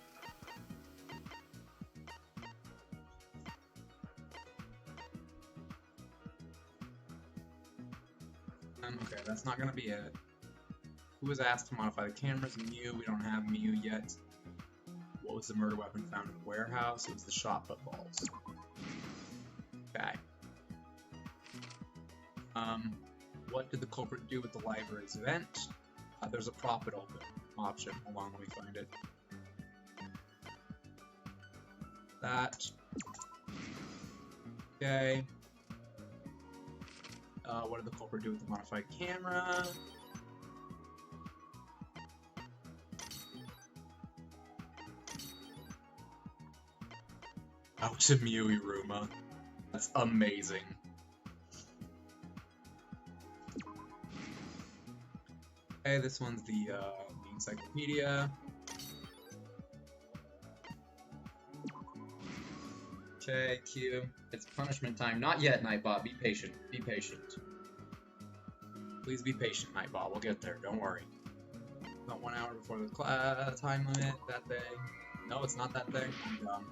Okay, that's not gonna be it. Who was asked to modify the cameras? Mew. We don't have Mew yet. What was the murder weapon found in the warehouse? It was the shot put balls. Okay. What did the culprit do with the library's vent? There's a prop it open option. Hold on, let me find it. That. Okay. What did the culprit do with the modified camera? Out to Muiruma. That's amazing. Okay, this one's the encyclopedia. Okay, Q. It's punishment time. Not yet, Nightbot. Be patient. Be patient. Please be patient, Nightbot. We'll get there. Don't worry. About 1 hour before the time limit. That thing. No, it's not that thing. I'm dumb.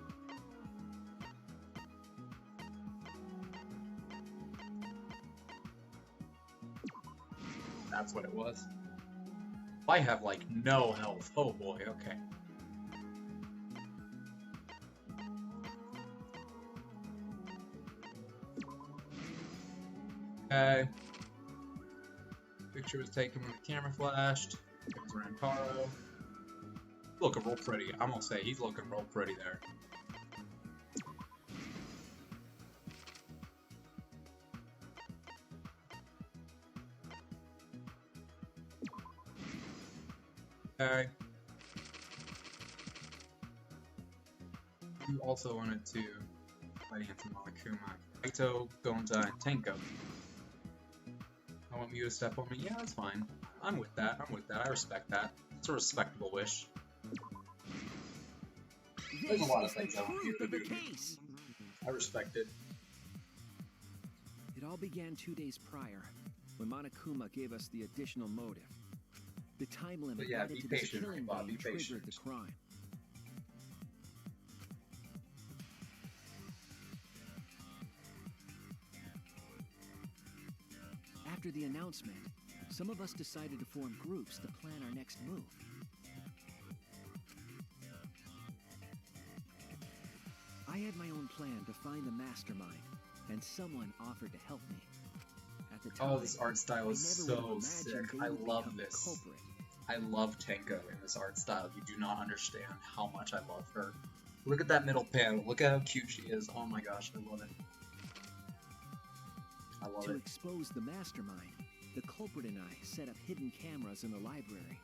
That's what it was. I have, like, no health. Oh boy, okay. Okay. Picture was taken when the camera flashed. It was Rantaro. Looking real pretty. I'm gonna say he's looking real pretty there. Okay. You also wanted to fight Anson Monokuma. Kaito, Gonta, and Tenko. I want you to step on me. Yeah, that's fine. I'm with that. I'm with that. I respect that. It's a respectable wish. There's a lot of things I want you to do. I respect it. It all began 2 days prior, when Monokuma gave us the additional motive. The time limit added to this killing game triggered the crime. After the announcement, some of us decided to form groups to plan our next move. I had my own plan to find the mastermind, and someone offered to help me. At the time, oh, this art style is so sick. I love this. I love Tenko in this art style. You do not understand how much I love her. Look at that middle panel. Look at how cute she is. Oh my gosh, I love it. I love it. To expose the mastermind, the culprit and I set up hidden cameras in the library.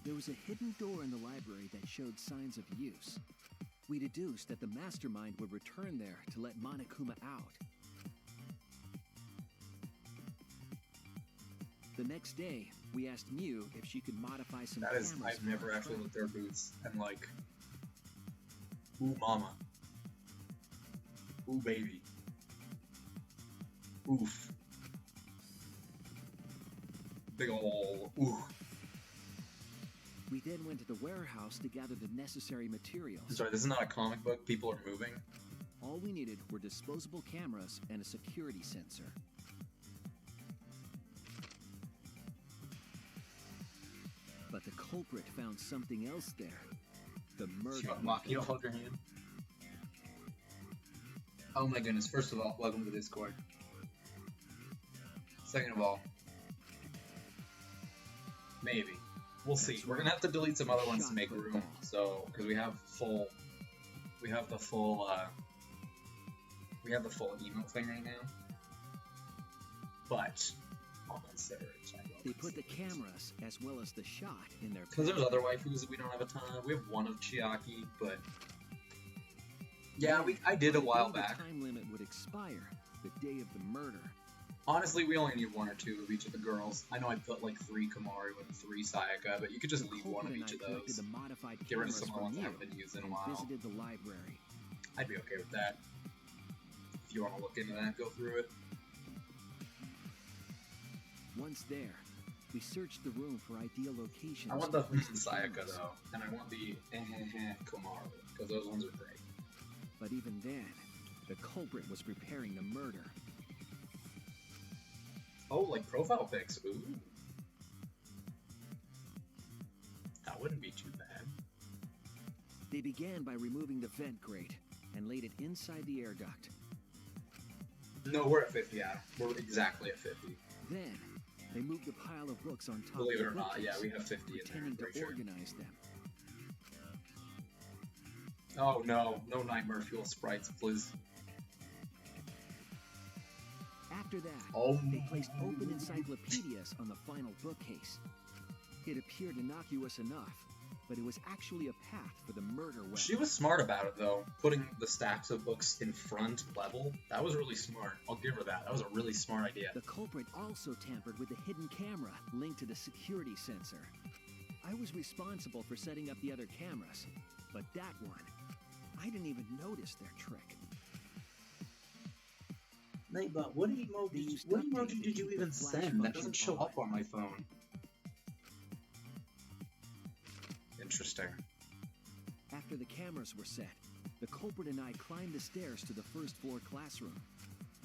There was a hidden door in the library that showed signs of use. We deduced that the mastermind would return there to let Monokuma out. The next day, we asked Mew if she could modify some cameras. I've never actually looked at her boots and like, ooh mama. Ooh baby. Oof. Big ol' ooh. We then went to the warehouse to gather the necessary materials. I'm sorry, this is not a comic book. People are moving. All we needed were disposable cameras and a security sensor. But the culprit found something else there. The murder. You don't hold your hand. Oh my goodness, first of all, welcome to Discord. Second of all, maybe. We'll see. We're gonna have to delete some other ones to make room, so, because we have the full emo thing right now. But, I'll consider it. They put the cameras, as well as the shot, in their... Because there's other waifus that we don't have a ton of. We have one of Chiaki, but... Yeah, I did a while back. The time limit would expire the day of the murder. Honestly, we only need one or two of each of the girls. I know I put like 3 Komari with 3 Sayaka, but you could just leave one of each of those. Get rid of some of the ones that haven't been used in a while. Visited the library. I'd be okay with that. If you want to look into that, go through it. Once there, we searched the room for ideal locations. I want the Sayaka though, and I want the Komaru, because those ones are great. But even then, the culprit was preparing the murder. Oh, like profile pics. Ooh. That wouldn't be too bad. They began by removing the vent grate and laid it inside the air duct. No, we're at 50, Adam. We're exactly at 50. Then, they moved a pile of books on top Believe of it the or not, yeah, bookcase, we have 50 in there, pretending pretty to sure. organize them. Oh no, no Nightmare Fuel sprites, please. After that, Oh. they placed open encyclopedias on the final bookcase. It appeared innocuous enough, but it was actually a path for the murder weapon. She was smart about it, though. Putting the stacks of books in front level, that was really smart. I'll give her that. That was a really smart idea. The culprit also tampered with the hidden camera linked to the security sensor. I was responsible for setting up the other cameras, but that one, I didn't even notice their trick. Nightbot, what emoji did you even send? That doesn't show up on my phone. Interesting. After the cameras were set, the culprit and I climbed the stairs to the first floor classroom.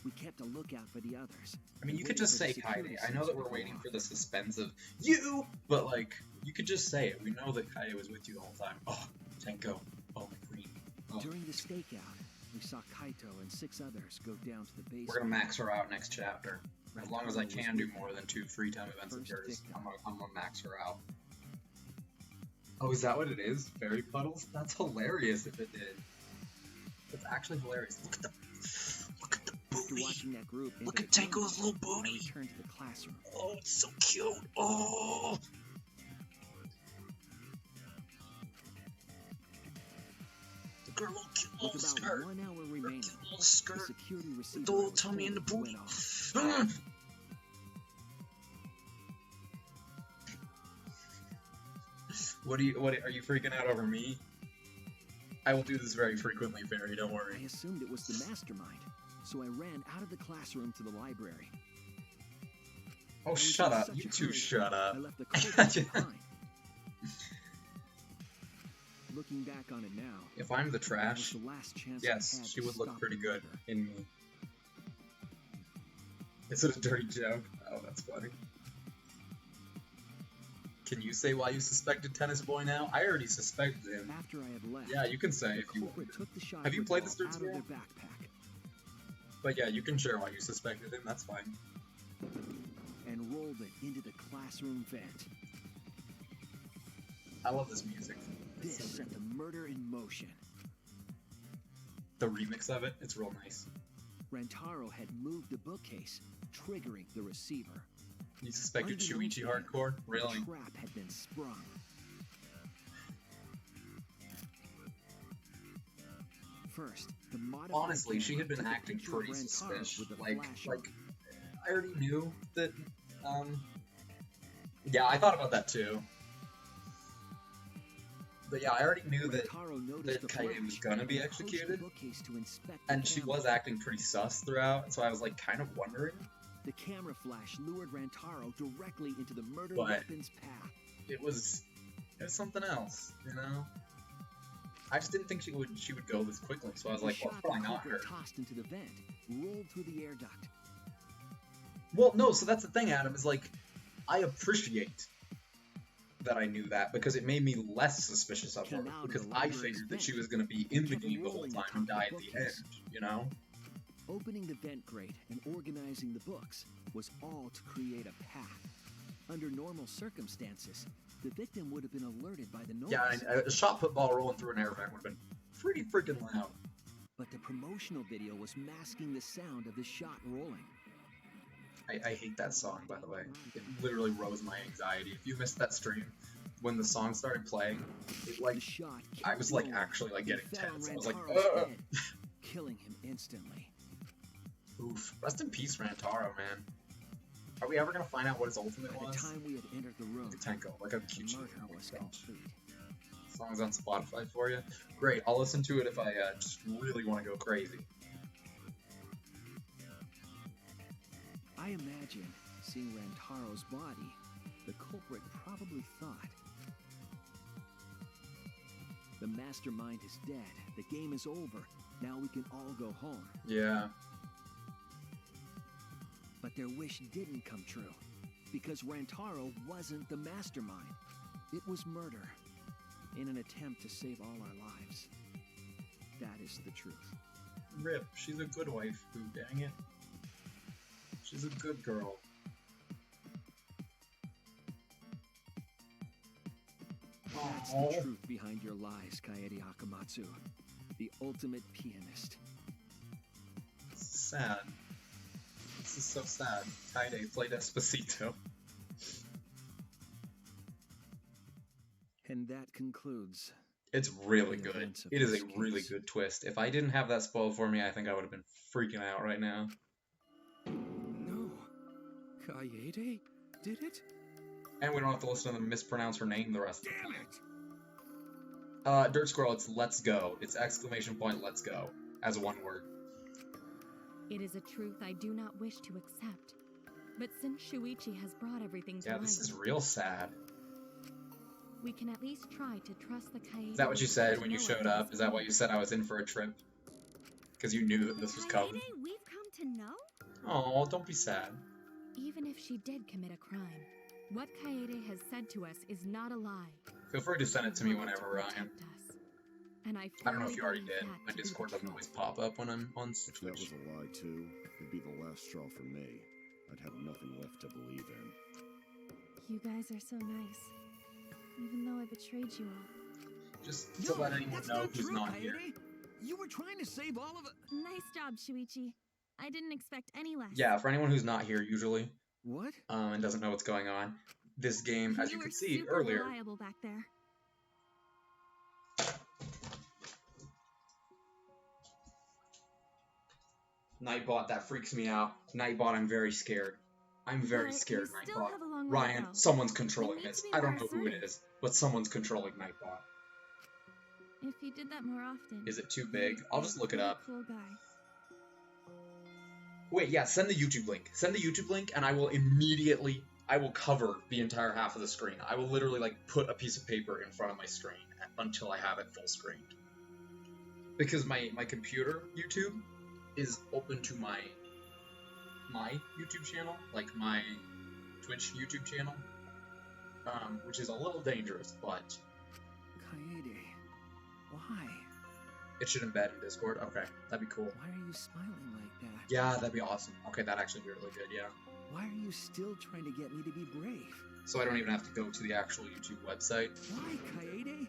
We kept a lookout for the others. I mean, you could just say Kaede. I know that we're waiting for the suspense of you, but like, you could just say it. We know that Kaede was with you the whole time. Oh, Tenko. Oh, my queen. Oh. During the stakeout, we saw Kaito and 6 others go down to the basement. We're gonna max her out next chapter. As long as I can do more than 2 free-time events of hers, I'm gonna max her out. Oh, is that what it is? Fairy puddles? That's hilarious if it did. That's actually hilarious. Look at the After watching that group, look at Tenko's little booty. I returned to the classroom. Oh, it's so cute. Oh. The girl with cute little With about skirt. 1 hour remaining, Little skirt. the security receiver The little was tummy and the pulled booty. went off. What are you freaking out over me? I will do this very frequently, Fairy, don't worry. I assumed it was the mastermind, so I ran out of the classroom to the library. Oh, shut up. You two shut up. I left the culprit behind. Looking back on it now, If I'm the that trash, was the last chance I yes, had she to would look stop pretty the good murder. in me. Is it a dirty joke? Oh, that's funny. Can you say why you suspected Tennis Boy now? I already suspected him. After I had left, Yeah, you can say the if you culprit want. took the shot Have you played this football dude's out of game? their backpack But yeah, you can share why you suspected him, that's fine. and rolled it into the classroom vent. I love this music. This set the murder in motion. The remix of it, it's real nice. Rantaro had moved the bookcase, triggering the receiver. You suspected Unbeknownst Shuichi to him, hardcore? Really? A trap had been sprung. First, the modified Honestly, she had been camera took a acting picture of pretty Rantaro suspicious. with a Like, flash I already knew that, yeah, I thought about that too. But yeah, I already knew that Kaede was gonna be executed, and she was acting pretty sus throughout, so I was like kind of wondering. The camera flash lured Rantaro directly into the murder But weapon's path. It was something else, you know? I just didn't think she would go this quickly, so I was The like, well, shot probably the not her. culprit tossed into the vent, rolled through the air duct. Well, no, so that's the thing, Adam, is like, I appreciate that I knew that, because it made me less suspicious of her, Came out of because the I library's figured that vent, she was going to be in the kept game the whole rolling time atop and the die at the end, bookcase. you know? Opening the vent grate and organizing the books was all to create a path. Under normal circumstances, the victim would have been alerted by the noise. Yeah, a shot put ball rolling through an air vent would have been pretty freaking loud. But the promotional video was masking the sound of the shot rolling. I hate that song, by the way. It literally rose my anxiety. If you missed that stream, when the song started playing, it, like, I was like actually like getting tense. I was like, ugh. Killing him instantly. Oof. Rest in peace, Rantaro, man. Are we ever gonna find out what his ultimate By the was? time we had entered the room, Tenko, like a cute the murder was complete. Song's on Spotify for you. Great, I'll listen to it if I just really want to go crazy. I imagine, seeing Rantaro's body, the culprit probably thought, the mastermind is dead, the game is over, now we can all go home. Yeah. But their wish didn't come true, because Rantaro wasn't the mastermind. It was murder, in an attempt to save all our lives. That is the truth. Rip, she's a good wife, who, dang it. She's a good girl. That's the truth behind your lies, Kaede Akamatsu. The ultimate pianist. Sad. This is so sad. Kaede played Despacito. And that concludes. It's really good. It is a really good twist. If I didn't have that spoiled for me, I think I would have been freaking out right now. No. Kaede did it? And we don't have to listen to them mispronounce her name the rest of the Damn time. it! Dirt Squirrel, it's let's go. It's exclamation point let's go. As one word. It is a truth I do not wish to accept. But since Shuichi has brought everything to light... Yeah, this is real sad. We can at least try to trust the Kaede... Is that what you said when you showed up? Is that why you said I was in for a trip? Because you knew that this was coming? Kaede, we've come to know? Oh, don't be sad. Even if she did commit a crime, what Kaede has said to us is not a lie. Feel free to send it to me whenever, Ryan. And I don't know if you already did. My Discord doesn't always pop up when I'm on Twitch. If that was a lie, too, it'd be the last straw for me. I'd have nothing left to believe in. You guys are so nice. Even though I betrayed you all. Just to let anyone know who's not here. You were trying to save all of it. Nice job, Shuichi. I didn't expect any less. Yeah, for anyone who's not here usually. What? And doesn't know what's going on. This game, as you could see super earlier. Reliable back there. Nightbot, that freaks me out. Nightbot, I'm very scared. I'm very scared, Nightbot. Ryan, go. someone's controlling this. I don't know who it is, but someone's controlling Nightbot. If you did that more often. Is it too big? I'll just look it up. Cool guy. Wait, yeah, send the YouTube link. Send the YouTube link, and I will immediately, I will cover the entire half of the screen. I will literally, like, put a piece of paper in front of my screen until I have it full screened. Because my computer YouTube is open to my YouTube channel, like my Twitch YouTube channel, which is a little dangerous, but... Kaede, why? It should embed in Discord? Okay, that'd be cool. Why are you smiling like that? Yeah, that'd be awesome. Okay, that'd actually be really good, yeah. Why are you still trying to get me to be brave? So I don't even have to go to the actual YouTube website. Why, Kaede?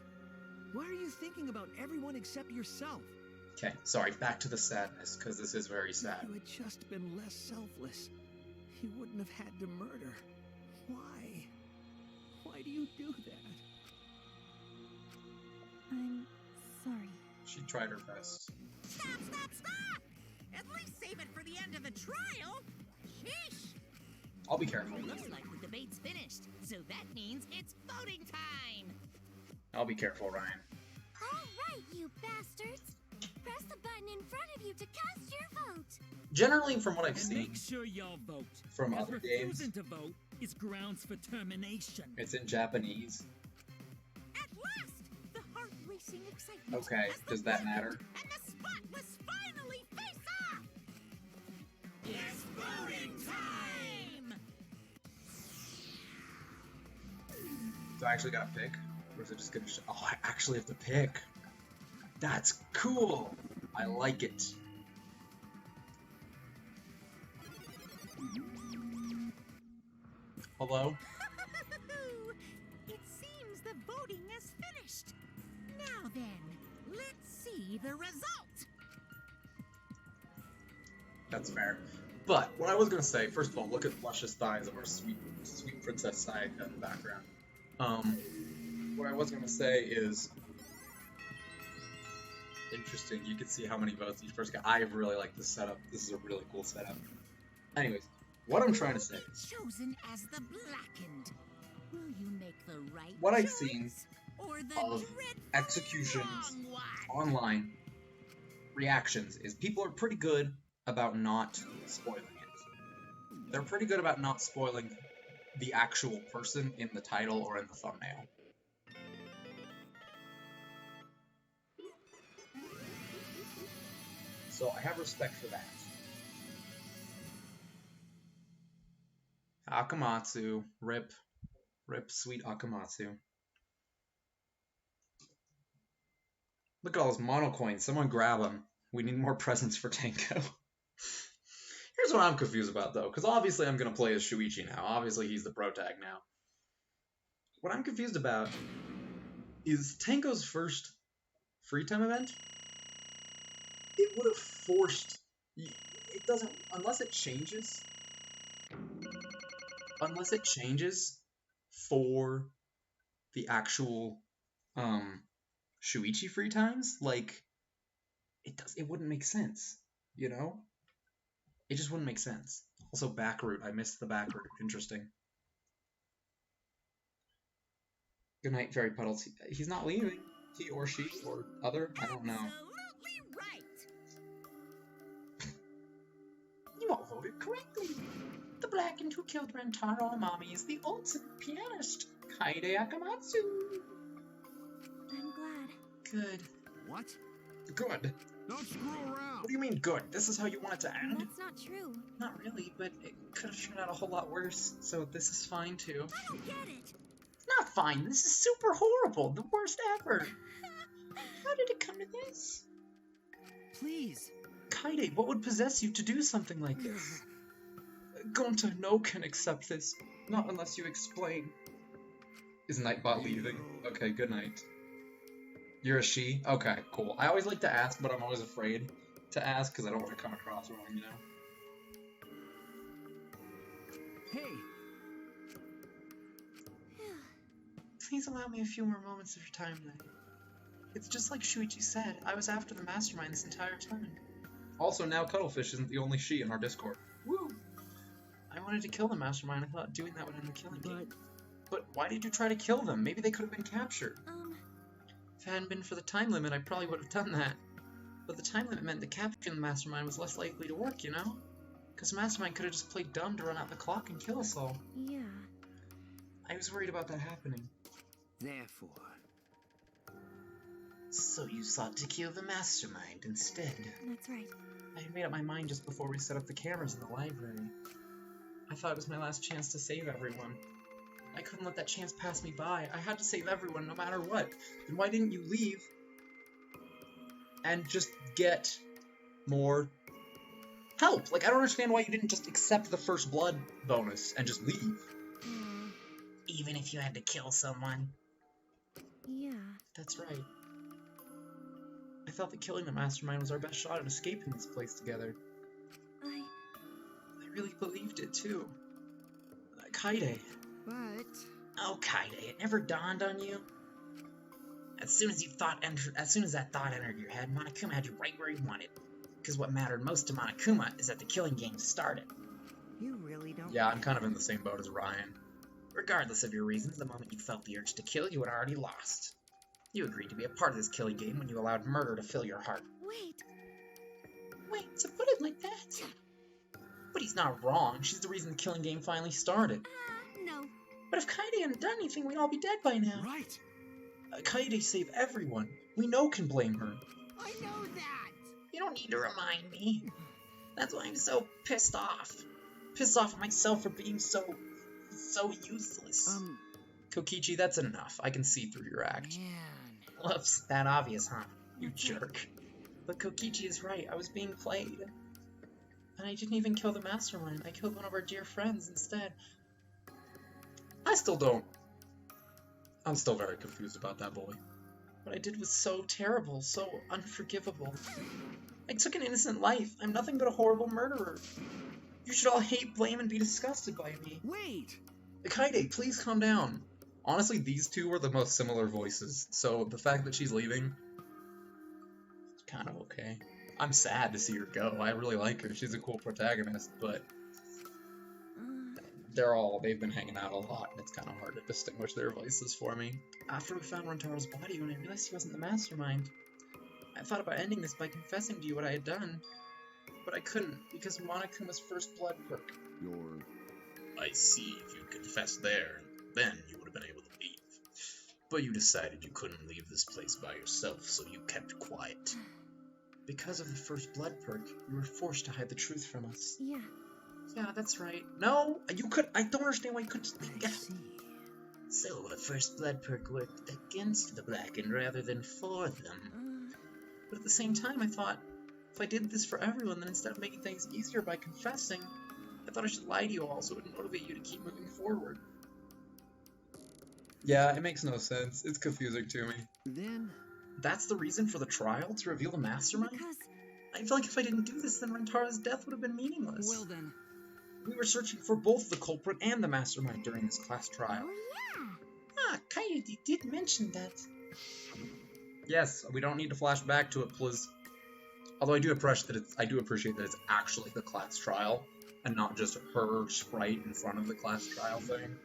Why are you thinking about everyone except yourself? Okay, sorry, back to the sadness, because this is very sad. If you had just been less selfless, you wouldn't have had to murder. Why? Why do you do that? I'm sorry. She tried her best. Stop! At least save it for the end of the trial. Sheesh! I'll be careful. Looks like the debate's finished, so that means it's voting time. I'll be careful, Ryan. All right, you bastards. Press the button in front of you to cast your vote. Generally, from what I've seen, Make sure y'all vote. From Because other games. refusing to vote is grounds for termination. It's in Japanese. At last, the heart-racing excitement. Okay, does that matter? And the spotless finally face off. It's voting time. Do I actually gotta pick? Or is it just gonna oh, I actually have to pick. That's cool! I like it. Hello? It seems the voting is finished. Now then, let's see the result. That's fair. But, what I was gonna say, first of all, look at luscious thighs of our sweet Princess Sayaka in the background. What I was gonna say is... Interesting, you can see how many votes each person got. I really like this setup. This is a really cool setup. Anyways, what I'm trying to say... Chosen as the blackened. Will you make the right What I've choice, seen or the of dreadfully executions wrong one? online reactions is people are pretty good about not spoiling it. They're pretty good about not spoiling the actual person in the title or in the thumbnail. So I have respect for that. Akamatsu, rip sweet Akamatsu. Look at all those mono coins. Someone grab them. We need more presents for Tango. Here's what I'm confused about, though, because obviously I'm going to play as Shuichi now. Obviously he's the protag now. What I'm confused about is Tango's first free time event. It would have forced... It doesn't... Unless it changes for the actual Shuichi free times, like, it wouldn't make sense, you know? It just wouldn't make sense. Also, back route. I missed the back route. Interesting. Good night, Fairy Puddles. He's not leaving. He or she or other. I don't know. Absolutely right. You all voted correctly. The Blackened who killed Rentaro Amami is the ultimate pianist, Kaede Akamatsu. I'm glad. Good. What? Good. Don't screw around. What do you mean good? This is how you want it to end? That's not true. Not really, but it could have turned out a whole lot worse, so this is fine too. I don't get it. It's not fine. This is super horrible. The worst ever. How did it come to this? Please. Kaede, what would possess you to do something like this? Gonta no can accept this. Not unless you explain. Is Nightbot leaving? Okay, good night. You're a she? Okay, cool. I always like to ask, but I'm always afraid to ask because I don't want to come across wrong, you know? Hey. Please allow me a few more moments of your time tonight. It's just like Shuichi said, I was after the mastermind this entire time. Also, now Cuttlefish isn't the only she in our Discord. Woo! I wanted to kill the mastermind. I thought doing that would end the killing game. But why did you try to kill them? Maybe they could have been captured. If it hadn't been for the time limit, I probably would have done that. But the time limit meant that capturing the mastermind was less likely to work, you know? Because the mastermind could have just played dumb to run out the clock and kill us all. Yeah. I was worried about that happening. Therefore. So you sought to kill the mastermind instead. That's right. I had made up my mind just before we set up the cameras in the library. I thought it was my last chance to save everyone. I couldn't let that chance pass me by. I had to save everyone no matter what. Then why didn't you leave and just get more help? Like, I don't understand why you didn't just accept the first blood bonus and just leave. Even if you had to kill someone. Yeah. That's right. I felt that killing the mastermind was our best shot at escaping this place together. I really believed it too. Kaede. But... Oh, Kaede, it never dawned on you? As soon as that thought entered your head, Monokuma had you right where he wanted. Because what mattered most to Monokuma is that the killing game started. You really don't... Yeah, I'm kind of in the same boat as Ryan. Regardless of your reasons, the moment you felt the urge to kill, you had already lost. You agreed to be a part of this killing game when you allowed murder to fill your heart. Wait, to put it like that? But he's not wrong. She's the reason the killing game finally started. No. But if Kaede hadn't done anything, we'd all be dead by now. Right. Kaede saved everyone. We can blame her. I know that. You don't need to remind me. That's why I'm so pissed off. Pissed off at myself for being so useless. Kokichi, that's enough. I can see through your act. Man. Whoops, that obvious, huh? You jerk. But Kokichi is right. I was being played. And I didn't even kill the mastermind. I killed one of our dear friends instead. I still don't. I'm still very confused about that boy. What I did was so terrible, so unforgivable. I took an innocent life. I'm nothing but a horrible murderer. You should all hate, blame, and be disgusted by me. Wait! Kaede, please calm down. Honestly, these two were the most similar voices, so the fact that she's leaving, it's kind of okay. I'm sad to see her go. I really like her. She's a cool protagonist, but they've been hanging out a lot, and it's kind of hard to distinguish their voices for me. After we found Rentaro's body, when I realized he wasn't the mastermind, I thought about ending this by confessing to you what I had done. But I couldn't, because Monokuma's first blood perk. I see. If you'd confessed there, then you would have been able to leave. But you decided you couldn't leave this place by yourself, so you kept quiet. Because of the first blood perk, you were forced to hide the truth from us. Yeah. Yeah, that's right. No, I don't understand why you couldn't just leave. So the first blood perk worked against the Blackened rather than for them. But at the same time, I thought, If I did this for everyone, then instead of making things easier by confessing, I thought I should lie to you all so it would motivate you to keep moving forward. Yeah, it makes no sense. It's confusing to me. Then... That's the reason for the trial? To reveal the mastermind? Because... I feel like if I didn't do this, then Rentaro's death would have been meaningless. Well then... We were searching for both the culprit and the mastermind during this class trial. Oh, yeah. Ah, Kaede did mention that. Yes, we don't need to flash back to it, please. Although I do appreciate that it's actually the class trial, and not just her sprite in front of the class trial thing.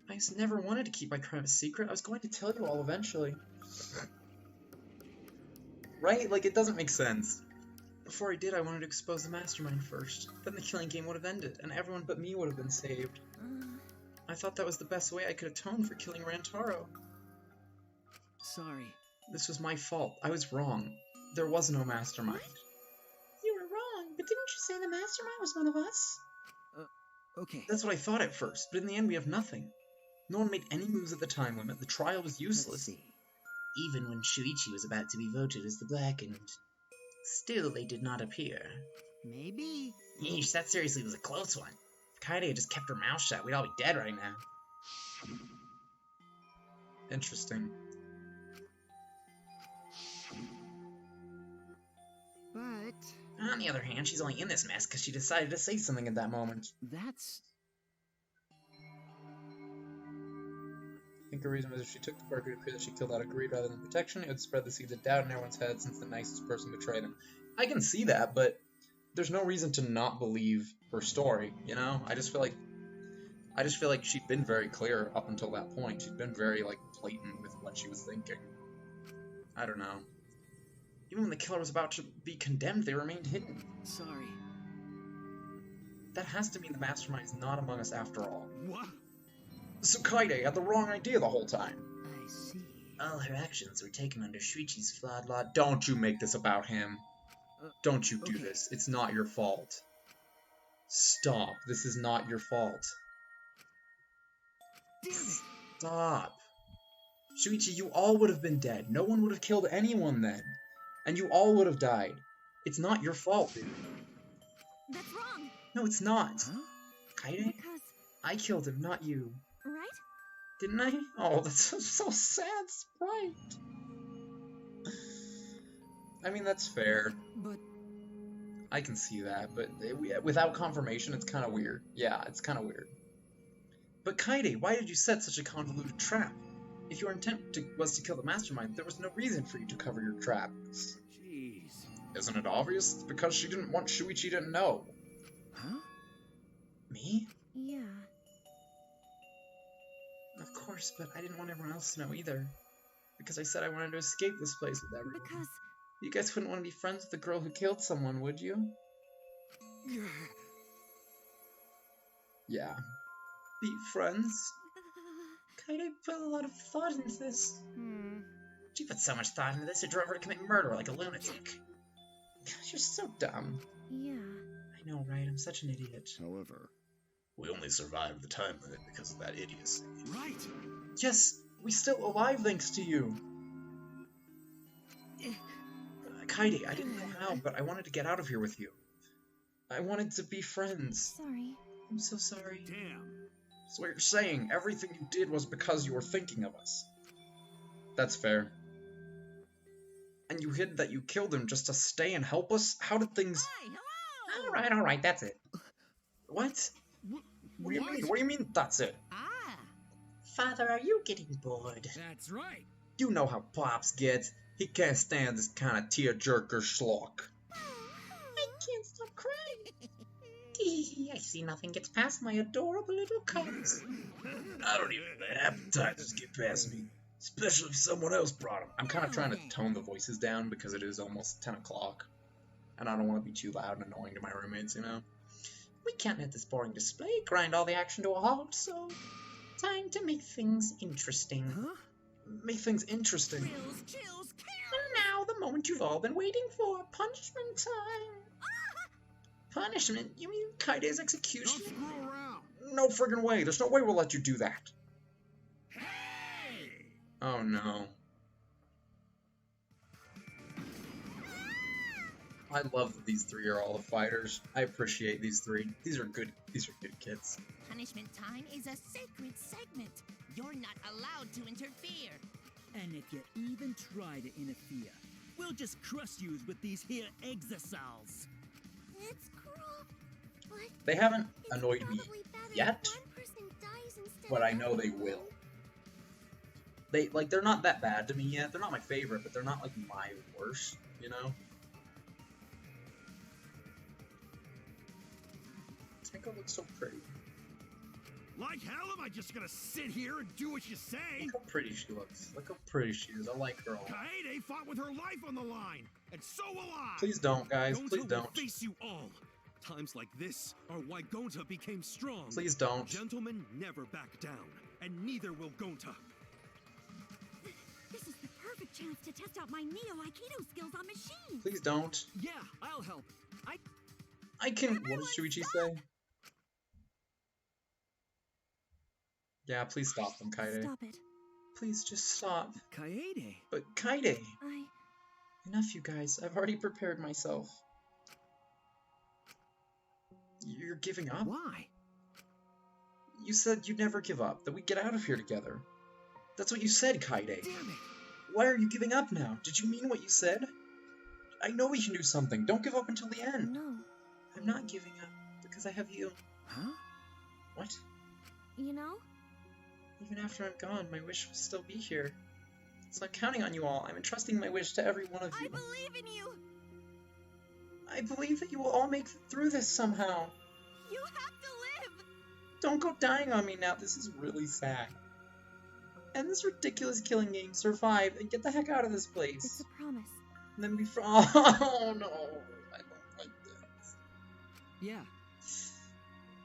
I just never wanted to keep my crime a secret. I was going to tell you all eventually. Right? Like, it doesn't make sense. Before I did, I wanted to expose the mastermind first. Then the killing game would have ended, and everyone but me would have been saved. I thought that was the best way I could atone for killing Rantaro. Sorry. This was my fault. I was wrong. There was no mastermind. You were wrong, but didn't you say the mastermind was one of us? Okay. That's what I thought at first, but in the end we have nothing. No one made any moves at the time limit. The trial was useless. Even when Shuichi was about to be voted as the Blackened, still they did not appear. Maybe. Yeesh, that seriously was a close one. If Kaede had just kept her mouth shut, we'd all be dead right now. Interesting. But... On the other hand, she's only in this mess because she decided to say something at that moment. That's... I think a reason was if she took the part to appear that she killed out of greed rather than protection, it would spread the seeds of doubt in everyone's head since the nicest person betrayed him. I can see that, but there's no reason to not believe her story, you know? I just feel like she'd been very clear up until that point. She'd been very, like, blatant with what she was thinking. I don't know. Even when the killer was about to be condemned, they remained hidden. Sorry. That has to mean the mastermind is not among us after all. What? So Kaede had the wrong idea the whole time. I see. All her actions were taken under Shuichi's flawed law. Don't you make this about him. Don't you do this. It's not your fault. Stop. This is not your fault. Damn it. Stop. Shuichi, you all would have been dead. No one would have killed anyone then. And you all would have died. It's not your fault, dude. That's wrong. No, it's not. Huh? Kaede? Because... I killed him, not you. Right? Didn't I? Oh, that's so sad, Sprite. I mean, that's fair. But... I can see that, but without confirmation, it's kind of weird. Yeah, it's kind of weird. But Kaede, why did you set such a convoluted trap? If your intent was to kill the mastermind, there was no reason for you to cover your tracks. Jeez. Isn't it obvious? It's because she didn't want Shuichi to know. Huh? Me? Yeah. Of course, but I didn't want everyone else to know either. Because I said I wanted to escape this place with everyone. Because... You guys wouldn't want to be friends with the girl who killed someone, would you? Yeah. Be friends? Kaede put a lot of thought into this. She put so much thought into this, it drove her to commit murder like a lunatic. You're so dumb. Yeah. I know, right? I'm such an idiot. However, we only survived the time limit because of that idiocy. Right. Yes, we're still alive thanks to you. Kaede, I didn't know how, but I wanted to get out of here with you. I wanted to be friends. Sorry. I'm so sorry. Damn. That's what you're saying. Everything you did was because you were thinking of us. That's fair. And you hid that you killed him just to stay and help us? How did things... Hi, hello! Alright, that's it. What? What do you mean? What do you mean, that's it? Ah, Father, are you getting bored? That's right. You know how Pops gets. He can't stand this kind of tearjerker schlock. I can't stop crying. I see nothing gets past my adorable little cubs. I don't even have the appetite to get past me. Especially if someone else brought them. I'm kind of trying to tone the voices down because it is almost 10 o'clock. And I don't want to be too loud and annoying to my roommates, you know? We can't let this boring display grind all the action to a halt, so... Time to make things interesting. Huh? Make things interesting. Chills, chills, And now, the moment you've all been waiting for. Punishment time. Punishment? You mean Kaide's Don't execution? screw around. No friggin' way. There's no way we'll let you do that. Hey! Oh no. I love that these three are all the fighters. I appreciate these three. These are good kids. Punishment time is a sacred segment. You're not allowed to interfere. And if you even try to interfere, we'll just crush you with these here exosols. It's cruel, but They haven't annoyed me yet, but I know they will. They're not that bad to me yet. They're not my favorite, but they're not like my worst, you know? Tinko looks so pretty. Like hell am I just gonna sit here and do what you say? Look how pretty she looks. Look how pretty she is. I like her a lot. Kaede fought with her life on the line, and so will I. Please don't, guys. Gonta Please will don't. face you all. Times like this are why Gonta became strong. Please don't. Gentlemen never back down, and neither will Gonta. This is the perfect chance to test out my Neo Aikido skills on machines. Please don't. Yeah, I'll help. I can. What does Shuichi say? Yeah, please stop them, Kaede. Stop it. Please just stop. Kaede. But Kaede. I... Enough, you guys. I've already prepared myself. You're giving up? Why? You said you'd never give up, that we'd get out of here together. That's what you said, Kaede. Damn it. Why are you giving up now? Did you mean what you said? I know we can do something. Don't give up until the end. No. I'm not giving up, because I have you. Huh? What? You know? Even after I'm gone, my wish will still be here. So I'm counting on you all. I'm entrusting my wish to every one of you. I believe in you. I believe that you will all make it through this somehow. You have to live. Don't go dying on me now. This is really sad. And this ridiculous killing game, survive, and get the heck out of this place. It's a promise. And then oh no, I don't like this. Yeah.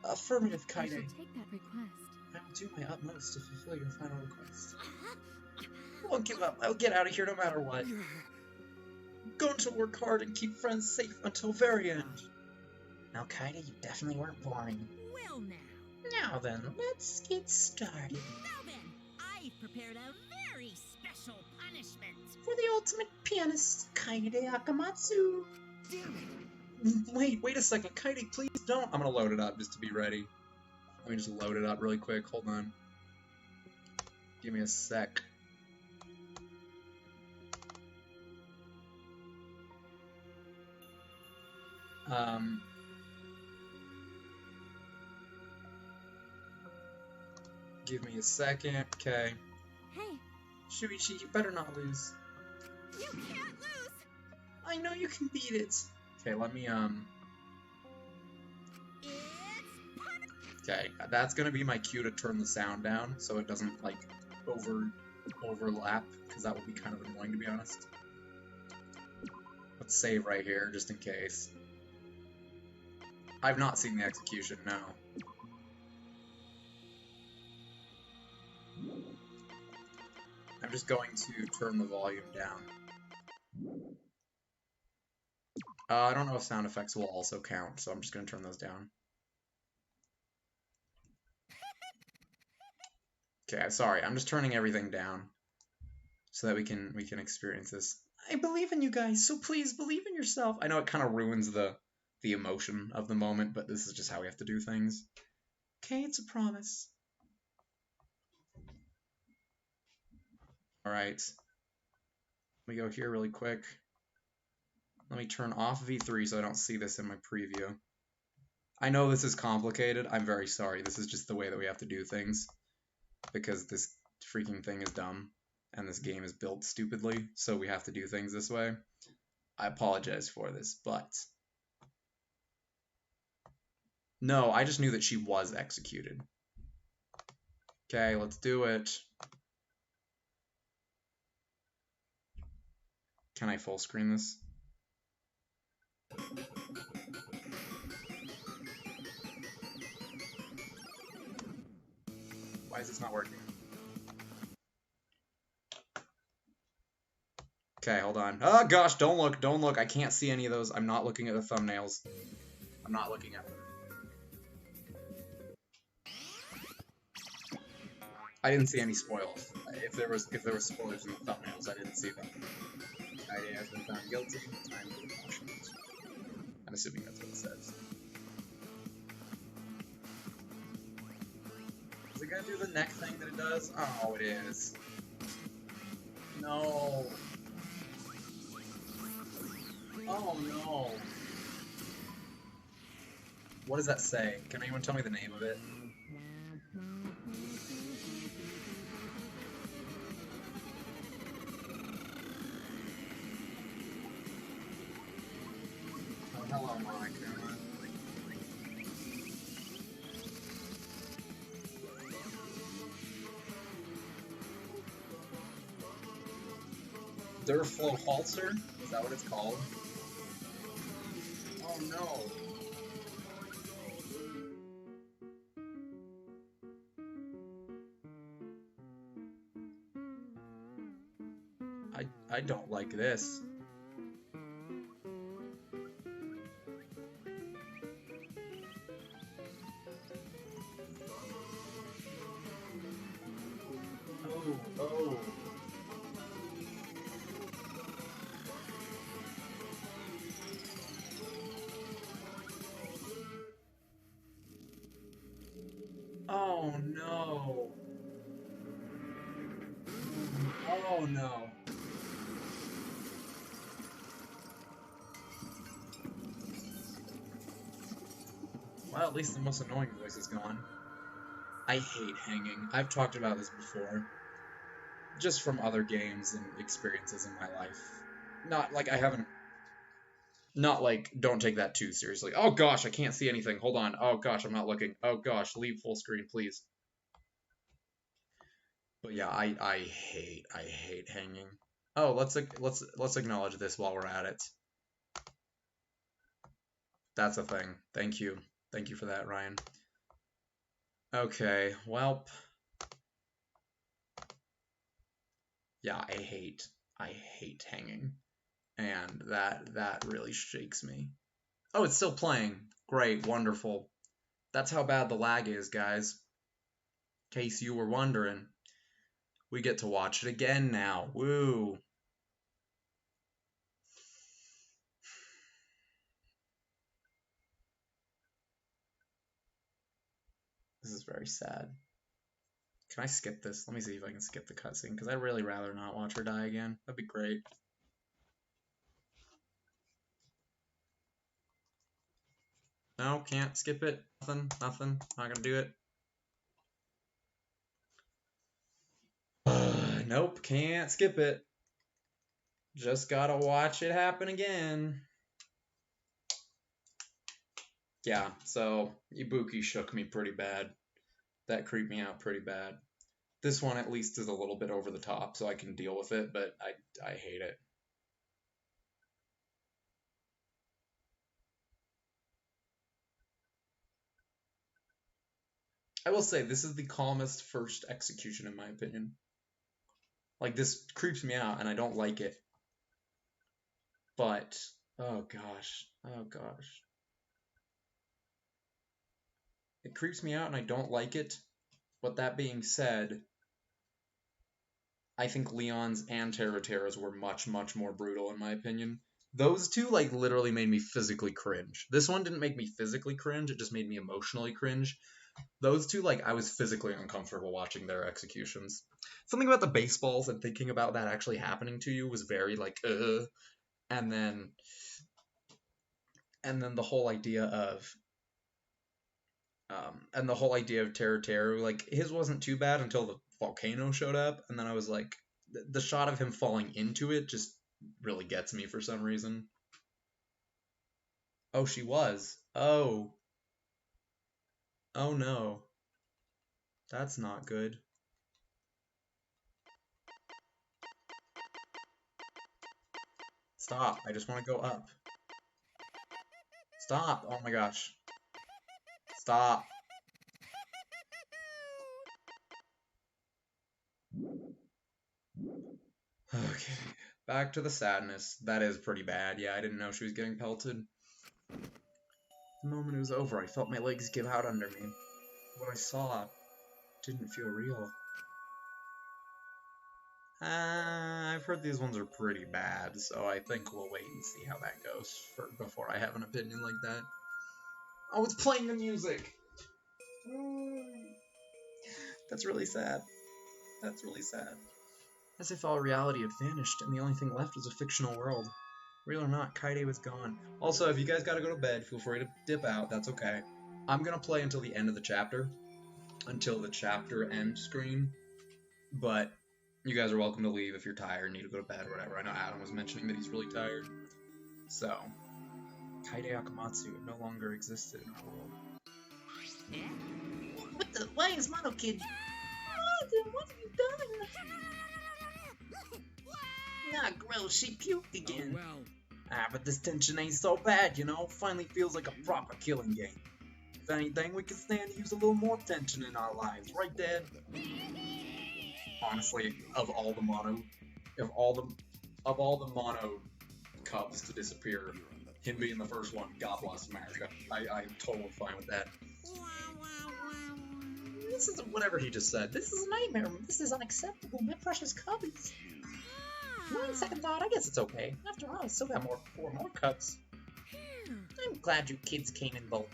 Affirmative, I Kaede. should take that request. I will do my utmost to fulfill your final request. I won't give up. I'll get out of here no matter what. I'm going to work hard and keep friends safe until very end. Now, Kaede, you definitely weren't boring. Well now. Now then, let's get started. Now then, I've prepared a very special punishment. For the ultimate pianist, Kaede Akamatsu. Damn it. Wait a second. Kaede, please don't. I'm gonna load it up just to be ready. Let me just load it up really quick. Hold on. Give me a sec. Give me a second. Okay. Hey. Shuichi, you better not lose. You can't lose. I know you can beat it. Okay, let me Okay, that's gonna be my cue to turn the sound down so it doesn't like overlap, because that would be kind of annoying to be honest. Let's save right here just in case. I've not seen the execution, no. I'm just going to turn the volume down. I don't know if sound effects will also count, so I'm just going to turn those down. Okay, sorry, I'm just turning everything down so that we can experience this. I believe in you guys, so please believe in yourself. I know it kind of ruins the emotion of the moment, but this is just how we have to do things. Okay, it's a promise. Alright. Let me go here really quick. Let me turn off V3 so I don't see this in my preview. I know this is complicated. I'm very sorry. This is just the way that we have to do things. Because this freaking thing is dumb. And this game is built stupidly. So we have to do things this way. I apologize for this, but... No, I just knew that she was executed. Okay, let's do it. Can I full screen this? Why is this not working? Okay, hold on. Oh gosh, don't look, don't look. I can't see any of those. I'm not looking at the thumbnails. I'm not looking at them. I didn't see any spoils. If there was spoilers in the thumbnails, I didn't see them. Kaede has been found guilty. Time for the punishment. assuming that's what it says. Is it gonna do the neck thing that it does? Oh, it is. No. Oh no. What does that say? Can anyone tell me the name of it? Oh, hello, Monica. Durflow Halter? Is that what it's called? Oh no. I don't like this. Oh, oh. Oh no. Oh no. Well, at least the most annoying voice is gone. I hate hanging. I've talked about this before. Just from other games and experiences in my life. Not like I haven't... Not like, don't take that too seriously. Oh gosh, I can't see anything. Hold on. Oh gosh, I'm not looking. Oh gosh, leave full screen, please. But yeah, I hate hanging. Oh, let's acknowledge this while we're at it. That's a thing. Thank you. Thank you for that, Ryan. Okay, well. Yeah, I hate hanging. And that really shakes me. Oh, it's still playing. Great, wonderful. That's how bad the lag is, guys. In case you were wondering. We get to watch it again now. Woo! This is very sad. Can I skip this? Let me see if I can skip the cutscene, because I'd really rather not watch her die again. That'd be great. No, can't skip it. Nothing. Not gonna do it. Nope, can't skip it. Just gotta watch it happen again. Yeah, so Ibuki shook me pretty bad. That creeped me out pretty bad. This one at least is a little bit over the top, so I can deal with it, but I hate it. I will say, this is the calmest first execution, in my opinion. Like, this creeps me out, and I don't like it. But, oh gosh. It creeps me out, and I don't like it. But that being said, I think Leon's and Terra's were much, much more brutal, in my opinion. Those two, like, literally made me physically cringe. This one didn't make me physically cringe, it just made me emotionally cringe. Those two, like, I was physically uncomfortable watching their executions. Something about the baseballs and thinking about that actually happening to you was very, like, ugh. And then the whole idea of Teru, like, his wasn't too bad until the volcano showed up, and then I was like, the shot of him falling into it just really gets me for some reason. Oh, she was. Oh. Oh no. That's not good. Stop. I just want to go up. Stop. Oh my gosh. Stop. Okay. Back to the sadness. That is pretty bad. Yeah, I didn't know she was getting pelted. The moment it was over, I felt my legs give out under me. What I saw didn't feel real. I've heard these ones are pretty bad, so I think we'll wait and see how that goes before I have an opinion like that. Oh, it's playing the music! That's really sad. That's really sad. As if all reality had vanished, and the only thing left was a fictional world. Real or not, Kaide was gone. Also, if you guys gotta go to bed, feel free to dip out, that's okay. I'm gonna play until the end of the chapter. Until the chapter end screen. But you guys are welcome to leave if you're tired, need to go to bed, or whatever. I know Adam was mentioning that he's really tired. So, Kaide Akamatsu no longer existed in our world. What the? Why is Mono Kid? What have you done? Nah, gross, she puked again. Oh, well. Ah, but this tension ain't so bad, you know? Finally feels like a proper killing game. If anything, we can stand to use a little more tension in our lives, right, Dad? Honestly, of all the mono cubs to disappear, him being the first one, God bless America. I'm totally fine with that. This is whatever he just said. This is a nightmare. This is unacceptable. My precious cubbies. On second thought, I guess it's okay. After all, I still got four more cubs. I'm glad you kids came in bulk.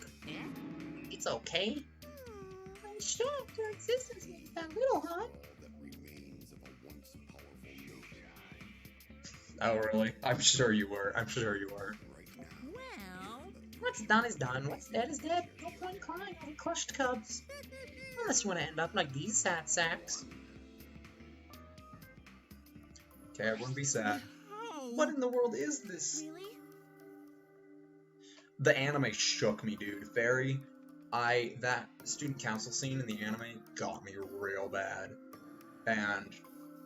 It's okay. I'm sure your existence makes that little, huh? Oh, really? I'm sure you were. I'm sure you were. Well, what's done is done. What's dead is dead. No point crying over crushed cubs. Unless you want to end up like these sad sacks. Okay, I wouldn't be sad. What in the world is this? Really? The anime shook me, dude. That student council scene in the anime got me real bad. And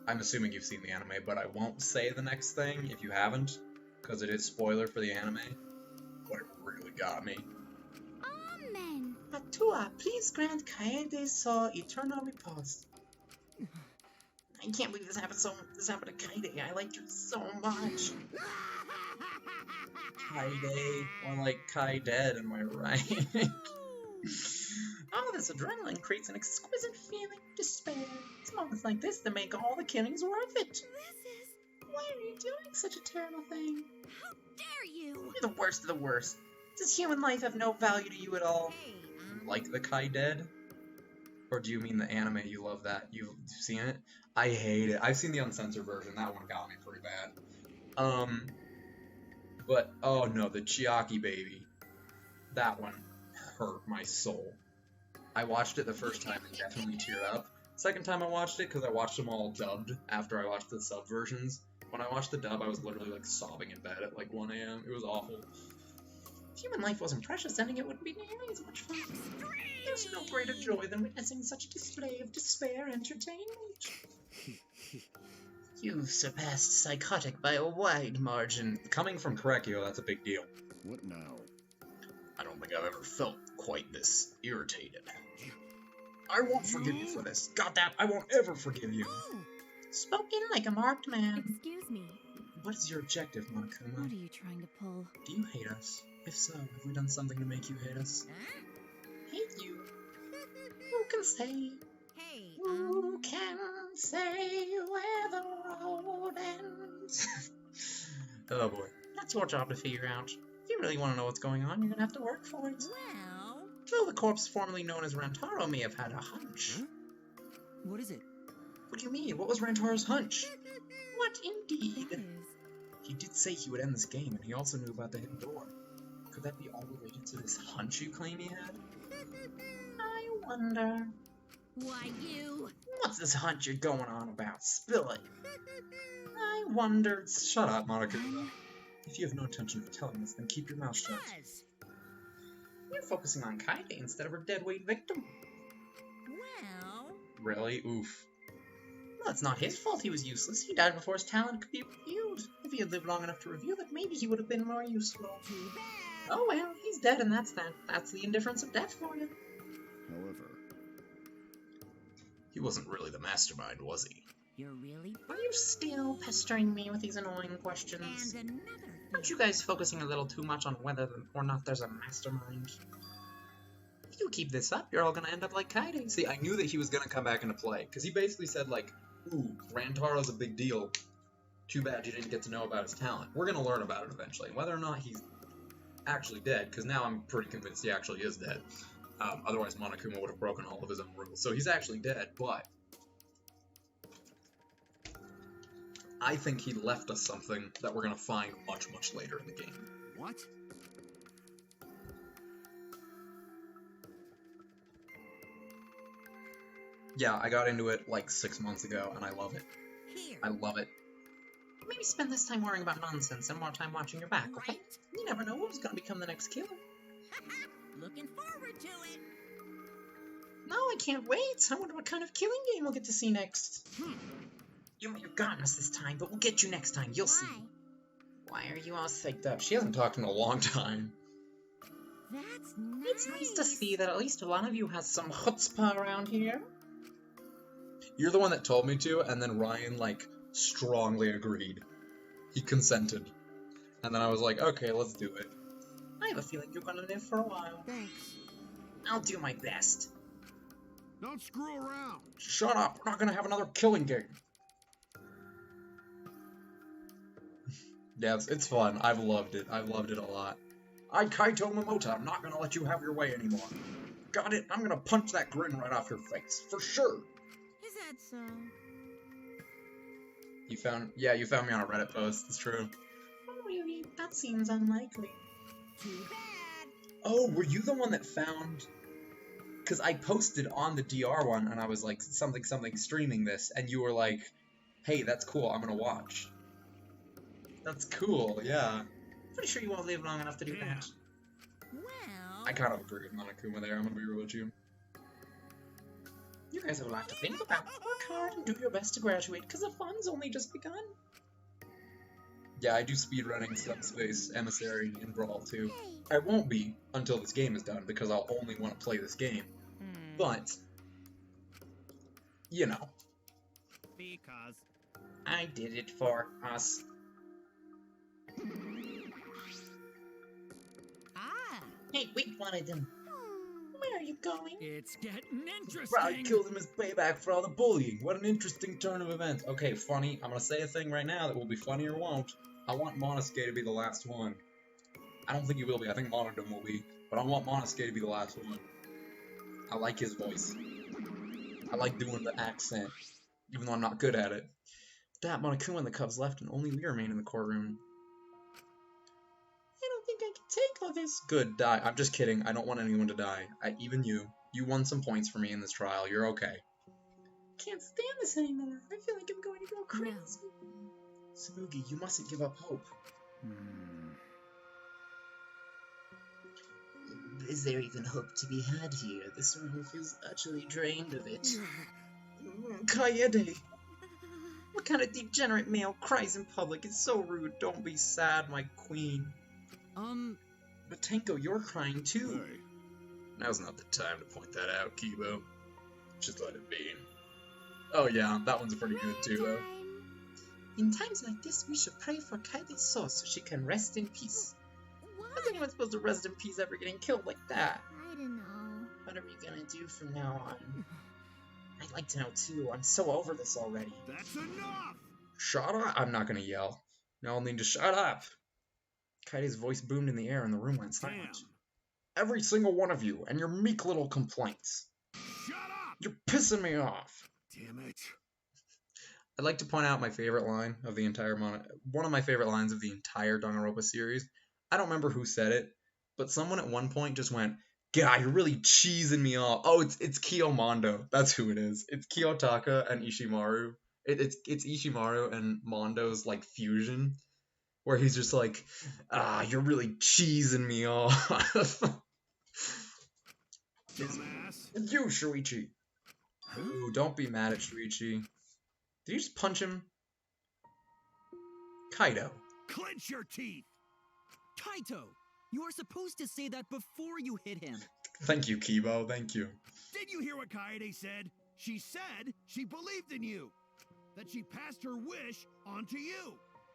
I'm assuming you've seen the anime, but I won't say the next thing if you haven't, because it is spoiler for the anime. But it really got me. Amen. Atua, please grant Kaede's soul eternal repose. I can't believe this happened to Kaede. I liked her so much. Kaide, more like Kai dead, am I right? All this adrenaline creates an exquisite feeling of despair. It's moments like this that make all the killings worth it. Why are you doing such a terrible thing? How dare you! You're the worst of the worst. Does human life have no value to you at all? Like the Kai dead? Or do you mean the anime? You love that? You've seen it? I hate it. I've seen the uncensored version. That one got me pretty bad. But, oh no, the Chiaki baby. That one hurt my soul. I watched it the first time and definitely teared up. Second time I watched it, because I watched them all dubbed after I watched the sub versions. When I watched the dub, I was literally like sobbing in bed at like 1 a.m. It was awful. If human life wasn't precious, ending it wouldn't be nearly as much fun. There's no greater joy than witnessing such a display of despair entertainment. You've surpassed psychotic by a wide margin. Coming from Korekio, that's a big deal. What now? I don't think I've ever felt quite this irritated. I won't forgive you for this. Got that? I won't ever forgive you. Spoken like a marked man. Excuse me. What is your objective, Monokuma? What are you trying to pull? Do you hate us? If so, have we done something to make you hate us? Hate you? Who can say? Hey, Who can say where the road ends? Oh boy. That's your job to figure out. If you really want to know what's going on, you're gonna have to work for it. well... Though the corpse formerly known as Rantaro may have had a hunch. Huh? What is it? What do you mean? What was Rantaro's hunch? What indeed? That is... He did say he would end this game, and he also knew about the hidden door. Could that be all related to this hunch you claim he had? I wonder. Why, you... What's this hunch you're going on about? Spill it. I wonder. Shut up, Monokuma. If you have no intention of telling us, then keep your mouth shut. Yes. You're focusing on Kaede instead of her deadweight victim. Well... Really? Oof. Well, it's not his fault he was useless. He died before his talent could be reviewed. If he had lived long enough to review it, maybe he would have been more useful. Too bad. Oh well, he's dead and that's that. That's the indifference of death for you. However, He wasn't really the mastermind, was he? You're really... Are you still pestering me with these annoying questions? And another Aren't you guys focusing a little too much on whether or not there's a mastermind? If you keep this up, you're all gonna end up like Kaede. See, I knew that he was gonna come back into play, because he basically said, like, ooh, Rantaro's a big deal. Too bad you didn't get to know about his talent. We're gonna learn about it eventually. Whether or not he's actually dead, because now I'm pretty convinced he actually is dead. Otherwise Monokuma would have broken all of his own rules. So he's actually dead, but I think he left us something that we're gonna find much, much later in the game. What? Yeah, I got into it like 6 months ago, and I love it. Here. I love it. Maybe spend this time worrying about nonsense and more time watching your back, okay? You never know who's gonna become the next killer. Looking forward to it. No, I can't wait. I wonder what kind of killing game we'll get to see next. You might have gotten us this time, but we'll get you next time. You'll see. Why are you all psyched up? She hasn't talked in a long time. That's nice. It's nice to see that at least one of you has some chutzpah around here. You're the one that told me to, and then Ryan, like, strongly agreed. He consented. And then I was like, okay, let's do it. I have a feeling you're gonna live for a while. Thanks. I'll do my best. Don't screw around. Shut up! We're not gonna have another killing game! Yeah, it's fun. I've loved it. I've loved it a lot. I, Kaito Momota, I'm not gonna let you have your way anymore. Got it? I'm gonna punch that grin right off your face. For sure! Is that so? You found me on a Reddit post. It's true. Oh, really? That seems unlikely. Too bad. Oh, were you the one that found... Because I posted on the DR one, and I was like, something streaming this, and you were like, hey, that's cool, I'm gonna watch. That's cool, yeah. Pretty sure you won't live long enough to do that. Well... I kind of agree with Monokuma there, I'm gonna be real with you. You guys have a lot to think about. Work hard and do your best to graduate, because the fun's only just begun. Yeah, I do speedrunning Subspace, Emissary, and Brawl too. I won't be until this game is done, because I'll only want to play this game. But, you know. Because I did it for us. Ah! Hey, wait, one of them. Where are you going? it's getting interesting. Brad killed him as payback for all the bullying. What an interesting turn of events. Okay, funny. I'm gonna say a thing right now that will be funny or won't. I want Monosuke to be the last one. I don't think he will be. I think Monodome will be. But I want Monosuke to be the last one. I like his voice. I like doing the accent, even though I'm not good at it. That Monokuma and the Cubs left, and only we remain in the courtroom. I don't think I can take all this. Good, die. I'm just kidding. I don't want anyone to die. Even you. You won some points for me in this trial. You're okay. Can't stand this anymore. I feel like I'm going to go crazy. Tsurugi, you mustn't give up hope. Is there even hope to be had here? This room feels utterly drained of it. Kaede! What kind of degenerate male cries in public? It's so rude. Don't be sad, my queen. But Tenko, you're crying too. Hey. Now's not the time to point that out, Kibo. Just let it be. Oh yeah, that one's pretty good too, though. In times like this, we should pray for Kaede's soul so she can rest in peace. How's anyone supposed to rest in peace after getting killed like that? I don't know. What are we gonna do from now on? I'd like to know too. I'm so over this already. That's enough! Shut up! I'm not gonna yell. Y'all need to shut up! Kaede's voice boomed in the air and the room went silent. Every single one of you, and your meek little complaints. Shut up! You're pissing me off! Damn it. I'd like to point out my favorite line of the entire one of my favorite lines of the entire Danganronpa series. I don't remember who said it, but someone at one point just went, God, you're really cheesing me off. Oh, it's Kiyomondo. That's who it is. It's Kiyotaka and Ishimaru. It's Ishimaru and Mondo's like fusion, where he's just like, you're really cheesing me off. Dumbass. You, Shuichi. Ooh, don't be mad at Shuichi. Did you just punch him? Kaido. Clench your teeth! Kaito! You are supposed to say that before you hit him. Thank you, Kibo. Thank you. Did you hear what Kaede said? She said she believed in you. That she passed her wish on to you.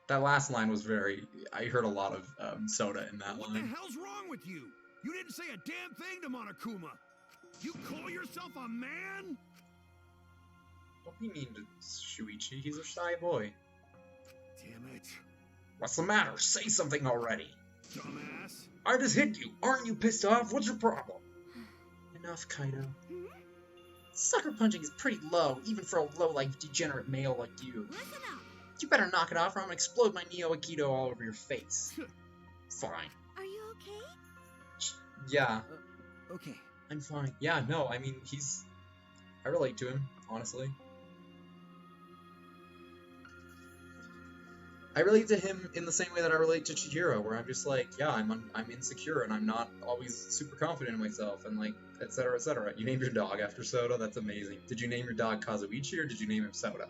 That last line was very... I heard a lot of soda in that What line. the hell's wrong with you? You didn't say a damn thing to Monokuma. You call yourself a man? Don't be mean to Shuichi, he's a shy boy. Damn it. What's the matter? Say something already! Dumbass. I just hit you! Aren't you pissed off? What's your problem? Enough, Kaido. Sucker punching is pretty low, even for a low-life degenerate male like you. Listen up! You better knock it off or I'm gonna explode my Neo Aikido all over your face. Fine. Are you okay? Yeah. Okay. I'm fine. Yeah, no, I mean, I relate to him, honestly. I relate to him in the same way that I relate to Chihiro, where I'm just like, yeah, I'm insecure and I'm not always super confident in myself, and like, etc., etc. You named your dog after Soda? That's amazing. Did you name your dog Kazuichi or did you name him Soda?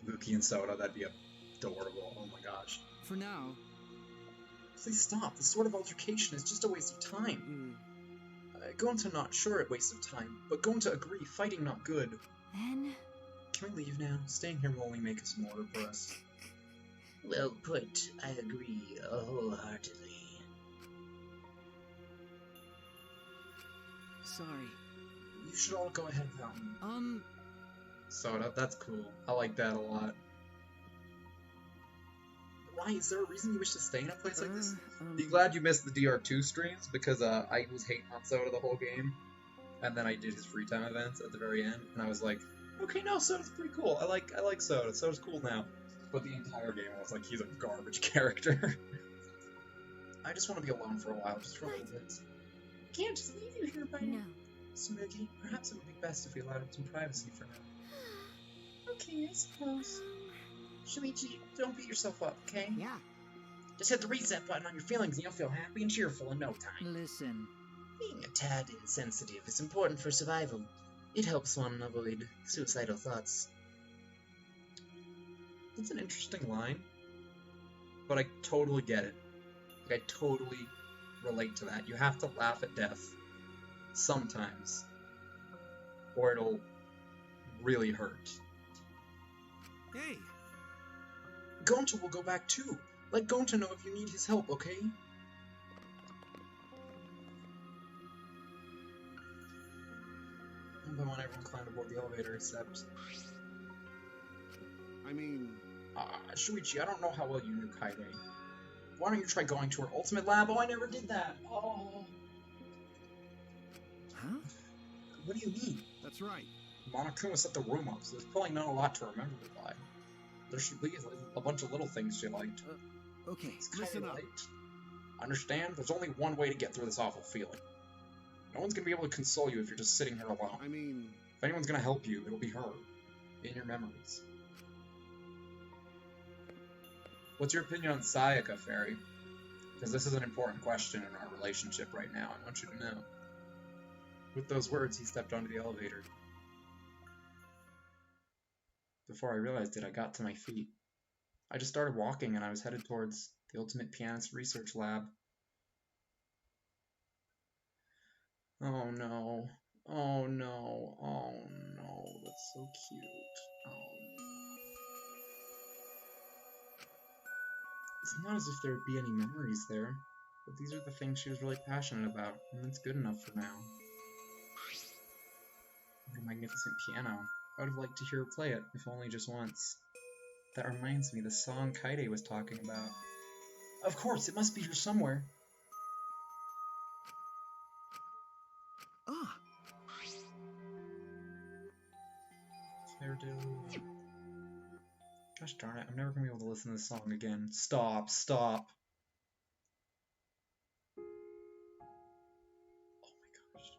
Luki and Soda, that'd be adorable. Oh my gosh. For now. Please stop. This sort of altercation is just a waste of time. Gonta not sure it waste of time, but Gonta agree, fighting not good. Then... Can we leave now? Staying here will only make us more depressed. Well put, I agree wholeheartedly. Sorry. You should all go ahead without me. Soda, that's cool. I like that a lot. Why? Is there a reason you wish to stay in a place like this? Be glad you missed the DR2 streams, because I was hating on Soda the whole game, and then I did his free time events at the very end, and I was like, okay, no, Soda's pretty cool. I like Soda. Soda's cool now. But the entire game I was like, he's a garbage character. I just want to be alone for a while, just for a little bit. Can't just leave you here by now. Tsurugi, perhaps it would be best if we allowed him some privacy for now. Okay, I suppose. Shuichi, don't beat yourself up, okay? Yeah. Just hit the reset button on your feelings and you'll feel happy and cheerful in no time. Listen. Being a tad insensitive is important for survival. It helps one avoid suicidal thoughts. That's an interesting line, but I totally get it. Like, I totally relate to that. You have to laugh at death sometimes, or it'll really hurt. Hey! Gonta will go back too. Let Gonta know if you need his help, okay? I want everyone climbed aboard the elevator except... I mean... Shuichi, I don't know how well you knew Kaede. Why don't you try going to her ultimate lab? Oh, I never did that! Oh! Huh? What do you mean? That's right. Monokuma set the room up, so there's probably not a lot to remember by. There should be a bunch of little things she liked. Okay, listen up. Understand? There's only one way to get through this awful feeling. No one's gonna be able to console you if you're just sitting here alone. I mean... If anyone's gonna help you, it'll be her. In your memories. What's your opinion on Sayaka, Fairy? Because this is an important question in our relationship right now. I want you to know. With those words, he stepped onto the elevator. Before I realized it, I got to my feet. I just started walking and I was headed towards the Ultimate Pianist Research Lab. Oh no. Oh no. Oh no. That's so cute. Oh no. It's not as if there would be any memories there, but these are the things she was really passionate about, and that's good enough for now. What a magnificent piano. I would have liked to hear her play it, if only just once. That reminds me, the song Kaede was talking about. Of course, it must be here somewhere. Ah! Claire de... Gosh darn it, I'm never gonna be able to listen to this song again. Stop, stop. Oh my gosh.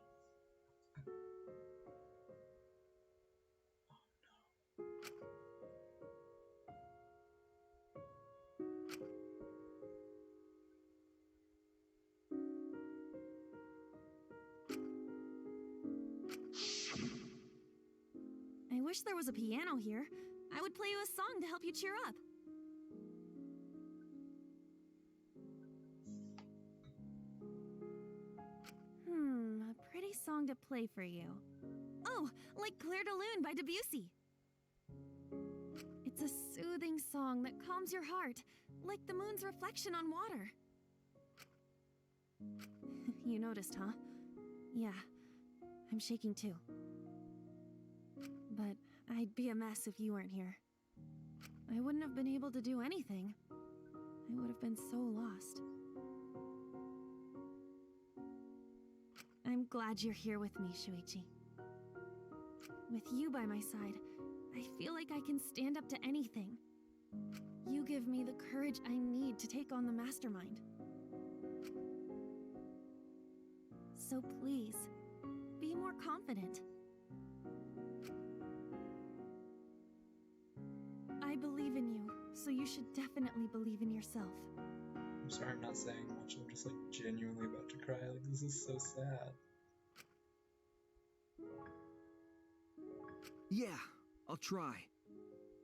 I wish there was a piano here. I would play you a song to help you cheer up. A pretty song to play for you. Oh, like Claire de Lune by Debussy. It's a soothing song that calms your heart, like the moon's reflection on water. You noticed, huh? Yeah, I'm shaking too. But I'd be a mess if you weren't here. I wouldn't have been able to do anything. I would have been so lost. I'm glad you're here with me, Shuichi. With you by my side, I feel like I can stand up to anything. You give me the courage I need to take on the mastermind. So please, be more confident. I believe in you, so you should definitely believe in yourself. I'm sorry I'm not saying much, I'm just like genuinely about to cry, like this is so sad. Yeah, I'll try.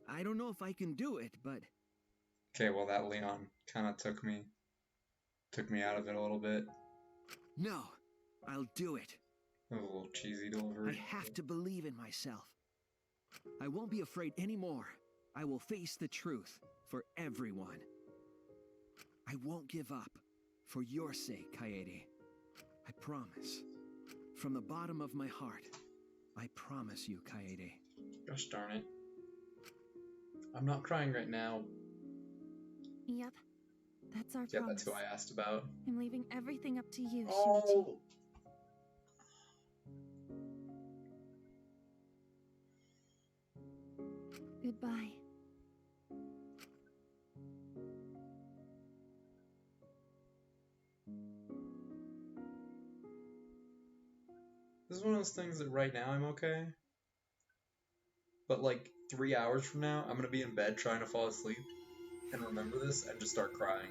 I don't know if I can do it, but... Okay, well that Leon kinda took me out of it a little bit. No, I'll do it. That was a little cheesy delivery. I have to believe in myself. I won't be afraid anymore. I will face the truth for everyone. I won't give up. For your sake, Kaede. I promise. From the bottom of my heart, I promise you, Kaede. Gosh darn it. I'm not crying right now. Yep, that's our Yeah, promise. that's who I asked about. I'm leaving everything up to you, Shuichi. Oh! Goodbye. This is one of those things that right now I'm okay. But like 3 hours from now, I'm gonna be in bed trying to fall asleep and remember this and just start crying.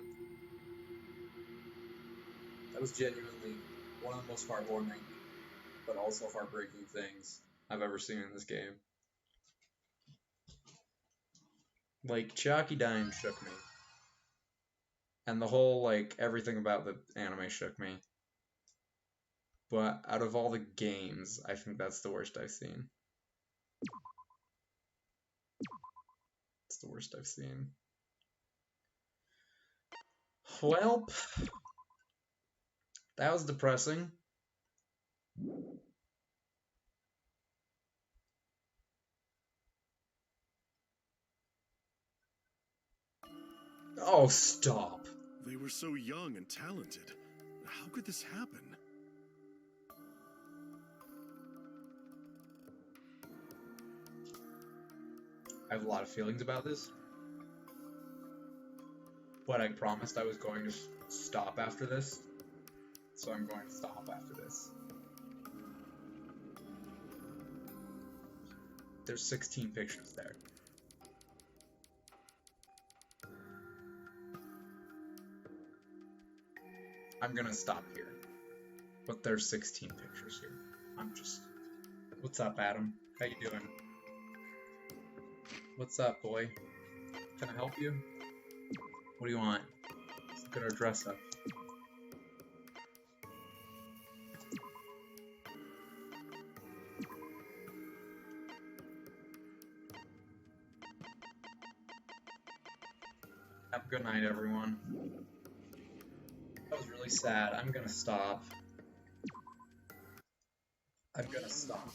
That was genuinely one of the most heartwarming, but also heartbreaking things I've ever seen in this game. Like, Chiaki dying shook me. And the whole, like, everything about the anime shook me. But out of all the games, I think that's the worst I've seen. It's the worst I've seen. Well, that was depressing. Oh, stop. They were so young and talented. How could this happen? I have a lot of feelings about this. But I promised I was going to stop after this. So I'm going to stop after this. There's 16 pictures there. I'm gonna stop here. But there's 16 pictures here. I'm just... What's up, Adam? How you doing? What's up, boy? Can I help you? What do you want? Let's look at our dress up. Have a good night, everyone. That was really sad. I'm gonna stop. I'm gonna stop.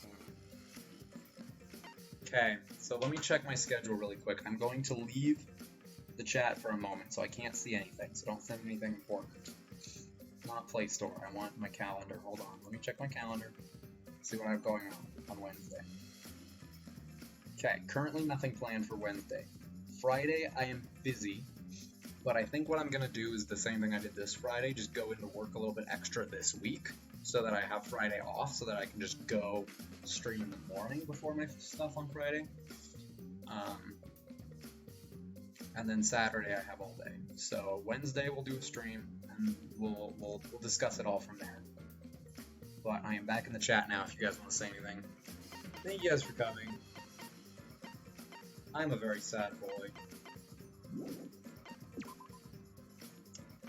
Okay, so let me check my schedule really quick. I'm going to leave the chat for a moment, so I can't see anything, so don't send anything important. Not Play Store, I want my calendar. Hold on, let me check my calendar, see what I have going on Wednesday. Okay, currently nothing planned for Wednesday. Friday, I am busy, but I think what I'm going to do is the same thing I did this Friday, just go into work a little bit extra this week, so that I have Friday off, so that I can just go stream in the morning before my stuff on Friday. And then Saturday I have all day. So Wednesday we'll do a stream, and we'll discuss it all from there. But I am back in the chat now if you guys want to say anything. Thank you guys for coming. I'm a very sad boy.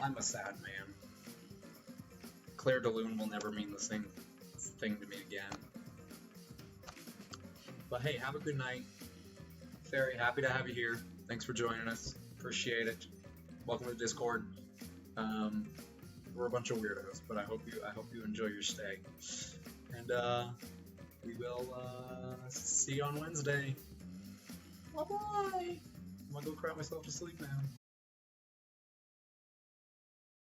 I'm a sad man. Claire de Lune will never mean the same thing to me again. But hey, have a good night. Very happy to have you here. Thanks for joining us. Appreciate it. Welcome to Discord. We're a bunch of weirdos, but I hope you enjoy your stay. And we will see you on Wednesday. Bye-bye. I'm gonna go cry myself to sleep now.